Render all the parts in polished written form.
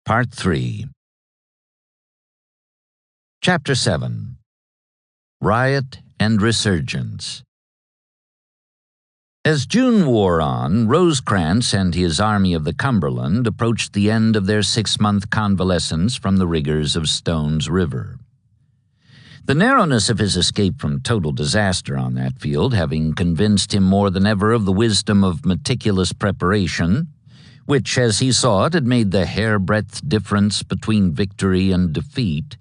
Part 3. Chapter 7. Riot and Resurgence. As June wore on, Rosecrans and his Army of the Cumberland approached the end of their 6-month convalescence from the rigors of Stone's River. The narrowness of his escape from total disaster on that field having convinced him more than ever of the wisdom of meticulous preparation, which, as he saw it, had made the hair-breadth difference between victory and defeat,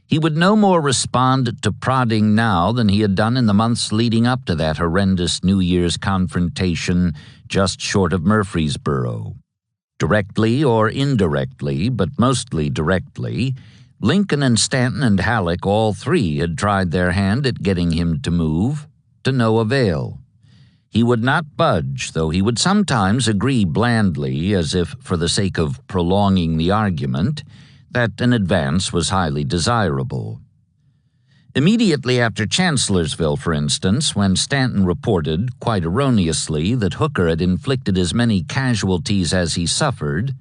he would no more respond to prodding now than he had done in the months leading up to that horrendous New Year's confrontation just short of Murfreesboro. Directly or indirectly, but mostly directly, Lincoln and Stanton and Halleck, all three, had tried their hand at getting him to move, to no avail. He would not budge, though he would sometimes agree blandly, as if for the sake of prolonging the argument, that an advance was highly desirable. Immediately after Chancellorsville, for instance, when Stanton reported, quite erroneously, that Hooker had inflicted as many casualties as he suffered,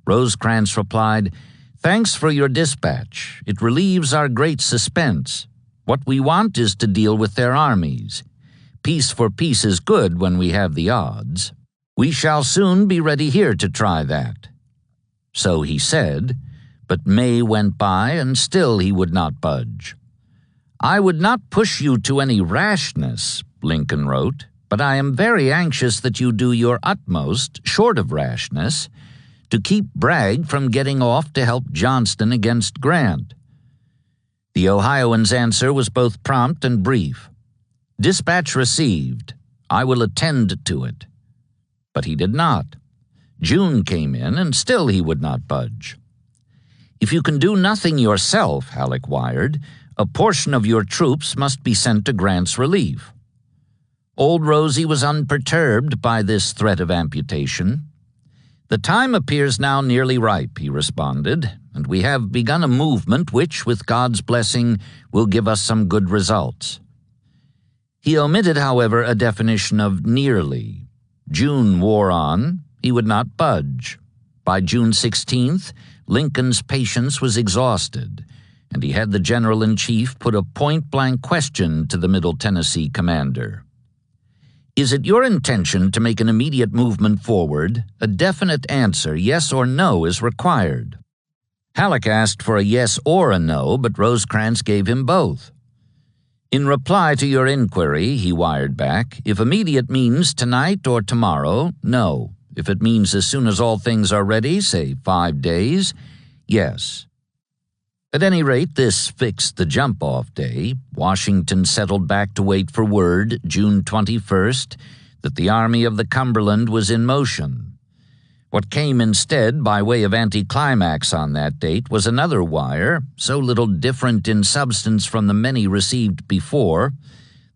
Rosecrans replied, "Thanks for your dispatch. It relieves our great suspense. What we want is to deal with their armies. Peace for peace is good when we have the odds. We shall soon be ready here to try that." So he said, but May went by and still he would not budge. "I would not push you to any rashness," Lincoln wrote, "but I am very anxious that you do your utmost, short of rashness, to keep Bragg from getting off to help Johnston against Grant." The Ohioan's answer was both prompt and brief. "Dispatch received. I will attend to it." But he did not. June came in, and still he would not budge. "If you can do nothing yourself," Halleck wired, "a portion of your troops must be sent to Grant's relief." Old Rosie was unperturbed by this threat of amputation. "The time appears now nearly ripe," he responded, "and we have begun a movement which, with God's blessing, will give us some good results." He omitted, however, a definition of nearly. June wore on. He would not budge. By June 16th, Lincoln's patience was exhausted, and he had the General-in-Chief put a point-blank question to the Middle Tennessee commander. "Is it your intention to make an immediate movement forward? A definite answer, yes or no, is required." Halleck asked for a yes or a no, but Rosecrans gave him both. "In reply to your inquiry," he wired back, "if immediate means tonight or tomorrow, no. If it means as soon as all things are ready, say 5 days, yes." At any rate, this fixed the jump-off day. Washington settled back to wait for word, June 21st, that the Army of the Cumberland was in motion. What came instead, by way of anticlimax on that date, was another wire, so little different in substance from the many received before,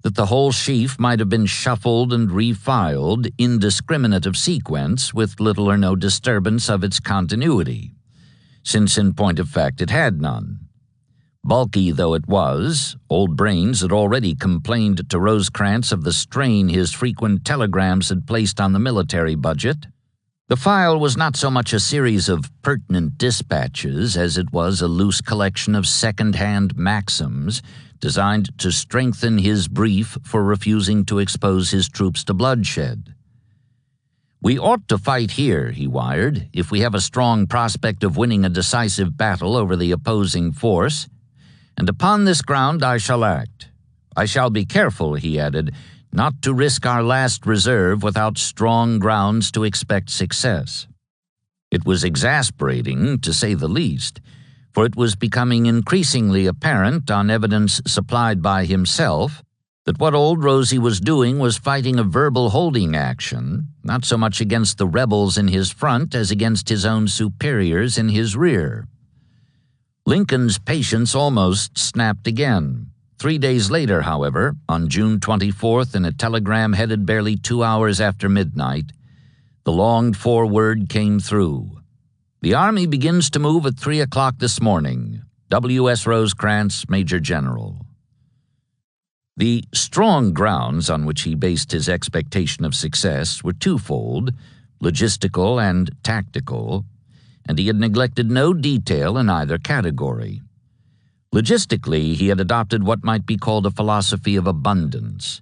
that the whole sheaf might have been shuffled and refiled, indiscriminate of sequence, with little or no disturbance of its continuity, since in point of fact it had none. Bulky though it was, Old Brains had already complained to Rosecrans of the strain his frequent telegrams had placed on the military budget. The file was not so much a series of pertinent dispatches as it was a loose collection of second-hand maxims designed to strengthen his brief for refusing to expose his troops to bloodshed. "We ought to fight here," he wired, "if we have a strong prospect of winning a decisive battle over the opposing force, and upon this ground I shall act. I shall be careful," he added, "not to risk our last reserve without strong grounds to expect success." It was exasperating, to say the least, for it was becoming increasingly apparent on evidence supplied by himself that what old Rosie was doing was fighting a verbal holding action, not so much against the rebels in his front as against his own superiors in his rear. Lincoln's patience almost snapped again. 3 days later, however, on June 24th, in a telegram headed barely 2 hours after midnight, the longed-for word came through. "The Army begins to move at 3 o'clock this morning. W.S. Rosecrans, Major General." The strong grounds on which he based his expectation of success were twofold, logistical and tactical, and he had neglected no detail in either category. Logistically, he had adopted what might be called a philosophy of abundance.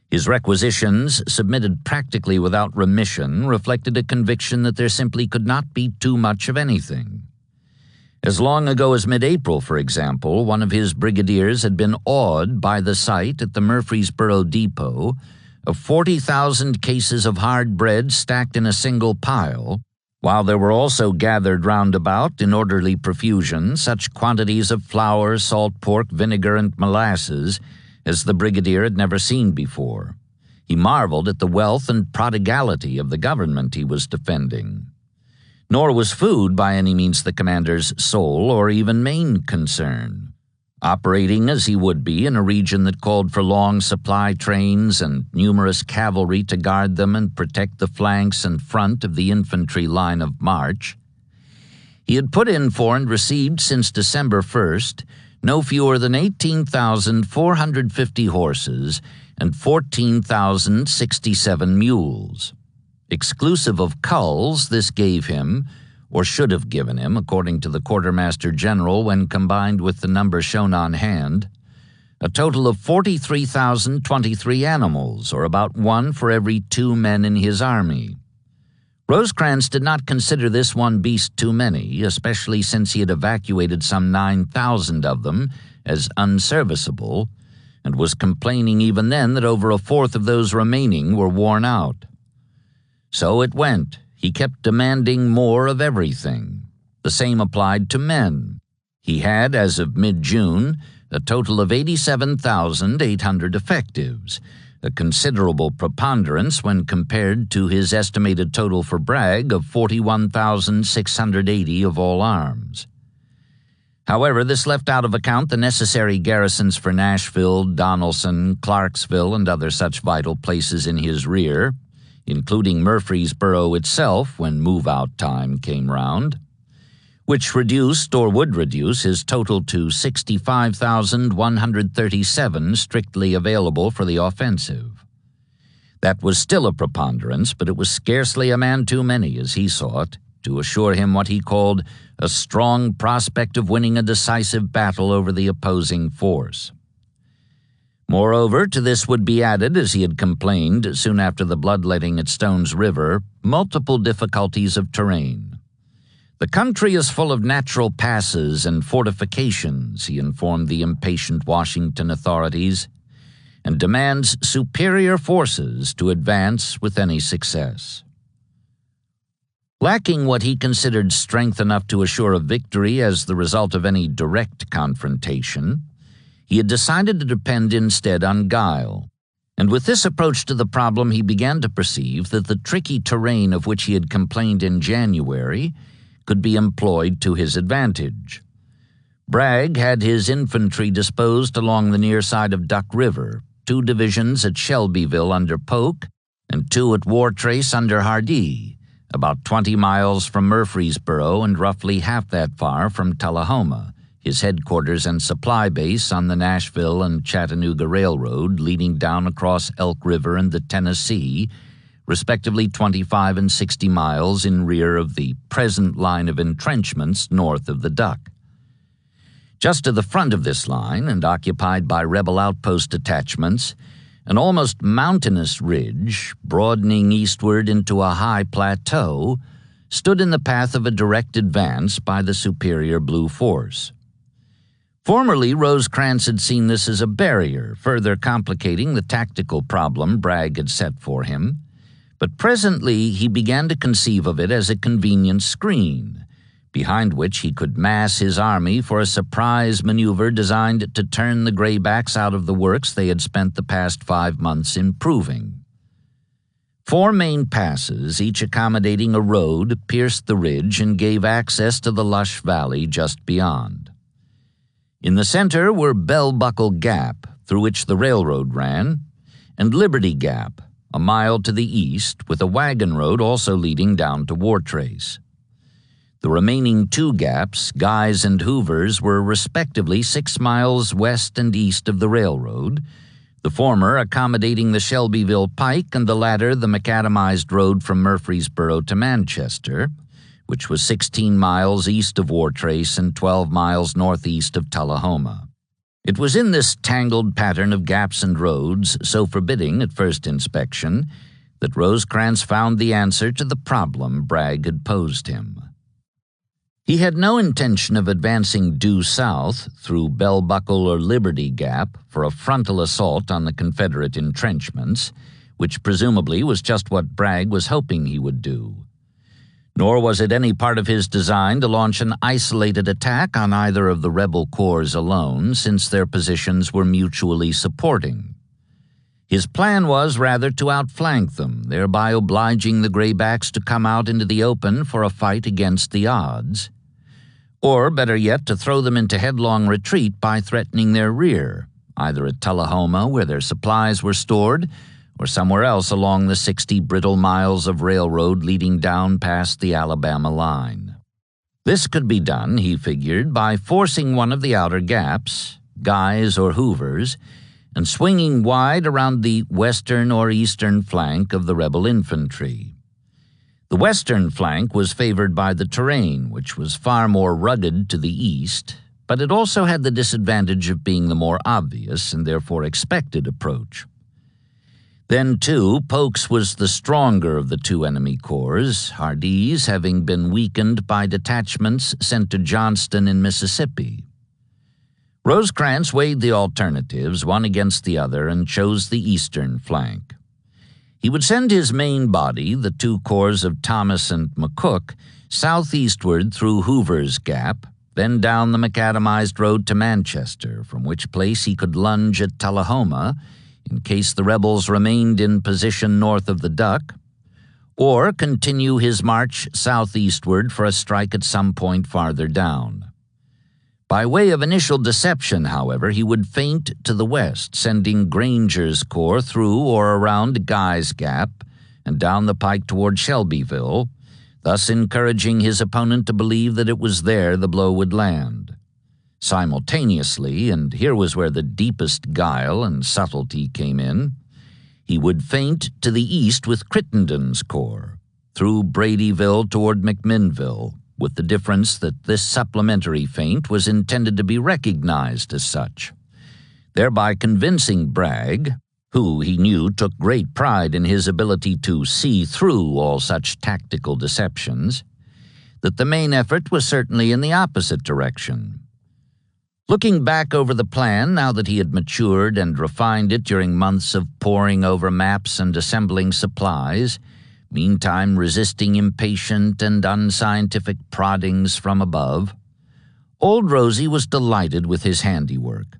His requisitions, submitted practically without remission, reflected a conviction that there simply could not be too much of anything. As long ago as mid-April, for example, one of his brigadiers had been awed by the sight at the Murfreesboro depot of 40,000 cases of hard bread stacked in a single pile, while there were also gathered round about, in orderly profusion, such quantities of flour, salt pork, vinegar, and molasses as the brigadier had never seen before. He marveled at the wealth and prodigality of the government he was defending. Nor was food by any means the commander's sole or even main concern. Operating as he would be in a region that called for long supply trains and numerous cavalry to guard them and protect the flanks and front of the infantry line of march, he had put in for and received since December 1st no fewer than 18,450 horses and 14,067 mules. Exclusive of culls, this gave him, or should have given him, according to the quartermaster general when combined with the number shown on hand, a total of 43,023 animals, or about one for every 2 men in his army. Rosecrans did not consider this one beast too many, especially since he had evacuated some 9,000 of them as unserviceable, and was complaining even then that over a fourth of those remaining were worn out. So it went. He kept demanding more of everything. The same applied to men. He had, as of mid-June, a total of 87,800 effectives, a considerable preponderance when compared to his estimated total for Bragg of 41,680 of all arms. However, this left out of account the necessary garrisons for Nashville, Donelson, Clarksville, and other such vital places in his rear, including Murfreesboro itself when move-out time came round, which reduced or would reduce his total to 65,137 strictly available for the offensive. That was still a preponderance, but it was scarcely a man too many, as he saw it, to assure him what he called a strong prospect of winning a decisive battle over the opposing force. Moreover, to this would be added, as he had complained soon after the bloodletting at Stone's River, multiple difficulties of terrain. The country is full of natural passes and fortifications, he informed the impatient Washington authorities, and demands superior forces to advance with any success. Lacking what he considered strength enough to assure a victory as the result of any direct confrontation, he had decided to depend instead on guile, and with this approach to the problem he began to perceive that the tricky terrain of which he had complained in January could be employed to his advantage. Bragg had his infantry disposed along the near side of Duck River, 2 divisions at Shelbyville under Polk and 2 at Wartrace under Hardee, about 20 miles from Murfreesboro and roughly half that far from Tullahoma, his headquarters and supply base on the Nashville and Chattanooga Railroad leading down across Elk River and the Tennessee, respectively 25 and 60 miles in rear of the present line of entrenchments north of the Duck. Just to the front of this line, and occupied by rebel outpost detachments, an almost mountainous ridge, broadening eastward into a high plateau, stood in the path of a direct advance by the superior Blue Force. Formerly, Rosecrans had seen this as a barrier, further complicating the tactical problem Bragg had set for him, but presently he began to conceive of it as a convenient screen, behind which he could mass his army for a surprise maneuver designed to turn the Graybacks out of the works they had spent the past 5 months improving. 4 main passes, each accommodating a road, pierced the ridge and gave access to the lush valley just beyond. In the center were Bell Buckle Gap, through which the railroad ran, and Liberty Gap, a mile to the east, with a wagon road also leading down to Wartrace. The remaining 2 gaps, Guy's and Hoover's, were respectively 6 miles west and east of the railroad, the former accommodating the Shelbyville Pike and the latter the macadamized road from Murfreesboro to Manchester, which was 16 miles east of Wartrace and 12 miles northeast of Tullahoma. It was in this tangled pattern of gaps and roads, so forbidding at first inspection, that Rosecrans found the answer to the problem Bragg had posed him. He had no intention of advancing due south through Bell Buckle or Liberty Gap for a frontal assault on the Confederate entrenchments, which presumably was just what Bragg was hoping he would do. Nor was it any part of his design to launch an isolated attack on either of the rebel corps alone, since their positions were mutually supporting. His plan was rather to outflank them, thereby obliging the Graybacks to come out into the open for a fight against the odds, or, better yet, to throw them into headlong retreat by threatening their rear, either at Tullahoma, where their supplies were stored, or somewhere else along the 60 brittle miles of railroad leading down past the Alabama line. This could be done, he figured, by forcing one of the outer gaps, Guy's or Hoover's, and swinging wide around the western or eastern flank of the rebel infantry. The western flank was favored by the terrain, which was far more rugged to the east, but it also had the disadvantage of being the more obvious and therefore expected approach. Then, too, Polk's was the stronger of the two enemy corps, Hardee's having been weakened by detachments sent to Johnston in Mississippi. Rosecrans weighed the alternatives, one against the other, and chose the eastern flank. He would send his main body, the two corps of Thomas and McCook, southeastward through Hoover's Gap, then down the macadamized road to Manchester, from which place he could lunge at Tullahoma, in case the rebels remained in position north of the Duck, or continue his march southeastward for a strike at some point farther down. By way of initial deception, however, he would feint to the west, sending Granger's corps through or around Guy's Gap and down the pike toward Shelbyville, thus encouraging his opponent to believe that it was there the blow would land. Simultaneously, and here was where the deepest guile and subtlety came in, he would feint to the east with Crittenden's corps, through Bradyville toward McMinnville, with the difference that this supplementary feint was intended to be recognized as such, thereby convincing Bragg, who he knew took great pride in his ability to see through all such tactical deceptions, that the main effort was certainly in the opposite direction. Looking back over the plan, now that he had matured and refined it during months of poring over maps and assembling supplies, meantime resisting impatient and unscientific proddings from above, old Rosie was delighted with his handiwork.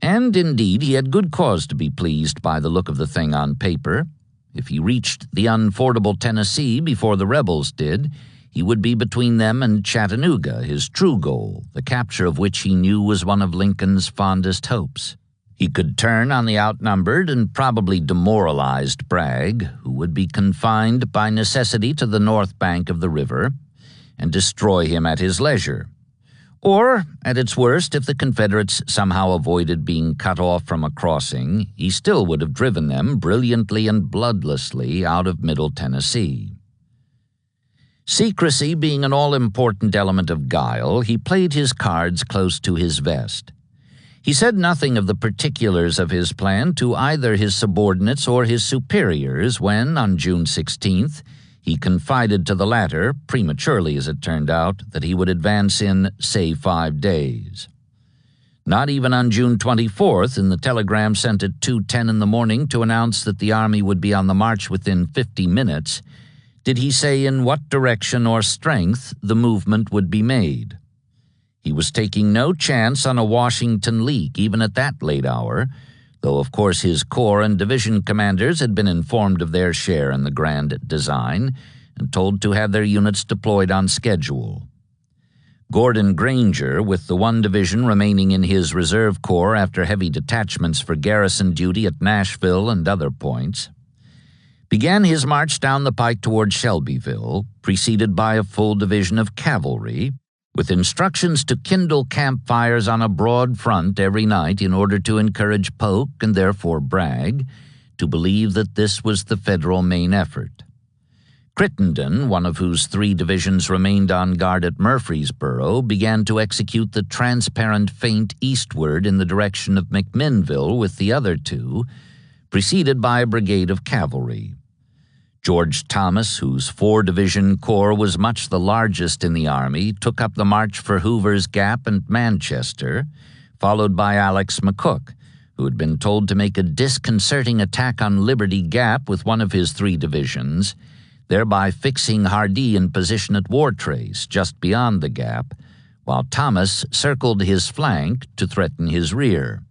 And, indeed, he had good cause to be pleased by the look of the thing on paper. If he reached the unfordable Tennessee before the rebels did, he would be between them and Chattanooga, his true goal, the capture of which he knew was one of Lincoln's fondest hopes. He could turn on the outnumbered and probably demoralized Bragg, who would be confined by necessity to the north bank of the river, and destroy him at his leisure. Or, at its worst, if the Confederates somehow avoided being cut off from a crossing, he still would have driven them brilliantly and bloodlessly out of Middle Tennessee. Secrecy being an all-important element of guile, he played his cards close to his vest. He said nothing of the particulars of his plan to either his subordinates or his superiors when, on June 16th, he confided to the latter, prematurely as it turned out, that he would advance in, say, 5 days. Not even on June 24th, in the telegram sent at 2:10 in the morning to announce that the army would be on the march within 50 minutes, did he say in what direction or strength the movement would be made. He was taking no chance on a Washington leak, even at that late hour, though of course his corps and division commanders had been informed of their share in the grand design and told to have their units deployed on schedule. Gordon Granger, with the one division remaining in his reserve corps after heavy detachments for garrison duty at Nashville and other points, began his march down the pike toward Shelbyville, preceded by a full division of cavalry, with instructions to kindle campfires on a broad front every night in order to encourage Polk, and therefore Bragg, to believe that this was the Federal main effort. Crittenden, one of whose 3 divisions remained on guard at Murfreesboro, began to execute the transparent feint eastward in the direction of McMinnville with the other 2, preceded by a brigade of cavalry. George Thomas, whose 4-division corps was much the largest in the Army, took up the march for Hoover's Gap and Manchester, followed by Alex McCook, who had been told to make a disconcerting attack on Liberty Gap with one of his 3 divisions, thereby fixing Hardee in position at Wartrace, just beyond the gap, while Thomas circled his flank to threaten his rear.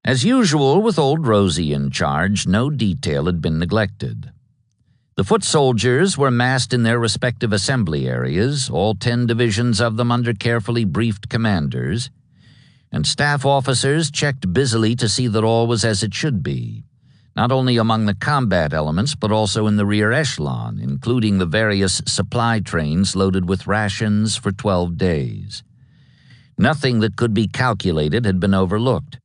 As usual with Old Rosie in charge, no detail had been neglected. The foot soldiers were massed in their respective assembly areas, all 10 divisions of them under carefully briefed commanders, and staff officers checked busily to see that all was as it should be, not only among the combat elements but also in the rear echelon, including the various supply trains loaded with rations for 12 days. Nothing that could be calculated had been overlooked.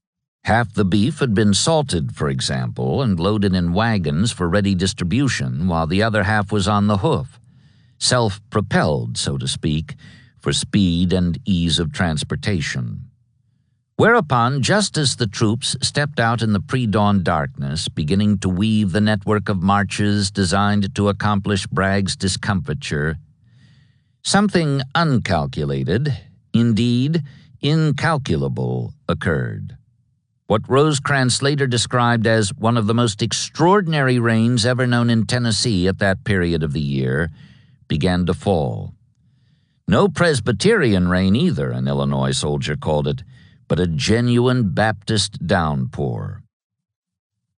Half the beef had been salted, for example, and loaded in wagons for ready distribution, while the other half was on the hoof, self-propelled, so to speak, for speed and ease of transportation. Whereupon, just as the troops stepped out in the pre-dawn darkness, beginning to weave the network of marches designed to accomplish Bragg's discomfiture, something uncalculated, indeed incalculable, occurred. What Rosecrans later described as one of the most extraordinary rains ever known in Tennessee at that period of the year began to fall. No Presbyterian rain either, an Illinois soldier called it, but a genuine Baptist downpour.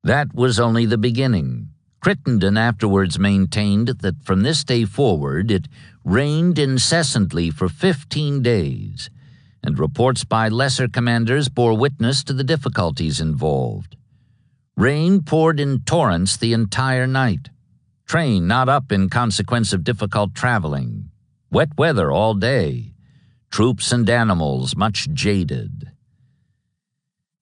That was only the beginning. Crittenden afterwards maintained that from this day forward it rained incessantly for 15 days, and reports by lesser commanders bore witness to the difficulties involved. Rain poured in torrents the entire night. Train not up in consequence of difficult traveling. Wet weather all day. Troops and animals much jaded.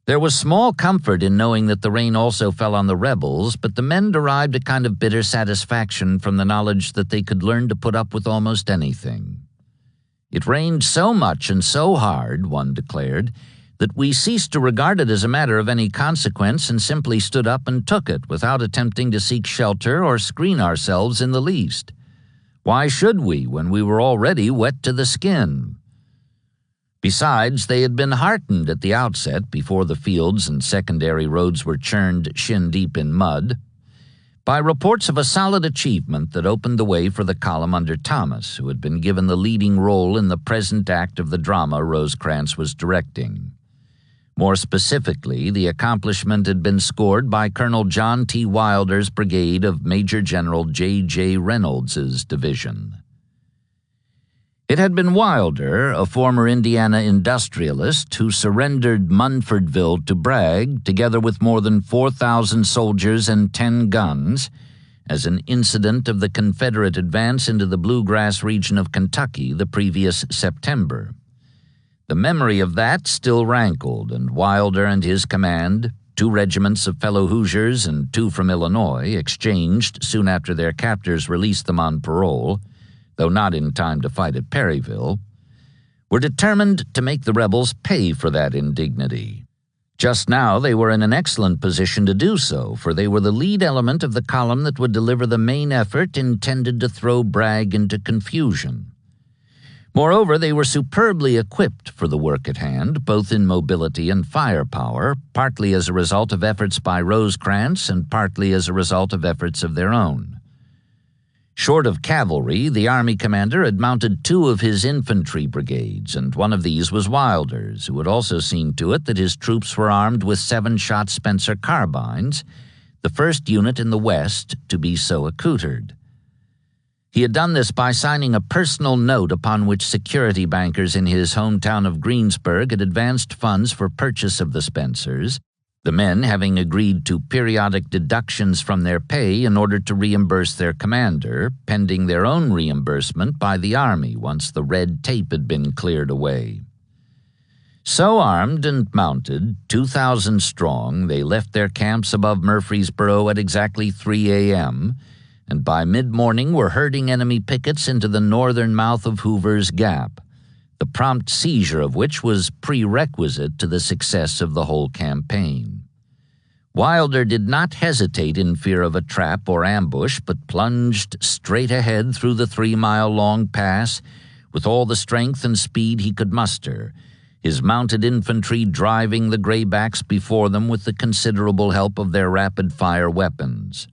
There was small comfort in knowing that the rain also fell on the rebels, but the men derived a kind of bitter satisfaction from the knowledge that they could learn to put up with almost anything. It rained so much and so hard, one declared, that we ceased to regard it as a matter of any consequence and simply stood up and took it without attempting to seek shelter or screen ourselves in the least. Why should we when we were already wet to the skin? Besides, they had been heartened at the outset, before the fields and secondary roads were churned shin-deep in mud, by reports of a solid achievement that opened the way for the column under Thomas, who had been given the leading role in the present act of the drama Rosecrans was directing. More specifically, the accomplishment had been scored by Colonel John T. Wilder's brigade of Major General J.J. Reynolds's division. It had been Wilder, a former Indiana industrialist, who surrendered Munfordville to Bragg, together with more than 4,000 soldiers and 10 guns, as an incident of the Confederate advance into the bluegrass region of Kentucky the previous September. The memory of that still rankled, and Wilder and his command, 2 regiments of fellow Hoosiers and 2 from Illinois, exchanged soon after their captors released them on parole, though not in time to fight at Perryville, were determined to make the rebels pay for that indignity. Just now they were in an excellent position to do so, for they were the lead element of the column that would deliver the main effort intended to throw Bragg into confusion. Moreover, they were superbly equipped for the work at hand, both in mobility and firepower, partly as a result of efforts by Rosecrans and partly as a result of efforts of their own. Short of cavalry, the Army commander had mounted 2 of his infantry brigades, and one of these was Wilder's, who had also seen to it that his troops were armed with 7-shot Spencer carbines, the first unit in the West to be so accoutred. He had done this by signing a personal note upon which security bankers in his hometown of Greensburg had advanced funds for purchase of the Spencers, the men having agreed to periodic deductions from their pay in order to reimburse their commander, pending their own reimbursement by the Army once the red tape had been cleared away. So armed and mounted, 2,000 strong, they left their camps above Murfreesboro at exactly 3 a.m., and by mid-morning were herding enemy pickets into the northern mouth of Hoover's Gap, the prompt seizure of which was prerequisite to the success of the whole campaign. Wilder did not hesitate in fear of a trap or ambush, but plunged straight ahead through the 3-mile-long pass with all the strength and speed he could muster, his mounted infantry driving the graybacks before them with the considerable help of their rapid-fire weapons.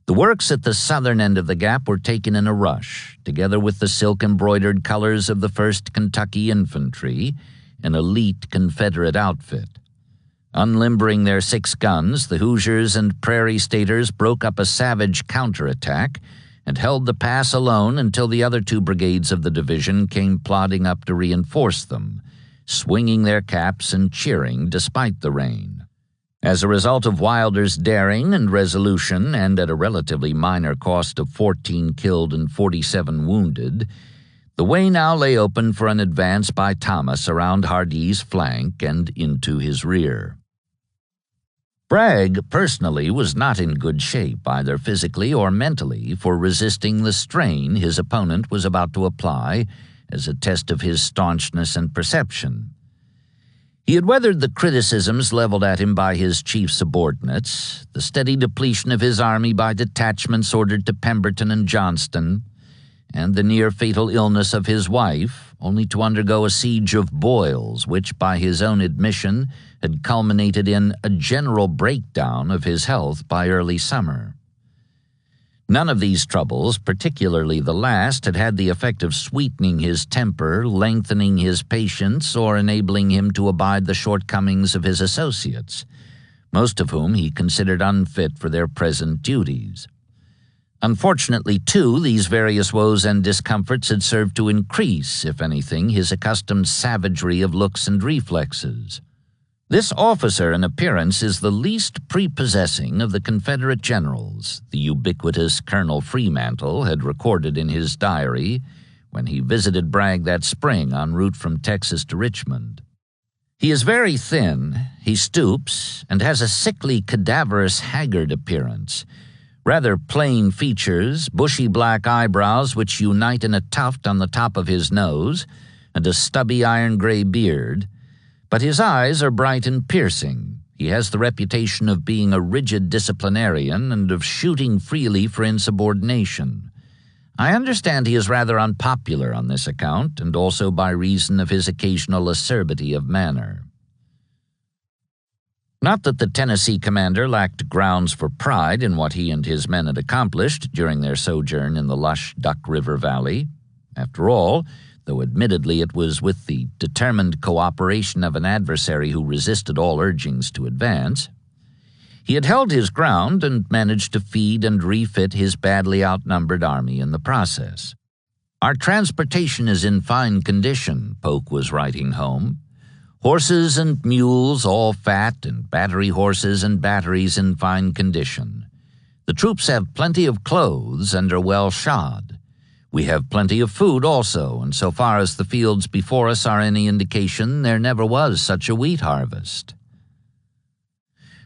The works at the southern end of the gap were taken in a rush, together with the silk-embroidered colors of the 1st Kentucky Infantry, an elite Confederate outfit. Unlimbering their 6 guns, the Hoosiers and Prairie Staters broke up a savage counterattack and held the pass alone until the other 2 brigades of the division came plodding up to reinforce them, swinging their caps and cheering despite the rain. As a result of Wilder's daring and resolution, and at a relatively minor cost of 14 killed and 47 wounded, the way now lay open for an advance by Thomas around Hardee's flank and into his rear. Bragg personally was not in good shape, either physically or mentally, for resisting the strain his opponent was about to apply as a test of his staunchness and perception. He had weathered the criticisms leveled at him by his chief subordinates, the steady depletion of his army by detachments ordered to Pemberton and Johnston, and the near-fatal illness of his wife, only to undergo a siege of boils, which, by his own admission, had culminated in a general breakdown of his health by early summer. None of these troubles, particularly the last, had had the effect of sweetening his temper, lengthening his patience, or enabling him to abide the shortcomings of his associates, most of whom he considered unfit for their present duties. Unfortunately, too, these various woes and discomforts had served to increase, if anything, his accustomed savagery of looks and reflexes. This officer in appearance is the least prepossessing of the Confederate generals, the ubiquitous Colonel Fremantle had recorded in his diary when he visited Bragg that spring en route from Texas to Richmond. He is very thin, he stoops, and has a sickly, cadaverous, haggard appearance, rather plain features, bushy black eyebrows which unite in a tuft on the top of his nose, and a stubby iron-gray beard, but his eyes are bright and piercing. He has the reputation of being a rigid disciplinarian and of shooting freely for insubordination. I understand he is rather unpopular on this account, and also by reason of his occasional acerbity of manner. Not that the Tennessee commander lacked grounds for pride in what he and his men had accomplished during their sojourn in the lush Duck River Valley. After all, though admittedly it was with the determined cooperation of an adversary who resisted all urgings to advance, he had held his ground and managed to feed and refit his badly outnumbered army in the process. "Our transportation is in fine condition," Polk was writing home. "Horses and mules all fat, and battery horses and batteries in fine condition. The troops have plenty of clothes and are well shod. We have plenty of food also, and so far as the fields before us are any indication, there never was such a wheat harvest."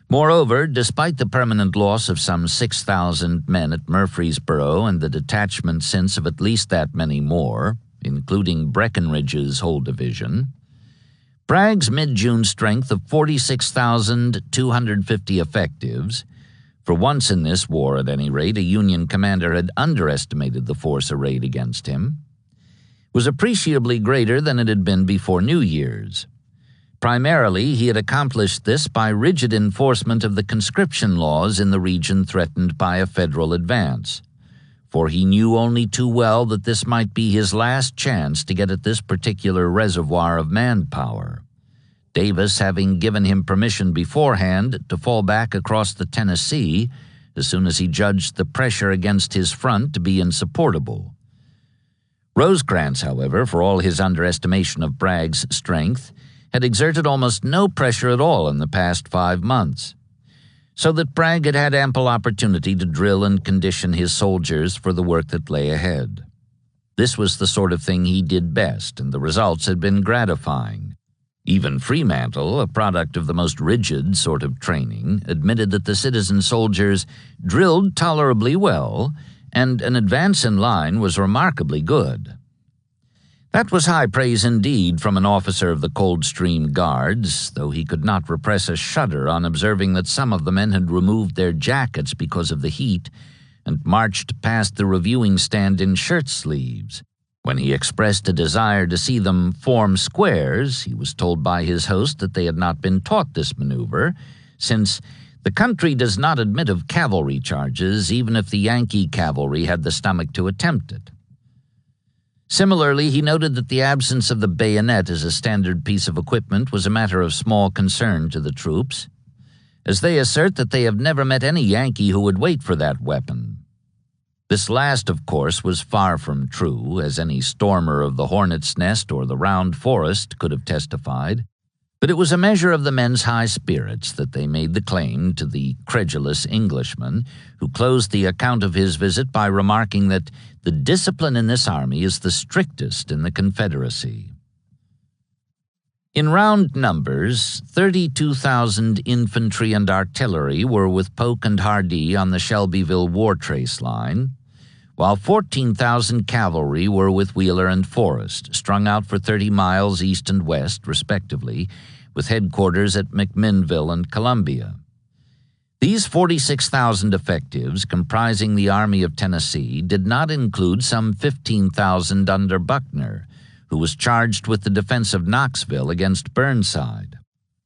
Moreover, despite the permanent loss of some 6,000 men at Murfreesboro and the detachment since of at least that many more, including Breckinridge's whole division, Bragg's mid-June strength of 46,250 effectives, for once in this war at any rate a Union commander had underestimated the force arrayed against him, was appreciably greater than it had been before New Year's. Primarily, he had accomplished this by rigid enforcement of the conscription laws in the region threatened by a federal advance, for he knew only too well that this might be his last chance to get at this particular reservoir of manpower, Davis having given him permission beforehand to fall back across the Tennessee as soon as he judged the pressure against his front to be insupportable. Rosecrans, however, for all his underestimation of Bragg's strength, had exerted almost no pressure at all in the past 5 months, so that Bragg had had ample opportunity to drill and condition his soldiers for the work that lay ahead. This was the sort of thing he did best, and the results had been gratifying. Even Fremantle, a product of the most rigid sort of training, admitted that the citizen soldiers drilled tolerably well, and an advance in line was remarkably good. That was high praise indeed from an officer of the Coldstream Guards, though he could not repress a shudder on observing that some of the men had removed their jackets because of the heat and marched past the reviewing stand in shirt sleeves. When he expressed a desire to see them form squares, he was told by his host that they had not been taught this maneuver, since the country does not admit of cavalry charges, even if the Yankee cavalry had the stomach to attempt it. Similarly, he noted that the absence of the bayonet as a standard piece of equipment was a matter of small concern to the troops, as they assert that they have never met any Yankee who would wait for that weapon. This last, of course, was far from true, as any stormer of the Hornet's Nest or the Round Forest could have testified, but it was a measure of the men's high spirits that they made the claim to the credulous Englishman, who closed the account of his visit by remarking that the discipline in this army is the strictest in the Confederacy. In round numbers, 32,000 infantry and artillery were with Polk and Hardee on the Shelbyville war trace line, while 14,000 cavalry were with Wheeler and Forrest, strung out for 30 miles east and west, respectively, with headquarters at McMinnville and Columbia. These 46,000 effectives, comprising the Army of Tennessee, did not include some 15,000 under Buckner, who was charged with the defense of Knoxville against Burnside.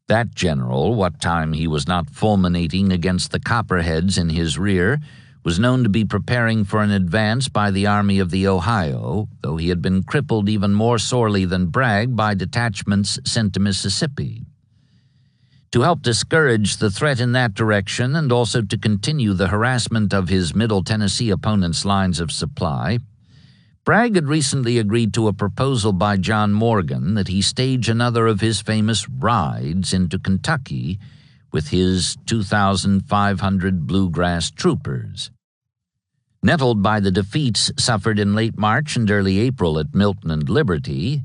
That general, what time he was not fulminating against the Copperheads in his rear, was known to be preparing for an advance by the Army of the Ohio, though he had been crippled even more sorely than Bragg by detachments sent to Mississippi. To help discourage the threat in that direction and also to continue the harassment of his Middle Tennessee opponent's lines of supply, Bragg had recently agreed to a proposal by John Morgan that he stage another of his famous rides into Kentucky with his 2,500 bluegrass troopers. Nettled by the defeats suffered in late March and early April at Milton and Liberty,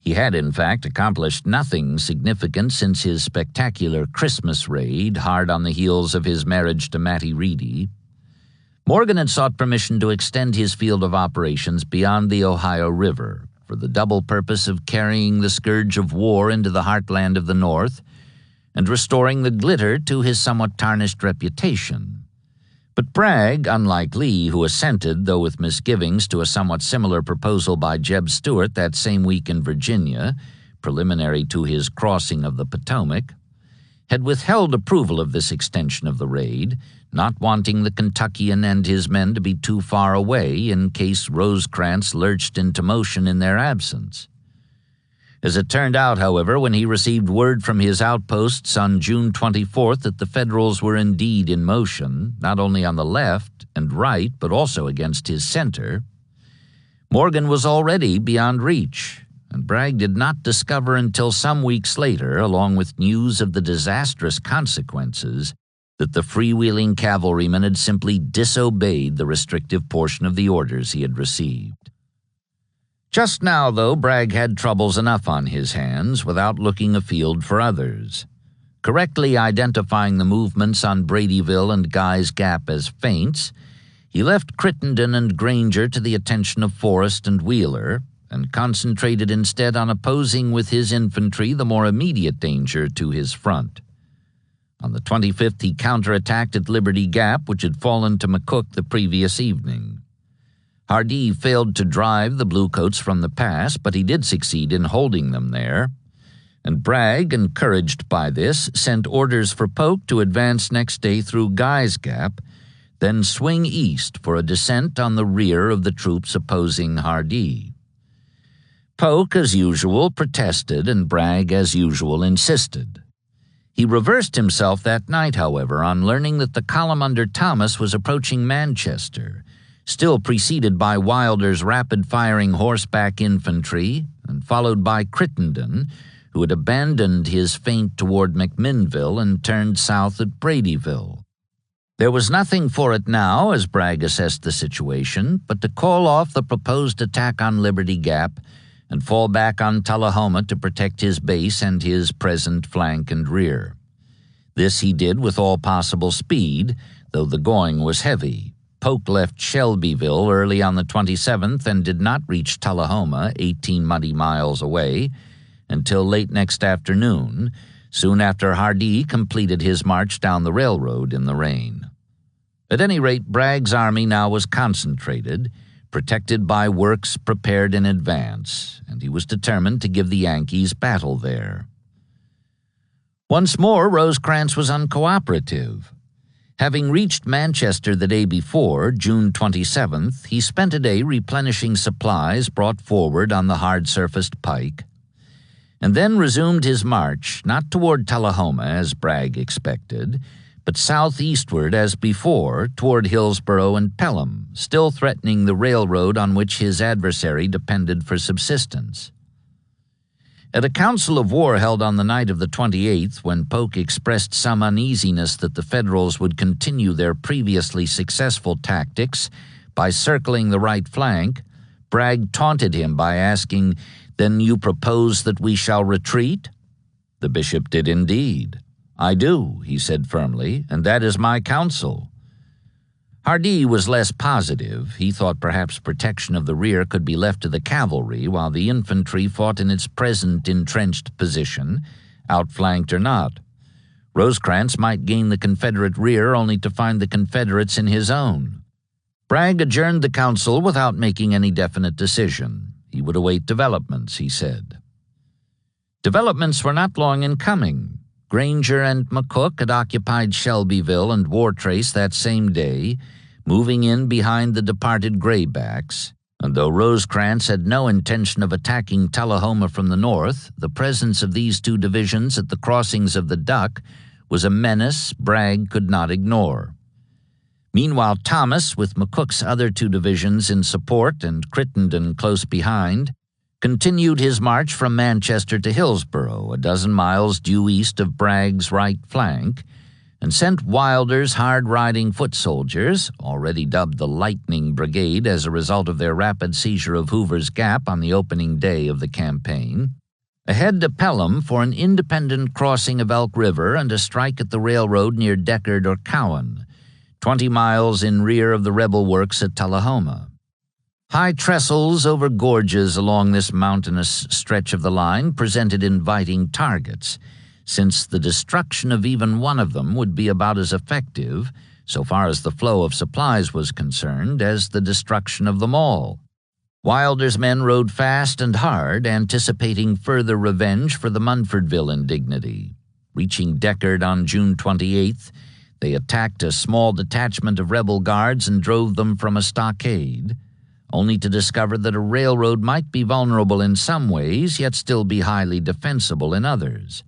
he had in fact accomplished nothing significant since his spectacular Christmas raid, hard on the heels of his marriage to Mattie Reedy. Morgan had sought permission to extend his field of operations beyond the Ohio River for the double purpose of carrying the scourge of war into the heartland of the North and restoring the glitter to his somewhat tarnished reputation. But Bragg, unlike Lee, who assented, though with misgivings, to a somewhat similar proposal by Jeb Stuart that same week in Virginia, preliminary to his crossing of the Potomac, had withheld approval of this extension of the raid, not wanting the Kentuckian and his men to be too far away in case Rosecrans lurched into motion in their absence. As it turned out, however, when he received word from his outposts on June 24th that the Federals were indeed in motion, not only on the left and right, but also against his center, Morgan was already beyond reach, and Bragg did not discover until some weeks later, along with news of the disastrous consequences, that the freewheeling cavalryman had simply disobeyed the restrictive portion of the orders he had received. Just now, though, Bragg had troubles enough on his hands without looking afield for others. Correctly identifying the movements on Bradyville and Guy's Gap as feints, he left Crittenden and Granger to the attention of Forrest and Wheeler, and concentrated instead on opposing with his infantry the more immediate danger to his front. On the 25th, he counterattacked at Liberty Gap, which had fallen to McCook the previous evening. Hardee failed to drive the Bluecoats from the pass, but he did succeed in holding them there, and Bragg, encouraged by this, sent orders for Polk to advance next day through Guy's Gap, then swing east for a descent on the rear of the troops opposing Hardee. Polk, as usual, protested, and Bragg, as usual, insisted. He reversed himself that night, however, on learning that the column under Thomas was approaching Manchester, still preceded by Wilder's rapid-firing horseback infantry and followed by Crittenden, who had abandoned his feint toward McMinnville and turned south at Bradyville. There was nothing for it now, as Bragg assessed the situation, but to call off the proposed attack on Liberty Gap and fall back on Tullahoma to protect his base and his present flank and rear. This he did with all possible speed, though the going was heavy. Polk left Shelbyville early on the 27th and did not reach Tullahoma, 18 muddy miles away, until late next afternoon, soon after Hardee completed his march down the railroad in the rain. At any rate, Bragg's army now was concentrated, protected by works prepared in advance, and he was determined to give the Yankees battle there. Once more, Rosecrans was uncooperative. Having reached Manchester the day before, June 27th, he spent a day replenishing supplies brought forward on the hard-surfaced pike, and then resumed his march, not toward Tullahoma, as Bragg expected, but southeastward as before, toward Hillsborough and Pelham, still threatening the railroad on which his adversary depended for subsistence. At a council of war held on the night of the 28th, when Polk expressed some uneasiness that the Federals would continue their previously successful tactics by circling the right flank, Bragg taunted him by asking, "Then you propose that we shall retreat?" The bishop did indeed. "I do," he said firmly, "and that is my counsel." Hardee was less positive. He thought perhaps protection of the rear could be left to the cavalry while the infantry fought in its present entrenched position, outflanked or not. Rosecrans might gain the Confederate rear only to find the Confederates in his own. Bragg adjourned the council without making any definite decision. He would await developments, he said. Developments were not long in coming. Granger and McCook had occupied Shelbyville and Wartrace that same day, moving in behind the departed Graybacks, and though Rosecrans had no intention of attacking Tullahoma from the north, the presence of these two divisions at the crossings of the Duck was a menace Bragg could not ignore. Meanwhile, Thomas, with McCook's other two divisions in support and Crittenden close behind, continued his march from Manchester to Hillsborough, a dozen miles due east of Bragg's right flank, and sent Wilder's hard-riding foot soldiers, already dubbed the Lightning Brigade as a result of their rapid seizure of Hoover's Gap on the opening day of the campaign, ahead to Pelham for an independent crossing of Elk River and a strike at the railroad near Deckard or Cowan, 20 miles in rear of the rebel works at Tullahoma. High trestles over gorges along this mountainous stretch of the line presented inviting targets, since the destruction of even one of them would be about as effective, so far as the flow of supplies was concerned, as the destruction of them all. Wilder's men rode fast and hard, anticipating further revenge for the Munfordville indignity. Reaching Deckard on June 28th, they attacked a small detachment of rebel guards and drove them from a stockade, only to discover that a railroad might be vulnerable in some ways, yet still be highly defensible in others.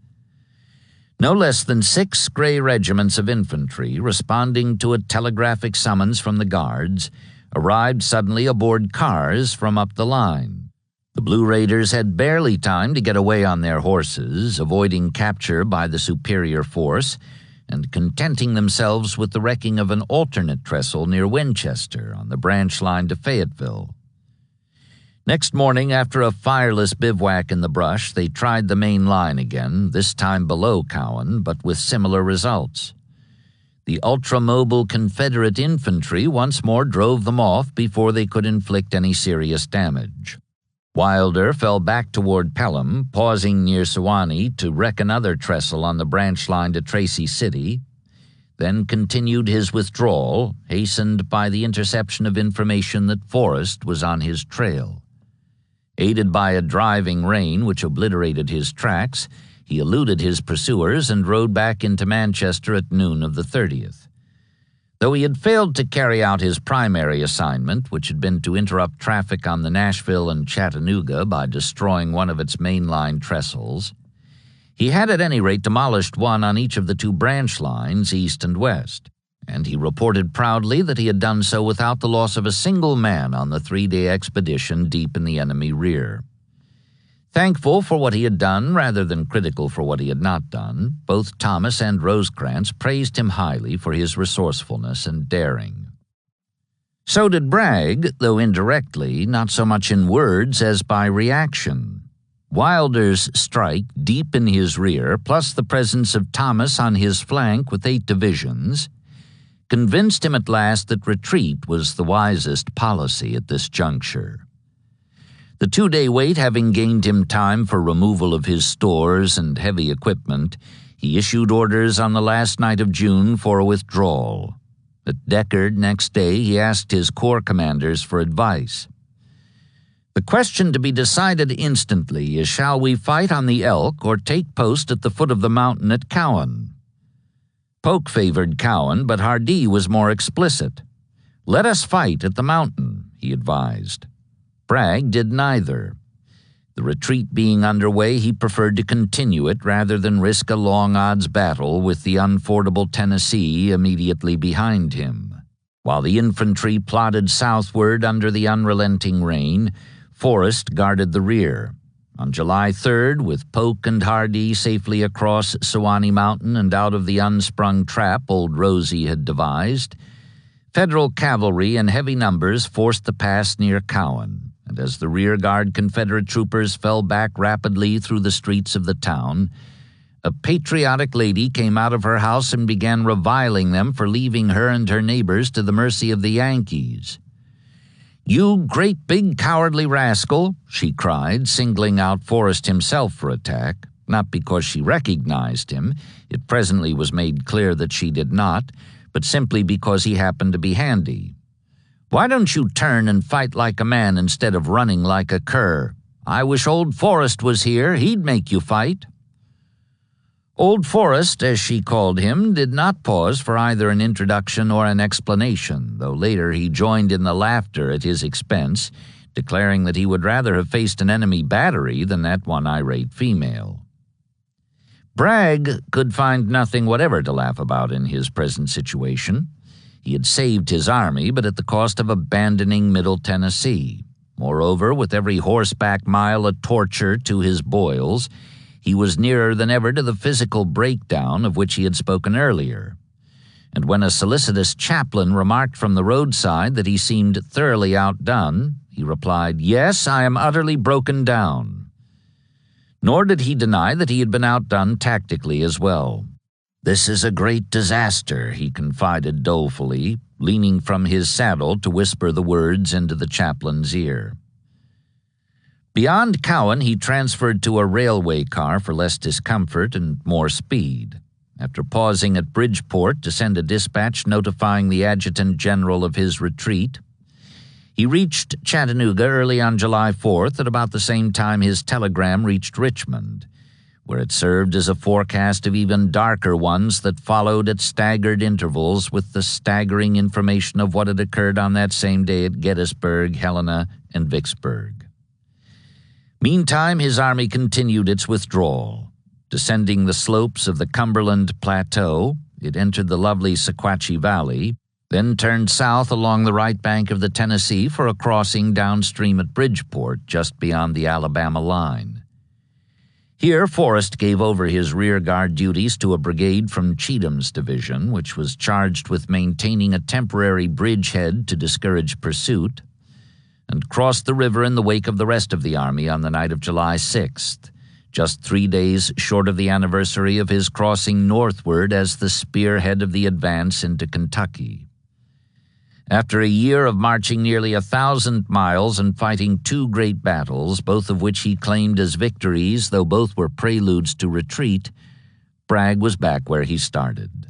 No less than 6 gray regiments of infantry, responding to a telegraphic summons from the guards, arrived suddenly aboard cars from up the line. The Blue Raiders had barely time to get away on their horses, avoiding capture by the superior force, and contenting themselves with the wrecking of an alternate trestle near Winchester on the branch line to Fayetteville. Next morning, after a fireless bivouac in the brush, they tried the main line again, this time below Cowan, but with similar results. The ultra-mobile Confederate infantry once more drove them off before they could inflict any serious damage. Wilder fell back toward Pelham, pausing near Sewanee to wreck another trestle on the branch line to Tracy City, then continued his withdrawal, hastened by the interception of information that Forrest was on his trail. Aided by a driving rain which obliterated his tracks, he eluded his pursuers and rode back into Manchester at noon of the 30th. Though he had failed to carry out his primary assignment, which had been to interrupt traffic on the Nashville and Chattanooga by destroying one of its mainline trestles, he had at any rate demolished one on each of the 2 branch lines, east and west, and he reported proudly that he had done so without the loss of a single man on the 3-day expedition deep in the enemy rear. Thankful for what he had done rather than critical for what he had not done, both Thomas and Rosecrans praised him highly for his resourcefulness and daring. So did Bragg, though indirectly, not so much in words as by reaction. Wilder's strike deep in his rear, plus the presence of Thomas on his flank with 8 divisions, convinced him at last that retreat was the wisest policy at this juncture. The 2-day wait having gained him time for removal of his stores and heavy equipment, he issued orders on the last night of June for a withdrawal. At Deckard next day, he asked his corps commanders for advice. The question to be decided instantly is, shall we fight on the Elk or take post at the foot of the mountain at Cowan? Polk favored Cowan, but Hardee was more explicit. Let us fight at the mountain, he advised. Bragg did neither. The retreat being underway, he preferred to continue it rather than risk a long-odds battle with the unfordable Tennessee immediately behind him. While the infantry plodded southward under the unrelenting rain, Forrest guarded the rear. On July 3rd, with Polk and Hardee safely across Sewanee Mountain and out of the unsprung trap old Rosie had devised, Federal cavalry in heavy numbers forced the pass near Cowan, and as the rear-guard Confederate troopers fell back rapidly through the streets of the town, a patriotic lady came out of her house and began reviling them for leaving her and her neighbors to the mercy of the Yankees. "You great big cowardly rascal," she cried, singling out Forrest himself for attack, not because she recognized him, it presently was made clear that she did not, but simply because he happened to be handy. "Why don't you turn and fight like a man instead of running like a cur? I wish old Forrest was here, he'd make you fight." Old Forrest, as she called him, did not pause for either an introduction or an explanation, though later he joined in the laughter at his expense, declaring that he would rather have faced an enemy battery than that one irate female. Bragg could find nothing whatever to laugh about in his present situation. He had saved his army, but at the cost of abandoning Middle Tennessee. Moreover, with every horseback mile a torture to his boils, he was nearer than ever to the physical breakdown of which he had spoken earlier. And when a solicitous chaplain remarked from the roadside that he seemed thoroughly outdone, he replied, "Yes, I am utterly broken down." Nor did he deny that he had been outdone tactically as well. "This is a great disaster," he confided dolefully, leaning from his saddle to whisper the words into the chaplain's ear. Beyond Cowan, he transferred to a railway car for less discomfort and more speed. After pausing at Bridgeport to send a dispatch notifying the adjutant general of his retreat, he reached Chattanooga early on July 4th at about the same time his telegram reached Richmond, where it served as a forecast of even darker ones that followed at staggered intervals with the staggering information of what had occurred on that same day at Gettysburg, Helena, and Vicksburg. Meantime, his army continued its withdrawal. Descending the slopes of the Cumberland Plateau, it entered the lovely Sequatchie Valley, then turned south along the right bank of the Tennessee for a crossing downstream at Bridgeport, just beyond the Alabama line. Here, Forrest gave over his rear-guard duties to a brigade from Cheatham's division, which was charged with maintaining a temporary bridgehead to discourage pursuit, and crossed the river in the wake of the rest of the army on the night of July 6th, just 3 days short of the anniversary of his crossing northward as the spearhead of the advance into Kentucky. After a year of marching nearly 1,000 miles and fighting 2 great battles, both of which he claimed as victories, though both were preludes to retreat, Bragg was back where he started.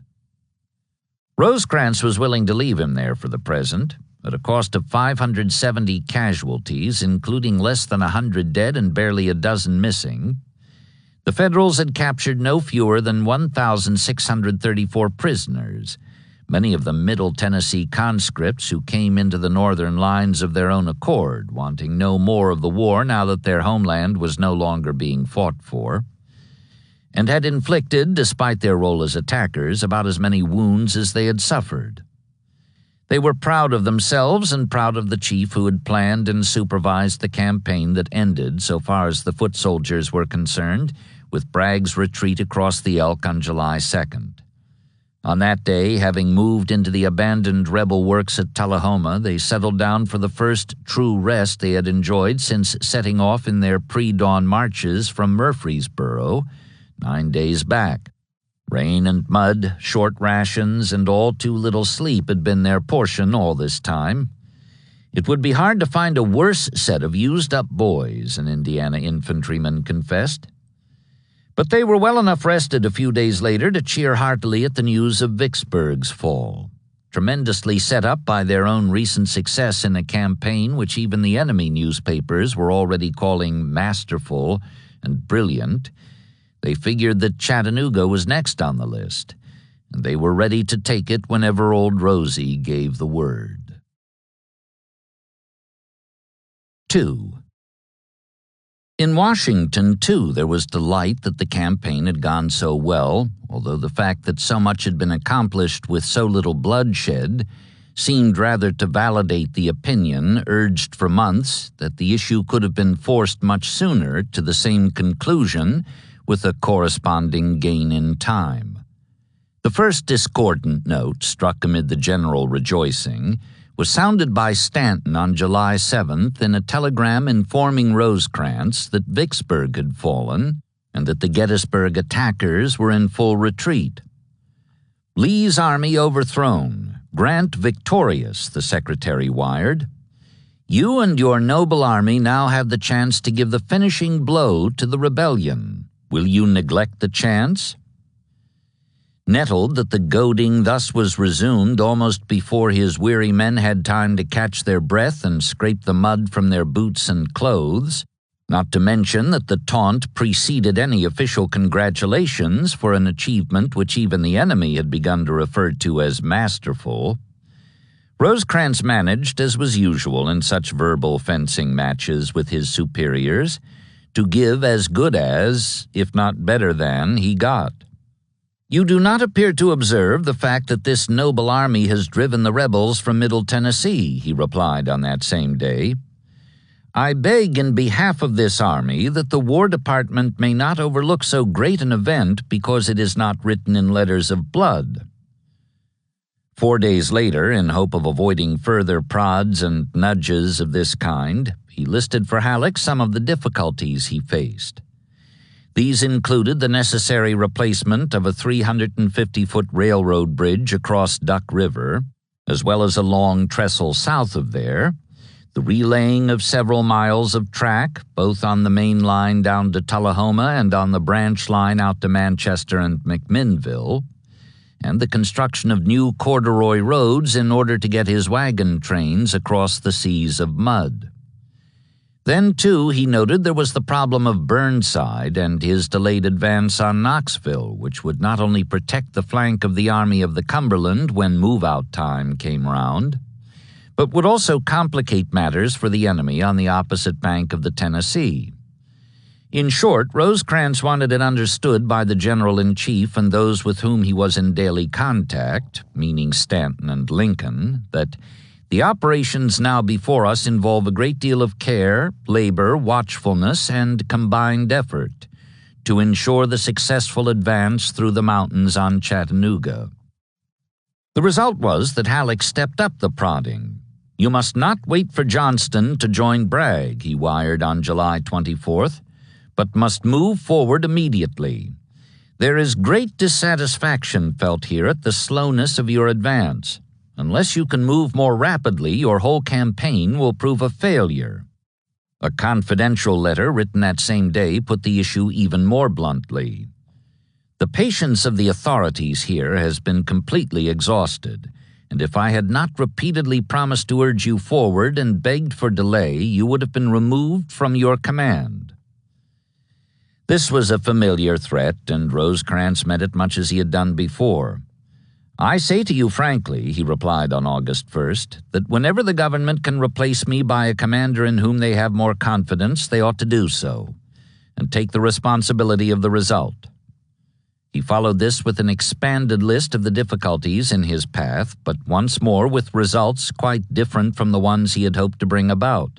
Rosecrans was willing to leave him there for the present, at a cost of 570 casualties, including less than 100 dead and barely a dozen missing. The Federals had captured no fewer than 1,634 prisoners, many of them Middle Tennessee conscripts who came into the northern lines of their own accord, wanting no more of the war now that their homeland was no longer being fought for, and had inflicted, despite their role as attackers, about as many wounds as they had suffered. They were proud of themselves and proud of the chief who had planned and supervised the campaign that ended, so far as the foot soldiers were concerned, with Bragg's retreat across the Elk on July 2nd. On that day, having moved into the abandoned rebel works at Tullahoma, they settled down for the first true rest they had enjoyed since setting off in their pre-dawn marches from Murfreesboro 9 days back. Rain and mud, short rations, and all too little sleep had been their portion all this time. It would be hard to find a worse set of used-up boys, an Indiana infantryman confessed. But they were well enough rested a few days later to cheer heartily at the news of Vicksburg's fall, tremendously set up by their own recent success in a campaign which even the enemy newspapers were already calling masterful and brilliant. They figured that Chattanooga was next on the list, and they were ready to take it whenever old Rosie gave the word. 2. In Washington, too, there was delight that the campaign had gone so well, although the fact that so much had been accomplished with so little bloodshed seemed rather to validate the opinion urged for months that the issue could have been forced much sooner to the same conclusion with a corresponding gain in time. The first discordant note, struck amid the general rejoicing, was sounded by Stanton on July 7th in a telegram informing Rosecrans that Vicksburg had fallen and that the Gettysburg attackers were in full retreat. "Lee's army overthrown, Grant victorious," the secretary wired. "You and your noble army now have the chance to give the finishing blow to the rebellion. Will you neglect the chance?" Nettled that the goading thus was resumed almost before his weary men had time to catch their breath and scrape the mud from their boots and clothes, not to mention that the taunt preceded any official congratulations for an achievement which even the enemy had begun to refer to as masterful, Rosecrans managed, as was usual in such verbal fencing matches with his superiors, to give as good as, if not better than, he got. "You do not appear to observe the fact that this noble army has driven the rebels from Middle Tennessee," he replied on that same day. "I beg in behalf of this army that the War Department may not overlook so great an event because it is not written in letters of blood." 4 days later, in hope of avoiding further prods and nudges of this kind, he listed for Halleck some of the difficulties he faced. These included the necessary replacement of a 350-foot railroad bridge across Duck River, as well as a long trestle south of there, the relaying of several miles of track, both on the main line down to Tullahoma and on the branch line out to Manchester and McMinnville, and the construction of new corduroy roads in order to get his wagon trains across the seas of mud. Then, too, he noted there was the problem of Burnside and his delayed advance on Knoxville, which would not only protect the flank of the Army of the Cumberland when move-out time came round, but would also complicate matters for the enemy on the opposite bank of the Tennessee. In short, Rosecrans wanted it understood by the General-in-Chief and those with whom he was in daily contact, meaning Stanton and Lincoln, that the operations now before us involve a great deal of care, labor, watchfulness, and combined effort to ensure the successful advance through the mountains on Chattanooga. The result was that Halleck stepped up the prodding. "You must not wait for Johnston to join Bragg," he wired on July 24th, "but must move forward immediately. There is great dissatisfaction felt here at the slowness of your advance. Unless you can move more rapidly, your whole campaign will prove a failure." A confidential letter written that same day put the issue even more bluntly. "The patience of the authorities here has been completely exhausted, and if I had not repeatedly promised to urge you forward and begged for delay, you would have been removed from your command." This was a familiar threat, and Rosecrans met it much as he had done before. "I say to you frankly," he replied on August 1st, "that whenever the government can replace me by a commander in whom they have more confidence, they ought to do so, and take the responsibility of the result." He followed this with an expanded list of the difficulties in his path, but once more with results quite different from the ones he had hoped to bring about.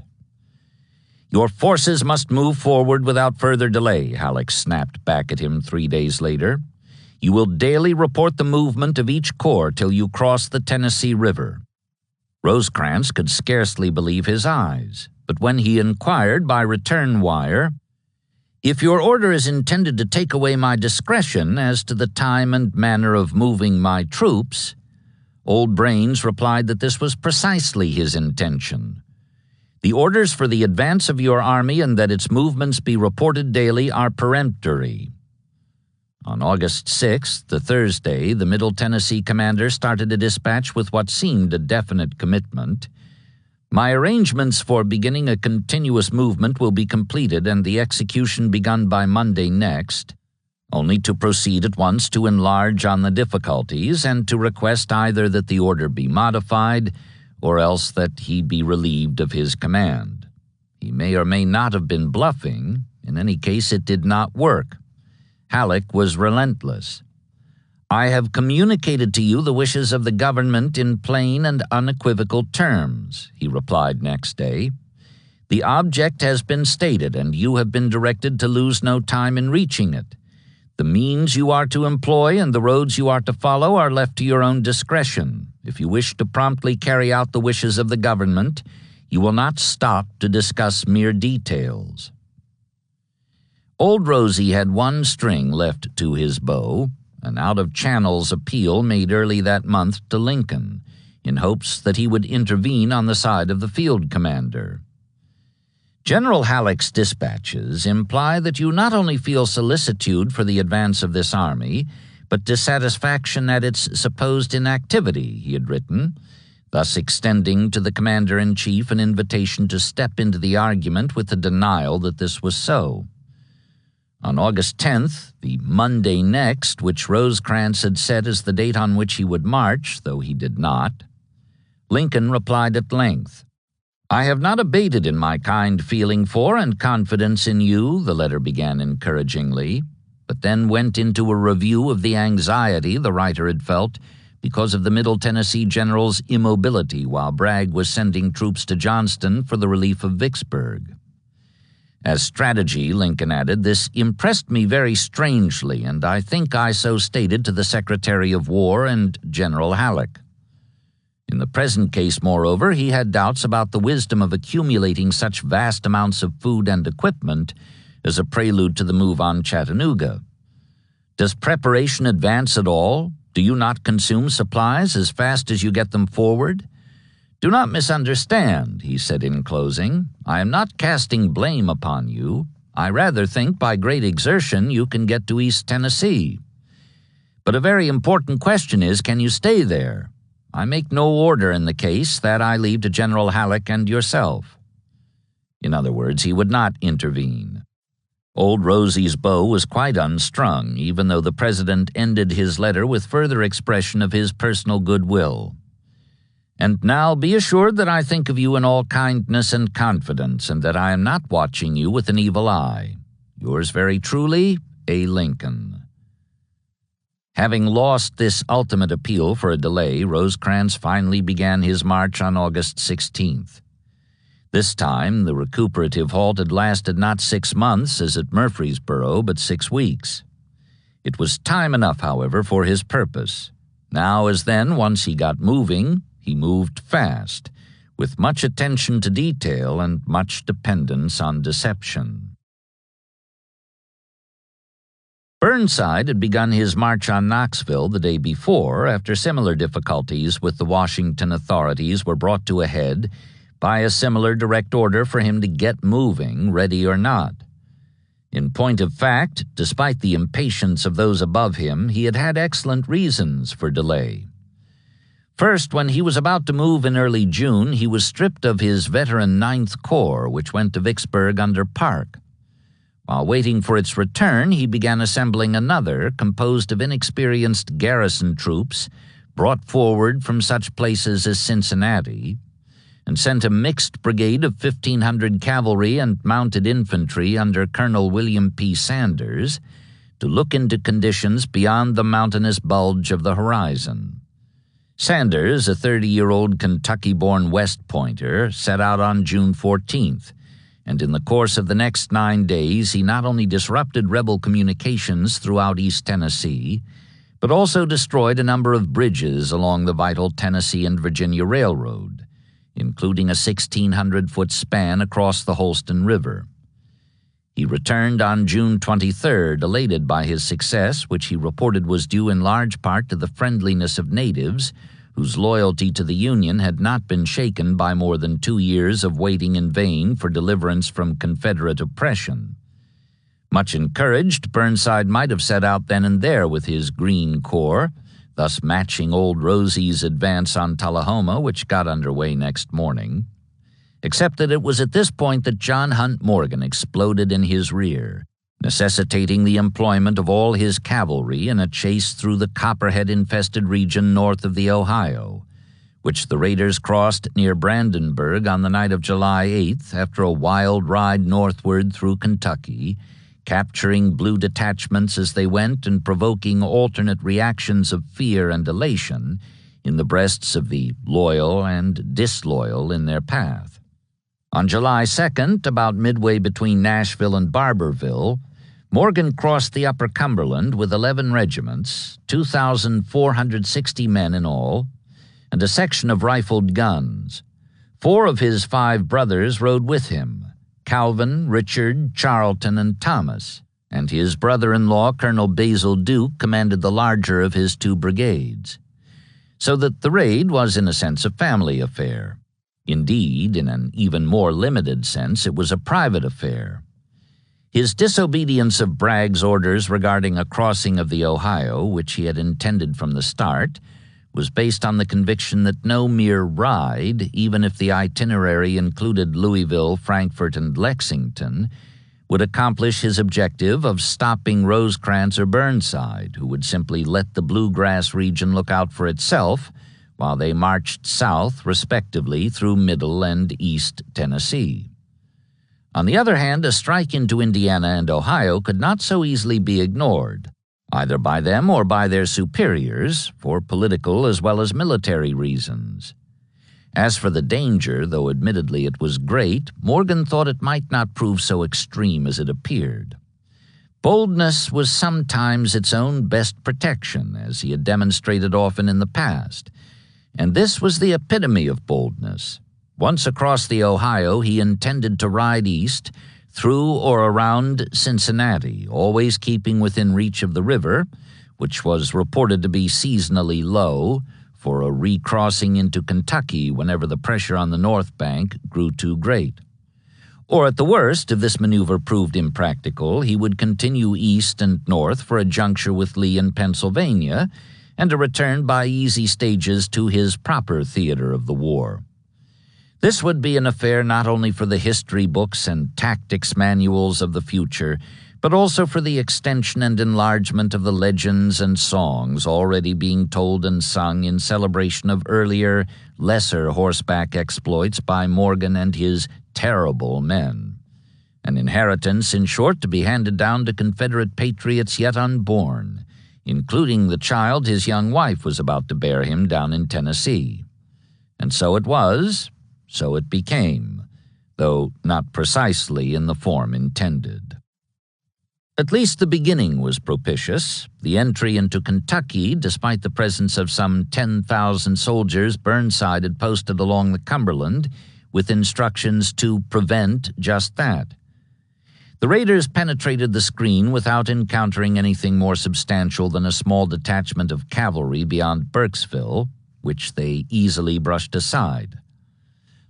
"Your forces must move forward without further delay," Halleck snapped back at him 3 days later. You will daily report the movement of each corps till you cross the Tennessee River." Rosecrans could scarcely believe his eyes, but when he inquired by return wire, "If your order is intended to take away my discretion as to the time and manner of moving my troops," Old Brains replied that this was precisely his intention. "The orders for the advance of your army and that its movements be reported daily are peremptory." On August 6th, the Thursday, the Middle Tennessee commander started a dispatch with what seemed a definite commitment. "My arrangements for beginning a continuous movement will be completed and the execution begun by Monday next, only to proceed at once to enlarge on the difficulties and to request either that the order be modified or else that he be relieved of his command." He may or may not have been bluffing. In any case, it did not work. Halleck was relentless. "I have communicated to you the wishes of the government in plain and unequivocal terms," he replied next day. "The object has been stated, and you have been directed to lose no time in reaching it. The means you are to employ and the roads you are to follow are left to your own discretion. If you wish to promptly carry out the wishes of the government, you will not stop to discuss mere details." Old Rosie had one string left to his bow, an out-of-channels appeal made early that month to Lincoln, in hopes that he would intervene on the side of the field commander. General Halleck's dispatches imply that you not only feel solicitude for the advance of this army, but dissatisfaction at its supposed inactivity, he had written, thus extending to the commander-in-chief an invitation to step into the argument with the denial that this was so. On August 10th, the Monday next, which Rosecrans had set as the date on which he would march, though he did not, Lincoln replied at length, "I have not abated in my kind feeling for and confidence in you," the letter began encouragingly, but then went into a review of the anxiety the writer had felt because of the Middle Tennessee general's immobility while Bragg was sending troops to Johnston for the relief of Vicksburg. As strategy, Lincoln added, "this impressed me very strangely, and I think I so stated to the Secretary of War and General Halleck." In the present case, moreover, he had doubts about the wisdom of accumulating such vast amounts of food and equipment as a prelude to the move on Chattanooga. "Does preparation advance at all? Do you not consume supplies as fast as you get them forward? Do not misunderstand," he said in closing. "I am not casting blame upon you. I rather think by great exertion you can get to East Tennessee. But a very important question is, can you stay there? I make no order in the case. That I leave to General Halleck and yourself." In other words, he would not intervene. Old Rosie's bow was quite unstrung, even though the President ended his letter with further expression of his personal goodwill. "And now be assured that I think of you in all kindness and confidence, and that I am not watching you with an evil eye. Yours very truly, A. Lincoln." Having lost this ultimate appeal for a delay, Rosecrans finally began his march on August 16th. This time, the recuperative halt had lasted not 6 months, as at Murfreesboro, but 6 weeks. It was time enough, however, for his purpose. Now as then, once he got moving, he moved fast, with much attention to detail and much dependence on deception. Burnside had begun his march on Knoxville the day before, after similar difficulties with the Washington authorities were brought to a head by a similar direct order for him to get moving, ready or not. In point of fact, despite the impatience of those above him, he had had excellent reasons for delay. First, when he was about to move in early June, he was stripped of his veteran 9th Corps, which went to Vicksburg under Parke. While waiting for its return, he began assembling another, composed of inexperienced garrison troops brought forward from such places as Cincinnati, and sent a mixed brigade of 1,500 cavalry and mounted infantry under Colonel William P. Sanders to look into conditions beyond the mountainous bulge of the horizon. Sanders, a 30-year-old Kentucky-born West Pointer, set out on June 14th, and in the course of the next 9 days he not only disrupted rebel communications throughout East Tennessee, but also destroyed a number of bridges along the vital Tennessee and Virginia Railroad, including a 1,600-foot span across the Holston River. He returned on June 23rd, elated by his success, which he reported was due in large part to the friendliness of natives, whose loyalty to the Union had not been shaken by more than 2 years of waiting in vain for deliverance from Confederate oppression. Much encouraged, Burnside might have set out then and there with his Green Corps, thus matching Old Rosie's advance on Tullahoma, which got underway next morning, except that it was at this point that John Hunt Morgan exploded in his rear, necessitating the employment of all his cavalry in a chase through the Copperhead-infested region north of the Ohio, which the raiders crossed near Brandenburg on the night of July 8th after a wild ride northward through Kentucky, capturing blue detachments as they went and provoking alternate reactions of fear and elation in the breasts of the loyal and disloyal in their path. On July 2nd, about midway between Nashville and Barberville, Morgan crossed the Upper Cumberland with 11 regiments, 2,460 men in all, and a section of rifled guns. 4 of his 5 brothers rode with him: Calvin, Richard, Charlton, and Thomas, and his brother-in-law, Colonel Basil Duke, commanded the larger of his 2 brigades. So that the raid was in a sense a family affair. Indeed, in an even more limited sense, it was a private affair. His disobedience of Bragg's orders regarding a crossing of the Ohio, which he had intended from the start, was based on the conviction that no mere ride, even if the itinerary included Louisville, Frankfort, and Lexington, would accomplish his objective of stopping Rosecrans or Burnside, who would simply let the bluegrass region look out for itself while they marched south, respectively, through Middle and East Tennessee. On the other hand, a strike into Indiana and Ohio could not so easily be ignored, either by them or by their superiors, for political as well as military reasons. As for the danger, though admittedly it was great, Morgan thought it might not prove so extreme as it appeared. Boldness was sometimes its own best protection, as he had demonstrated often in the past, and this was the epitome of boldness. Once across the Ohio, he intended to ride east, through or around Cincinnati, always keeping within reach of the river, which was reported to be seasonally low, for a recrossing into Kentucky whenever the pressure on the north bank grew too great. Or at the worst, if this maneuver proved impractical, he would continue east and north for a juncture with Lee in Pennsylvania, and a return by easy stages to his proper theater of the war. This would be an affair not only for the history books and tactics manuals of the future, but also for the extension and enlargement of the legends and songs already being told and sung in celebration of earlier, lesser horseback exploits by Morgan and his terrible men. An inheritance, in short, to be handed down to Confederate patriots yet unborn, including the child his young wife was about to bear him down in Tennessee. And so it was, so it became, though not precisely in the form intended. At least the beginning was propitious. The entry into Kentucky, despite the presence of some 10,000 soldiers Burnside had posted along the Cumberland, with instructions to prevent just that. The raiders penetrated the screen without encountering anything more substantial than a small detachment of cavalry beyond Burkesville, which they easily brushed aside.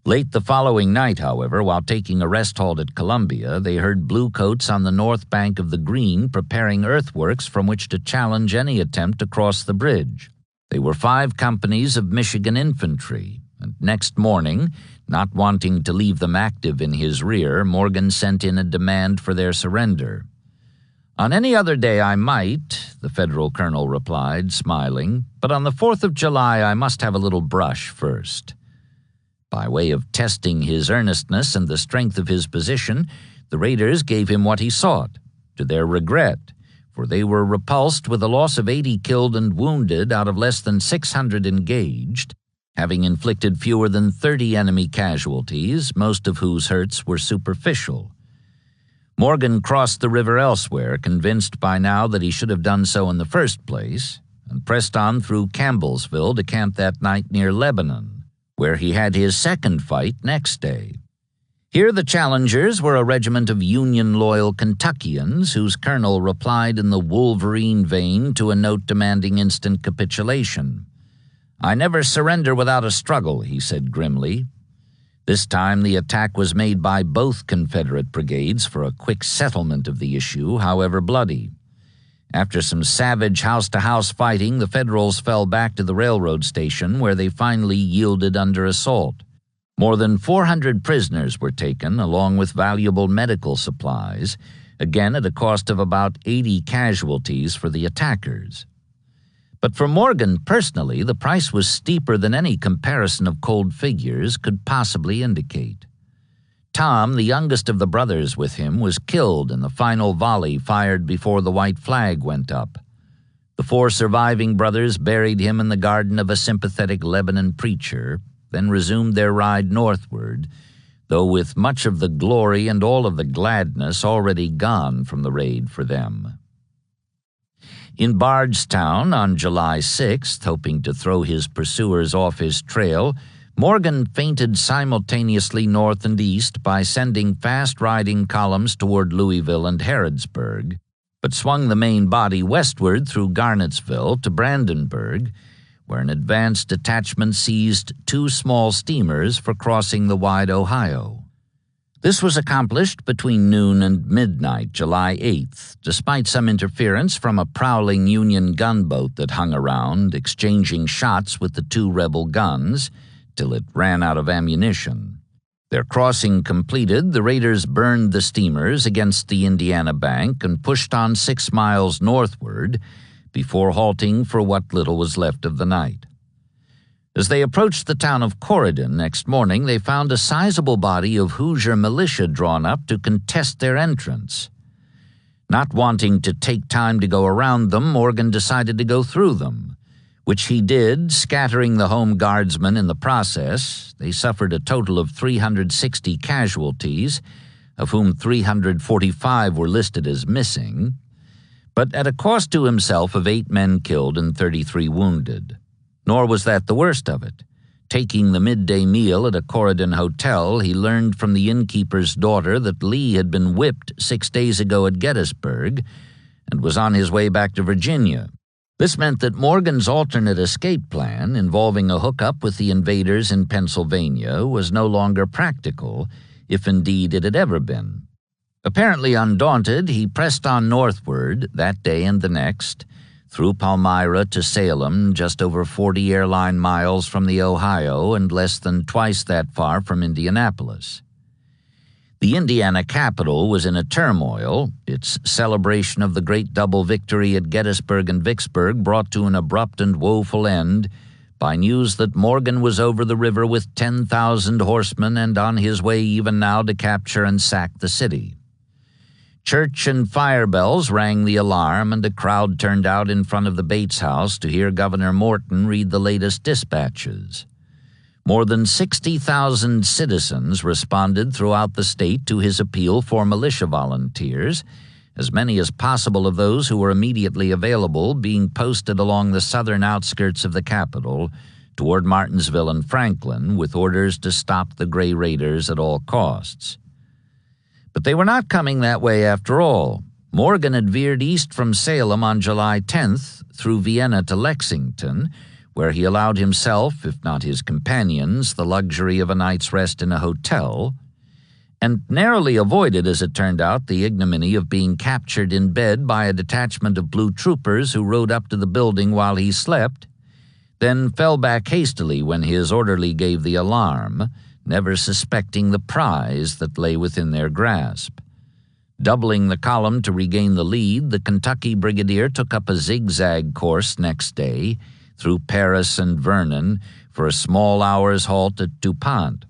Late the following night, however, while taking a rest halt at Columbia, they heard bluecoats on the north bank of the Green preparing earthworks from which to challenge any attempt to cross the bridge. They were 5 companies of Michigan infantry, and next morning, not wanting to leave them active in his rear, Morgan sent in a demand for their surrender. "On any other day I might," the Federal colonel replied, smiling, "but on the 4th of July I must have a little brush first." By way of testing his earnestness and the strength of his position, the raiders gave him what he sought, to their regret, for they were repulsed with a loss of 80 killed and wounded out of less than 600 engaged, having inflicted fewer than 30 enemy casualties, most of whose hurts were superficial. Morgan crossed the river elsewhere, convinced by now that he should have done so in the first place, and pressed on through Campbellsville to camp that night near Lebanon, where he had his second fight next day. Here the challengers were a regiment of Union-loyal Kentuckians whose colonel replied in the Wolverine vein to a note demanding instant capitulation. "I never surrender without a struggle," he said grimly. This time the attack was made by both Confederate brigades for a quick settlement of the issue, however bloody. After some savage house-to-house fighting, the Federals fell back to the railroad station, where they finally yielded under assault. More than 400 prisoners were taken, along with valuable medical supplies, again at a cost of about 80 casualties for the attackers. But for Morgan personally, the price was steeper than any comparison of cold figures could possibly indicate. Tom, the youngest of the brothers with him, was killed in the final volley fired before the white flag went up. The 4 surviving brothers buried him in the garden of a sympathetic Lebanon preacher, then resumed their ride northward, though with much of the glory and all of the gladness already gone from the raid for them. In Bardstown on July 6th, hoping to throw his pursuers off his trail, Morgan feinted simultaneously north and east by sending fast-riding columns toward Louisville and Harrodsburg, but swung the main body westward through Garnettsville to Brandenburg, where an advance detachment seized 2 small steamers for crossing the wide Ohio. This was accomplished between noon and midnight, July 8th, despite some interference from a prowling Union gunboat that hung around, exchanging shots with the 2 rebel guns, till it ran out of ammunition. Their crossing completed, the raiders burned the steamers against the Indiana bank and pushed on 6 miles northward before halting for what little was left of the night. As they approached the town of Corydon next morning, they found a sizable body of Hoosier militia drawn up to contest their entrance. Not wanting to take time to go around them, Morgan decided to go through them, which he did, scattering the home guardsmen in the process. They suffered a total of 360 casualties, of whom 345 were listed as missing, but at a cost to himself of 8 men killed and 33 wounded. Nor was that the worst of it. Taking the midday meal at a Corydon hotel, he learned from the innkeeper's daughter that Lee had been whipped 6 days ago at Gettysburg and was on his way back to Virginia. This meant that Morgan's alternate escape plan, involving a hookup with the invaders in Pennsylvania, was no longer practical, if indeed it had ever been. Apparently undaunted, he pressed on northward that day and the next, through Palmyra to Salem, just over 40 airline miles from the Ohio and less than twice that far from Indianapolis. The Indiana capital was in a turmoil, its celebration of the great double victory at Gettysburg and Vicksburg brought to an abrupt and woeful end by news that Morgan was over the river with 10,000 horsemen and on his way even now to capture and sack the city. Church and fire bells rang the alarm, and a crowd turned out in front of the Bates House to hear Governor Morton read the latest dispatches. More than 60,000 citizens responded throughout the state to his appeal for militia volunteers, as many as possible of those who were immediately available being posted along the southern outskirts of the capital toward Martinsville and Franklin, with orders to stop the Gray Raiders at all costs. But they were not coming that way after all. Morgan had veered east from Salem on July 10th through Vienna to Lexington, where he allowed himself, if not his companions, the luxury of a night's rest in a hotel, and narrowly avoided, as it turned out, the ignominy of being captured in bed by a detachment of blue troopers who rode up to the building while he slept, then fell back hastily when his orderly gave the alarm, never suspecting the prize that lay within their grasp. Doubling the column to regain the lead, the Kentucky brigadier took up a zigzag course next day through Paris and Vernon for a small hour's halt at DuPont.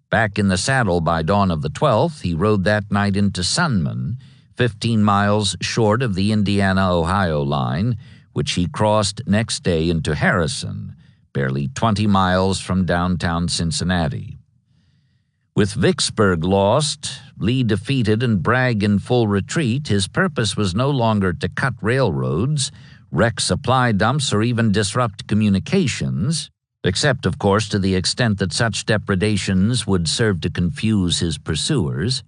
Back in the saddle by dawn of the 12th, he rode that night into Sunman, 15 miles short of the Indiana-Ohio line, which he crossed next day into Harrison, barely 20 miles from downtown Cincinnati. With Vicksburg lost, Lee defeated, and Bragg in full retreat, his purpose was no longer to cut railroads, wreck supply dumps, or even disrupt communications, except, of course, to the extent that such depredations would serve to confuse his pursuers,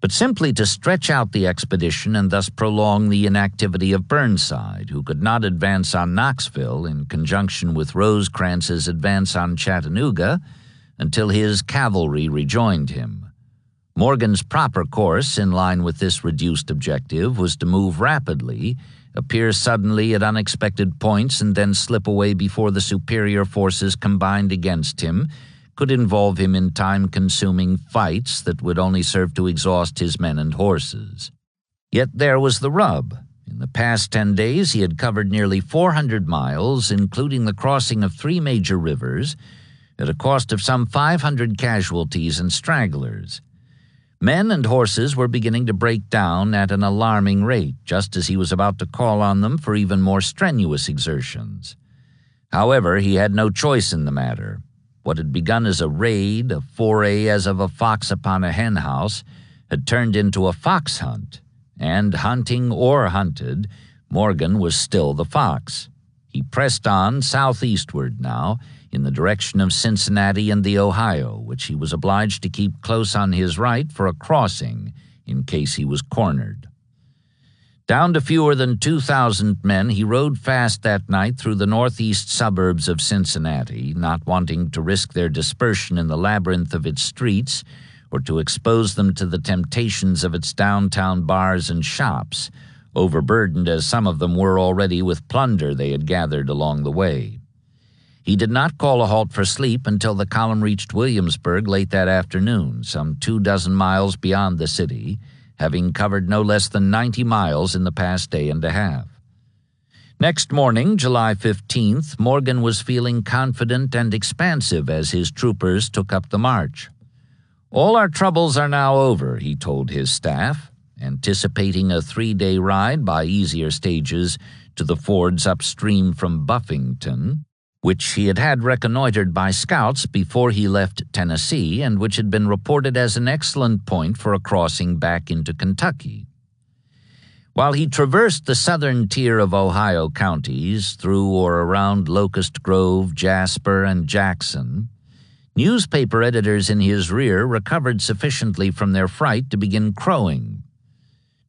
but simply to stretch out the expedition and thus prolong the inactivity of Burnside, who could not advance on Knoxville in conjunction with Rosecrans's advance on Chattanooga until his cavalry rejoined him. Morgan's proper course, in line with this reduced objective, was to move rapidly, appear suddenly at unexpected points, and then slip away before the superior forces combined against him could involve him in time-consuming fights that would only serve to exhaust his men and horses. Yet there was the rub. In the past 10 days he had covered nearly 400 miles, including the crossing of 3 major rivers, at a cost of some 500 casualties and stragglers. Men and horses were beginning to break down at an alarming rate, just as he was about to call on them for even more strenuous exertions. However, he had no choice in the matter. What had begun as a raid, a foray as of a fox upon a hen house, had turned into a fox hunt, and hunting or hunted, Morgan was still the fox. He pressed on southeastward now, in the direction of Cincinnati and the Ohio, which he was obliged to keep close on his right for a crossing, in case he was cornered. Down to fewer than 2,000 men, he rode fast that night through the northeast suburbs of Cincinnati, not wanting to risk their dispersion in the labyrinth of its streets or to expose them to the temptations of its downtown bars and shops, overburdened as some of them were already with plunder they had gathered along the way. He did not call a halt for sleep until the column reached Williamsburg late that afternoon, some 24 miles beyond the city, having covered no less than 90 miles in the past day and a half. Next morning, July 15th, Morgan was feeling confident and expansive as his troopers took up the march. "All our troubles are now over," he told his staff, anticipating a 3-day ride by easier stages to the fords upstream from Buffington, which he had reconnoitered by scouts before he left Tennessee and which had been reported as an excellent point for a crossing back into Kentucky. While he traversed the southern tier of Ohio counties through or around Locust Grove, Jasper, and Jackson, newspaper editors in his rear recovered sufficiently from their fright to begin crowing.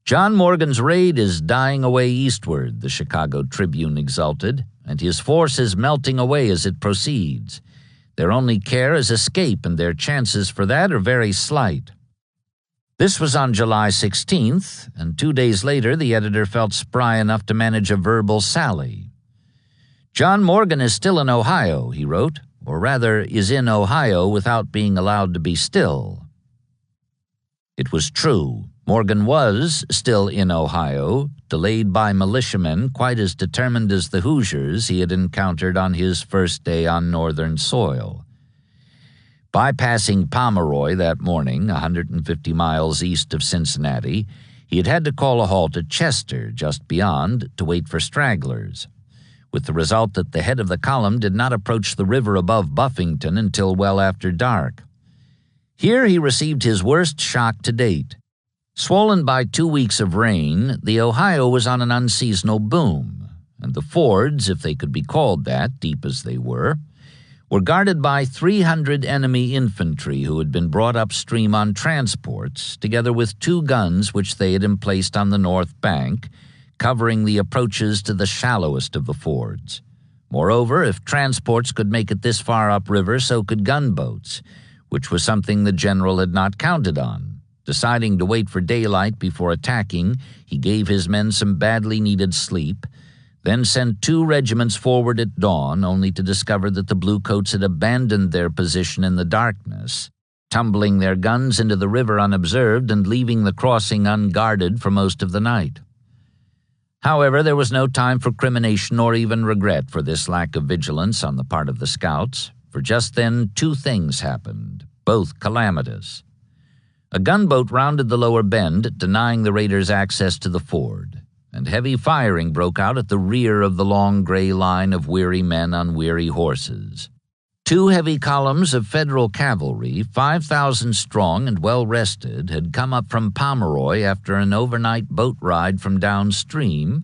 "John Morgan's raid is dying away eastward," the Chicago Tribune exulted, "and his force is melting away as it proceeds. Their only care is escape, and their chances for that are very slight." This was on July 16th, and 2 days later the editor felt spry enough to manage a verbal sally. "John Morgan is still in Ohio," he wrote, "or rather is in Ohio without being allowed to be still." It was true. Morgan was still in Ohio, delayed by militiamen quite as determined as the Hoosiers he had encountered on his first day on northern soil. Bypassing Pomeroy that morning, 150 miles east of Cincinnati, he had to call a halt at Chester, just beyond, to wait for stragglers, with the result that the head of the column did not approach the river above Buffington until well after dark. Here he received his worst shock to date. Swollen by 2 weeks of rain, the Ohio was on an unseasonal boom, and the fords, if they could be called that, deep as they were guarded by 300 enemy infantry who had been brought upstream on transports, together with 2 guns which they had emplaced on the north bank, covering the approaches to the shallowest of the fords. Moreover, if transports could make it this far upriver, so could gunboats, which was something the general had not counted on. Deciding to wait for daylight before attacking, he gave his men some badly needed sleep, then sent 2 regiments forward at dawn, only to discover that the Bluecoats had abandoned their position in the darkness, tumbling their guns into the river unobserved and leaving the crossing unguarded for most of the night. However, there was no time for crimination or even regret for this lack of vigilance on the part of the scouts, for just then 2 things happened, both calamitous. A gunboat rounded the lower bend, denying the raiders access to the ford, and heavy firing broke out at the rear of the long gray line of weary men on weary horses. 2 heavy columns of Federal cavalry, 5,000 strong and well-rested, had come up from Pomeroy after an overnight boat ride from downstream,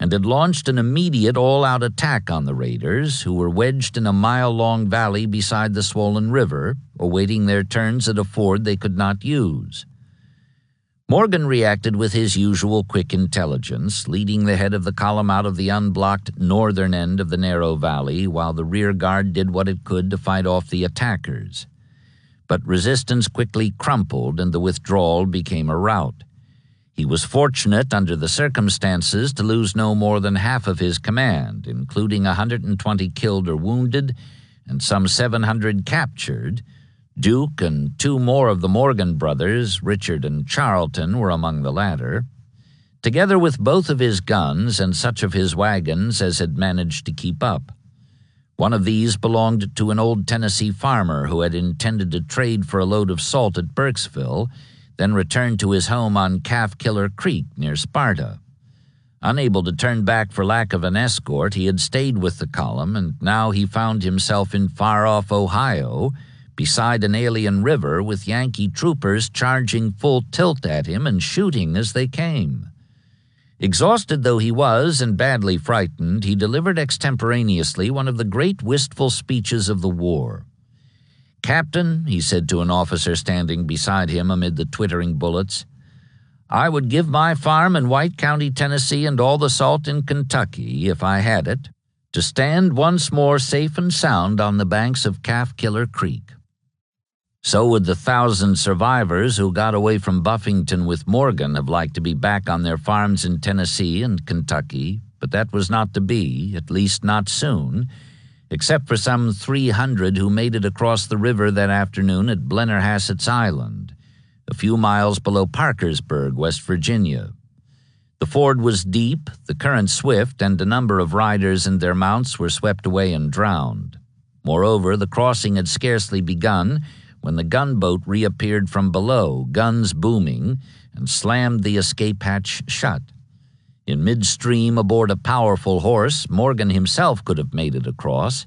and had launched an immediate all-out attack on the raiders, who were wedged in a mile-long valley beside the swollen river, awaiting their turns at a ford they could not use. Morgan reacted with his usual quick intelligence, leading the head of the column out of the unblocked northern end of the narrow valley, while the rear guard did what it could to fight off the attackers. But resistance quickly crumpled, and the withdrawal became a rout. He was fortunate under the circumstances to lose no more than half of his command, including 120 killed or wounded and some 700 captured. Duke and 2 more of the Morgan brothers, Richard and Charlton, were among the latter, together with both of his guns and such of his wagons as had managed to keep up. One of these belonged to an old Tennessee farmer who had intended to trade for a load of salt at Burkesville, then returned to his home on Calf Killer Creek near Sparta. Unable to turn back for lack of an escort, he had stayed with the column, and now he found himself in far-off Ohio, beside an alien river, with Yankee troopers charging full tilt at him and shooting as they came. Exhausted though he was and badly frightened, he delivered extemporaneously one of the great wistful speeches of the war. "Captain," he said to an officer standing beside him amid the twittering bullets, "I would give my farm in White County, Tennessee, and all the salt in Kentucky, if I had it, to stand once more safe and sound on the banks of Calf Killer Creek." So would the 1,000 survivors who got away from Buffington with Morgan have liked to be back on their farms in Tennessee and Kentucky, but that was not to be, at least not soon, except for some 300 who made it across the river that afternoon at Blennerhassett's Island, a few miles below Parkersburg, West Virginia. The ford was deep, the current swift, and a number of riders and their mounts were swept away and drowned. Moreover, the crossing had scarcely begun when the gunboat reappeared from below, guns booming, and slammed the escape hatch shut. In midstream aboard a powerful horse, Morgan himself could have made it across,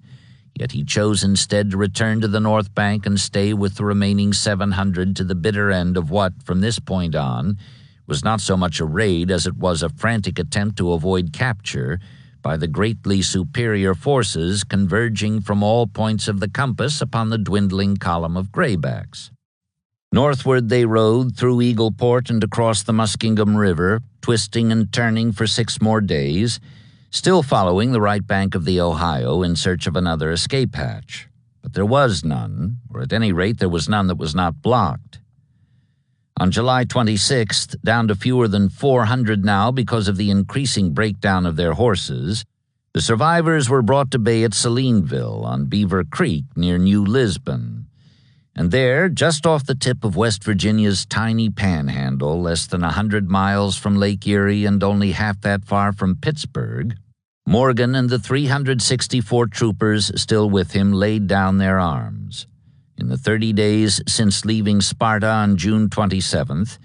yet he chose instead to return to the north bank and stay with the remaining 700 to the bitter end of what, from this point on, was not so much a raid as it was a frantic attempt to avoid capture by the greatly superior forces converging from all points of the compass upon the dwindling column of graybacks. Northward they rode through Eagleport and across the Muskingum River, twisting and turning for 6 more days, still following the right bank of the Ohio in search of another escape hatch. But there was none, or at any rate there was none that was not blocked. On July 26th, down to fewer than 400 now because of the increasing breakdown of their horses, the survivors were brought to bay at Salineville on Beaver Creek near New Lisbon. And there, just off the tip of West Virginia's tiny panhandle, less than 100 miles from Lake Erie and only half that far from Pittsburgh, Morgan and the 364 troopers still with him laid down their arms. In the 30 days since leaving Sparta on June 27th,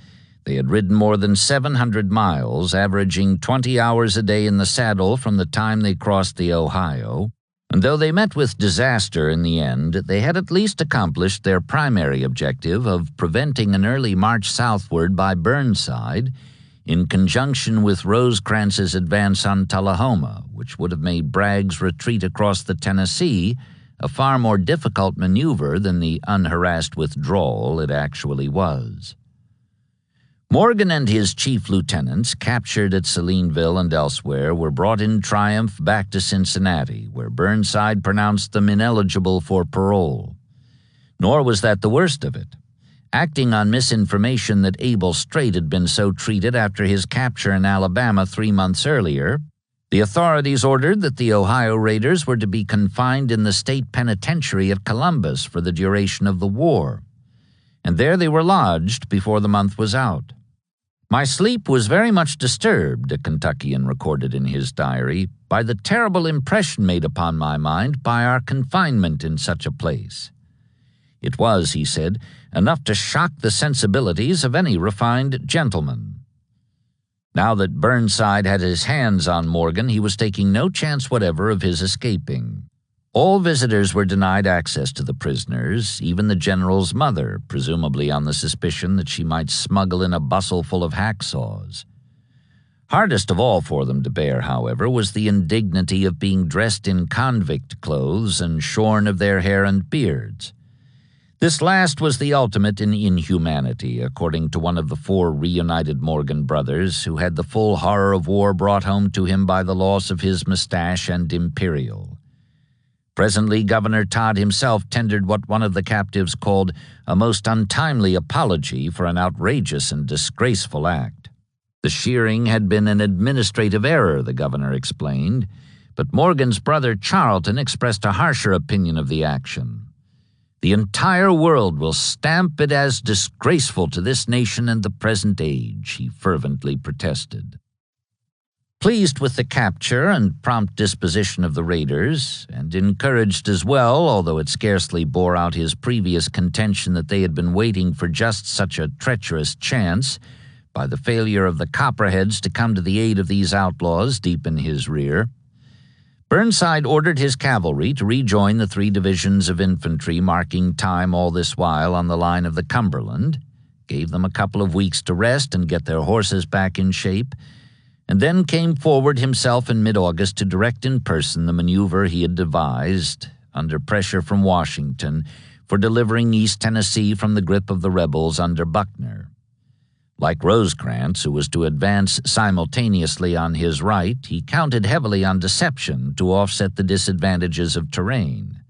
they had ridden more than 700 miles, averaging 20 hours a day in the saddle from the time they crossed the Ohio, and though they met with disaster in the end, they had at least accomplished their primary objective of preventing an early march southward by Burnside, in conjunction with Rosecrans's advance on Tullahoma, which would have made Bragg's retreat across the Tennessee a far more difficult maneuver than the unharassed withdrawal it actually was. Morgan and his chief lieutenants, captured at Salineville and elsewhere, were brought in triumph back to Cincinnati, where Burnside pronounced them ineligible for parole. Nor was that the worst of it. Acting on misinformation that Abel Strait had been so treated after his capture in Alabama 3 months earlier, the authorities ordered that the Ohio raiders were to be confined in the state penitentiary at Columbus for the duration of the war, and there they were lodged before the month was out. "My sleep was very much disturbed," a Kentuckian recorded in his diary, "by the terrible impression made upon my mind by our confinement in such a place. It was," he said, "enough to shock the sensibilities of any refined gentleman." Now that Burnside had his hands on Morgan, he was taking no chance whatever of his escaping. All visitors were denied access to the prisoners, even the general's mother, presumably on the suspicion that she might smuggle in a bustle full of hacksaws. Hardest of all for them to bear, however, was the indignity of being dressed in convict clothes and shorn of their hair and beards. This last was the ultimate in inhumanity, according to one of the 4 reunited Morgan brothers, who had the full horror of war brought home to him by the loss of his mustache and imperial. Presently, Governor Todd himself tendered what one of the captives called a most untimely apology for an outrageous and disgraceful act. The shearing had been an administrative error, the governor explained, but Morgan's brother Charlton expressed a harsher opinion of the action. The entire world will stamp it as disgraceful to this nation and the present age, he fervently protested. Pleased with the capture and prompt disposition of the raiders, and encouraged as well, although it scarcely bore out his previous contention that they had been waiting for just such a treacherous chance, by the failure of the Copperheads to come to the aid of these outlaws deep in his rear, Burnside ordered his cavalry to rejoin the 3 divisions of infantry marking time all this while on the line of the Cumberland, gave them a couple of weeks to rest and get their horses back in shape, and then came forward himself in mid-August to direct in person the maneuver he had devised, under pressure from Washington, for delivering East Tennessee from the grip of the rebels under Buckner. Like Rosecrans, who was to advance simultaneously on his right, he counted heavily on deception to offset the disadvantages of terrain.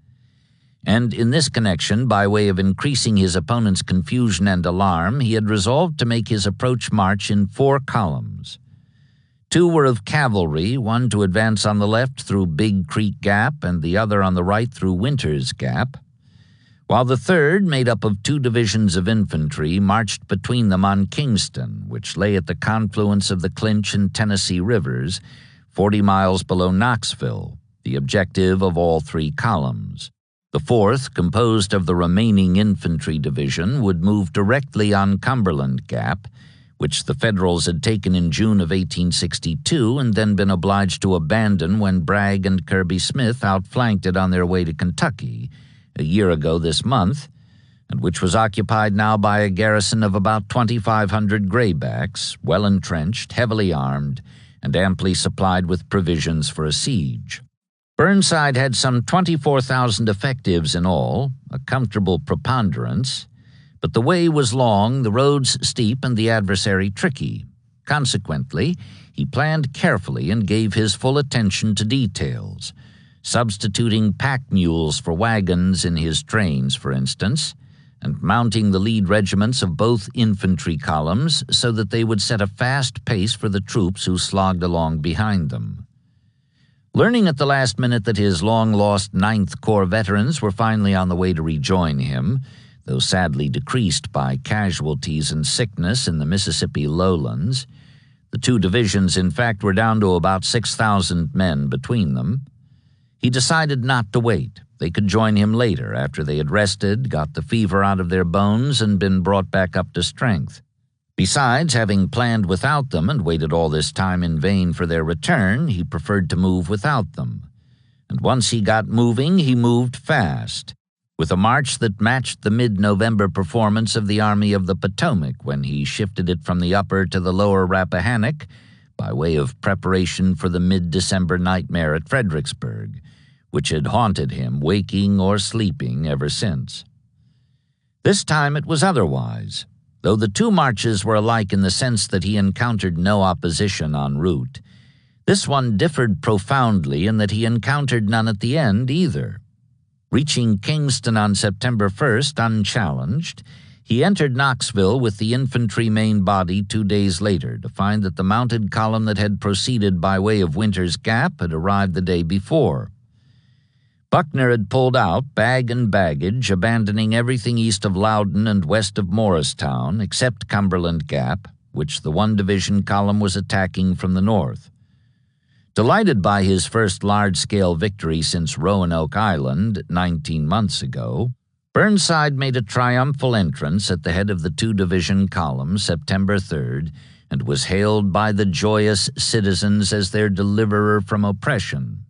And in this connection, by way of increasing his opponent's confusion and alarm, he had resolved to make his approach march in 4 columns. 2 were of cavalry, one to advance on the left through Big Creek Gap and the other on the right through Winter's Gap, while the 3rd, made up of 2 divisions of infantry, marched between them on Kingston, which lay at the confluence of the Clinch and Tennessee rivers, 40 miles below Knoxville, the objective of all 3 columns. The 4th, composed of the remaining infantry division, would move directly on Cumberland Gap, which the Federals had taken in June of 1862 and then been obliged to abandon when Bragg and Kirby Smith outflanked it on their way to Kentucky, a year ago this month, and which was occupied now by a garrison of about 2,500 graybacks, well entrenched, heavily armed, and amply supplied with provisions for a siege. Burnside had some 24,000 effectives in all, a comfortable preponderance, but the way was long, the roads steep, and the adversary tricky. Consequently, he planned carefully and gave his full attention to details, substituting pack mules for wagons in his trains, for instance, and mounting the lead regiments of both infantry columns so that they would set a fast pace for the troops who slogged along behind them. Learning at the last minute that his long-lost 9th Corps veterans were finally on the way to rejoin him, though sadly decreased by casualties and sickness in the Mississippi lowlands, the 2 divisions, in fact, were down to about 6,000 men between them, he decided not to wait. They could join him later after they had rested, got the fever out of their bones, and been brought back up to strength. Besides, having planned without them and waited all this time in vain for their return, he preferred to move without them. And once he got moving, he moved fast, with a march that matched the mid-November performance of the Army of the Potomac when he shifted it from the upper to the lower Rappahannock by way of preparation for the mid-December nightmare at Fredericksburg, which had haunted him, waking or sleeping, ever since. This time it was otherwise. Though the 2 marches were alike in the sense that he encountered no opposition en route, this one differed profoundly in that he encountered none at the end either. Reaching Kingston on September 1st unchallenged, he entered Knoxville with the infantry main body 2 days later to find that the mounted column that had proceeded by way of Winter's Gap had arrived the day before. Buckner had pulled out, bag and baggage, abandoning everything east of Loudon and west of Morristown, except Cumberland Gap, which the 1 division column was attacking from the north. Delighted by his first large-scale victory since Roanoke Island 19 months ago, Burnside made a triumphal entrance at the head of the 2 division column September 3rd and was hailed by the joyous citizens as their deliverer from oppression.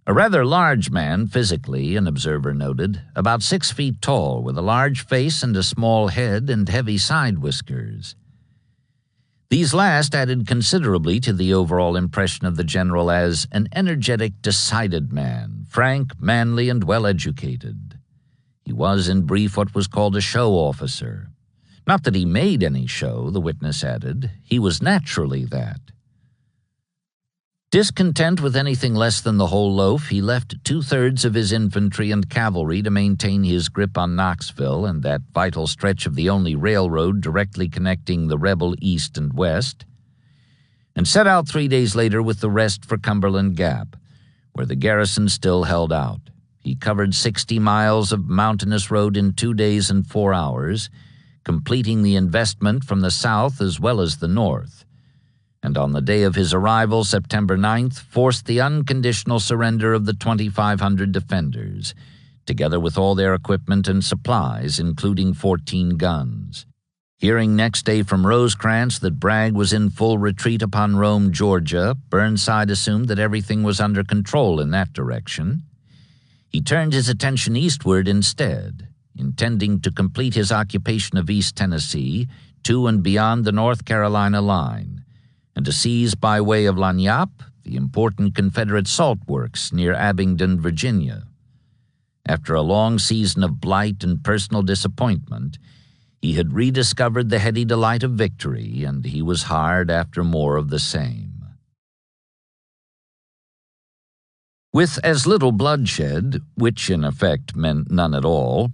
A rather large man physically, an observer noted, about 6 feet tall, with a large face and a small head and heavy side whiskers. These last added considerably to the overall impression of the general as an energetic, decided man, frank, manly, and well-educated. He was, in brief, what was called a show officer. Not that he made any show, the witness added. He was naturally that. Discontent with anything less than the whole loaf, he left 2/3 of his infantry and cavalry to maintain his grip on Knoxville and that vital stretch of the only railroad directly connecting the rebel east and west, and set out 3 days later with the rest for Cumberland Gap, where the garrison still held out. He covered 60 miles of mountainous road in 2 days and 4 hours, completing the investment from the south as well as the north, and on the day of his arrival, September 9th, forced the unconditional surrender of the 2,500 defenders, together with all their equipment and supplies, including 14 guns. Hearing next day from Rosecrans that Bragg was in full retreat upon Rome, Georgia, Burnside assumed that everything was under control in that direction. He turned his attention eastward instead, intending to complete his occupation of East Tennessee to and beyond the North Carolina line, and to seize by way of Lagniappe the important Confederate salt works near Abingdon, Virginia. After a long season of blight and personal disappointment, he had rediscovered the heady delight of victory, and he was hard after more of the same. With as little bloodshed, which in effect meant none at all,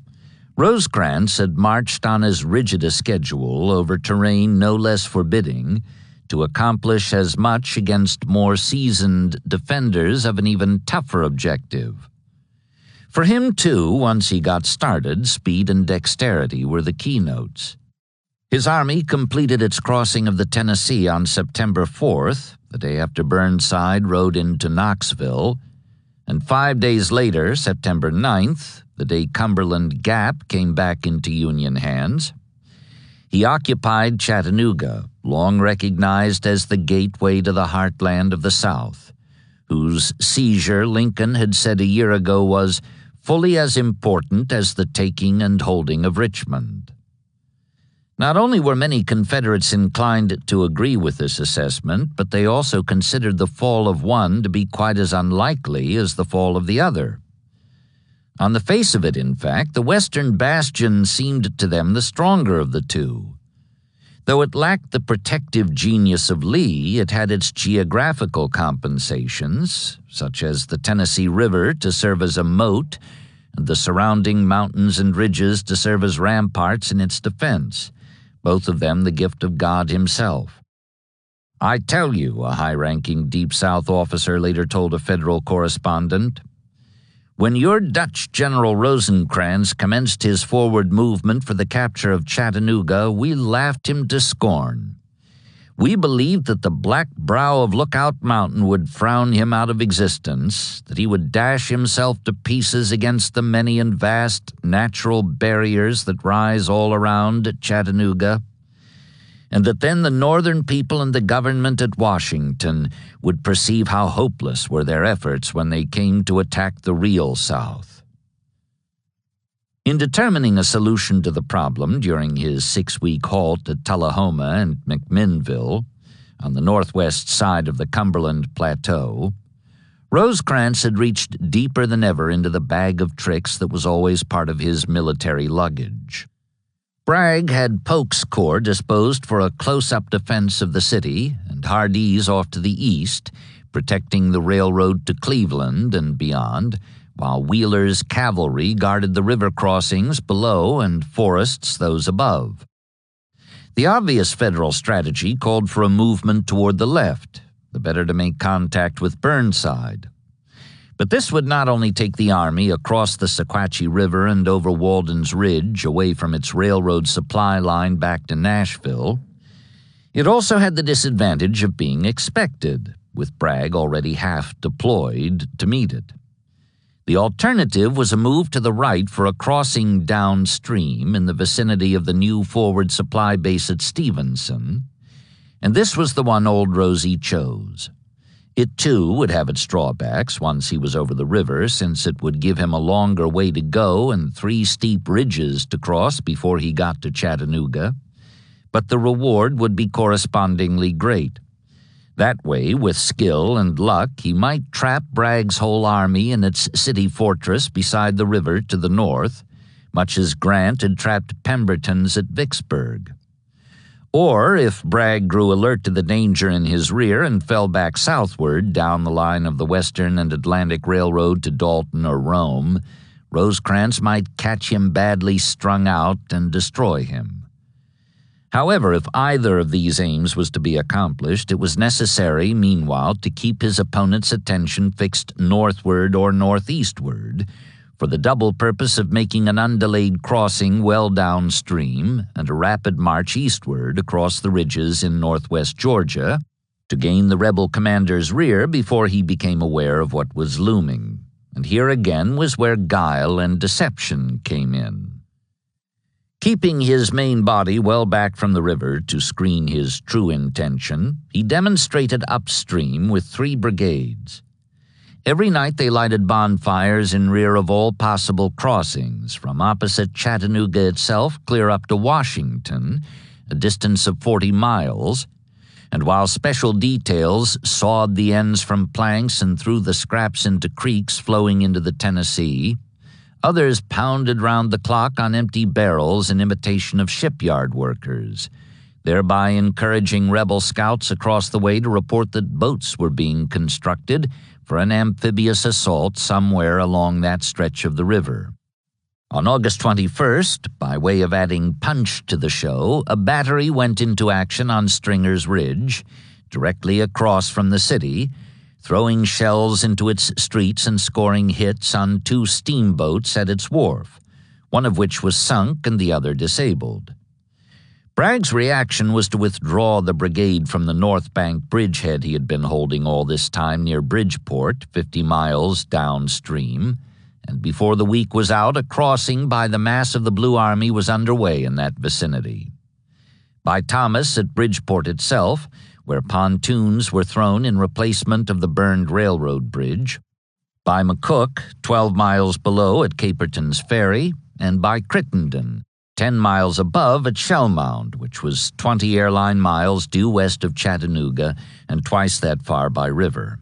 Rosecrans had marched on as rigid a schedule over terrain no less forbidding to accomplish as much against more seasoned defenders of an even tougher objective. For him, too, once he got started, speed and dexterity were the keynotes. His army completed its crossing of the Tennessee on September 4th, the day after Burnside rode into Knoxville, and 5 days later, September 9th, the day Cumberland Gap came back into Union hands, he occupied Chattanooga, long recognized as the gateway to the heartland of the South, whose seizure Lincoln had said a year ago was fully as important as the taking and holding of Richmond. Not only were many Confederates inclined to agree with this assessment, but they also considered the fall of one to be quite as unlikely as the fall of the other. On the face of it, in fact, the western bastion seemed to them the stronger of the two. Though it lacked the protective genius of Lee, it had its geographical compensations, such as the Tennessee River to serve as a moat and the surrounding mountains and ridges to serve as ramparts in its defense, both of them the gift of God himself. "I tell you," a high-ranking Deep South officer later told a Federal correspondent, "when your Dutch General Rosecrans commenced his forward movement for the capture of Chattanooga, we laughed him to scorn. We believed that the black brow of Lookout Mountain would frown him out of existence, that he would dash himself to pieces against the many and vast natural barriers that rise all around Chattanooga, and that then the Northern people and the government at Washington would perceive how hopeless were their efforts when they came to attack the real South." In determining a solution to the problem during his 6-week halt at Tullahoma and McMinnville, on the northwest side of the Cumberland Plateau, Rosecrans had reached deeper than ever into the bag of tricks that was always part of his military luggage. Bragg had Polk's corps disposed for a close-up defense of the city, and Hardee's off to the east, protecting the railroad to Cleveland and beyond, while Wheeler's cavalry guarded the river crossings below and Forrest's those above. The obvious Federal strategy called for a movement toward the left, the better to make contact with Burnside. But this would not only take the army across the Sequatchie River and over Walden's Ridge away from its railroad supply line back to Nashville, it also had the disadvantage of being expected, with Bragg already half deployed to meet it. The alternative was a move to the right for a crossing downstream in the vicinity of the new forward supply base at Stevenson, and this was the one old Rosie chose. It, too, would have its drawbacks once he was over the river, since it would give him a longer way to go and 3 steep ridges to cross before he got to Chattanooga. but the reward would be correspondingly great. That way, with skill and luck, he might trap Bragg's whole army in its city fortress beside the river to the north, much as Grant had trapped Pemberton's at Vicksburg. Or, if Bragg grew alert to the danger in his rear and fell back southward down the line of the Western and Atlantic Railroad to Dalton or Rome, Rosecrans might catch him badly strung out and destroy him. However, if either of these aims was to be accomplished, it was necessary, meanwhile, to keep his opponent's attention fixed northward or northeastward, for the double purpose of making an undelayed crossing well downstream and a rapid march eastward across the ridges in northwest Georgia to gain the rebel commander's rear before he became aware of what was looming. And here again was where guile and deception came in. Keeping his main body well back from the river to screen his true intention, he demonstrated upstream with 3 brigades. Every night they lighted bonfires in rear of all possible crossings, from opposite Chattanooga itself clear up to Washington, a distance of 40 miles, and while special details sawed the ends from planks and threw the scraps into creeks flowing into the Tennessee, others pounded round the clock on empty barrels in imitation of shipyard workers, thereby encouraging rebel scouts across the way to report that boats were being constructed for an amphibious assault somewhere along that stretch of the river. On August 21st, by way of adding punch to the show, a battery went into action on Stringer's Ridge, directly across from the city, throwing shells into its streets and scoring hits on 2 steamboats at its wharf, one of which was sunk and the other disabled. Bragg's reaction was to withdraw the brigade from the North Bank bridgehead he had been holding all this time near Bridgeport, 50 miles downstream, and before the week was out, a crossing by the mass of the Blue Army was underway in that vicinity. By Thomas at Bridgeport itself, where pontoons were thrown in replacement of the burned railroad bridge, by McCook, 12 miles below at Caperton's Ferry, and by Crittenden, 10 miles above at Shellmound, which was 20 airline miles due west of Chattanooga and twice that far by river.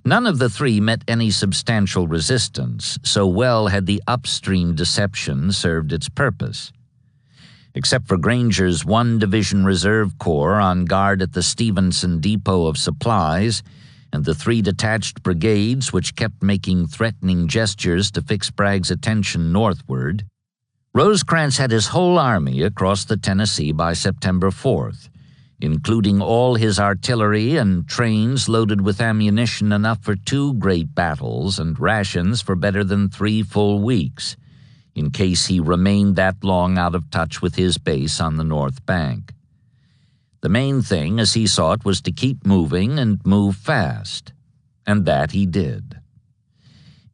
None of the 3 met any substantial resistance, so well had the upstream deception served its purpose. Except for Granger's 1 Division Reserve Corps on guard at the Stevenson Depot of Supplies, and the 3 detached brigades which kept making threatening gestures to fix Bragg's attention northward, Rosecrans had his whole army across the Tennessee by September 4th, including all his artillery and trains loaded with ammunition enough for 2 great battles and rations for better than 3 full weeks, in case he remained that long out of touch with his base on the North Bank. The main thing, as he saw it, was to keep moving and move fast, and that he did.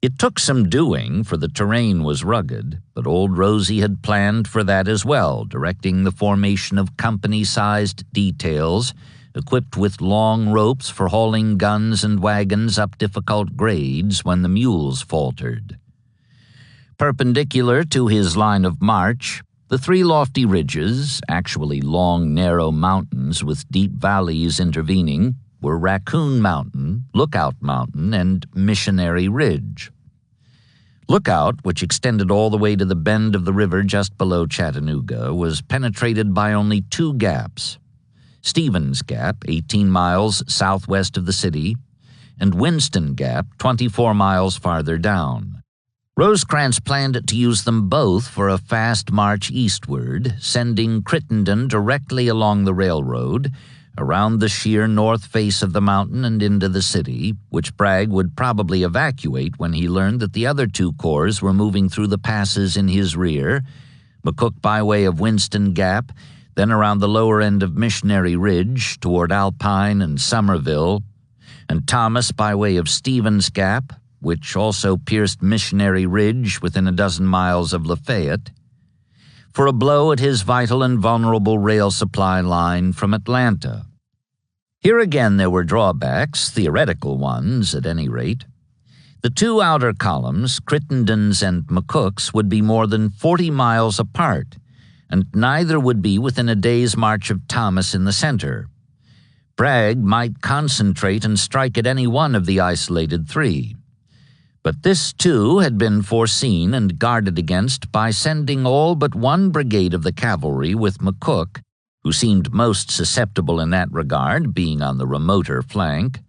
It took some doing, for the terrain was rugged, but old Rosie had planned for that as well, directing the formation of company-sized details equipped with long ropes for hauling guns and wagons up difficult grades when the mules faltered. Perpendicular to his line of march, the 3 lofty ridges, actually long, narrow mountains with deep valleys intervening, were Raccoon Mountain, Lookout Mountain, and Missionary Ridge. Lookout, which extended all the way to the bend of the river just below Chattanooga, was penetrated by only 2 gaps: Stevens Gap, 18 miles southwest of the city, and Winston Gap, 24 miles farther down. Rosecrans planned to use them both for a fast march eastward, sending Crittenden directly along the railroad, around the sheer north face of the mountain and into the city, which Bragg would probably evacuate when he learned that the other 2 corps were moving through the passes in his rear, McCook by way of Winston Gap, then around the lower end of Missionary Ridge toward Alpine and Summerville, and Thomas by way of Stevens Gap, which also pierced Missionary Ridge within a dozen miles of Lafayette, for a blow at his vital and vulnerable rail supply line from Atlanta. Here again there were drawbacks, theoretical ones at any rate. The 2 outer columns, Crittenden's and McCook's, would be more than 40 miles apart, and neither would be within a day's march of Thomas in the center. Bragg might concentrate and strike at any one of the isolated three. But this, too, had been foreseen and guarded against by sending all but one brigade of the cavalry with McCook, who seemed most susceptible in that regard, being on the remoter flank,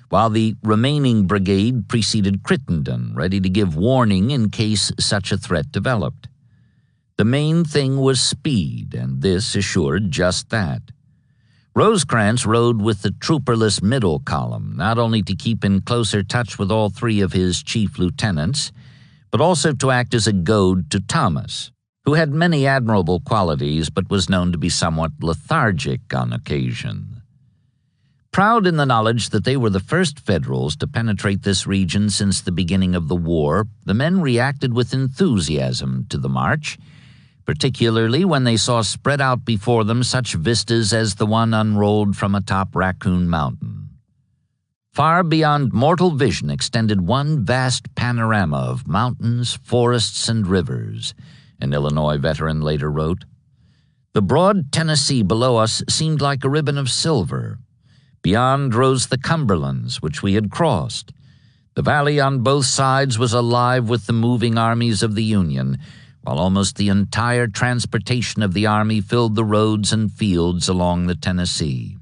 while the remaining brigade preceded Crittenden, ready to give warning in case such a threat developed. The main thing was speed, and this assured just that. Rosecrans rode with the trooperless middle column, not only to keep in closer touch with all three of his chief lieutenants, but also to act as a goad to Thomas, who had many admirable qualities but was known to be somewhat lethargic on occasion. Proud in the knowledge that they were the first Federals to penetrate this region since the beginning of the war, the men reacted with enthusiasm to the march, particularly when they saw spread out before them such vistas as the one unrolled from atop Raccoon Mountain. Far beyond mortal vision extended one vast panorama of mountains, forests, and rivers, an Illinois veteran later wrote. The broad Tennessee below us seemed like a ribbon of silver. Beyond rose the Cumberlands, which we had crossed. The valley on both sides was alive with the moving armies of the Union, while almost the entire transportation of the army filled the roads and fields along the Tennessee.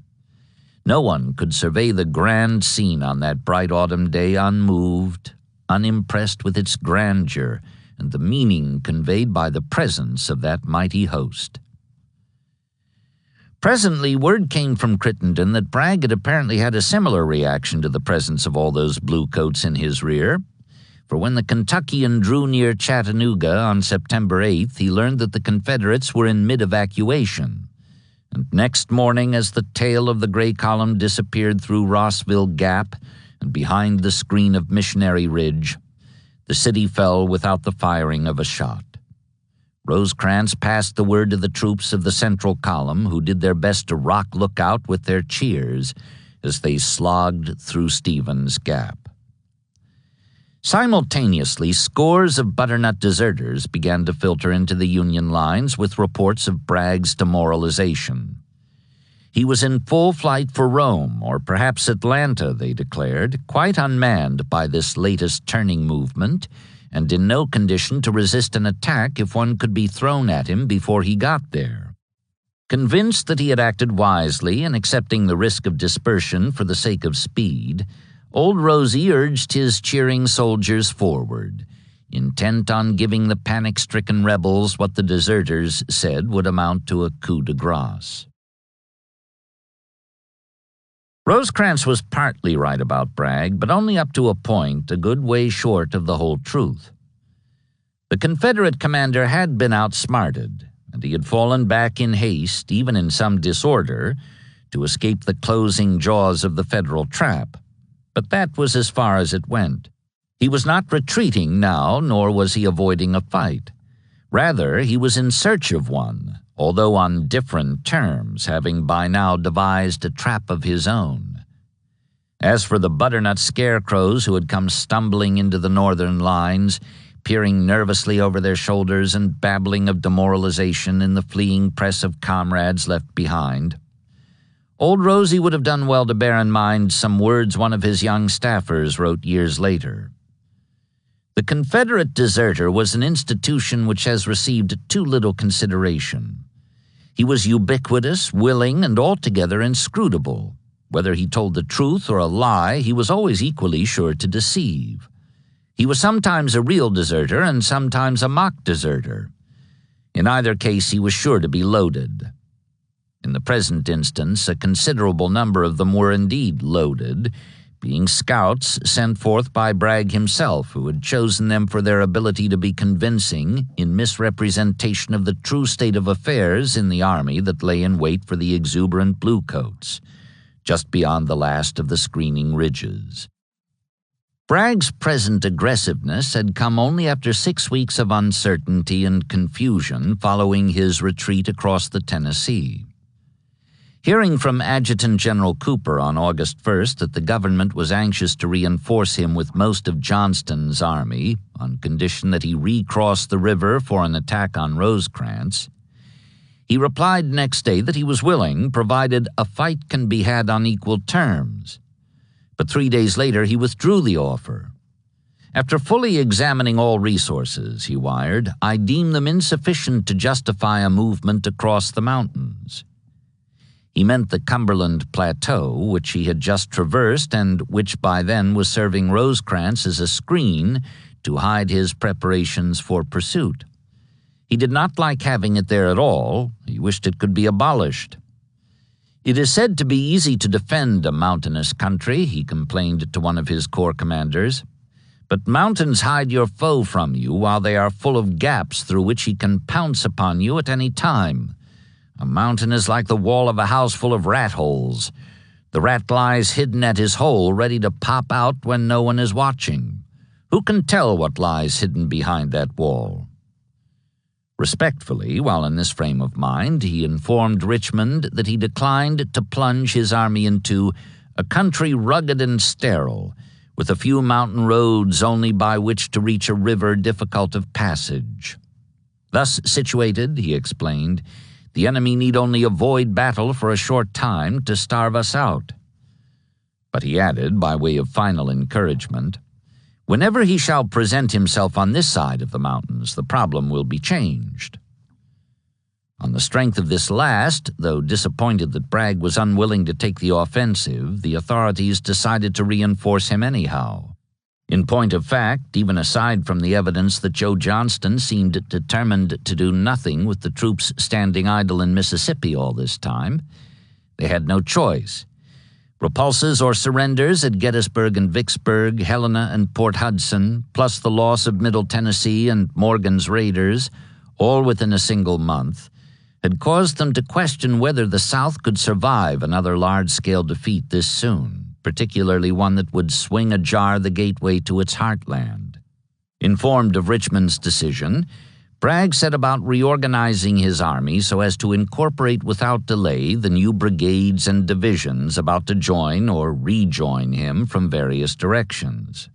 No one could survey the grand scene on that bright autumn day unmoved, unimpressed with its grandeur and the meaning conveyed by the presence of that mighty host. Presently, word came from Crittenden that Bragg had apparently had a similar reaction to the presence of all those bluecoats in his rear. For when the Kentuckian drew near Chattanooga on September 8th, he learned that the Confederates were in mid-evacuation. And next morning, as the tail of the gray column disappeared through Rossville Gap and behind the screen of Missionary Ridge, the city fell without the firing of a shot. Rosecrans passed the word to the troops of the central column, who did their best to rock Lookout with their cheers as they slogged through Stevens Gap. Simultaneously, scores of butternut deserters began to filter into the Union lines with reports of Bragg's demoralization. He was in full flight for Rome, or perhaps Atlanta, they declared, quite unmanned by this latest turning movement, and in no condition to resist an attack if one could be thrown at him before he got there. Convinced that he had acted wisely in accepting the risk of dispersion for the sake of speed, Old Rosie urged his cheering soldiers forward, intent on giving the panic-stricken rebels what the deserters said would amount to a coup de grace. Rosecrans was partly right about Bragg, but only up to a point, a good way short of the whole truth. The Confederate commander had been outsmarted, and he had fallen back in haste, even in some disorder, to escape the closing jaws of the Federal trap. But that was as far as it went. He was not retreating now, nor was he avoiding a fight. Rather, he was in search of one, although on different terms, having by now devised a trap of his own. As for the butternut scarecrows who had come stumbling into the Northern lines, peering nervously over their shoulders and babbling of demoralization in the fleeing press of comrades left behind, Old Rosie would have done well to bear in mind some words one of his young staffers wrote years later. The Confederate deserter was an institution which has received too little consideration. He was ubiquitous, willing, and altogether inscrutable. Whether he told the truth or a lie, he was always equally sure to deceive. He was sometimes a real deserter and sometimes a mock deserter. In either case, he was sure to be loaded. In the present instance, a considerable number of them were indeed loaded, being scouts sent forth by Bragg himself, who had chosen them for their ability to be convincing in misrepresentation of the true state of affairs in the army that lay in wait for the exuberant bluecoats, just beyond the last of the screening ridges. Bragg's present aggressiveness had come only after 6 weeks of uncertainty and confusion following his retreat across the Tennessee. Hearing from Adjutant General Cooper on August 1st that the government was anxious to reinforce him with most of Johnston's army, on condition that he recross the river for an attack on Rosecrans, He replied next day that he was willing, provided a fight can be had on equal terms. But 3 days later he withdrew the offer. After fully examining all resources, he wired, I deem them insufficient to justify a movement across the mountains. He meant the Cumberland Plateau, which he had just traversed and which by then was serving Rosecrans as a screen to hide his preparations for pursuit. He did not like having it there at all. He wished it could be abolished. It is said to be easy to defend a mountainous country, he complained to one of his corps commanders. But mountains hide your foe from you while they are full of gaps through which he can pounce upon you at any time. A mountain is like the wall of a house full of rat holes. The rat lies hidden at his hole, ready to pop out when no one is watching. Who can tell what lies hidden behind that wall? Respectfully, while in this frame of mind, he informed Richmond that he declined to plunge his army into a country rugged and sterile, with a few mountain roads only by which to reach a river difficult of passage. Thus situated, he explained, the enemy need only avoid battle for a short time to starve us out. But he added, by way of final encouragement, whenever he shall present himself on this side of the mountains, the problem will be changed. On the strength of this last, though disappointed that Bragg was unwilling to take the offensive, the authorities decided to reinforce him anyhow. In point of fact, even aside from the evidence that Joe Johnston seemed determined to do nothing with the troops standing idle in Mississippi all this time, they had no choice. Repulses or surrenders at Gettysburg and Vicksburg, Helena and Port Hudson, plus the loss of Middle Tennessee and Morgan's raiders, all within a single month, had caused them to question whether the South could survive another large-scale defeat this soon, particularly one that would swing ajar the gateway to its heartland. Informed of Richmond's decision, Bragg set about reorganizing his army so as to incorporate without delay the new brigades and divisions about to join or rejoin him from various directions.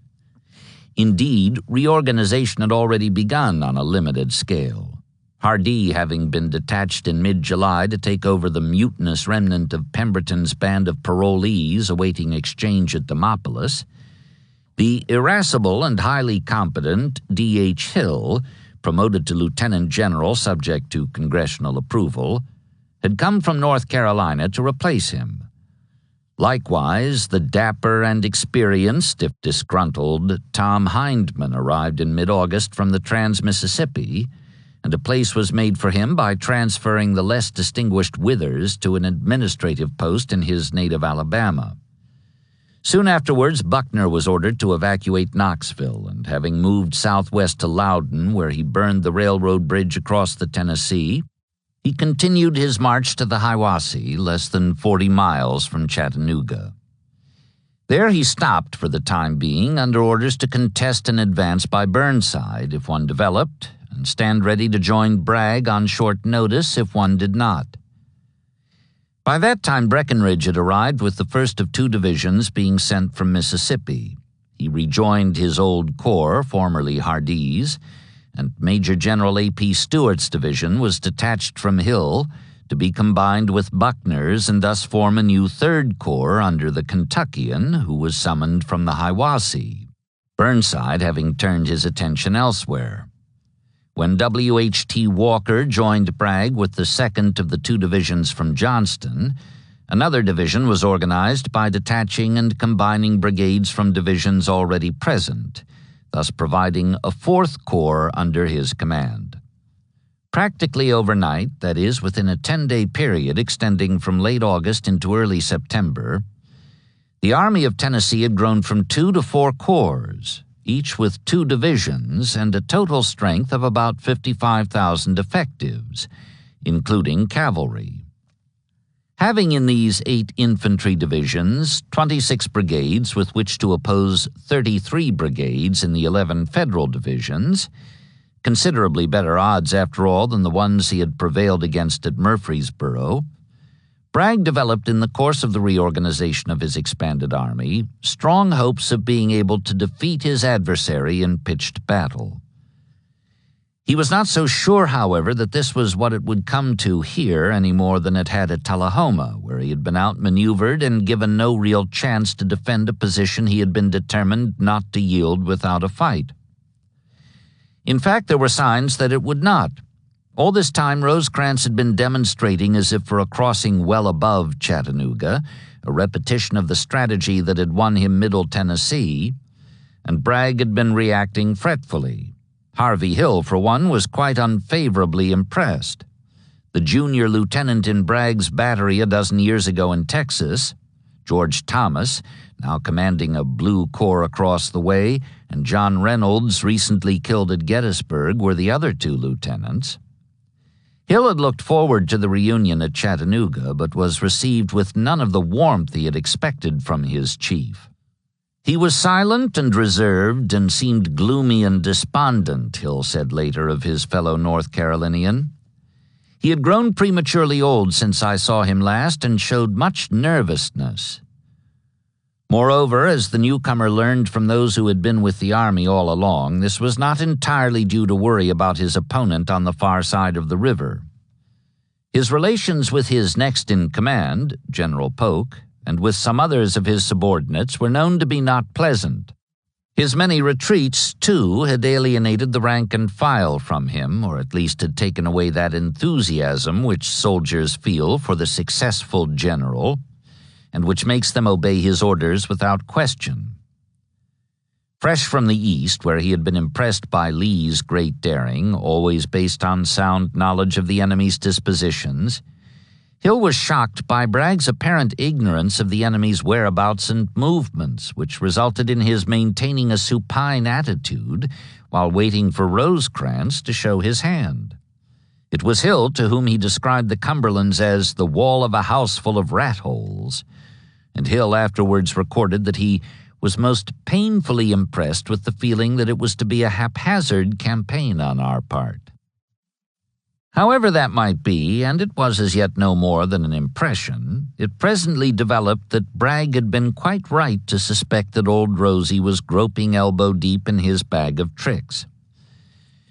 Indeed, reorganization had already begun on a limited scale. Hardee having been detached in mid-July to take over the mutinous remnant of Pemberton's band of parolees awaiting exchange at Demopolis, the irascible and highly competent D.H. Hill, promoted to lieutenant general subject to congressional approval, had come from North Carolina to replace him. Likewise, the dapper and experienced, if disgruntled, Tom Hindman arrived in mid-August from the Trans-Mississippi, and a place was made for him by transferring the less distinguished Withers to an administrative post in his native Alabama. Soon afterwards, Buckner was ordered to evacuate Knoxville, and having moved southwest to Loudon, where he burned the railroad bridge across the Tennessee, he continued his march to the Hiwassee, less than 40 miles from Chattanooga. There he stopped for the time being under orders to contest an advance by Burnside if one developed, and stand ready to join Bragg on short notice if one did not. By that time, Breckinridge had arrived with the first of 2 divisions being sent from Mississippi. He rejoined his old corps, formerly Hardee's, and Major General A.P. Stewart's division was detached from Hill to be combined with Buckner's and thus form a new 3rd Corps under the Kentuckian, who was summoned from the Hiwassee, Burnside having turned his attention elsewhere. When W.H.T. Walker joined Bragg with the 2nd of the 2 divisions from Johnston, another division was organized by detaching and combining brigades from divisions already present, thus providing a 4th Corps under his command. Practically overnight, that is, within a 10-day period extending from late August into early September, the Army of Tennessee had grown from 2 to 4 corps, each with 2 divisions and a total strength of about 55,000 effectives, including cavalry. Having in these 8 infantry divisions, 26 brigades with which to oppose 33 brigades in the 11 federal divisions, considerably better odds after all than the ones he had prevailed against at Murfreesboro, Bragg developed in the course of the reorganization of his expanded army strong hopes of being able to defeat his adversary in pitched battle. He was not so sure, however, that this was what it would come to here any more than it had at Tullahoma, where he had been outmaneuvered and given no real chance to defend a position he had been determined not to yield without a fight. In fact, there were signs that it would not. All this time, Rosecrans had been demonstrating, as if for a crossing well above Chattanooga, a repetition of the strategy that had won him Middle Tennessee, and Bragg had been reacting fretfully. Harvey Hill, for one, was quite unfavorably impressed. The junior lieutenant in Bragg's battery a dozen years ago in Texas, George Thomas, now commanding a Blue Corps across the way, and John Reynolds, recently killed at Gettysburg, were the other two lieutenants. Hill had looked forward to the reunion at Chattanooga, but was received with none of the warmth he had expected from his chief. He was silent and reserved and seemed gloomy and despondent, Hill said later of his fellow North Carolinian. He had grown prematurely old since I saw him last and showed much nervousness. Moreover, as the newcomer learned from those who had been with the army all along, this was not entirely due to worry about his opponent on the far side of the river. His relations with his next in command, General Polk, and with some others of his subordinates were known to be not pleasant. His many retreats, too, had alienated the rank and file from him, or at least had taken away that enthusiasm which soldiers feel for the successful general, and which makes them obey his orders without question. Fresh from the East, where he had been impressed by Lee's great daring, always based on sound knowledge of the enemy's dispositions, Hill was shocked by Bragg's apparent ignorance of the enemy's whereabouts and movements, which resulted in his maintaining a supine attitude while waiting for Rosecrans to show his hand. It was Hill to whom he described the Cumberlands as the wall of a house full of rat holes, and Hill afterwards recorded that he was most painfully impressed with the feeling that it was to be a haphazard campaign on our part. However that might be, and it was as yet no more than an impression, it presently developed that Bragg had been quite right to suspect that old Rosie was groping elbow-deep in his bag of tricks.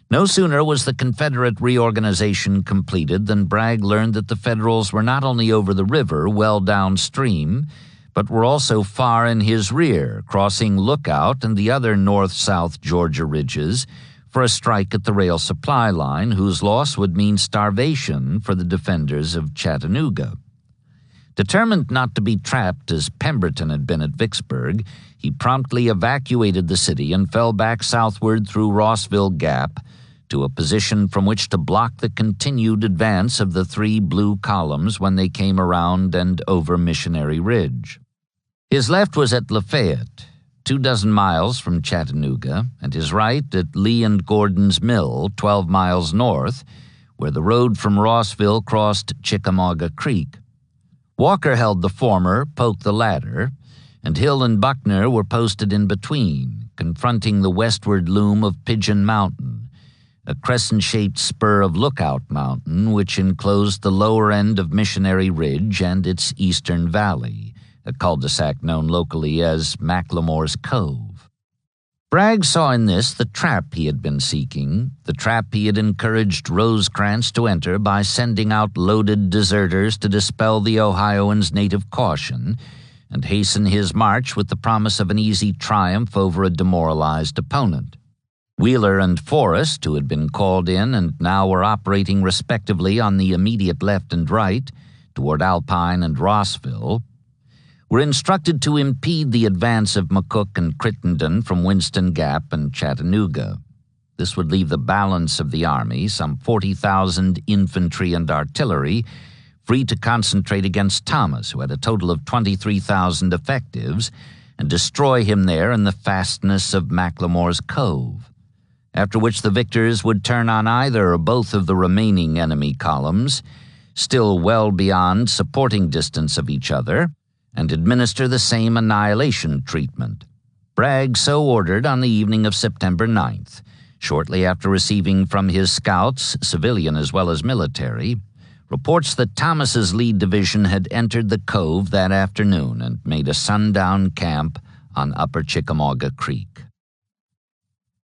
No sooner was the Confederate reorganization completed than Bragg learned that the Federals were not only over the river, well downstream, but were also far in his rear, crossing Lookout and the other north-south Georgia ridges, for a strike at the rail supply line, whose loss would mean starvation for the defenders of Chattanooga. Determined not to be trapped as Pemberton had been at Vicksburg, he promptly evacuated the city and fell back southward through Rossville Gap to a position from which to block the continued advance of the three blue columns when they came around and over Missionary Ridge. His left was at Lafayette, 24 miles from Chattanooga, and his right at Lee and Gordon's Mill, 12 miles north, where the road from Rossville crossed Chickamauga Creek. Walker held the former, Polk the latter, and Hill and Buckner were posted in between, confronting the westward loom of Pigeon Mountain, a crescent-shaped spur of Lookout Mountain which enclosed the lower end of Missionary Ridge and its eastern valley, a cul-de-sac known locally as McLemore's Cove. Bragg saw in this the trap he had been seeking, the trap he had encouraged Rosecrans to enter by sending out loaded deserters to dispel the Ohioans' native caution and hasten his march with the promise of an easy triumph over a demoralized opponent. Wheeler and Forrest, who had been called in and now were operating respectively on the immediate left and right, toward Alpine and Rossville, were instructed to impede the advance of McCook and Crittenden from Winston Gap and Chattanooga. This would leave the balance of the army, some 40,000 infantry and artillery, free to concentrate against Thomas, who had a total of 23,000 effectives, and destroy him there in the fastness of McLemore's Cove, after which the victors would turn on either or both of the remaining enemy columns, still well beyond supporting distance of each other, and administer the same annihilation treatment. Bragg so ordered on the evening of September 9th, shortly after receiving from his scouts, civilian as well as military, reports that Thomas's lead division had entered the cove that afternoon and made a sundown camp on Upper Chickamauga Creek.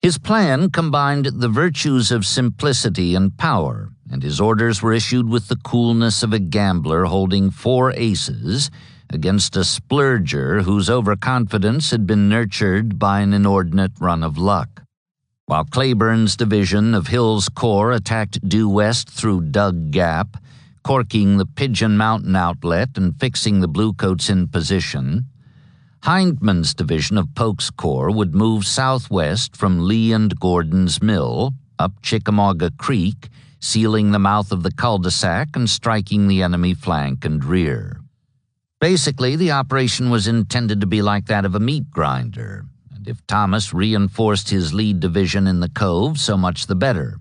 His plan combined the virtues of simplicity and power, and his orders were issued with the coolness of a gambler holding 4 aces against a splurger whose overconfidence had been nurtured by an inordinate run of luck. While Cleburne's division of Hill's Corps attacked due west through Dug Gap, corking the Pigeon Mountain outlet and fixing the Bluecoats in position, Hindman's division of Polk's Corps would move southwest from Lee and Gordon's Mill, up Chickamauga Creek, sealing the mouth of the cul-de-sac and striking the enemy flank and rear. Basically, the operation was intended to be like that of a meat grinder, and if Thomas reinforced his lead division in the cove, so much the better.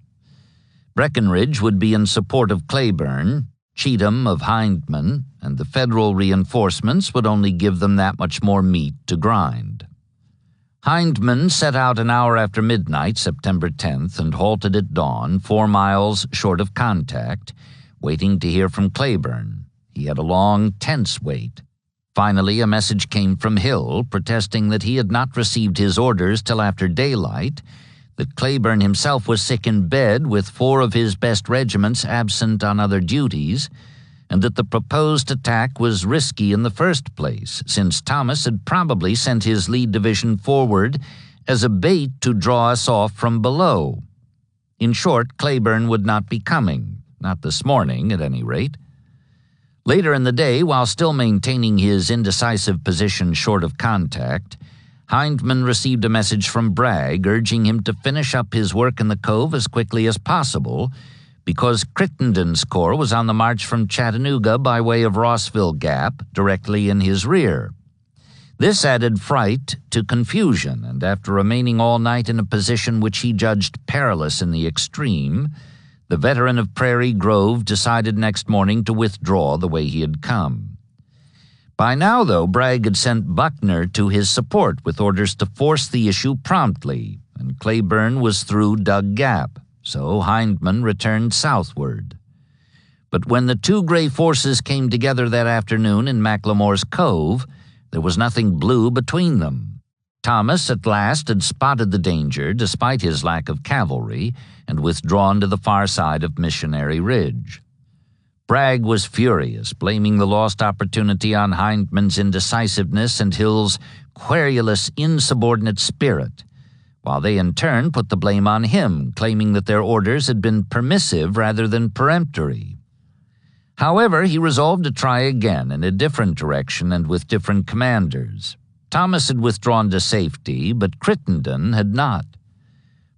Breckinridge would be in support of Cleburne, Cheatham of Hindman, and the Federal reinforcements would only give them that much more meat to grind. Hindman set out an hour after midnight, September 10th, and halted at dawn, 4 miles short of contact, waiting to hear from Cleburne. He had a long, tense wait. Finally, a message came from Hill, protesting that he had not received his orders till after daylight, that Cleburne himself was sick in bed with 4 of his best regiments absent on other duties, and that the proposed attack was risky in the first place, since Thomas had probably sent his lead division forward as a bait to draw us off from below. In short, Cleburne would not be coming, not this morning at any rate. Later in the day, while still maintaining his indecisive position short of contact, Hindman received a message from Bragg urging him to finish up his work in the cove as quickly as possible, because Crittenden's corps was on the march from Chattanooga by way of Rossville Gap, directly in his rear. This added fright to confusion, and after remaining all night in a position which he judged perilous in the extreme, the veteran of Prairie Grove decided next morning to withdraw the way he had come. By now, though, Bragg had sent Buckner to his support with orders to force the issue promptly, and Cleburne was through Dug Gap, so Hindman returned southward. But when the 2 gray forces came together that afternoon in McLemore's Cove, there was nothing blue between them. Thomas at last had spotted the danger, despite his lack of cavalry, and withdrawn to the far side of Missionary Ridge. Bragg was furious, blaming the lost opportunity on Hindman's indecisiveness and Hill's querulous, insubordinate spirit, while they in turn put the blame on him, claiming that their orders had been permissive rather than peremptory. However, he resolved to try again in a different direction and with different commanders. Thomas had withdrawn to safety, but Crittenden had not.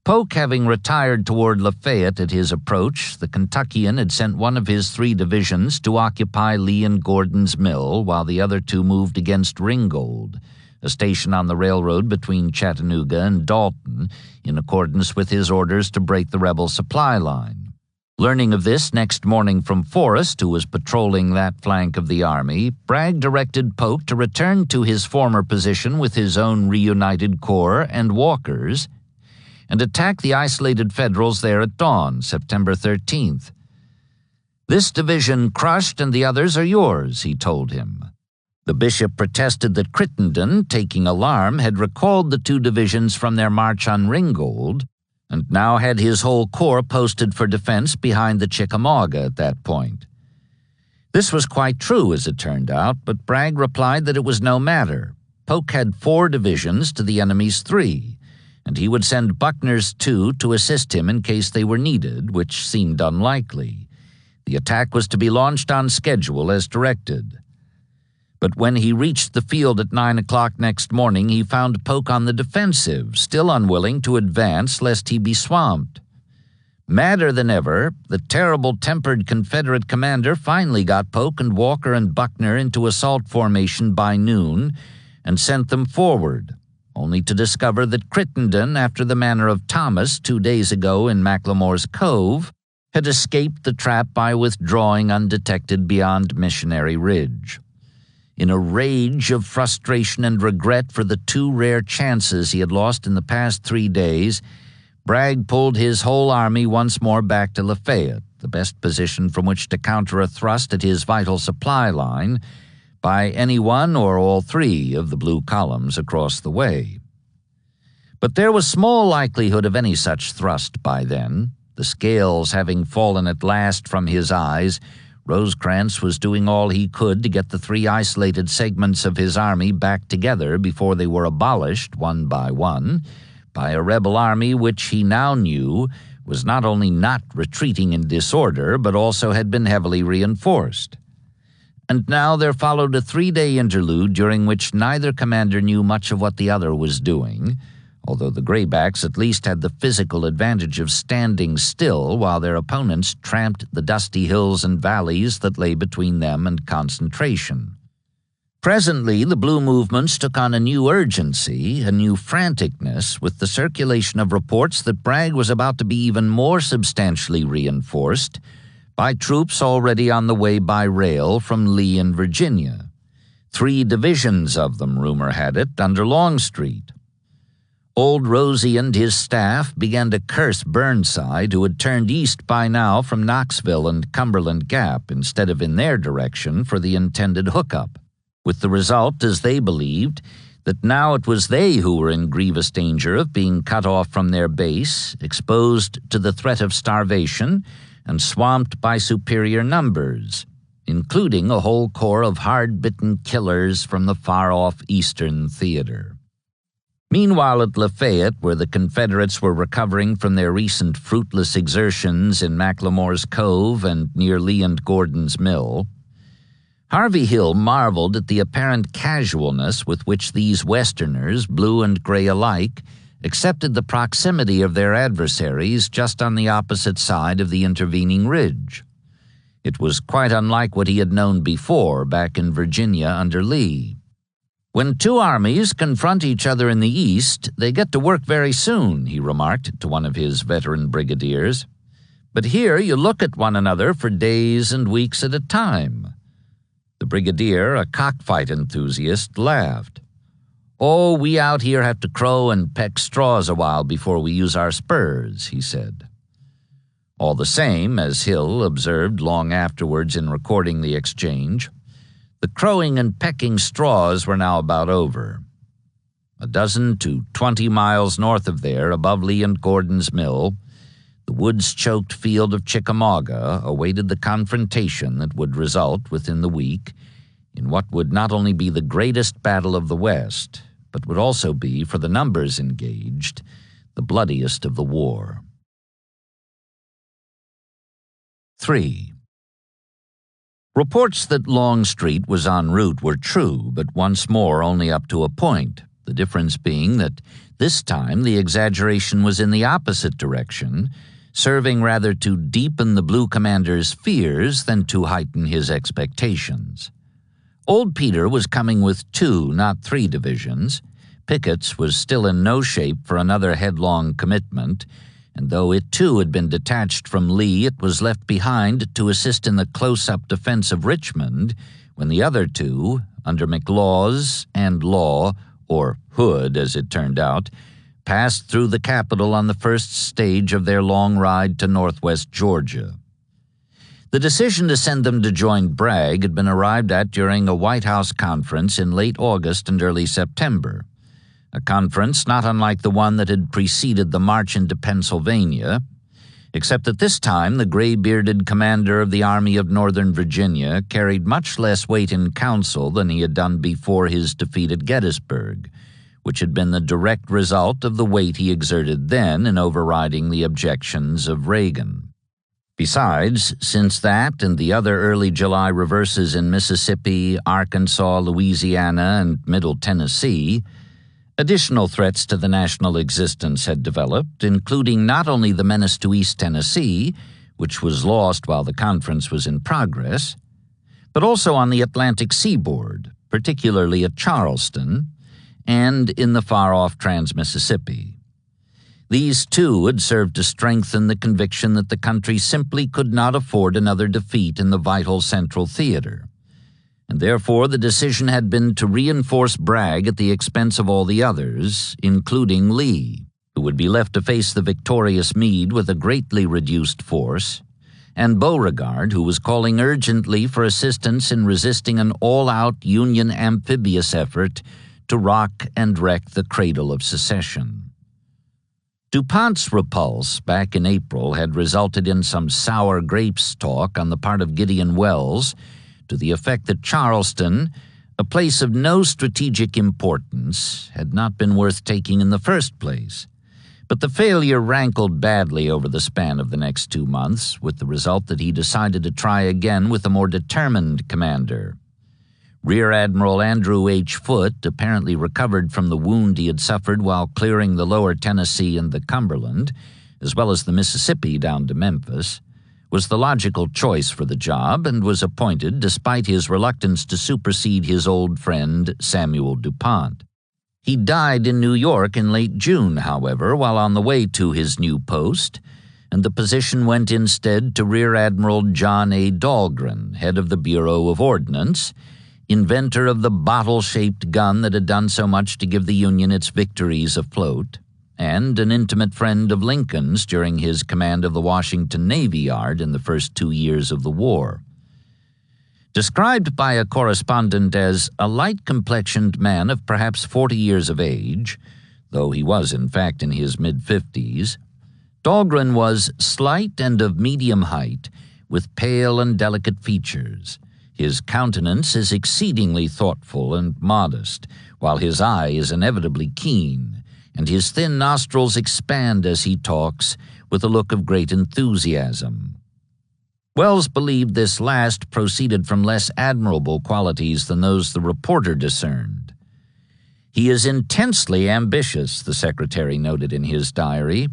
Polk having retired toward Lafayette at his approach, the Kentuckian had sent one of his 3 divisions to occupy Lee and Gordon's Mill, while the other 2 moved against Ringgold, a station on the railroad between Chattanooga and Dalton, in accordance with his orders to break the rebel supply line. Learning of this next morning from Forrest, who was patrolling that flank of the army, Bragg directed Polk to return to his former position with his own reunited corps and Walker's, and attack the isolated Federals there at dawn, September 13th. "This division crushed and the others are yours," he told him. The bishop protested that Crittenden, taking alarm, had recalled the 2 divisions from their march on Ringgold, and now had his whole corps posted for defense behind the Chickamauga at that point. This was quite true, as it turned out, but Bragg replied that it was no matter. Polk had 4 divisions to the enemy's 3, and he would send Buckner's 2 to assist him in case they were needed, which seemed unlikely. The attack was to be launched on schedule as directed. But when he reached the field at 9 o'clock next morning, he found Polk on the defensive, still unwilling to advance lest he be swamped. Madder than ever, the terrible-tempered Confederate commander finally got Polk and Walker and Buckner into assault formation by noon and sent them forward, only to discover that Crittenden, after the manner of Thomas 2 days ago in McLemore's Cove, had escaped the trap by withdrawing undetected beyond Missionary Ridge. In a rage of frustration and regret for the 2 rare chances he had lost in the past 3 days, Bragg pulled his whole army once more back to Lafayette, the best position from which to counter a thrust at his vital supply line by any one or all 3 of the blue columns across the way. But there was small likelihood of any such thrust by then. The scales having fallen at last from his eyes, Rosecrans was doing all he could to get the three isolated segments of his army back together before they were abolished, one by a rebel army which he now knew was not only not retreating in disorder, but also had been heavily reinforced. And now there followed a 3-day interlude during which neither commander knew much of what the other was doing, although the Graybacks at least had the physical advantage of standing still while their opponents tramped the dusty hills and valleys that lay between them and concentration. Presently, the Blue movements took on a new urgency, a new franticness, with the circulation of reports that Bragg was about to be even more substantially reinforced by troops already on the way by rail from Lee and Virginia. 3 divisions of them, rumor had it, under Longstreet. Old Rosie and his staff began to curse Burnside, who had turned east by now from Knoxville and Cumberland Gap instead of in their direction for the intended hookup, with the result, as they believed, that now it was they who were in grievous danger of being cut off from their base, exposed to the threat of starvation, and swamped by superior numbers, including a whole corps of hard-bitten killers from the far-off Eastern Theater. Meanwhile at Lafayette, where the Confederates were recovering from their recent fruitless exertions in McLemore's Cove and near Lee and Gordon's Mill, Harvey Hill marveled at the apparent casualness with which these Westerners, blue and gray alike, accepted the proximity of their adversaries just on the opposite side of the intervening ridge. It was quite unlike what he had known before back in Virginia under Lee. When 2 armies confront each other in the east, they get to work very soon, he remarked to one of his veteran brigadiers. But here you look at one another for days and weeks at a time. The brigadier, a cockfight enthusiast, laughed. "Oh, we out here have to crow and peck straws a while before we use our spurs," he said. All the same, as Hill observed long afterwards in recording the exchange, the crowing and pecking straws were now about over. 12 to 20 miles north of there, above Lee and Gordon's Mill, the woods-choked field of Chickamauga awaited the confrontation that would result within the week in what would not only be the greatest battle of the West, but would also be, for the numbers engaged, the bloodiest of the war. 3. Reports that Longstreet was en route were true, but once more only up to a point, the difference being that this time the exaggeration was in the opposite direction, serving rather to deepen the Blue commander's fears than to heighten his expectations. Old Peter was coming with 2, not 3 divisions. Pickett's was still in no shape for another headlong commitment, and though it too had been detached from Lee, it was left behind to assist in the close-up defense of Richmond when the other 2, under McLaws and Law, or Hood as it turned out, passed through the capital on the first stage of their long ride to northwest Georgia. The decision to send them to join Bragg had been arrived at during a White House conference in late August and early September, a conference not unlike the one that had preceded the march into Pennsylvania, except that this time the gray-bearded commander of the Army of Northern Virginia carried much less weight in council than he had done before his defeat at Gettysburg, which had been the direct result of the weight he exerted then in overriding the objections of Reagan. Besides, since that and the other early July reverses in Mississippi, Arkansas, Louisiana, and Middle Tennessee, additional threats to the national existence had developed, including not only the menace to East Tennessee, which was lost while the conference was in progress, but also on the Atlantic seaboard, particularly at Charleston, and in the far-off Trans-Mississippi. These, too, had served to strengthen the conviction that the country simply could not afford another defeat in the vital Central Theater, and therefore the decision had been to reinforce Bragg at the expense of all the others, including Lee, who would be left to face the victorious Meade with a greatly reduced force, and Beauregard, who was calling urgently for assistance in resisting an all-out Union amphibious effort to rock and wreck the cradle of secession. DuPont's repulse back in April had resulted in some sour grapes talk on the part of Gideon Welles to the effect that Charleston, a place of no strategic importance, had not been worth taking in the first place. But the failure rankled badly over the span of the next 2 months, with the result that he decided to try again with a more determined commander. Rear Admiral Andrew H. Foote, apparently recovered from the wound he had suffered while clearing the lower Tennessee and the Cumberland, as well as the Mississippi down to Memphis, was the logical choice for the job and was appointed despite his reluctance to supersede his old friend Samuel DuPont. He died in New York in late June, however, while on the way to his new post, and the position went instead to Rear Admiral John A. Dahlgren, head of the Bureau of Ordnance, inventor of the bottle-shaped gun that had done so much to give the Union its victories afloat, and an intimate friend of Lincoln's during his command of the Washington Navy Yard in the first 2 years of the war. Described by a correspondent as a light-complexioned man of perhaps 40 years of age, though he was in fact in his mid-50s, Dahlgren was slight and of medium height, with pale and delicate features. His countenance is exceedingly thoughtful and modest, while his eye is inevitably keen, and his thin nostrils expand as he talks with a look of great enthusiasm. Welles believed this last proceeded from less admirable qualities than those the reporter discerned. He is intensely ambitious, the secretary noted in his diary,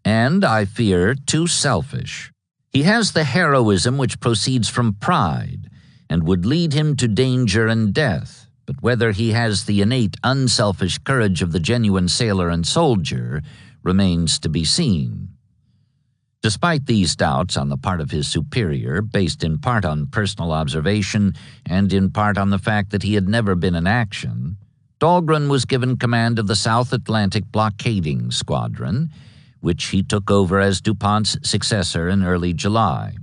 and, I fear, too selfish. He has the heroism which proceeds from pride, and would lead him to danger and death, but whether he has the innate unselfish courage of the genuine sailor and soldier remains to be seen. Despite these doubts on the part of his superior, based in part on personal observation and in part on the fact that he had never been in action, Dahlgren was given command of the South Atlantic Blockading Squadron, which he took over as DuPont's successor in early July,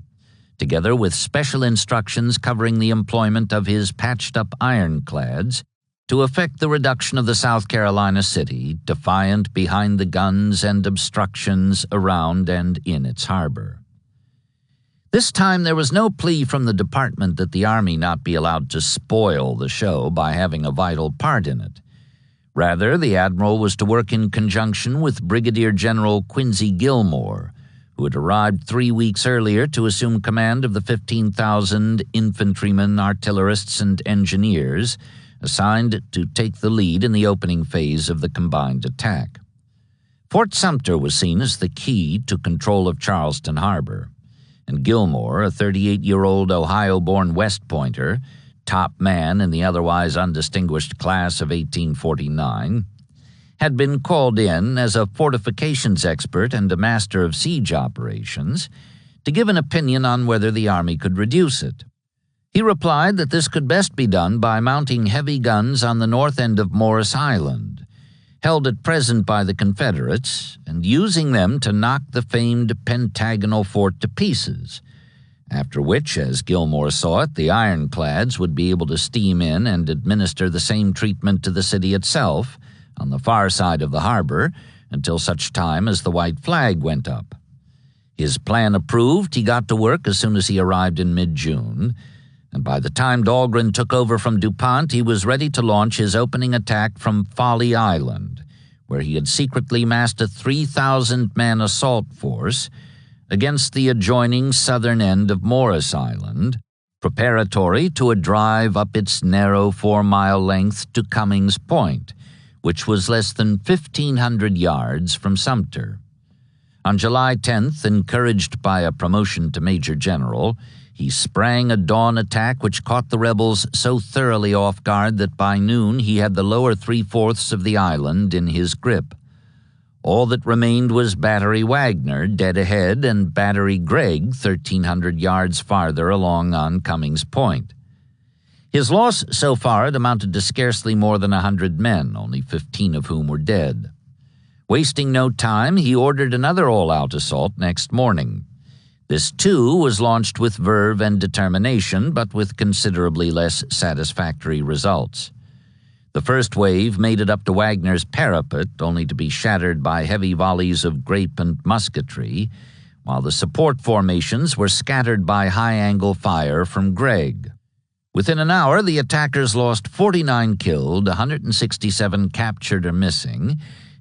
together with special instructions covering the employment of his patched-up ironclads to effect the reduction of the South Carolina city, defiant behind the guns and obstructions around and in its harbor. This time there was no plea from the department that the Army not be allowed to spoil the show by having a vital part in it. Rather, the Admiral was to work in conjunction with Brigadier General Quincy Gilmore, who had arrived 3 weeks earlier to assume command of the 15,000 infantrymen, artillerists, and engineers assigned to take the lead in the opening phase of the combined attack. Fort Sumter was seen as the key to control of Charleston Harbor, and Gilmore, a 38-year-old Ohio-born West Pointer, top man in the otherwise undistinguished class of 1849, had been called in as a fortifications expert and a master of siege operations to give an opinion on whether the Army could reduce it. He replied that this could best be done by mounting heavy guns on the north end of Morris Island, held at present by the Confederates, and using them to knock the famed pentagonal fort to pieces, after which, as Gilmore saw it, the ironclads would be able to steam in and administer the same treatment to the city itself, on the far side of the harbor, until such time as the white flag went up. His plan approved, he got to work as soon as he arrived in mid-June, and by the time Dahlgren took over from DuPont, he was ready to launch his opening attack from Folly Island, where he had secretly massed a 3,000-man assault force against the adjoining southern end of Morris Island, preparatory to a drive up its narrow 4-mile length to Cummings Point, which was less than 1,500 yards from Sumter. On July 10th, encouraged by a promotion to Major General, he sprang a dawn attack which caught the rebels so thoroughly off guard that by noon he had the lower 3/4 of the island in his grip. All that remained was Battery Wagner, dead ahead, and Battery Gregg, 1,300 yards farther along on Cummings Point. His loss so far had amounted to scarcely more than 100 men, only 15 of whom were dead. Wasting no time, he ordered another all-out assault next morning. This, too, was launched with verve and determination, but with considerably less satisfactory results. The first wave made it up to Wagner's parapet, only to be shattered by heavy volleys of grape and musketry, while the support formations were scattered by high-angle fire from Gregg. Within an hour, the attackers lost 49 killed, 167 captured or missing,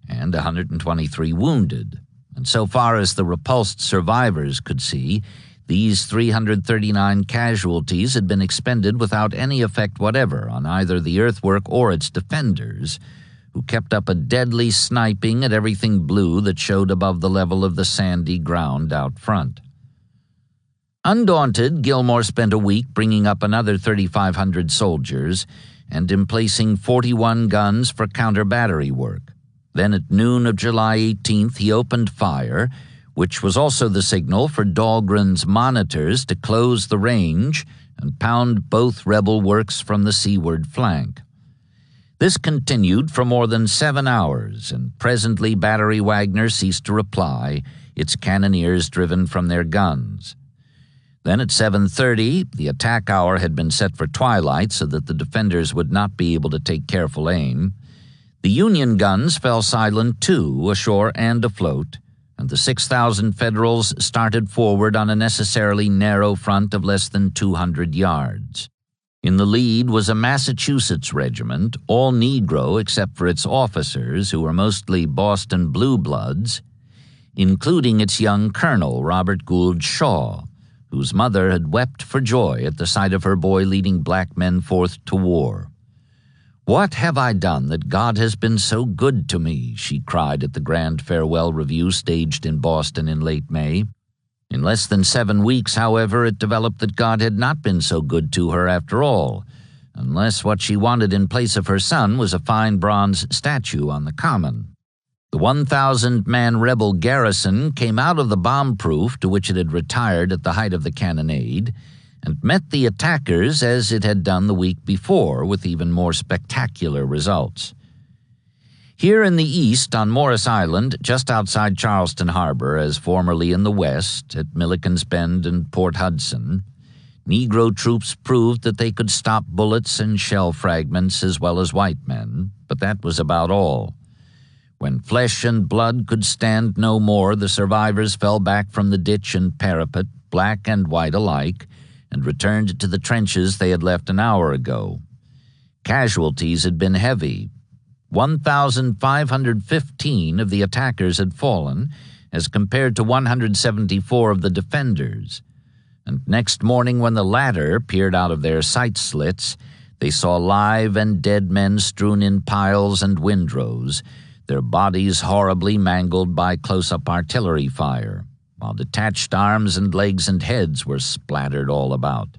and 123 wounded. And so far as the repulsed survivors could see, these 339 casualties had been expended without any effect whatever on either the earthwork or its defenders, who kept up a deadly sniping at everything blue that showed above the level of the sandy ground out front. Undaunted, Gillmore spent a week bringing up another 3,500 soldiers and emplacing 41 guns for counter-battery work. Then at noon of July 18th, he opened fire, which was also the signal for Dahlgren's monitors to close the range and pound both rebel works from the seaward flank. This continued for more than 7 hours, and presently Battery Wagner ceased to reply, its cannoneers driven from their guns. Then at 7:30, the attack hour had been set for twilight so that the defenders would not be able to take careful aim. The Union guns fell silent too, ashore and afloat, and the 6,000 Federals started forward on a necessarily narrow front of less than 200 yards. In the lead was a Massachusetts regiment, all Negro except for its officers, who were mostly Boston Blue Bloods, including its young colonel, Robert Gould Shaw, whose mother had wept for joy at the sight of her boy leading black men forth to war. "What have I done that God has been so good to me?" she cried at the grand farewell review staged in Boston in late May. In less than 7 weeks, however, it developed that God had not been so good to her after all, unless what she wanted in place of her son was a fine bronze statue on the Common. The 1,000-man rebel garrison came out of the bomb-proof to which it had retired at the height of the cannonade and met the attackers as it had done the week before, with even more spectacular results. Here in the east, on Morris Island, just outside Charleston Harbor, as formerly in the west, at Milliken's Bend and Port Hudson, Negro troops proved that they could stop bullets and shell fragments as well as white men, but that was about all. When flesh and blood could stand no more, the survivors fell back from the ditch and parapet, black and white alike, and returned to the trenches they had left an hour ago. Casualties had been heavy. 1,515 of the attackers had fallen, as compared to 174 of the defenders. And next morning, when the latter peered out of their sight slits, they saw live and dead men strewn in piles and windrows, their bodies horribly mangled by close-up artillery fire, while detached arms and legs and heads were splattered all about.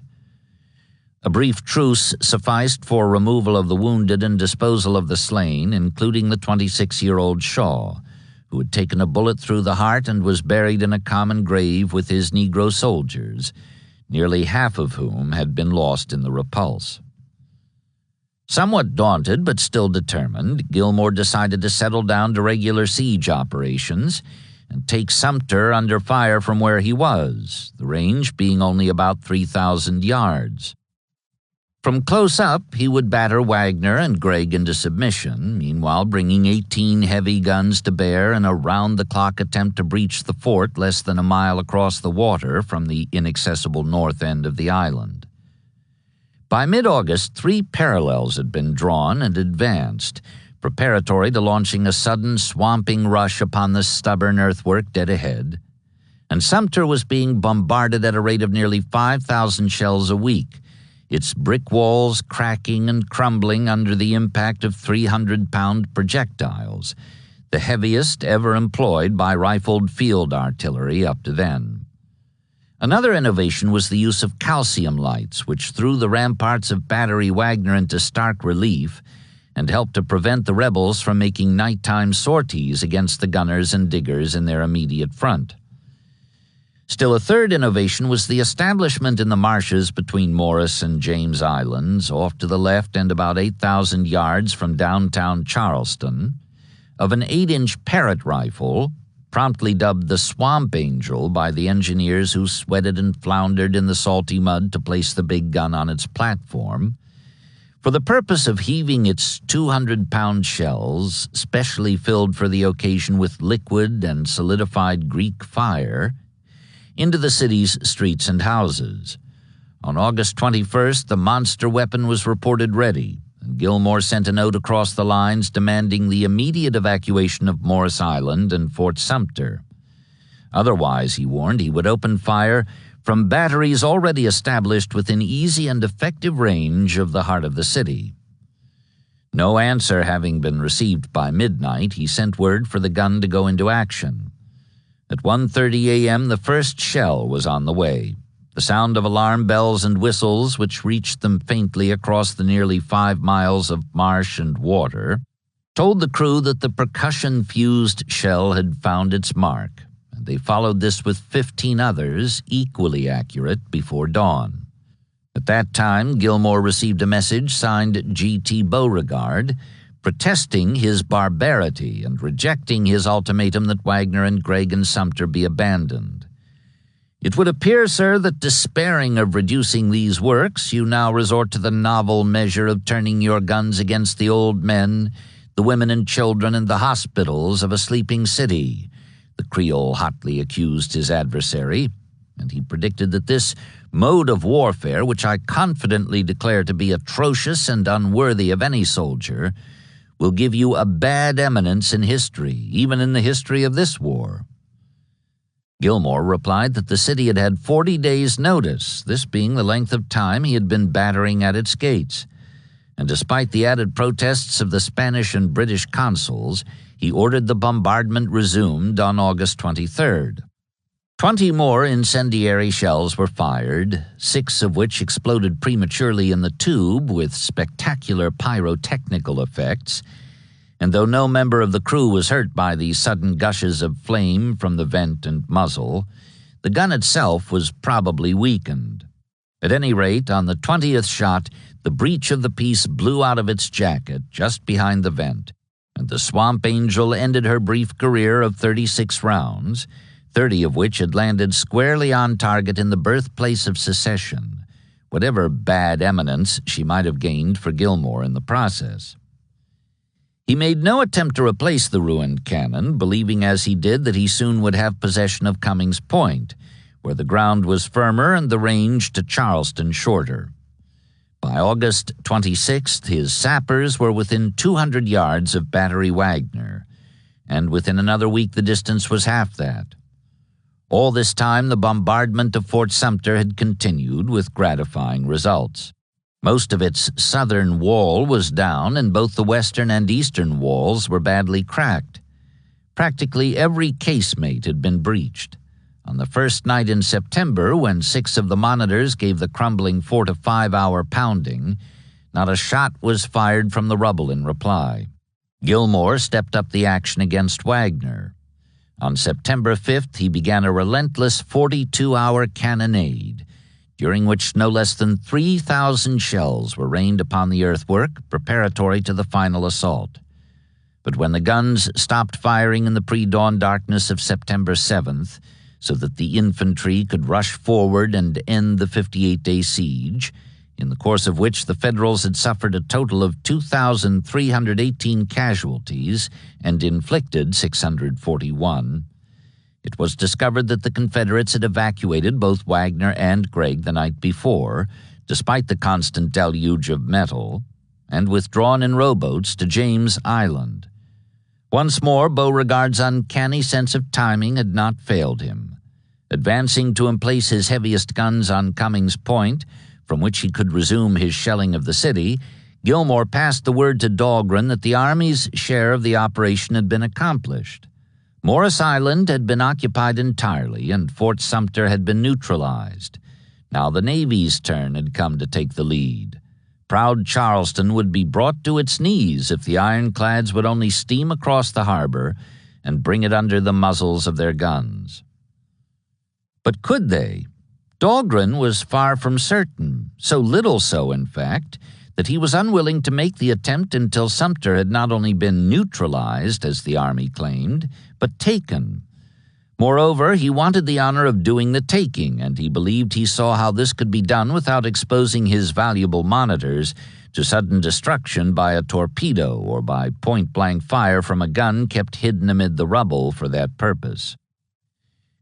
A brief truce sufficed for removal of the wounded and disposal of the slain, including the 26-year-old Shaw, who had taken a bullet through the heart and was buried in a common grave with his Negro soldiers, nearly half of whom had been lost in the repulse. Somewhat daunted but still determined, Gillmore decided to settle down to regular siege operations and take Sumter under fire from where he was, the range being only about 3,000 yards. From close up, he would batter Wagner and Gregg into submission, meanwhile bringing 18 heavy guns to bear in a round-the-clock attempt to breach the fort less than a mile across the water from the inaccessible north end of the island. By mid-August, 3 parallels had been drawn and advanced, preparatory to launching a sudden swamping rush upon the stubborn earthwork dead ahead, and Sumter was being bombarded at a rate of nearly 5,000 shells a week, its brick walls cracking and crumbling under the impact of 300-pound projectiles, the heaviest ever employed by rifled field artillery up to then. Another innovation was the use of calcium lights, which threw the ramparts of Battery Wagner into stark relief and helped to prevent the rebels from making nighttime sorties against the gunners and diggers in their immediate front. Still, a third innovation was the establishment in the marshes between Morris and James Islands, off to the left and about 8,000 yards from downtown Charleston, of an 8-inch Parrott rifle, promptly dubbed the Swamp Angel by the engineers who sweated and floundered in the salty mud to place the big gun on its platform, For the purpose of heaving its 200-pound shells, specially filled for the occasion with liquid and solidified Greek fire, into the city's streets and houses. On August 21st, the monster weapon was reported ready, and Gilmore sent a note across the lines demanding the immediate evacuation of Morris Island and Fort Sumter. Otherwise, he warned, he would open fire from batteries already established within easy and effective range of the heart of the city. No answer having been received by midnight, he sent word for the gun to go into action. At 1:30 a.m., the first shell was on the way. The sound of alarm bells and whistles, which reached them faintly across the nearly 5 miles of marsh and water, told the crew that the percussion-fused shell had found its mark. They followed this with 15 others, equally accurate, before dawn. At that time, Gilmore received a message signed G.T. Beauregard, protesting his barbarity and rejecting his ultimatum that Wagner and Gregg and Sumter be abandoned. "It would appear, sir, that despairing of reducing these works, you now resort to the novel measure of turning your guns against the old men, the women and children, and the hospitals of a sleeping city," the Creole hotly accused his adversary, and he predicted that this mode of warfare, which I confidently declare to be atrocious and unworthy of any soldier, will give you a bad eminence in history, even in the history of this war. Gilmore replied that the city had had 40 days' notice, this being the length of time he had been battering at its gates, and despite the added protests of the Spanish and British consuls, he ordered the bombardment resumed on August 23rd. 20 more incendiary shells were fired, 6 of which exploded prematurely in the tube with spectacular pyrotechnical effects, and though no member of the crew was hurt by the sudden gushes of flame from the vent and muzzle, the gun itself was probably weakened. At any rate, on the 20th shot, the breech of the piece blew out of its jacket just behind the vent, and the Swamp Angel ended her brief career of 36 rounds, 30 of which had landed squarely on target in the birthplace of secession, whatever bad eminence she might have gained for Gilmore in the process. He made no attempt to replace the ruined cannon, believing as he did that he soon would have possession of Cummings Point, where the ground was firmer and the range to Charleston shorter. By August 26th, his sappers were within 200 yards of Battery Wagner, and within another week the distance was half that. All this time, the bombardment of Fort Sumter had continued with gratifying results. Most of its southern wall was down, and both the western and eastern walls were badly cracked. Practically every casemate had been breached. On the first night in September, when 6 of the monitors gave the crumbling fort a 5-hour pounding, not a shot was fired from the rubble in reply. Gilmore stepped up the action against Wagner. On September 5th, he began a relentless 42-hour cannonade, during which no less than 3,000 shells were rained upon the earthwork, preparatory to the final assault. But when the guns stopped firing in the pre-dawn darkness of September 7th, so that the infantry could rush forward and end the 58-day siege, in the course of which the Federals had suffered a total of 2,318 casualties and inflicted 641, it was discovered that the Confederates had evacuated both Wagner and Gregg the night before, despite the constant deluge of metal, and withdrawn in rowboats to James Island. Once more, Beauregard's uncanny sense of timing had not failed him. Advancing to emplace his heaviest guns on Cummings Point, from which he could resume his shelling of the city, Gilmore passed the word to Dahlgren that the Army's share of the operation had been accomplished. Morris Island had been occupied entirely, and Fort Sumter had been neutralized. Now the Navy's turn had come to take the lead. Proud Charleston would be brought to its knees if the ironclads would only steam across the harbor and bring it under the muzzles of their guns. But could they? Dahlgren was far from certain, so little so, in fact, that he was unwilling to make the attempt until Sumter had not only been neutralized, as the Army claimed, but taken. Moreover, he wanted the honor of doing the taking, and he believed he saw how this could be done without exposing his valuable monitors to sudden destruction by a torpedo or by point-blank fire from a gun kept hidden amid the rubble for that purpose.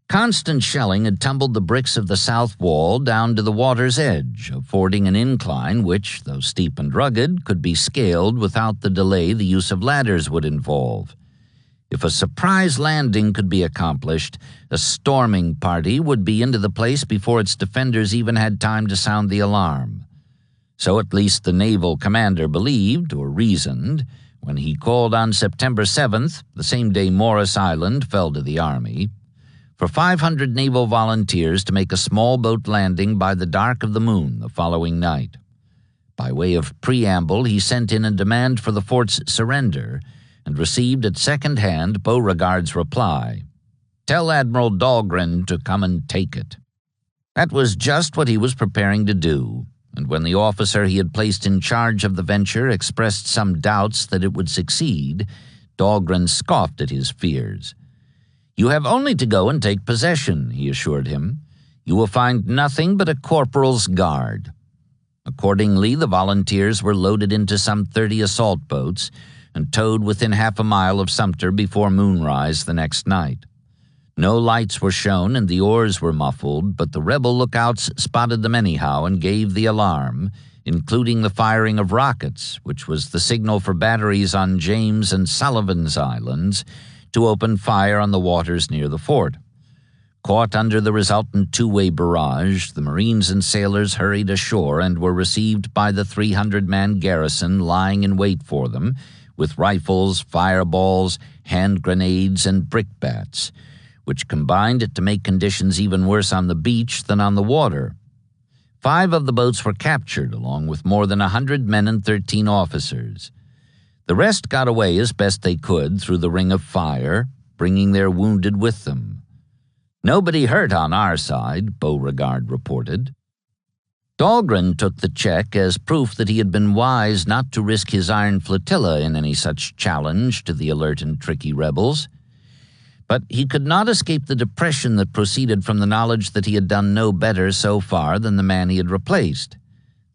Constant shelling had tumbled the bricks of the south wall down to the water's edge, affording an incline which, though steep and rugged, could be scaled without the delay the use of ladders would involve. If a surprise landing could be accomplished, a storming party would be into the place before its defenders even had time to sound the alarm. So at least the naval commander believed, or reasoned, when he called on September 7th, the same day Morris Island fell to the Army, for 500 naval volunteers to make a small boat landing by the dark of the moon the following night. By way of preamble, he sent in a demand for the fort's surrender, and received at second-hand Beauregard's reply, "Tell Admiral Dahlgren to come and take it." That was just what he was preparing to do, and when the officer he had placed in charge of the venture expressed some doubts that it would succeed, Dahlgren scoffed at his fears. "You have only to go and take possession," he assured him. "You will find nothing but a corporal's guard." Accordingly, the volunteers were loaded into some 30 assault boats and towed within half a mile of Sumter before moonrise the next night. No lights were shown and the oars were muffled, but the rebel lookouts spotted them anyhow and gave the alarm, including the firing of rockets, which was the signal for batteries on James and Sullivan's Islands to open fire on the waters near the fort. Caught under the resultant two-way barrage, the Marines and sailors hurried ashore and were received by the 300-man garrison lying in wait for them, with rifles, fireballs, hand grenades, and brickbats, which combined to make conditions even worse on the beach than on the water. 5 of the boats were captured, along with more than 100 men and 13 officers. The rest got away as best they could through the ring of fire, bringing their wounded with them. "Nobody hurt on our side," Beauregard reported. Dahlgren took the check as proof that he had been wise not to risk his iron flotilla in any such challenge to the alert and tricky rebels. But he could not escape the depression that proceeded from the knowledge that he had done no better so far than the man he had replaced.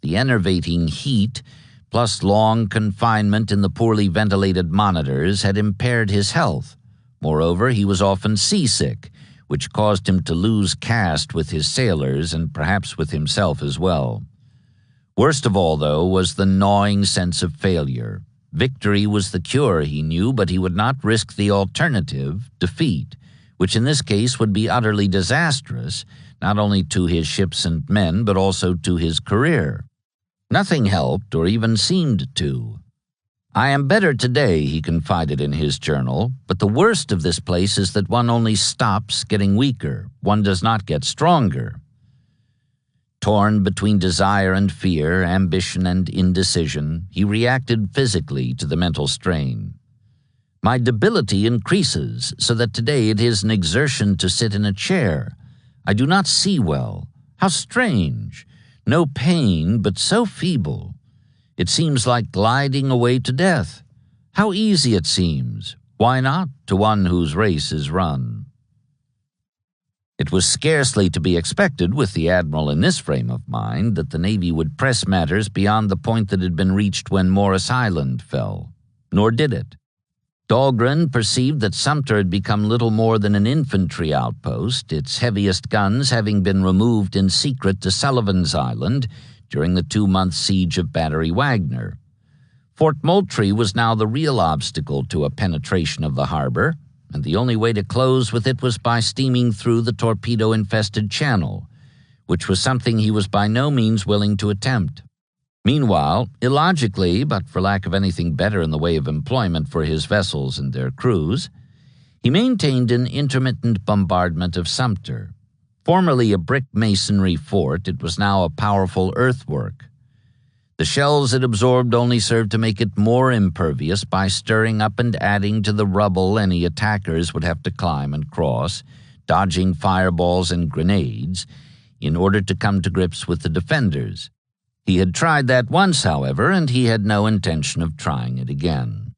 The enervating heat, plus long confinement in the poorly ventilated monitors, had impaired his health. Moreover, he was often seasick, which caused him to lose caste with his sailors and perhaps with himself as well. Worst of all, though, was the gnawing sense of failure. Victory was the cure, he knew, but he would not risk the alternative, defeat, which in this case would be utterly disastrous, not only to his ships and men, but also to his career. Nothing helped, or even seemed to. "I am better today," he confided in his journal, "but the worst of this place is that one only stops getting weaker. One does not get stronger." Torn between desire and fear, ambition and indecision, he reacted physically to the mental strain. "My debility increases, so that today it is an exertion to sit in a chair. I do not see well. How strange! No pain, but so feeble. It seems like gliding away to death. How easy it seems. Why not, to one whose race is run?" It was scarcely to be expected, with the admiral in this frame of mind, that the Navy would press matters beyond the point that had been reached when Morris Island fell. Nor did it. Dahlgren perceived that Sumter had become little more than an infantry outpost, its heaviest guns having been removed in secret to Sullivan's Island during the 2-month siege of Battery Wagner. Fort Moultrie was now the real obstacle to a penetration of the harbor, and the only way to close with it was by steaming through the torpedo-infested channel, which was something he was by no means willing to attempt. Meanwhile, illogically, but for lack of anything better in the way of employment for his vessels and their crews, he maintained an intermittent bombardment of Sumter. Formerly a brick masonry fort, it was now a powerful earthwork. The shells it absorbed only served to make it more impervious by stirring up and adding to the rubble any attackers would have to climb and cross, dodging fireballs and grenades, in order to come to grips with the defenders. He had tried that once, however, and he had no intention of trying it again.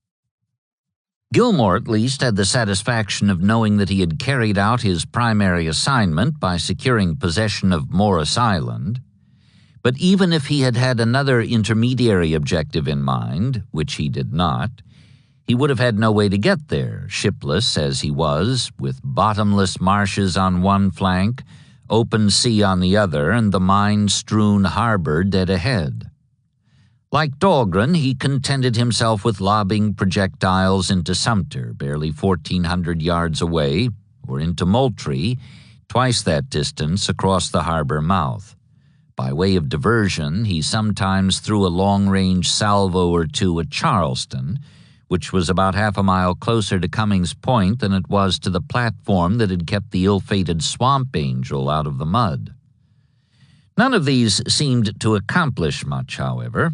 Gilmore, at least, had the satisfaction of knowing that he had carried out his primary assignment by securing possession of Morris Island. But even if he had had another intermediary objective in mind, which he did not, he would have had no way to get there, shipless as he was, with bottomless marshes on one flank, open sea on the other, and the mine-strewn harbor dead ahead. Like Dahlgren, he contented himself with lobbing projectiles into Sumter, barely 1,400 yards away, or into Moultrie, twice that distance across the harbor mouth. By way of diversion, he sometimes threw a long-range salvo or two at Charleston, which was about half a mile closer to Cummings Point than it was to the platform that had kept the ill-fated Swamp Angel out of the mud. None of these seemed to accomplish much, however.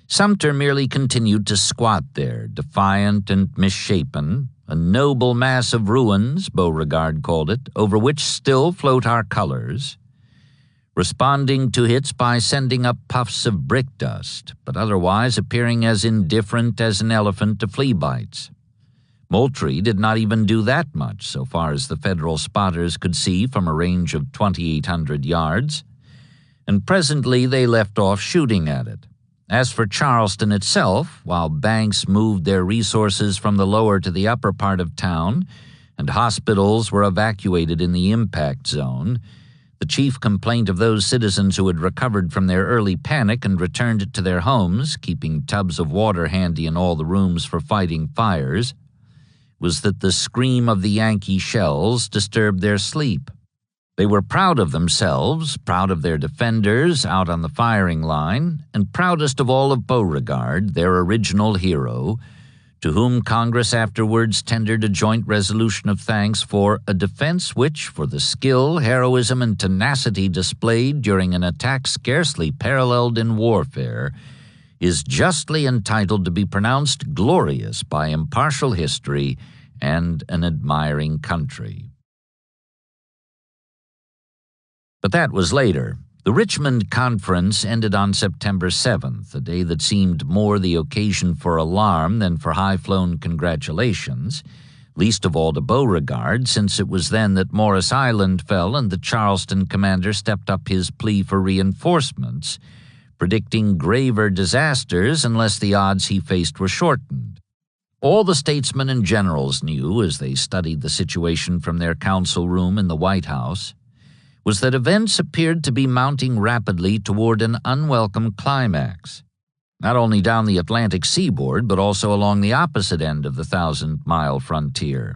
Sumter merely continued to squat there, defiant and misshapen, a noble mass of ruins, Beauregard called it, over which still float our colors, responding to hits by sending up puffs of brick dust, but otherwise appearing as indifferent as an elephant to flea bites. Moultrie did not even do that much, so far as the Federal spotters could see from a range of 2,800 yards, and presently they left off shooting at it. As for Charleston itself, while banks moved their resources from the lower to the upper part of town, and hospitals were evacuated in the impact zone, the chief complaint of those citizens who had recovered from their early panic and returned to their homes, keeping tubs of water handy in all the rooms for fighting fires, was that the scream of the Yankee shells disturbed their sleep. They were proud of themselves, proud of their defenders out on the firing line, and proudest of all of Beauregard, their original hero, to whom Congress afterwards tendered a joint resolution of thanks for a defense which, for the skill, heroism, and tenacity displayed during an attack scarcely paralleled in warfare, is justly entitled to be pronounced glorious by impartial history and an admiring country. But that was later. The Richmond Conference ended on September 7th, a day that seemed more the occasion for alarm than for high-flown congratulations, least of all to Beauregard, since it was then that Morris Island fell and the Charleston commander stepped up his plea for reinforcements, predicting graver disasters unless the odds he faced were shortened. All the statesmen and generals knew, as they studied the situation from their council room in the White House, was that events appeared to be mounting rapidly toward an unwelcome climax, not only down the Atlantic seaboard, but also along the opposite end of the 1,000-mile frontier.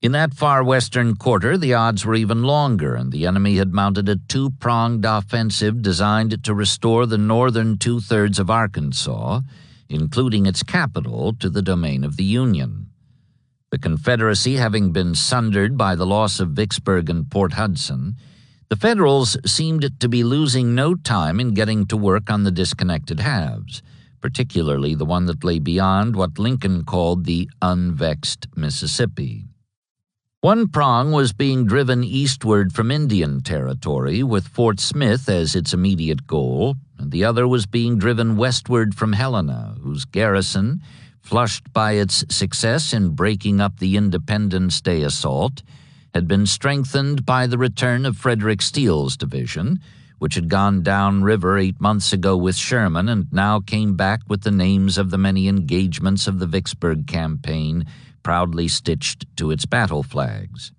In that far western quarter, the odds were even longer, and the enemy had mounted a two-pronged offensive designed to restore the northern two-thirds of Arkansas, including its capital, to the domain of the Union. The Confederacy having been sundered by the loss of Vicksburg and Port Hudson, the Federals seemed to be losing no time in getting to work on the disconnected halves, particularly the one that lay beyond what Lincoln called the unvexed Mississippi. One prong was being driven eastward from Indian Territory, with Fort Smith as its immediate goal, and the other was being driven westward from Helena, whose garrison, flushed by its success in breaking up the Independence Day assault, had been strengthened by the return of Frederick Steele's division, which had gone downriver 8 months ago with Sherman and now came back with the names of the many engagements of the Vicksburg campaign proudly stitched to its battle flags.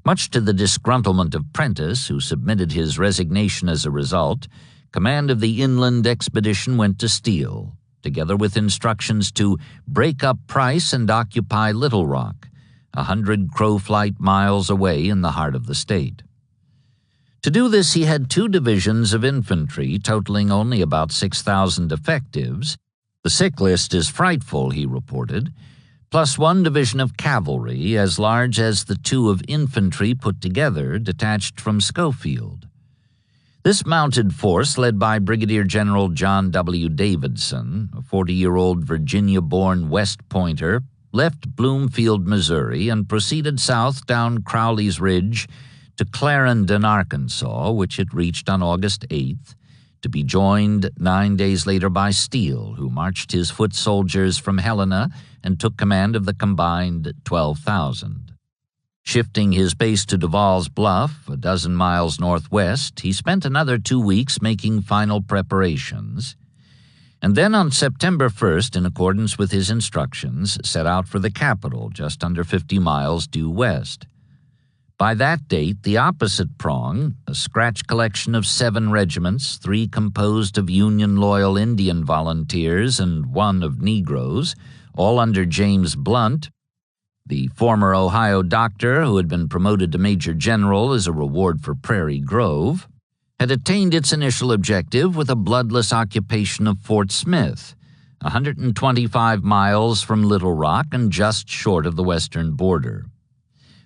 Much to the disgruntlement of Prentiss, who submitted his resignation as a result, command of the inland expedition went to Steele, together with instructions to break up Price and occupy Little Rock, 100 crow flight miles away in the heart of the state. To do this, he had 2 divisions of infantry totaling only about 6,000 effectives. The sick list is frightful, he reported, plus 1 division of cavalry as large as the 2 of infantry put together, detached from Schofield. This mounted force, led by Brigadier General John W. Davidson, a 40-year-old Virginia-born West Pointer, left Bloomfield, Missouri, and proceeded south down Crowley's Ridge to Clarendon, Arkansas, which it reached on August 8th, to be joined 9 days later by Steele, who marched his foot soldiers from Helena and took command of the combined 12,000. Shifting his base to Duval's Bluff, a dozen miles northwest, he spent another 2 weeks making final preparations, and then on September 1st, in accordance with his instructions, set out for the capital, just under 50 miles due west. By that date, the opposite prong, a scratch collection of 7 regiments, 3 composed of Union-loyal Indian volunteers and 1 of Negroes, all under James Blunt, the former Ohio doctor who had been promoted to Major General as a reward for Prairie Grove, had attained its initial objective with a bloodless occupation of Fort Smith, 125 miles from Little Rock and just short of the western border.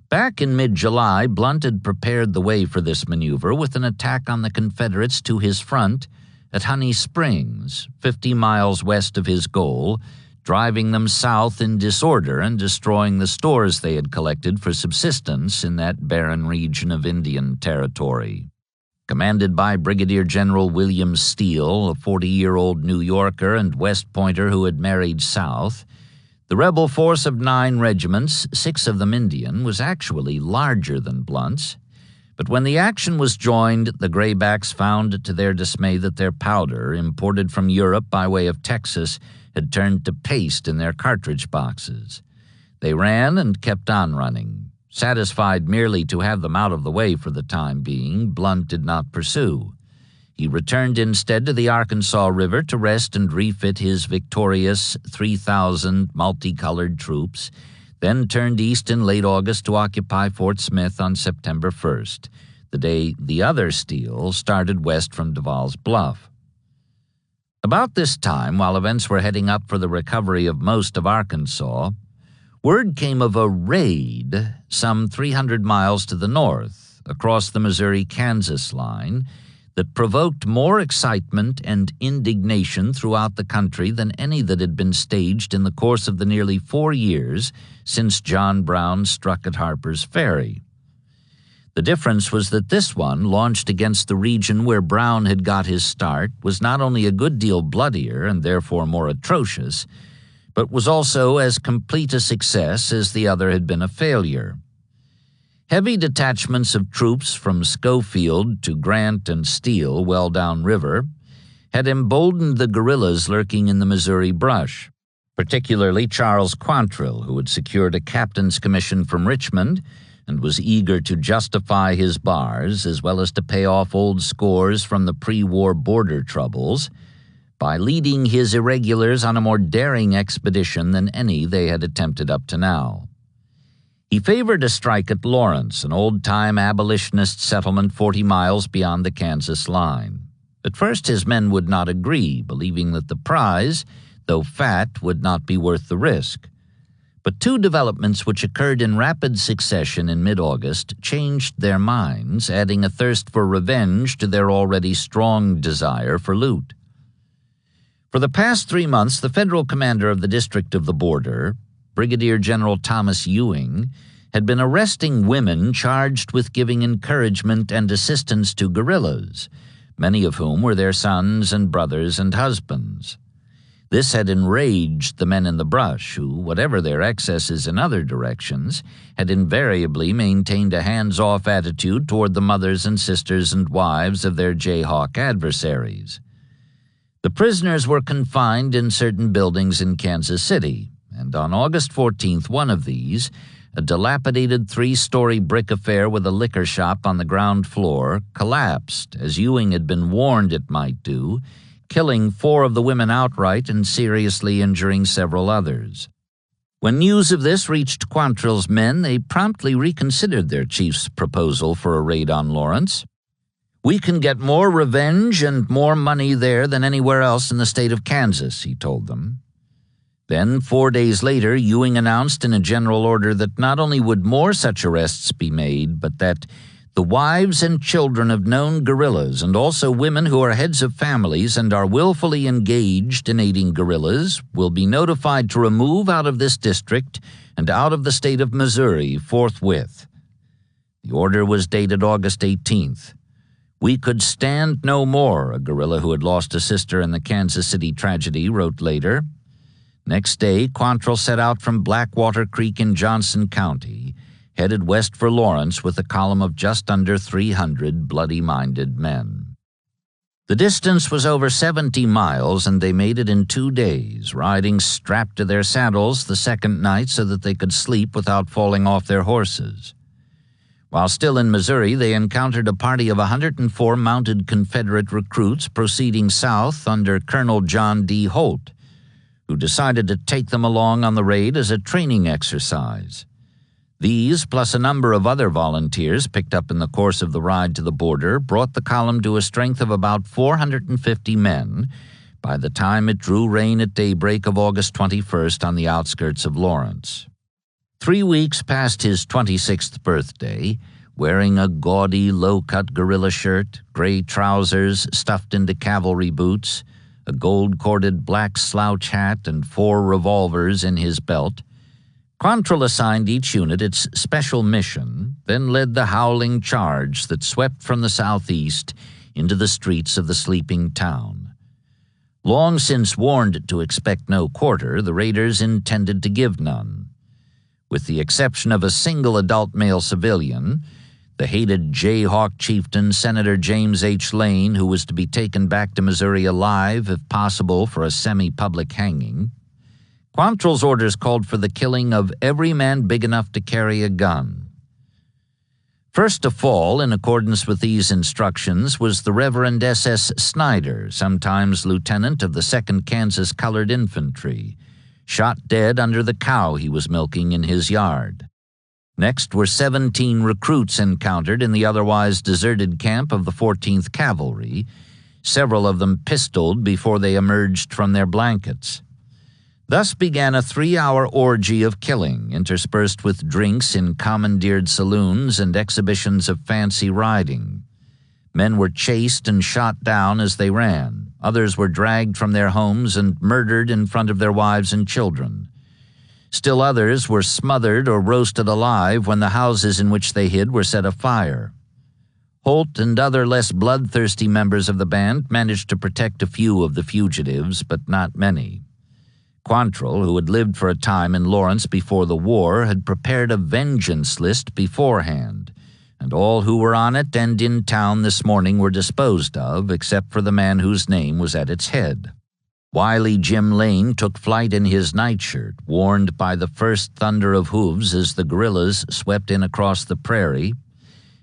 Back in mid-July, Blunt had prepared the way for this maneuver with an attack on the Confederates to his front at Honey Springs, 50 miles west of his goal, driving them south in disorder and destroying the stores they had collected for subsistence in that barren region of Indian Territory. Commanded by Brigadier General William Steele, a 40-year-old New Yorker and West Pointer who had married South, the rebel force of 9 regiments, 6 of them Indian, was actually larger than Blunt's. But when the action was joined, the Graybacks found to their dismay that their powder, imported from Europe by way of Texas, had turned to paste in their cartridge boxes. They ran and kept on running. Satisfied merely to have them out of the way for the time being, Blunt did not pursue. He returned instead to the Arkansas River to rest and refit his victorious 3,000 multicolored troops, then turned east in late August to occupy Fort Smith on September 1st, the day the other Steele started west from Duval's Bluff. About this time, while events were heading up for the recovery of most of Arkansas, word came of a raid some 300 miles to the north, across the Missouri-Kansas line, that provoked more excitement and indignation throughout the country than any that had been staged in the course of the nearly 4 years since John Brown struck at Harper's Ferry. The difference was that this one, launched against the region where Brown had got his start, was not only a good deal bloodier and therefore more atrocious, but was also as complete a success as the other had been a failure. Heavy detachments of troops from Schofield to Grant and Steele well downriver had emboldened the guerrillas lurking in the Missouri brush, particularly Charles Quantrill, who had secured a captain's commission from Richmond and was eager to justify his bars as well as to pay off old scores from the pre-war border troubles by leading his irregulars on a more daring expedition than any they had attempted up to now. He favored a strike at Lawrence, an old-time abolitionist settlement 40 miles beyond the Kansas line. At first his men would not agree, believing that the prize, though fat, would not be worth the risk. But 2 developments which occurred in rapid succession in mid-August changed their minds, adding a thirst for revenge to their already strong desire for loot. For the past 3 months, the federal commander of the District of the Border, Brigadier General Thomas Ewing, had been arresting women charged with giving encouragement and assistance to guerrillas, many of whom were their sons and brothers and husbands. This had enraged the men in the brush, who, whatever their excesses in other directions, had invariably maintained a hands-off attitude toward the mothers and sisters and wives of their Jayhawk adversaries. The prisoners were confined in certain buildings in Kansas City, and on August 14th, one of these, a dilapidated 3-story brick affair with a liquor shop on the ground floor, collapsed, as Ewing had been warned it might do, killing 4 of the women outright and seriously injuring several others. When news of this reached Quantrill's men, they promptly reconsidered their chief's proposal for a raid on Lawrence. "We can get more revenge and more money there than anywhere else in the state of Kansas," he told them. Then, 4 days later, Ewing announced in a general order that not only would more such arrests be made, but that the wives and children of known guerrillas, and also women who are heads of families and are willfully engaged in aiding guerrillas, will be notified to remove out of this district and out of the state of Missouri forthwith. The order was dated August 18th. "We could stand no more," a guerrilla who had lost a sister in the Kansas City tragedy wrote later. Next day, Quantrill set out from Blackwater Creek in Johnson County, headed west for Lawrence with a column of just under 300 bloody-minded men. The distance was over 70 miles, and they made it in 2 days, riding strapped to their saddles the second night so that they could sleep without falling off their horses. While still in Missouri, they encountered a party of 104 mounted Confederate recruits proceeding south under Colonel John D. Holt, who decided to take them along on the raid as a training exercise. These, plus a number of other volunteers picked up in the course of the ride to the border, brought the column to a strength of about 450 men by the time it drew rein at daybreak of August 21st on the outskirts of Lawrence. 3 weeks past his 26th birthday, wearing a gaudy, low-cut guerrilla shirt, gray trousers stuffed into cavalry boots, a gold-corded black slouch hat, and 4 revolvers in his belt, Quantrill assigned each unit its special mission, then led the howling charge that swept from the southeast into the streets of the sleeping town. Long since warned to expect no quarter, the raiders intended to give none. With the exception of a single adult male civilian, the hated Jayhawk chieftain Senator James H. Lane, who was to be taken back to Missouri alive, if possible, for a semi-public hanging, Quantrill's orders called for the killing of every man big enough to carry a gun. First to fall, in accordance with these instructions, was the Reverend S.S. Snyder, sometimes lieutenant of the 2nd Kansas Colored Infantry, shot dead under the cow he was milking in his yard. Next were 17 recruits encountered in the otherwise deserted camp of the 14th Cavalry, several of them pistoled before they emerged from their blankets. Thus began a 3-hour orgy of killing, interspersed with drinks in commandeered saloons and exhibitions of fancy riding. Men were chased and shot down as they ran. Others were dragged from their homes and murdered in front of their wives and children. Still others were smothered or roasted alive when the houses in which they hid were set afire. Holt and other less bloodthirsty members of the band managed to protect a few of the fugitives, but not many. Quantrill, who had lived for a time in Lawrence before the war, had prepared a vengeance list beforehand, and all who were on it and in town this morning were disposed of, except for the man whose name was at its head. Wily Jim Lane took flight in his nightshirt, warned by the first thunder of hooves as the guerrillas swept in across the prairie,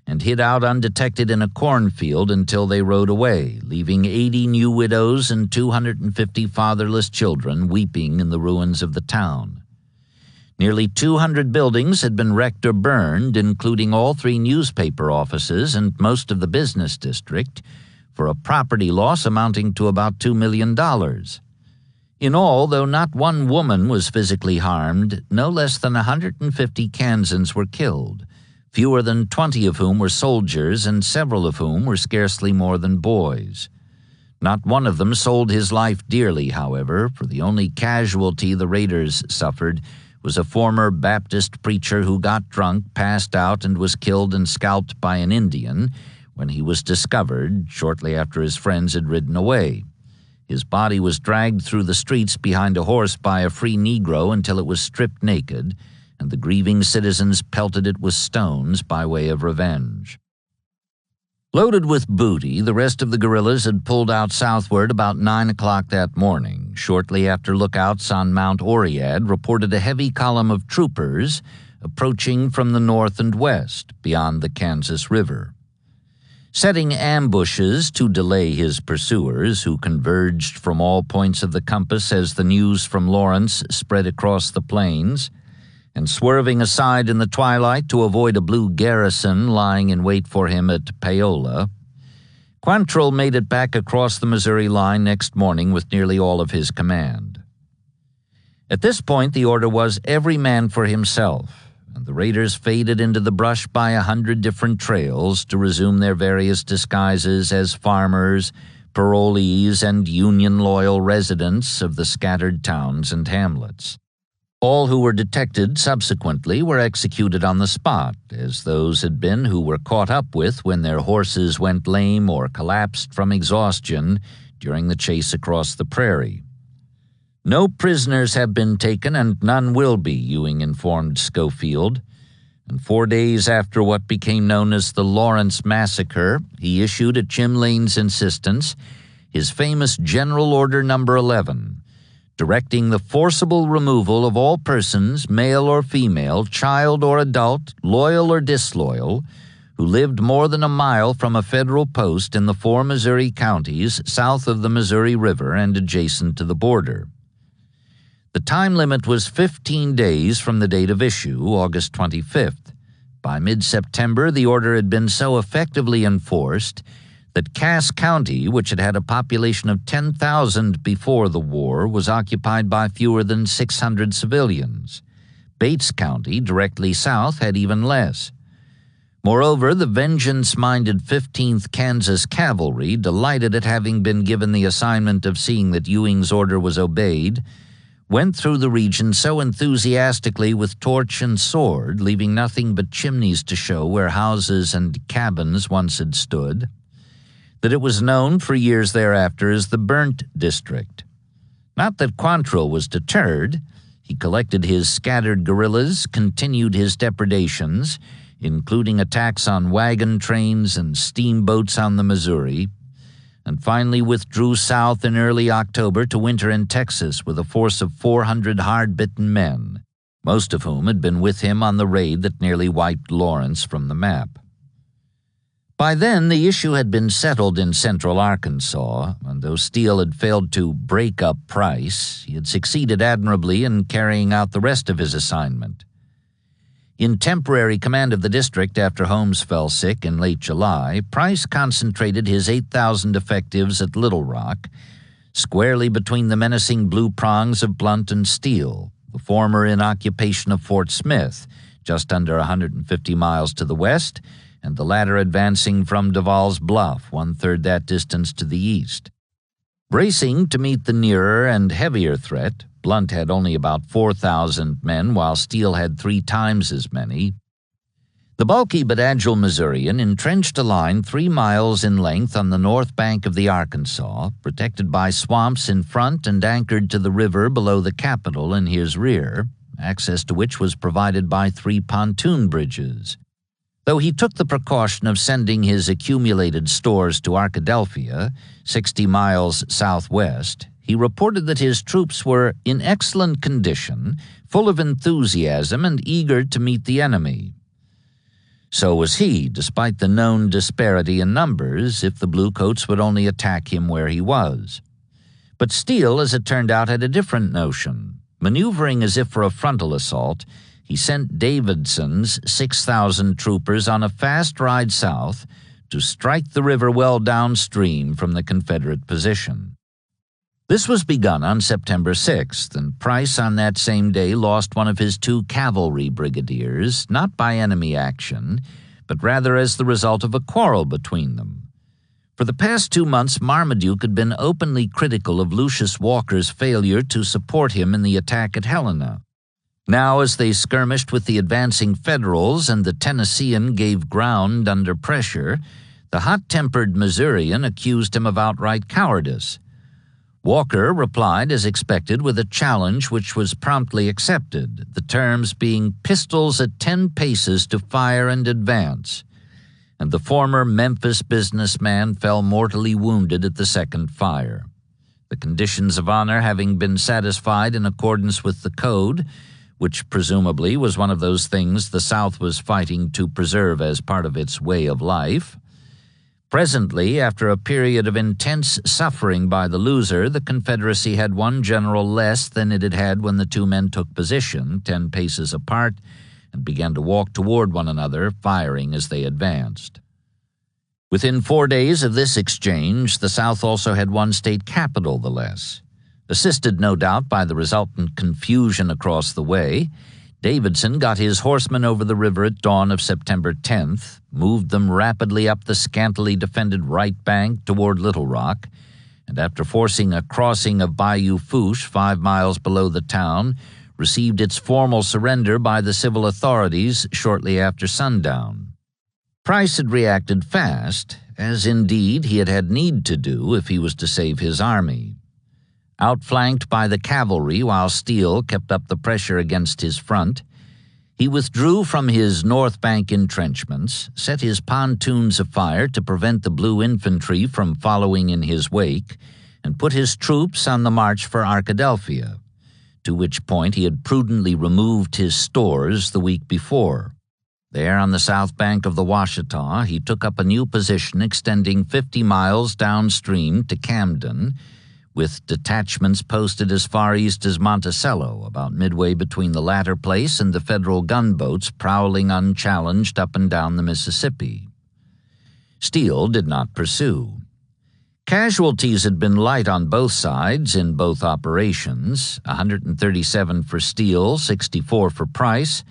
and hid out undetected in a cornfield until they rode away, leaving 80 new widows and 250 fatherless children weeping in the ruins of the town. Nearly 200 buildings had been wrecked or burned, including all 3 newspaper offices and most of the business district, for a property loss amounting to about $2 million. In all, though not one woman was physically harmed, no less than 150 Kansans were killed, fewer than 20 of whom were soldiers and several of whom were scarcely more than boys. Not one of them sold his life dearly, however, for the only casualty the raiders suffered was a former Baptist preacher who got drunk, passed out, and was killed and scalped by an Indian when he was discovered shortly after his friends had ridden away. His body was dragged through the streets behind a horse by a free Negro until it was stripped naked, and the grieving citizens pelted it with stones by way of revenge. Loaded with booty, the rest of the guerrillas had pulled out southward about 9 o'clock that morning, shortly after lookouts on Mount Oread reported a heavy column of troopers approaching from the north and west beyond the Kansas River. Setting ambushes to delay his pursuers, who converged from all points of the compass as the news from Lawrence spread across the plains, and swerving aside in the twilight to avoid a blue garrison lying in wait for him at Paola, Quantrill made it back across the Missouri line next morning with nearly all of his command. At this point, the order was every man for himself, and the raiders faded into the brush by 100 different trails to resume their various disguises as farmers, parolees, and Union-loyal residents of the scattered towns and hamlets. All who were detected subsequently were executed on the spot, as those had been who were caught up with when their horses went lame or collapsed from exhaustion during the chase across the prairie. No prisoners have been taken and none will be, Ewing informed Schofield. And 4 days after what became known as the Lawrence Massacre, he issued at Jim Lane's insistence his famous General Order No. 11, directing the forcible removal of all persons, male or female, child or adult, loyal or disloyal, who lived more than a mile from a federal post in the 4 Missouri counties south of the Missouri River and adjacent to the border. The time limit was 15 days from the date of issue, August 25th. By mid-September, the order had been so effectively enforced that Cass County, which had had a population of 10,000 before the war, was occupied by fewer than 600 civilians. Bates County, directly south, had even less. Moreover, the vengeance-minded 15th Kansas Cavalry, delighted at having been given the assignment of seeing that Ewing's order was obeyed, went through the region so enthusiastically with torch and sword, leaving nothing but chimneys to show where houses and cabins once had stood, that it was known for years thereafter as the Burnt District. Not that Quantrill was deterred. He collected his scattered guerrillas, continued his depredations, including attacks on wagon trains and steamboats on the Missouri, and finally withdrew south in early October to winter in Texas with a force of 400 hard-bitten men, most of whom had been with him on the raid that nearly wiped Lawrence from the map. By then, the issue had been settled in central Arkansas, and though Steele had failed to break up Price, he had succeeded admirably in carrying out the rest of his assignment. In temporary command of the district after Holmes fell sick in late July, Price concentrated his 8,000 effectives at Little Rock, squarely between the menacing blue prongs of Blunt and Steele, the former in occupation of Fort Smith, just under 150 miles to the west, and the latter advancing from Duval's Bluff, 1/3 that distance to the east. Bracing to meet the nearer and heavier threat, Blunt had only about 4,000 men, while Steele had 3 times as many. The bulky but agile Missourian entrenched a line 3 miles in length on the north bank of the Arkansas, protected by swamps in front and anchored to the river below the capital in his rear, access to which was provided by 3 pontoon bridges. Though he took the precaution of sending his accumulated stores to Arkadelphia, 60 miles southwest, he reported that his troops were in excellent condition, full of enthusiasm, and eager to meet the enemy. So was he, despite the known disparity in numbers, if the Bluecoats would only attack him where he was. But Steele, as it turned out, had a different notion. Maneuvering as if for a frontal assault, he sent Davidson's 6,000 troopers on a fast ride south to strike the river well downstream from the Confederate position. This was begun on September 6th, and Price on that same day lost one of his 2 cavalry brigadiers, not by enemy action, but rather as the result of a quarrel between them. For the past 2 months, Marmaduke had been openly critical of Lucius Walker's failure to support him in the attack at Helena. Now, as they skirmished with the advancing Federals and the Tennessean gave ground under pressure, the hot-tempered Missourian accused him of outright cowardice. Walker replied, as expected, with a challenge which was promptly accepted, the terms being pistols at 10 paces to fire and advance, and the former Memphis businessman fell mortally wounded at the second fire. The conditions of honor having been satisfied in accordance with the code, which presumably was one of those things the South was fighting to preserve as part of its way of life, presently, after a period of intense suffering by the loser, the Confederacy had 1 general less than it had had when the 2 men took position, 10 paces apart, and began to walk toward one another, firing as they advanced. Within 4 days of this exchange, the South also had 1 state capital the less. Assisted, no doubt, by the resultant confusion across the way, Davidson got his horsemen over the river at dawn of September 10th, moved them rapidly up the scantily defended right bank toward Little Rock, and after forcing a crossing of Bayou Fourche 5 miles below the town, received its formal surrender by the civil authorities shortly after sundown. Price had reacted fast, as indeed he had had need to do if he was to save his army. Outflanked by the cavalry while Steele kept up the pressure against his front, he withdrew from his North Bank entrenchments, set his pontoons afire to prevent the Blue Infantry from following in his wake, and put his troops on the march for Arkadelphia, to which point he had prudently removed his stores the week before. There on the south bank of the Washita, he took up a new position extending 50 miles downstream to Camden, with detachments posted as far east as Monticello, about midway between the latter place and the Federal gunboats prowling unchallenged up and down the Mississippi. Steele did not pursue. Casualties had been light on both sides in both operations, 137 for Steele, 64 for Price,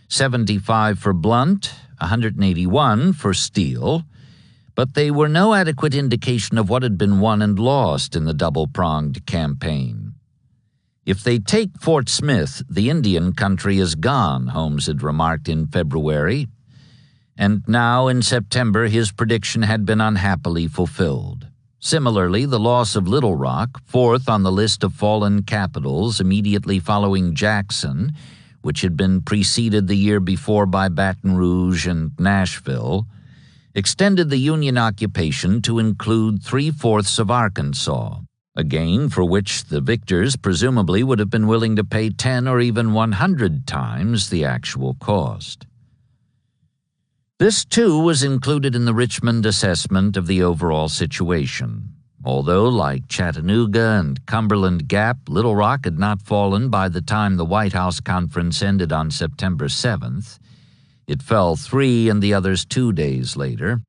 75 for Blunt, 181 for Steele, but they were no adequate indication of what had been won and lost in the double-pronged campaign. "If they take Fort Smith, the Indian country is gone," Holmes had remarked in February, and now in September his prediction had been unhappily fulfilled. Similarly, the loss of Little Rock, fourth on the list of fallen capitals immediately following Jackson, which had been preceded the year before by Baton Rouge and Nashville, extended the Union occupation to include 3/4 of Arkansas, a gain for which the victors presumably would have been willing to pay 10 or even 100 times the actual cost. This, too, was included in the Richmond assessment of the overall situation. Although, like Chattanooga and Cumberland Gap, Little Rock had not fallen by the time the White House conference ended on September 7th, it fell 3 and the others 2 days later.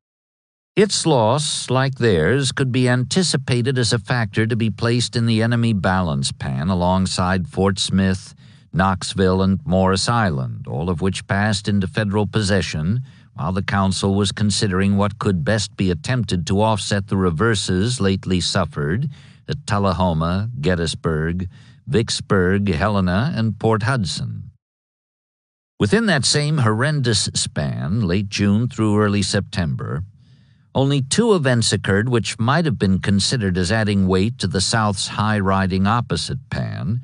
Its loss, like theirs, could be anticipated as a factor to be placed in the enemy balance pan alongside Fort Smith, Knoxville, and Morris Island, all of which passed into federal possession while the Council was considering what could best be attempted to offset the reverses lately suffered at Tullahoma, Gettysburg, Vicksburg, Helena, and Port Hudson. Within that same horrendous span, late June through early September, only 2 events occurred which might have been considered as adding weight to the South's high-riding opposite pan,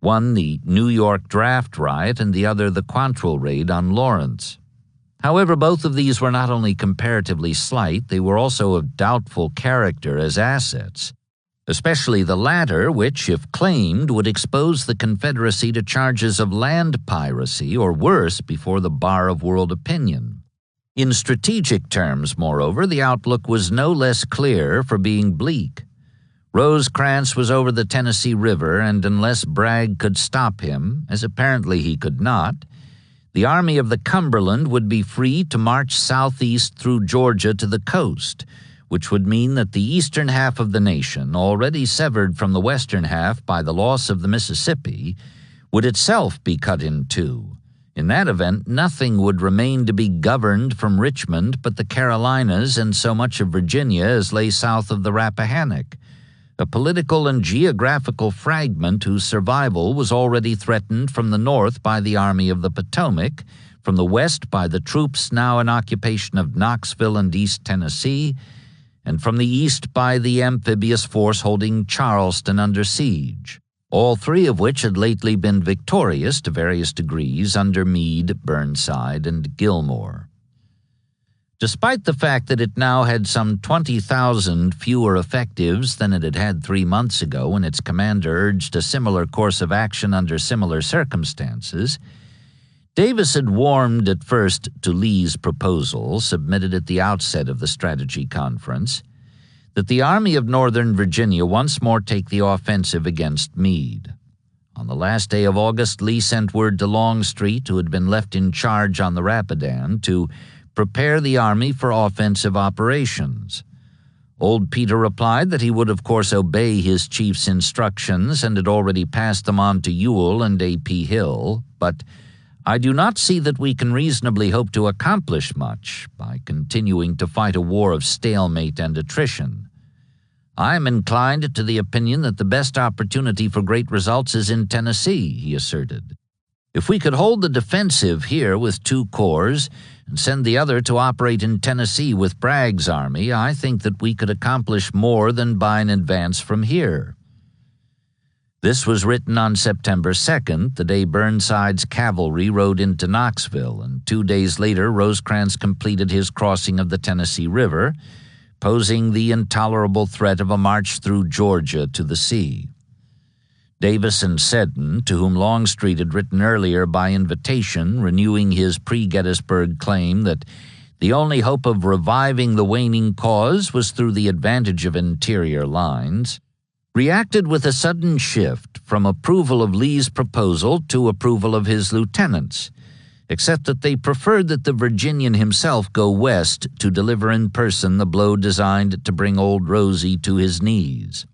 one the New York draft riot and the other the Quantrill raid on Lawrence. However, both of these were not only comparatively slight, they were also of doubtful character as assets, especially the latter, which, if claimed, would expose the Confederacy to charges of land piracy or worse before the bar of world opinion. In strategic terms, moreover, the outlook was no less clear for being bleak. Rosecrans was over the Tennessee River, and unless Bragg could stop him, as apparently he could not, the Army of the Cumberland would be free to march southeast through Georgia to the coast, which would mean that the eastern half of the nation, already severed from the western half by the loss of the Mississippi, would itself be cut in two. In that event, nothing would remain to be governed from Richmond but the Carolinas and so much of Virginia as lay south of the Rappahannock, a political and geographical fragment whose survival was already threatened from the north by the Army of the Potomac, from the west by the troops now in occupation of Knoxville and East Tennessee, and from the east by the amphibious force holding Charleston under siege, all 3 of which had lately been victorious to various degrees under Meade, Burnside, and Gilmore. Despite the fact that it now had some 20,000 fewer effectives than it had had 3 months ago when its commander urged a similar course of action under similar circumstances, Davis had warmed at first to Lee's proposal, submitted at the outset of the Strategy Conference, that the Army of Northern Virginia once more take the offensive against Meade. On the last day of August, Lee sent word to Longstreet, who had been left in charge on the Rapidan, to prepare the army for offensive operations. Old Peter replied that he would of course obey his chief's instructions and had already passed them on to Ewell and A.P. Hill, but I do not see that we can reasonably hope to accomplish much by continuing to fight a war of stalemate and attrition. "I am inclined to the opinion that the best opportunity for great results is in Tennessee," he asserted. "If we could hold the defensive here with 2 corps and send the other to operate in Tennessee with Bragg's army, I think that we could accomplish more than by an advance from here." This was written on September 2nd, the day Burnside's cavalry rode into Knoxville, and 2 days later Rosecrans completed his crossing of the Tennessee River, posing the intolerable threat of a march through Georgia to the sea. Davis and Seddon, to whom Longstreet had written earlier by invitation, renewing his pre-Gettysburg claim that the only hope of reviving the waning cause was through the advantage of interior lines, reacted with a sudden shift from approval of Lee's proposal to approval of his lieutenants, except that they preferred that the Virginian himself go west to deliver in person the blow designed to bring Old Rosie to his knees.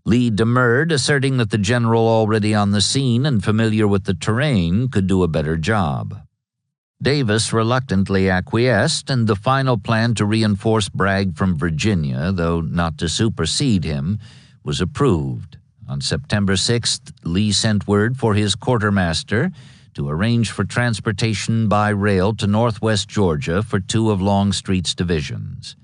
Lee demurred, asserting that the general already on the scene and familiar with the terrain could do a better job. Davis reluctantly acquiesced, and the final plan to reinforce Bragg from Virginia, though not to supersede him, was approved. On September 6th, Lee sent word for his quartermaster to arrange for transportation by rail to northwest Georgia for 2 of Longstreet's divisions.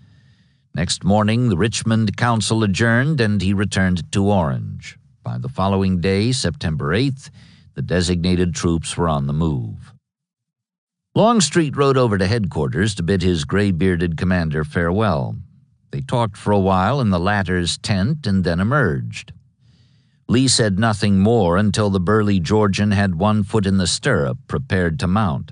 Next morning, the Richmond Council adjourned, and he returned to Orange. By the following day, September 8th, the designated troops were on the move. Longstreet rode over to headquarters to bid his gray-bearded commander farewell. They talked for a while in the latter's tent and then emerged. Lee said nothing more until the burly Georgian had 1 foot in the stirrup, prepared to mount.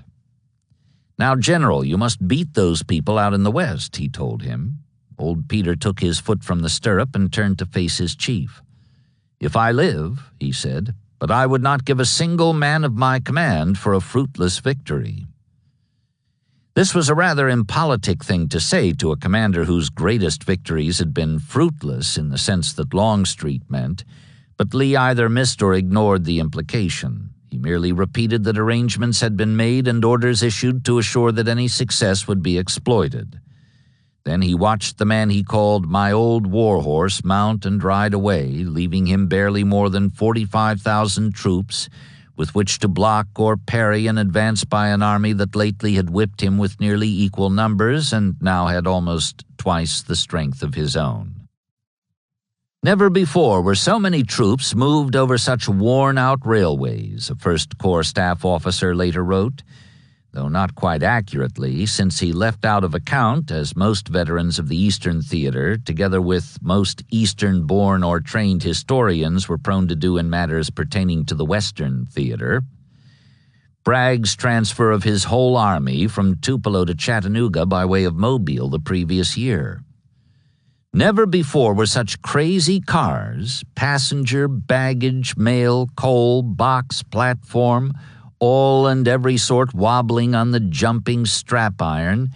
"Now, General, you must beat those people out in the west," he told him. Old Peter took his foot from the stirrup and turned to face his chief. "If I live," he said, "but I would not give a single man of my command for a fruitless victory." This was a rather impolitic thing to say to a commander whose greatest victories had been fruitless in the sense that Longstreet meant, but Lee either missed or ignored the implication. He merely repeated that arrangements had been made and orders issued to assure that any success would be exploited. Then he watched the man he called "my old war horse" mount and ride away, leaving him barely more than 45,000 troops with which to block or parry an advance by an army that lately had whipped him with nearly equal numbers and now had almost twice the strength of his own. Never before were so many troops moved over such worn-out railways, a First Corps staff officer later wrote, though not quite accurately, since he left out of account, as most veterans of the Eastern Theater, together with most Eastern-born or trained historians, were prone to do in matters pertaining to the Western Theater, Bragg's transfer of his whole army from Tupelo to Chattanooga by way of Mobile the previous year. Never before were such crazy cars, passenger, baggage, mail, coal, box, platform, all and every sort wobbling on the jumping strap iron,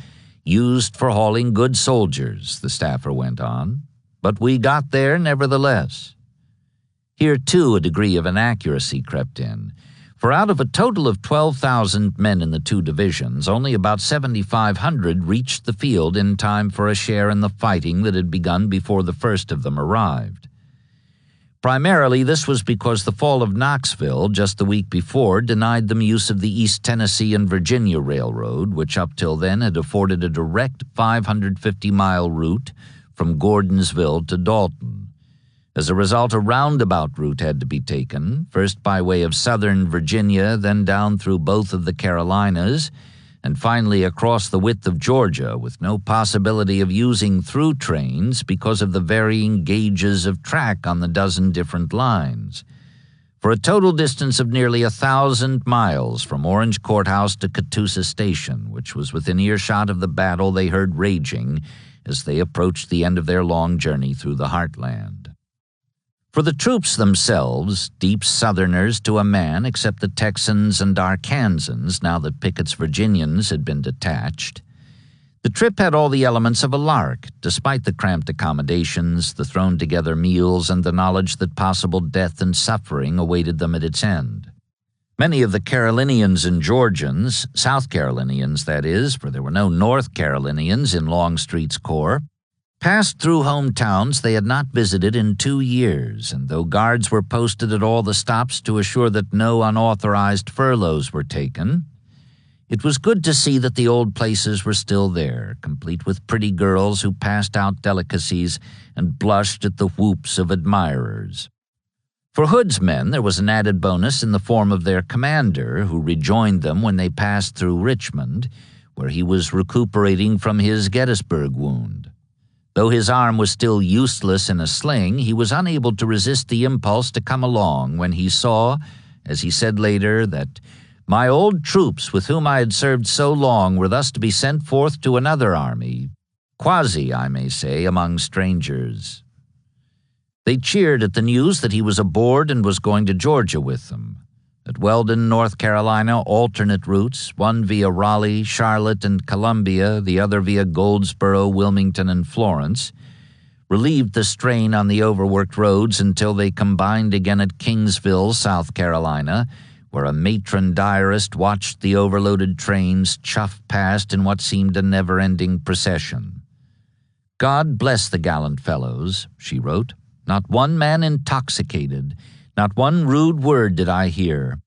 used for hauling good soldiers, the staffer went on. But we got there nevertheless. Here, too, a degree of inaccuracy crept in, for out of a total of 12,000 men in the 2 divisions, only about 7,500 reached the field in time for a share in the fighting that had begun before the first of them arrived. Primarily, this was because the fall of Knoxville just the week before denied them use of the East Tennessee and Virginia Railroad, which up till then had afforded a direct 550-mile route from Gordonsville to Dalton. As a result, a roundabout route had to be taken, first by way of southern Virginia, then down through both of the Carolinas, and finally across the width of Georgia, with no possibility of using through trains because of the varying gauges of track on the dozen different lines, for a total distance of nearly 1,000 miles from Orange Courthouse to Catoosa Station, which was within earshot of the battle they heard raging as they approached the end of their long journey through the heartland. For the troops themselves, deep Southerners to a man, except the Texans and Arkansans, now that Pickett's Virginians had been detached, the trip had all the elements of a lark, despite the cramped accommodations, the thrown-together meals, and the knowledge that possible death and suffering awaited them at its end. Many of the Carolinians and Georgians, South Carolinians that is, for there were no North Carolinians in Longstreet's corps, passed through hometowns they had not visited in 2 years, and though guards were posted at all the stops to assure that no unauthorized furloughs were taken, it was good to see that the old places were still there, complete with pretty girls who passed out delicacies and blushed at the whoops of admirers. For Hood's men, there was an added bonus in the form of their commander, who rejoined them when they passed through Richmond, where he was recuperating from his Gettysburg wound. Though his arm was still useless in a sling, he was unable to resist the impulse to come along when he saw, as he said later, that my old troops with whom I had served so long were thus to be sent forth to another army, quasi, I may say, among strangers. They cheered at the news that he was aboard and was going to Georgia with them. At Weldon, North Carolina, alternate routes, one via Raleigh, Charlotte, and Columbia, the other via Goldsboro, Wilmington, and Florence, relieved the strain on the overworked roads until they combined again at Kingsville, South Carolina, where a matron diarist watched the overloaded trains chuff past in what seemed a never-ending procession. God bless the gallant fellows, she wrote. Not one man intoxicated, not one rude word did I hear.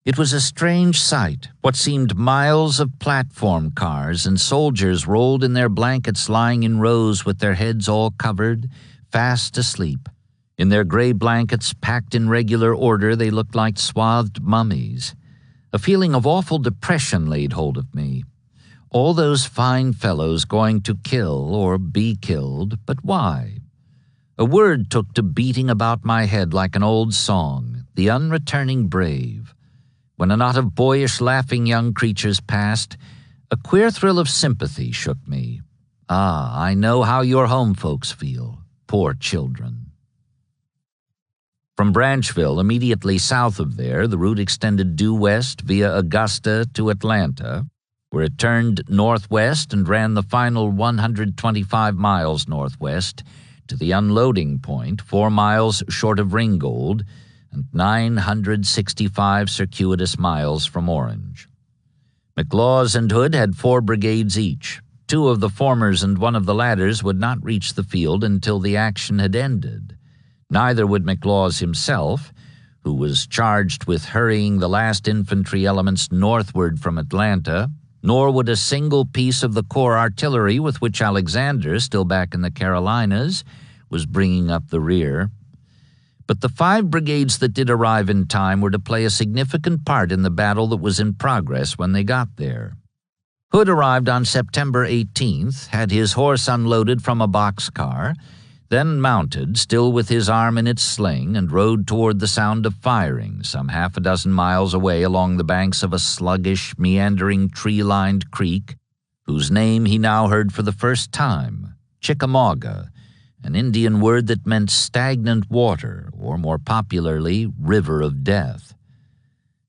It was a strange sight, what seemed miles of platform cars and soldiers rolled in their blankets lying in rows with their heads all covered, fast asleep. In their gray blankets packed in regular order, they looked like swathed mummies. A feeling of awful depression laid hold of me. All those fine fellows going to kill or be killed, but why? A word took to beating about my head like an old song, the unreturning brave. When a knot of boyish, laughing young creatures passed, a queer thrill of sympathy shook me. Ah, I know how your home folks feel, poor children. From Branchville, immediately south of there, the route extended due west via Augusta to Atlanta, where it turned northwest and ran the final 125 miles northwest to the unloading point 4 miles short of Ringgold and 965 circuitous miles from Orange. McLaws and Hood had 4 brigades each. 2 of the formers and 1 of the latters would not reach the field until the action had ended. Neither would McLaws himself, who was charged with hurrying the last infantry elements northward from Atlanta, nor would a single piece of the corps artillery with which Alexander, still back in the Carolinas, was bringing up the rear. But the 5 brigades that did arrive in time were to play a significant part in the battle that was in progress when they got there. Hood arrived on September 18th, had his horse unloaded from a boxcar, then mounted, still with his arm in its sling, and rode toward the sound of firing, some 6 miles away along the banks of a sluggish, meandering, tree-lined creek, whose name he now heard for the first time, Chickamauga, an Indian word that meant stagnant water, or more popularly, river of death.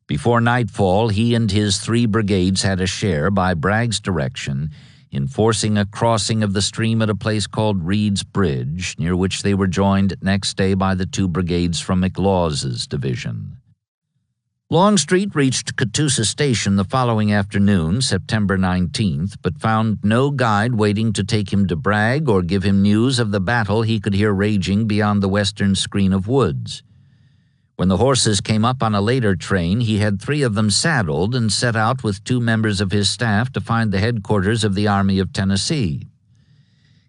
Before nightfall, he and his 3 brigades had a share, by Bragg's direction, in forcing a crossing of the stream at a place called Reed's Bridge, near which they were joined next day by the 2 brigades from McLaws's division. Longstreet reached Catoosa Station the following afternoon, September 19th, but found no guide waiting to take him to Bragg or give him news of the battle he could hear raging beyond the western screen of woods. When the horses came up on a later train, he had 3 of them saddled and set out with 2 members of his staff to find the headquarters of the Army of Tennessee.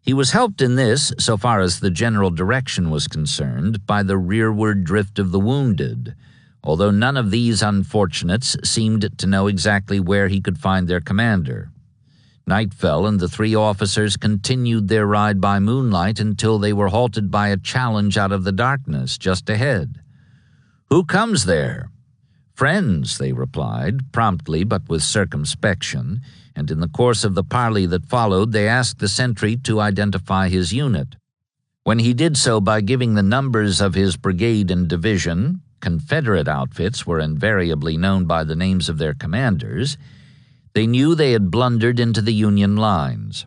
He was helped in this, so far as the general direction was concerned, by the rearward drift of the wounded, although none of these unfortunates seemed to know exactly where he could find their commander. Night fell, and the 3 officers continued their ride by moonlight until they were halted by a challenge out of the darkness just ahead. "Who comes there?" "Friends," they replied, promptly but with circumspection, and in the course of the parley that followed, they asked the sentry to identify his unit. When he did so by giving the numbers of his brigade and division, Confederate outfits were invariably known by the names of their commanders, they knew they had blundered into the Union lines.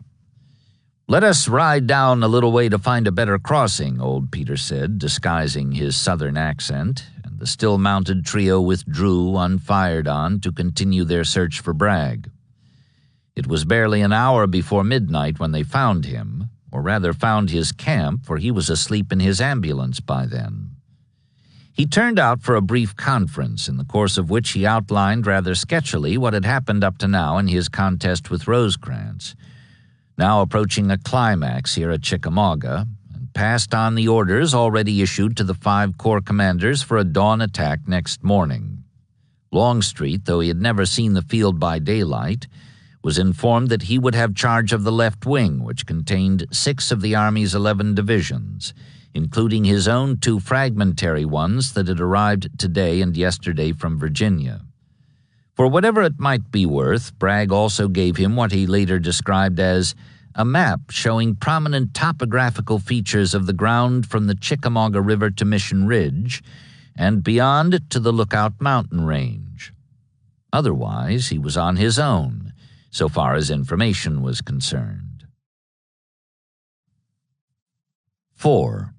"Let us ride down a little way to find a better crossing," old Peter said, disguising his southern accent, and the still-mounted trio withdrew, unfired on, to continue their search for Bragg. It was barely an hour before midnight when they found him, or rather found his camp, for he was asleep in his ambulance by then. He turned out for a brief conference, in the course of which he outlined rather sketchily what had happened up to now in his contest with Rosecrans, now approaching a climax here at Chickamauga, and passed on the orders already issued to the 5 corps commanders for a dawn attack next morning. Longstreet, though he had never seen the field by daylight, was informed that he would have charge of the left wing, which contained 6 of the Army's 11 divisions, including his own 2 fragmentary ones that had arrived today and yesterday from Virginia. For whatever it might be worth, Bragg also gave him what he later described as a map showing prominent topographical features of the ground from the Chickamauga River to Mission Ridge, and beyond to the Lookout Mountain Range. Otherwise, he was on his own, so far as information was concerned. 4.